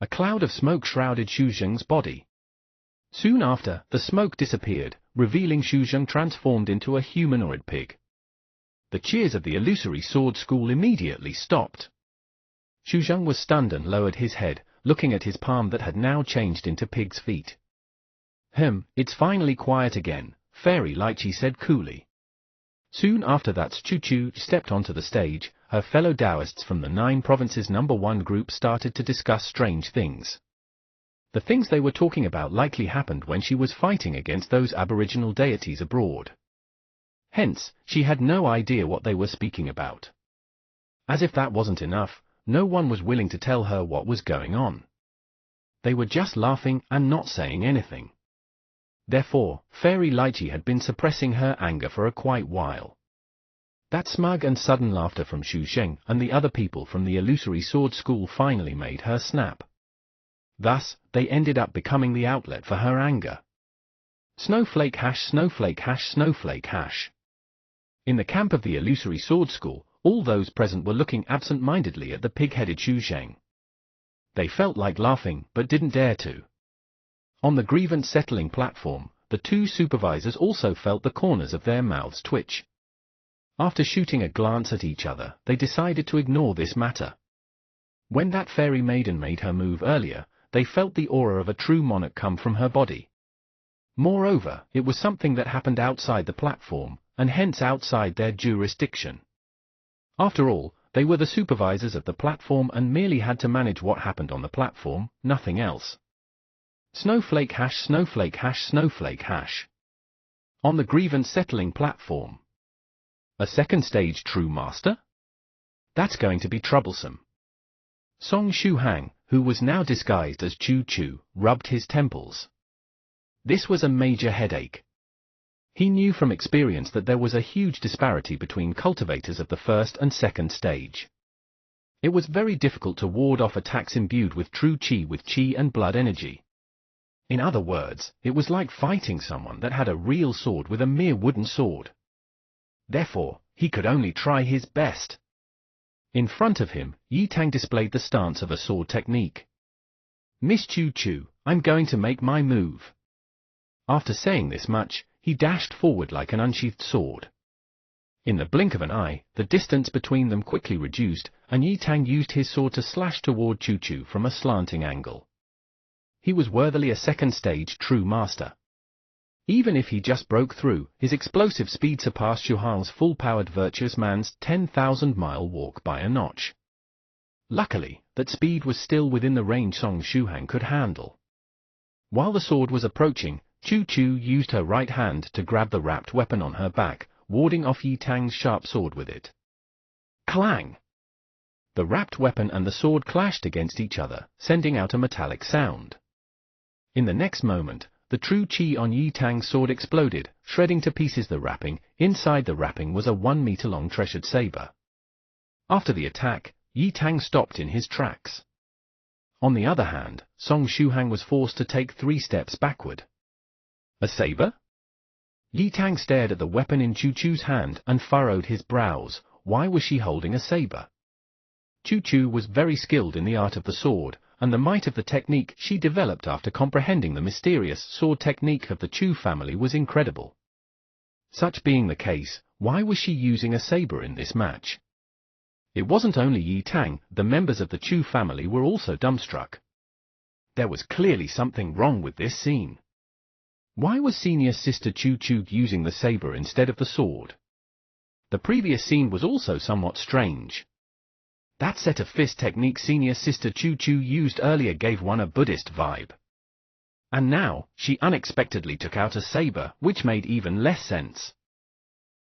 A cloud of smoke shrouded Xu Zheng's body. Soon after, the smoke disappeared, revealing Xu Zheng transformed into a humanoid pig. The cheers of the Illusory Sword School immediately stopped. Xu Zheng was stunned and lowered his head, looking at his palm that had now changed into pig's feet. It's finally quiet again, Fairy Lychee said coolly. Soon after that, Chu Chu stepped onto the stage. Her fellow Taoists from the 9 Provinces No. 1 group started to discuss strange things. The things they were talking about likely happened when she was fighting against those aboriginal deities abroad. Hence, she had no idea what they were speaking about. As if that wasn't enough, no one was willing to tell her what was going on. They were just laughing and not saying anything. Therefore, Fairy Lychee had been suppressing her anger for a quite while. That smug and sudden laughter from Xu Zheng and the other people from the Illusory Sword School finally made her snap. Thus, they ended up becoming the outlet for her anger. Snowflake hash snowflake hash snowflake hash. In the camp of the Illusory Sword School, all those present were looking absent-mindedly at the pig-headed Xu Zheng. They felt like laughing, but didn't dare to. On the grievance settling platform, the 2 supervisors also felt the corners of their mouths twitch. After shooting a glance at each other, they decided to ignore this matter. When that fairy maiden made her move earlier, they felt the aura of a true monarch come from her body. Moreover, it was something that happened outside the platform, and hence outside their jurisdiction. After all, they were the supervisors of the platform and merely had to manage what happened on the platform, nothing else. Snowflake hash snowflake hash snowflake hash. On the grievance settling platform. A second stage true master? That's going to be troublesome. Song Shuhang, who was now disguised as Chu Chu, rubbed his temples. This was a major headache. He knew from experience that there was a huge disparity between cultivators of the first and second stage. It was very difficult to ward off attacks imbued with true Qi with Qi and blood energy. In other words, it was like fighting someone that had a real sword with a mere wooden sword. Therefore, he could only try his best. In front of him, Yi Tang displayed the stance of a sword technique. Miss Chu Chu, I'm going to make my move. After saying this much, he dashed forward like an unsheathed sword. In the blink of an eye, the distance between them quickly reduced, and Yi Tang used his sword to slash toward Chu Chu from a slanting angle. He was worthily a second stage true master. Even if he just broke through, his explosive speed surpassed Xu Hang's full-powered virtuous man's 10,000-mile walk by a notch. Luckily, that speed was still within the range Song Shuhang could handle. While the sword was approaching, Chu Chu used her right hand to grab the wrapped weapon on her back, warding off Yi Tang's sharp sword with it. Clang! The wrapped weapon and the sword clashed against each other, sending out a metallic sound. In the next moment, the true Qi on Yi Tang's sword exploded, shredding to pieces the wrapping. Inside the wrapping was a 1-meter-long treasured saber. After the attack, Yi Tang stopped in his tracks. On the other hand, Song Shuhang was forced to take 3 steps backward. A saber? Yi Tang stared at the weapon in Chu Chu's hand and furrowed his brows. Why was she holding a saber? Chu Chu was very skilled in the art of the sword, and the might of the technique she developed after comprehending the mysterious sword technique of the Chu family was incredible. Such being the case, why was she using a saber in this match? It wasn't only Yi Tang, the members of the Chu family were also dumbstruck. There was clearly something wrong with this scene. Why was senior sister Chu Chu using the saber instead of the sword? The previous scene was also somewhat strange. That set of fist technique senior sister Chu Chu used earlier gave one a Buddhist vibe. And now, she unexpectedly took out a saber, which made even less sense.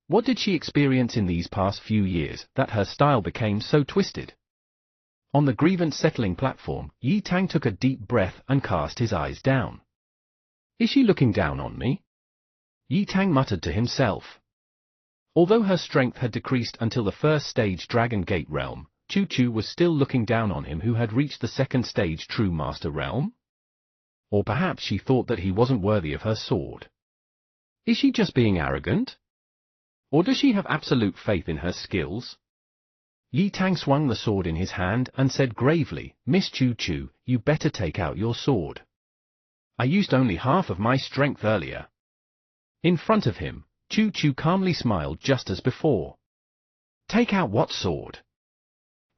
What did she experience in these past few years that her style became so twisted? On the grievance settling platform, Yi Tang took a deep breath and cast his eyes down. Is she looking down on me? Yi Tang muttered to himself. Although her strength had decreased until the first stage Dragon Gate realm, Chu Chu was still looking down on him who had reached the second stage True Master realm? Or perhaps she thought that he wasn't worthy of her sword. Is she just being arrogant? Or does she have absolute faith in her skills? Yi Tang swung the sword in his hand and said gravely, Miss Chu Chu, you better take out your sword. I used only half of my strength earlier. In front of him, Chu Chu calmly smiled just as before. Take out what sword?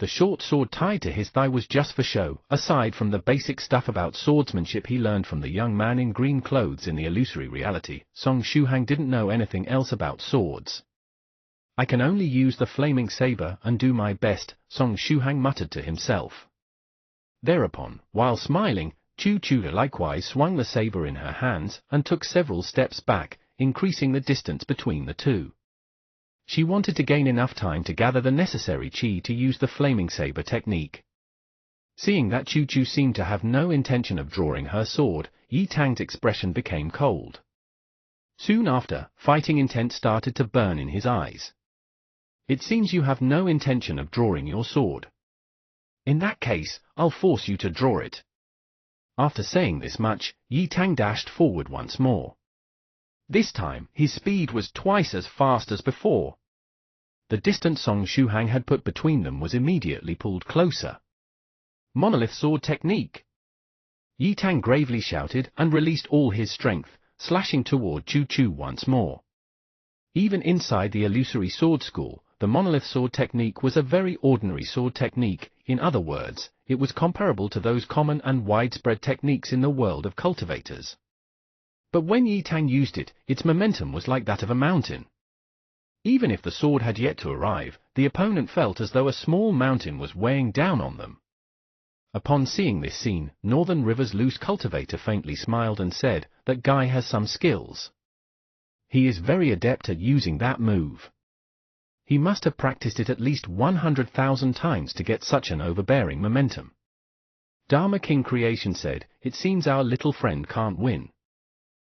The short sword tied to his thigh was just for show, aside from the basic stuff about swordsmanship he learned from the young man in green clothes in the illusory reality. Song Shuhang didn't know anything else about swords. I can only use the flaming saber and do my best, Song Shuhang muttered to himself. Thereupon, while smiling, Chu Chu likewise swung the saber in her hands and took several steps back, increasing the distance between the two. She wanted to gain enough time to gather the necessary qi to use the flaming saber technique. Seeing that Chu Chu seemed to have no intention of drawing her sword, Yi Tang's expression became cold. Soon after, fighting intent started to burn in his eyes. It seems you have no intention of drawing your sword. In that case, I'll force you to draw it. After saying this much, Yi Tang dashed forward once more. This time, his speed was twice as fast as before. The distance Song Shuhang had put between them was immediately pulled closer. Monolith sword technique! Yi Tang gravely shouted and released all his strength, slashing toward Chu Chu once more. Even inside the illusory sword school, the monolith sword technique was a very ordinary sword technique. In other words, it was comparable to those common and widespread techniques in the world of cultivators. But when Yi Tang used it, its momentum was like that of a mountain. Even if the sword had yet to arrive, the opponent felt as though a small mountain was weighing down on them. Upon seeing this scene, Northern River's loose cultivator faintly smiled and said, "That guy has some skills. He is very adept at using that move. He must have practiced it at least 100,000 times to get such an overbearing momentum." Dharma King Creation said, "It seems our little friend can't win.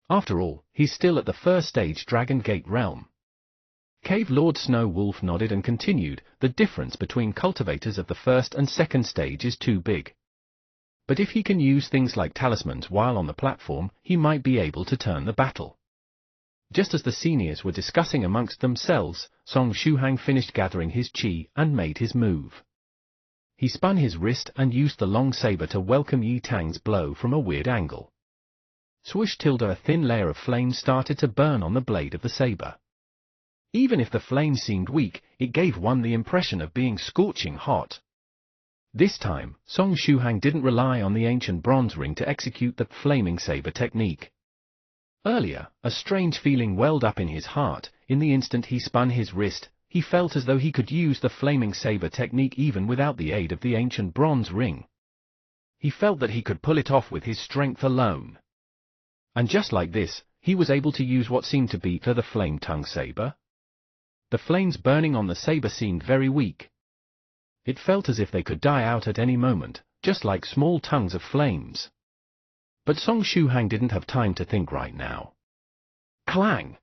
After all, he's still at the first stage Dragon Gate realm." Cave Lord Snow Wolf nodded and continued, "The difference between cultivators of the first and second stage is too big. But if he can use things like talismans while on the platform, he might be able to turn the battle." Just as the seniors were discussing amongst themselves, Song Shuhang finished gathering his chi and made his move. He spun his wrist and used the long saber to welcome Yi Tang's blow from a weird angle. Swoosh! A thin layer of flame started to burn on the blade of the saber. Even if the flame seemed weak, it gave one the impression of being scorching hot. This time, Song Shuhang didn't rely on the ancient bronze ring to execute the flaming saber technique. Earlier, a strange feeling welled up in his heart. In the instant he spun his wrist, he felt as though he could use the flaming saber technique even without the aid of the ancient bronze ring. He felt that he could pull it off with his strength alone. And just like this, he was able to use what seemed to be the flame tongue saber. The flames burning on the saber seemed very weak. It felt as if they could die out at any moment, just like small tongues of flames. But Song Shuhang didn't have time to think right now. Clang!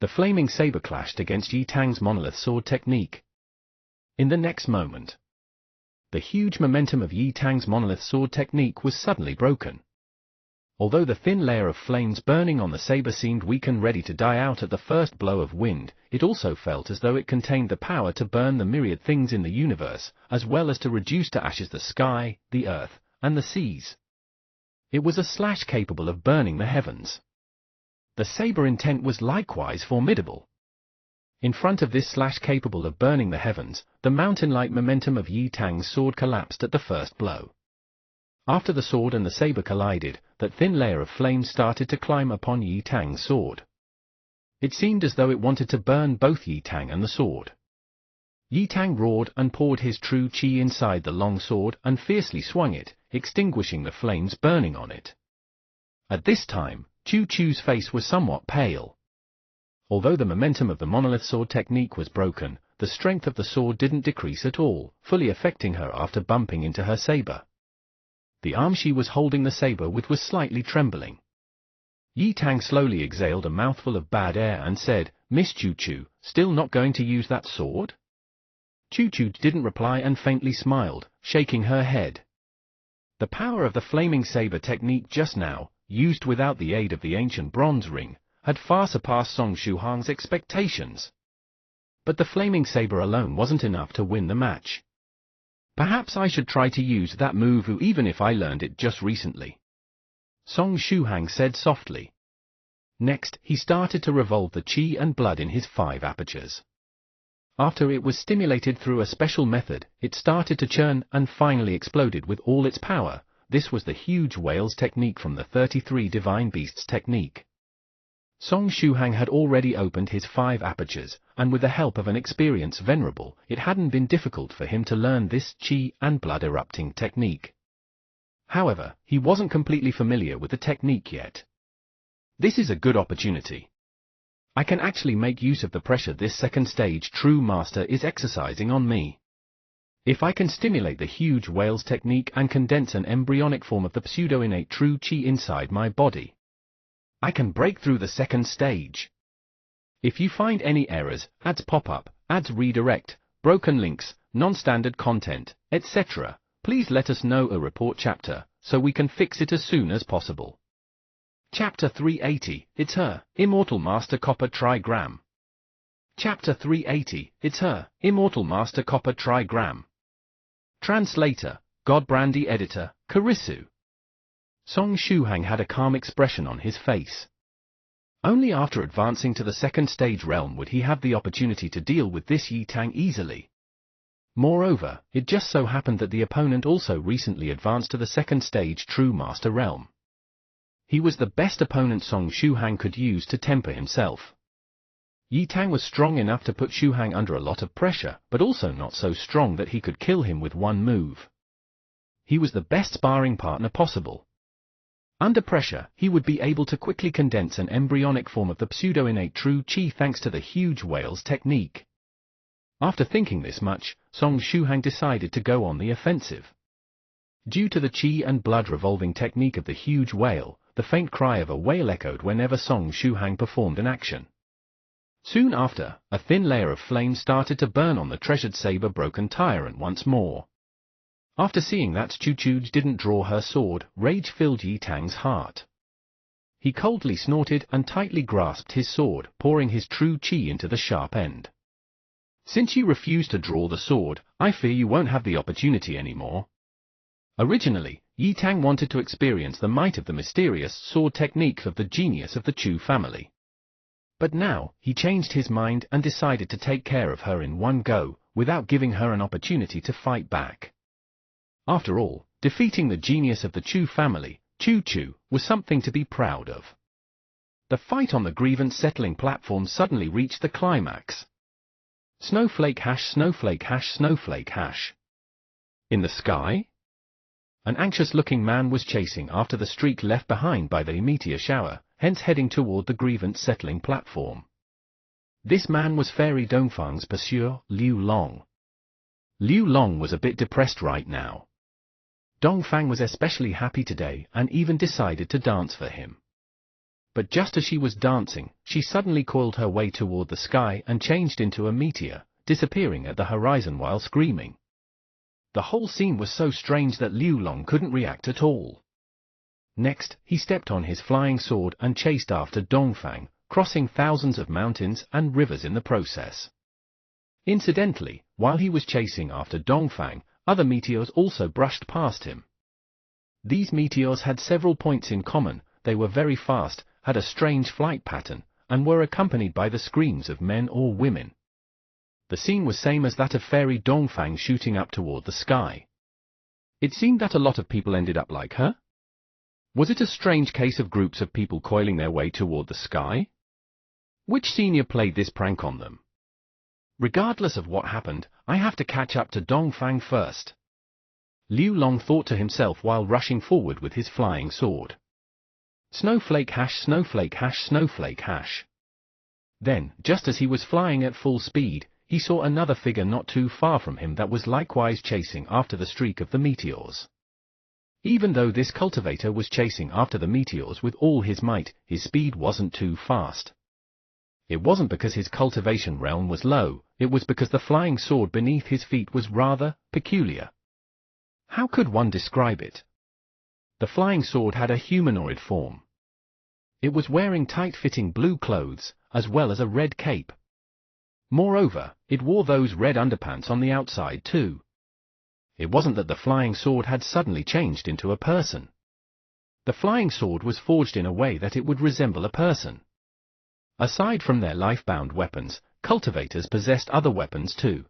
The flaming saber clashed against Yi Tang's monolith sword technique. In the next moment, the huge momentum of Yi Tang's monolith sword technique was suddenly broken. Although the thin layer of flames burning on the saber seemed weak and ready to die out at the first blow of wind, it also felt as though it contained the power to burn the myriad things in the universe, as well as to reduce to ashes the sky, the earth, and the seas. It was a slash capable of burning the heavens. The saber intent was likewise formidable. In front of this slash capable of burning the heavens, the mountain-like momentum of Yi Tang's sword collapsed at the first blow. After the sword and the saber collided, that thin layer of flame started to climb upon Yi Tang's sword. It seemed as though it wanted to burn both Yi Tang and the sword. Yi Tang roared and poured his true chi inside the long sword and fiercely swung it, extinguishing the flames burning on it. At this time, Chu Chu's face was somewhat pale. Although the momentum of the monolith sword technique was broken, the strength of the sword didn't decrease at all, fully affecting her after bumping into her saber. The arm she was holding the saber with was slightly trembling. Yi Tang slowly exhaled a mouthful of bad air and said, "Miss Chu Chu, still not going to use that sword?" Chu Chu didn't reply and faintly smiled, shaking her head. The power of the flaming saber technique just now, used without the aid of the ancient bronze ring, had far surpassed Song Shuhang's expectations. But the flaming saber alone wasn't enough to win the match. "Perhaps I should try to use that move even if I learned it just recently," Song Shuhang said softly. Next, he started to revolve the chi and blood in his 5 apertures. After it was stimulated through a special method, it started to churn and finally exploded with all its power. This was the huge whales technique from the 33 divine beasts technique. Song Shuhang had already opened his 5 apertures, and with the help of an experienced venerable, it hadn't been difficult for him to learn this chi and blood erupting technique. However, he wasn't completely familiar with the technique yet. This is a good opportunity. I can actually make use of the pressure this second stage true master is exercising on me. If I can stimulate the huge whales technique and condense an embryonic form of the pseudo-innate true chi inside my body, I can break through the second stage. If you find any errors, ads pop up, ads redirect, broken links, non-standard content, etc., please let us know a report chapter, so we can fix it as soon as possible. Chapter 380, It's Her, Immortal Master Copper Trigram. Chapter 380, It's Her, Immortal Master Copper Trigram. Translator, Godbrandy Editor, Karisu. Song Shuhang had a calm expression on his face. Only after advancing to the second stage realm would he have the opportunity to deal with this Yi Tang easily. Moreover, it just so happened that the opponent also recently advanced to the second stage True Master realm. He was the best opponent Song Shuhang could use to temper himself. Yi Tang was strong enough to put Shuhang under a lot of pressure, but also not so strong that he could kill him with one move. He was the best sparring partner possible. Under pressure, he would be able to quickly condense an embryonic form of the pseudo-innate true qi thanks to the huge whale's technique. After thinking this much, Song Shuhang decided to go on the offensive. Due to the qi and blood revolving technique of the huge whale, the faint cry of a whale echoed whenever Song Shuhang performed an action. Soon after, a thin layer of flame started to burn on the treasured saber-broken tyrant once more. After seeing that Chuchuj didn't draw her sword, rage filled Yi Tang's heart. He coldly snorted and tightly grasped his sword, pouring his true qi into the sharp end. Since you refuse to draw the sword, I fear you won't have the opportunity anymore. Originally, Yi Tang wanted to experience the might of the mysterious sword technique of the genius of the Chu family. But now, he changed his mind and decided to take care of her in one go, without giving her an opportunity to fight back. After all, defeating the genius of the Chu family, Chu Chu, was something to be proud of. The fight on the grievance settling platform suddenly reached the climax. Snowflake hash snowflake hash snowflake hash. In the sky? An anxious-looking man was chasing after the streak left behind by the meteor shower, hence heading toward the grievance settling platform. This man was Fairy Dongfang's pursuer, Liu Long. Liu Long was a bit depressed right now. Dongfang was especially happy today and even decided to dance for him. But just as she was dancing, she suddenly coiled her way toward the sky and changed into a meteor, disappearing at the horizon while screaming. The whole scene was so strange that Liu Long couldn't react at all. Next, he stepped on his flying sword and chased after Dongfang, crossing thousands of mountains and rivers in the process. Incidentally, while he was chasing after Dongfang, other meteors also brushed past him. These meteors had several points in common: they were very fast, had a strange flight pattern, and were accompanied by the screams of men or women. The scene was same as that of Fairy Dongfang shooting up toward the sky. It seemed that a lot of people ended up like her. Was it a strange case of groups of people coiling their way toward the sky? Which senior played this prank on them? Regardless of what happened, I have to catch up to Dongfang first. Liu Long thought to himself while rushing forward with his flying sword. Snowflake hash snowflake hash snowflake hash. Then, just as he was flying at full speed, he saw another figure not too far from him that was likewise chasing after the streak of the meteors. Even though this cultivator was chasing after the meteors with all his might, his speed wasn't too fast. It wasn't because his cultivation realm was low, it was because the flying sword beneath his feet was rather peculiar. How could one describe it? The flying sword had a humanoid form. It was wearing tight-fitting blue clothes, as well as a red cape. Moreover, it wore those red underpants on the outside too. It wasn't that the flying sword had suddenly changed into a person. The flying sword was forged in a way that it would resemble a person. Aside from their life-bound weapons, cultivators possessed other weapons too.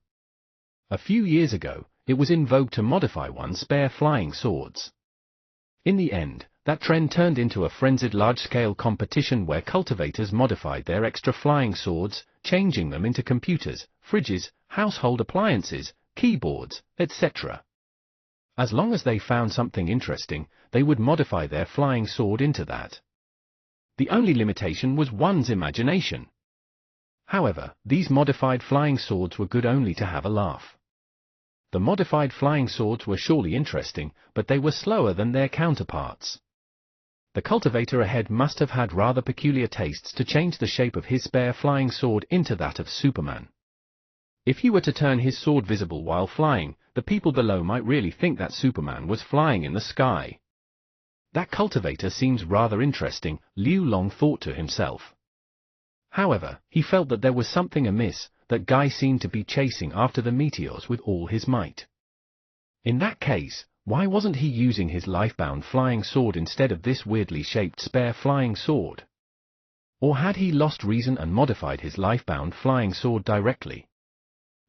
A few years ago, it was in vogue to modify one's spare flying swords. In the end, that trend turned into a frenzied large-scale competition where cultivators modified their extra flying swords, changing them into computers, fridges, household appliances, keyboards, etc. As long as they found something interesting, they would modify their flying sword into that. The only limitation was one's imagination. However, these modified flying swords were good only to have a laugh. The modified flying swords were surely interesting, but they were slower than their counterparts. The cultivator ahead must have had rather peculiar tastes to change the shape of his spare flying sword into that of Superman. If he were to turn his sword visible while flying, the people below might really think that Superman was flying in the sky. That cultivator seems rather interesting, Liu Long thought to himself. However, he felt that there was something amiss, that guy seemed to be chasing after the meteors with all his might. In that case, why wasn't he using his life-bound flying sword instead of this weirdly shaped spare flying sword? Or had he lost reason and modified his life-bound flying sword directly?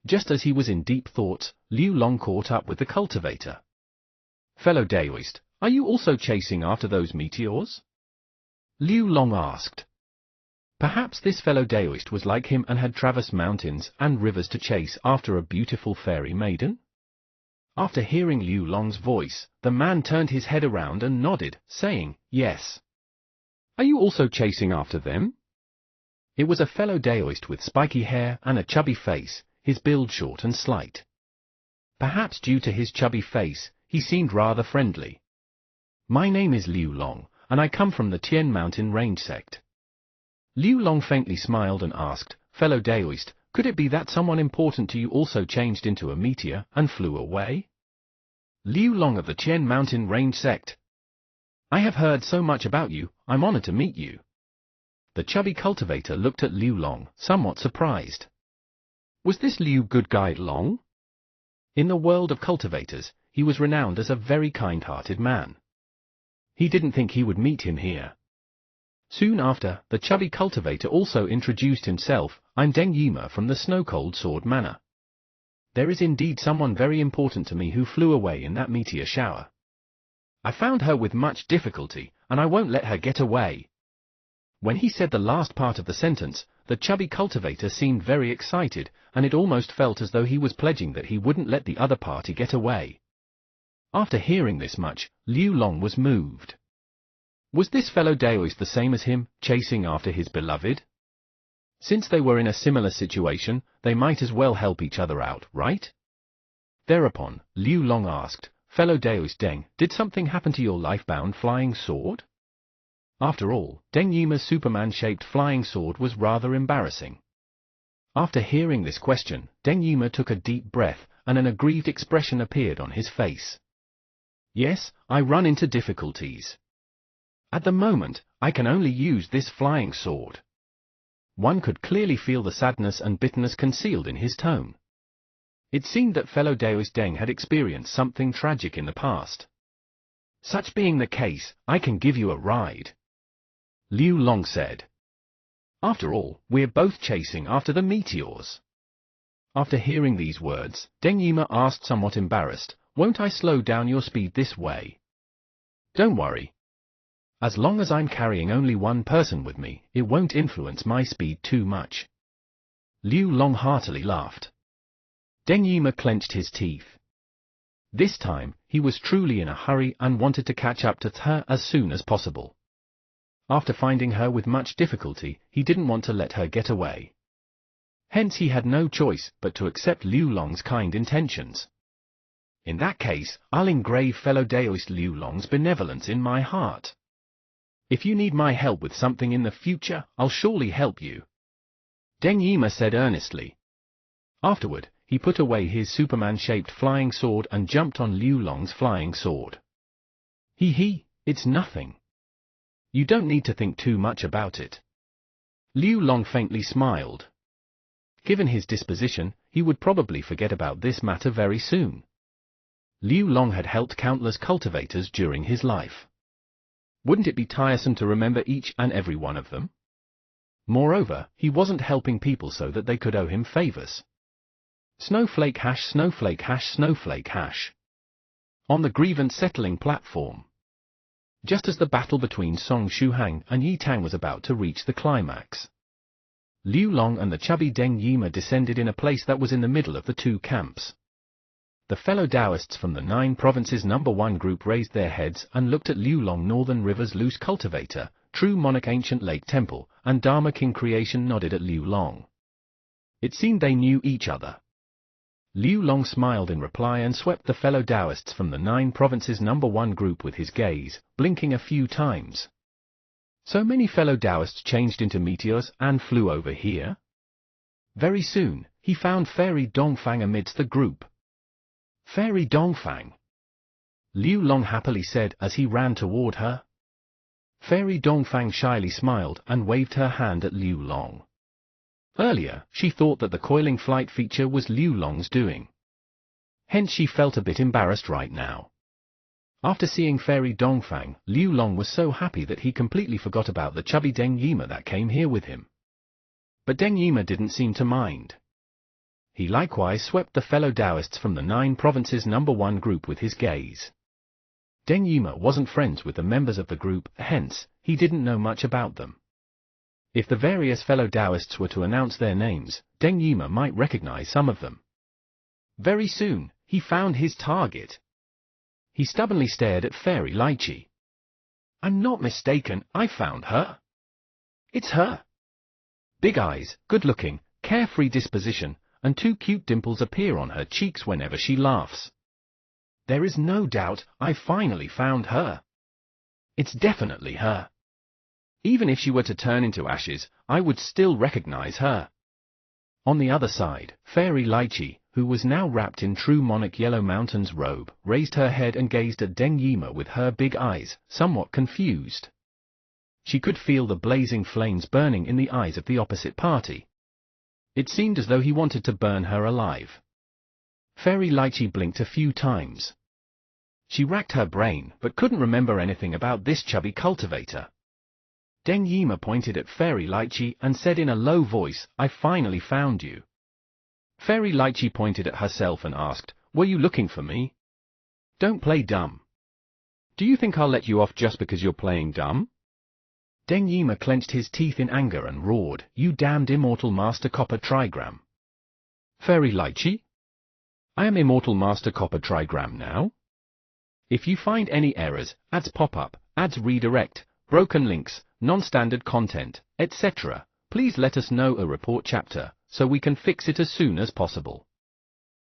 Just as he was in deep thoughts, Liu Long caught up with the cultivator. "Fellow Daoist, are you also chasing after those meteors?" Liu Long asked. Perhaps this fellow Daoist was like him and had traversed mountains and rivers to chase after a beautiful fairy maiden? After hearing Liu Long's voice, the man turned his head around and nodded, saying, "Yes." "Are you also chasing after them?" It was a fellow Daoist with spiky hair and a chubby face, his build short and slight. Perhaps due to his chubby face, he seemed rather friendly. "My name is Liu Long, and I come from the Tian Mountain Range sect." Liu Long faintly smiled and asked, "Fellow Daoist, could it be that someone important to you also changed into a meteor and flew away?" "Liu Long of the Tian Mountain Range sect. I have heard so much about you, I'm honored to meet you." The chubby cultivator looked at Liu Long, somewhat surprised. Was this Liu Good Guy Long? In the world of cultivators, he was renowned as a very kind-hearted man. He didn't think he would meet him here. Soon after, the chubby cultivator also introduced himself. "I'm Deng Yima from the Snow-Cold Sword Manor. There is indeed someone very important to me who flew away in that meteor shower. I found her with much difficulty, and I won't let her get away." When he said the last part of the sentence, the chubby cultivator seemed very excited, and it almost felt as though he was pledging that he wouldn't let the other party get away. After hearing this much, Liu Long was moved. Was this fellow Daoist the same as him, chasing after his beloved? Since they were in a similar situation, they might as well help each other out, right? Thereupon, Liu Long asked, "Fellow Daoist Deng, did something happen to your life-bound flying sword?" After all, Deng Yima's Superman-shaped flying sword was rather embarrassing. After hearing this question, Deng Yima took a deep breath, and an aggrieved expression appeared on his face. "Yes, I run into difficulties. At the moment, I can only use this flying sword." One could clearly feel the sadness and bitterness concealed in his tone. It seemed that fellow Daoist Deng had experienced something tragic in the past. "Such being the case, I can give you a ride," Liu Long said. "After all, we're both chasing after the meteors." After hearing these words, Deng Yima asked, somewhat embarrassed, "Won't I slow down your speed this way?" "Don't worry. As long as I'm carrying only one person with me, it won't influence my speed too much." Liu Long heartily laughed. Deng Yima clenched his teeth. This time, he was truly in a hurry and wanted to catch up to her as soon as possible. After finding her with much difficulty, he didn't want to let her get away. Hence he had no choice but to accept Liu Long's kind intentions. "In that case, I'll engrave fellow Daoist Liu Long's benevolence in my heart. If you need my help with something in the future, I'll surely help you," Deng Yima said earnestly. Afterward, he put away his Superman-shaped flying sword and jumped on Liu Long's flying sword. It's nothing. You don't need to think too much about it." Liu Long faintly smiled. Given his disposition, he would probably forget about this matter very soon. Liu Long had helped countless cultivators during his life. Wouldn't it be tiresome to remember each and every one of them? Moreover, he wasn't helping people so that they could owe him favors. Snowflake hash, snowflake hash, snowflake hash. On the grievance settling platform. Just as the battle between Song Shuhang and Yi Tang was about to reach the climax, Liu Long and the chubby Deng Yima descended in a place that was in the middle of the two camps. The fellow Taoists from the 9 Provinces No. 1 group raised their heads and looked at Liu Long. Northern River's Loose Cultivator, True Monarch Ancient Lake Temple, and Dharma King Creation nodded at Liu Long. It seemed they knew each other. Liu Long smiled in reply and swept the fellow Taoists from the 9 Provinces No. 1 group with his gaze, blinking a few times. So many fellow Taoists changed into meteors and flew over here? Very soon, he found Fairy Dongfang amidst the group. "Fairy Dongfang," Liu Long happily said as he ran toward her. Fairy Dongfang shyly smiled and waved her hand at Liu Long. Earlier, she thought that the coiling flight feature was Liu Long's doing. Hence she felt a bit embarrassed right now. After seeing Fairy Dongfang, Liu Long was so happy that he completely forgot about the chubby Deng Yima that came here with him. But Deng Yima didn't seem to mind. He likewise swept the fellow Taoists from the 9 provinces #1 group with his gaze. Deng Yima wasn't friends with the members of the group, hence, he didn't know much about them. If the various fellow Taoists were to announce their names, Deng Yima might recognize some of them. Very soon, he found his target. He stubbornly stared at Fairy Lychee. I'm not mistaken, I found her. It's her. Big eyes, good-looking, carefree disposition, and 2 cute dimples appear on her cheeks whenever she laughs. There is no doubt, I finally found her. It's definitely her. Even if she were to turn into ashes, I would still recognize her. On the other side, Fairy Lychee, who was now wrapped in true monarch Yellow Mountain's robe, raised her head and gazed at Deng Yima with her big eyes, somewhat confused. She could feel the blazing flames burning in the eyes of the opposite party. It seemed as though he wanted to burn her alive. Fairy Lychee blinked a few times. She racked her brain, but couldn't remember anything about this chubby cultivator. Deng Yima pointed at Fairy Lychee and said in a low voice, I finally found you. Fairy Lychee pointed at herself and asked, were you looking for me? Don't play dumb. Do you think I'll let you off just because you're playing dumb? Deng Yima clenched his teeth in anger and roared, you damned immortal Master Copper Trigram. Fairy Lychee? I am Immortal Master Copper Trigram now? If you find any errors, ads pop up, ads redirect, broken links, non-standard content, etc., please let us know a report chapter, so we can fix it as soon as possible.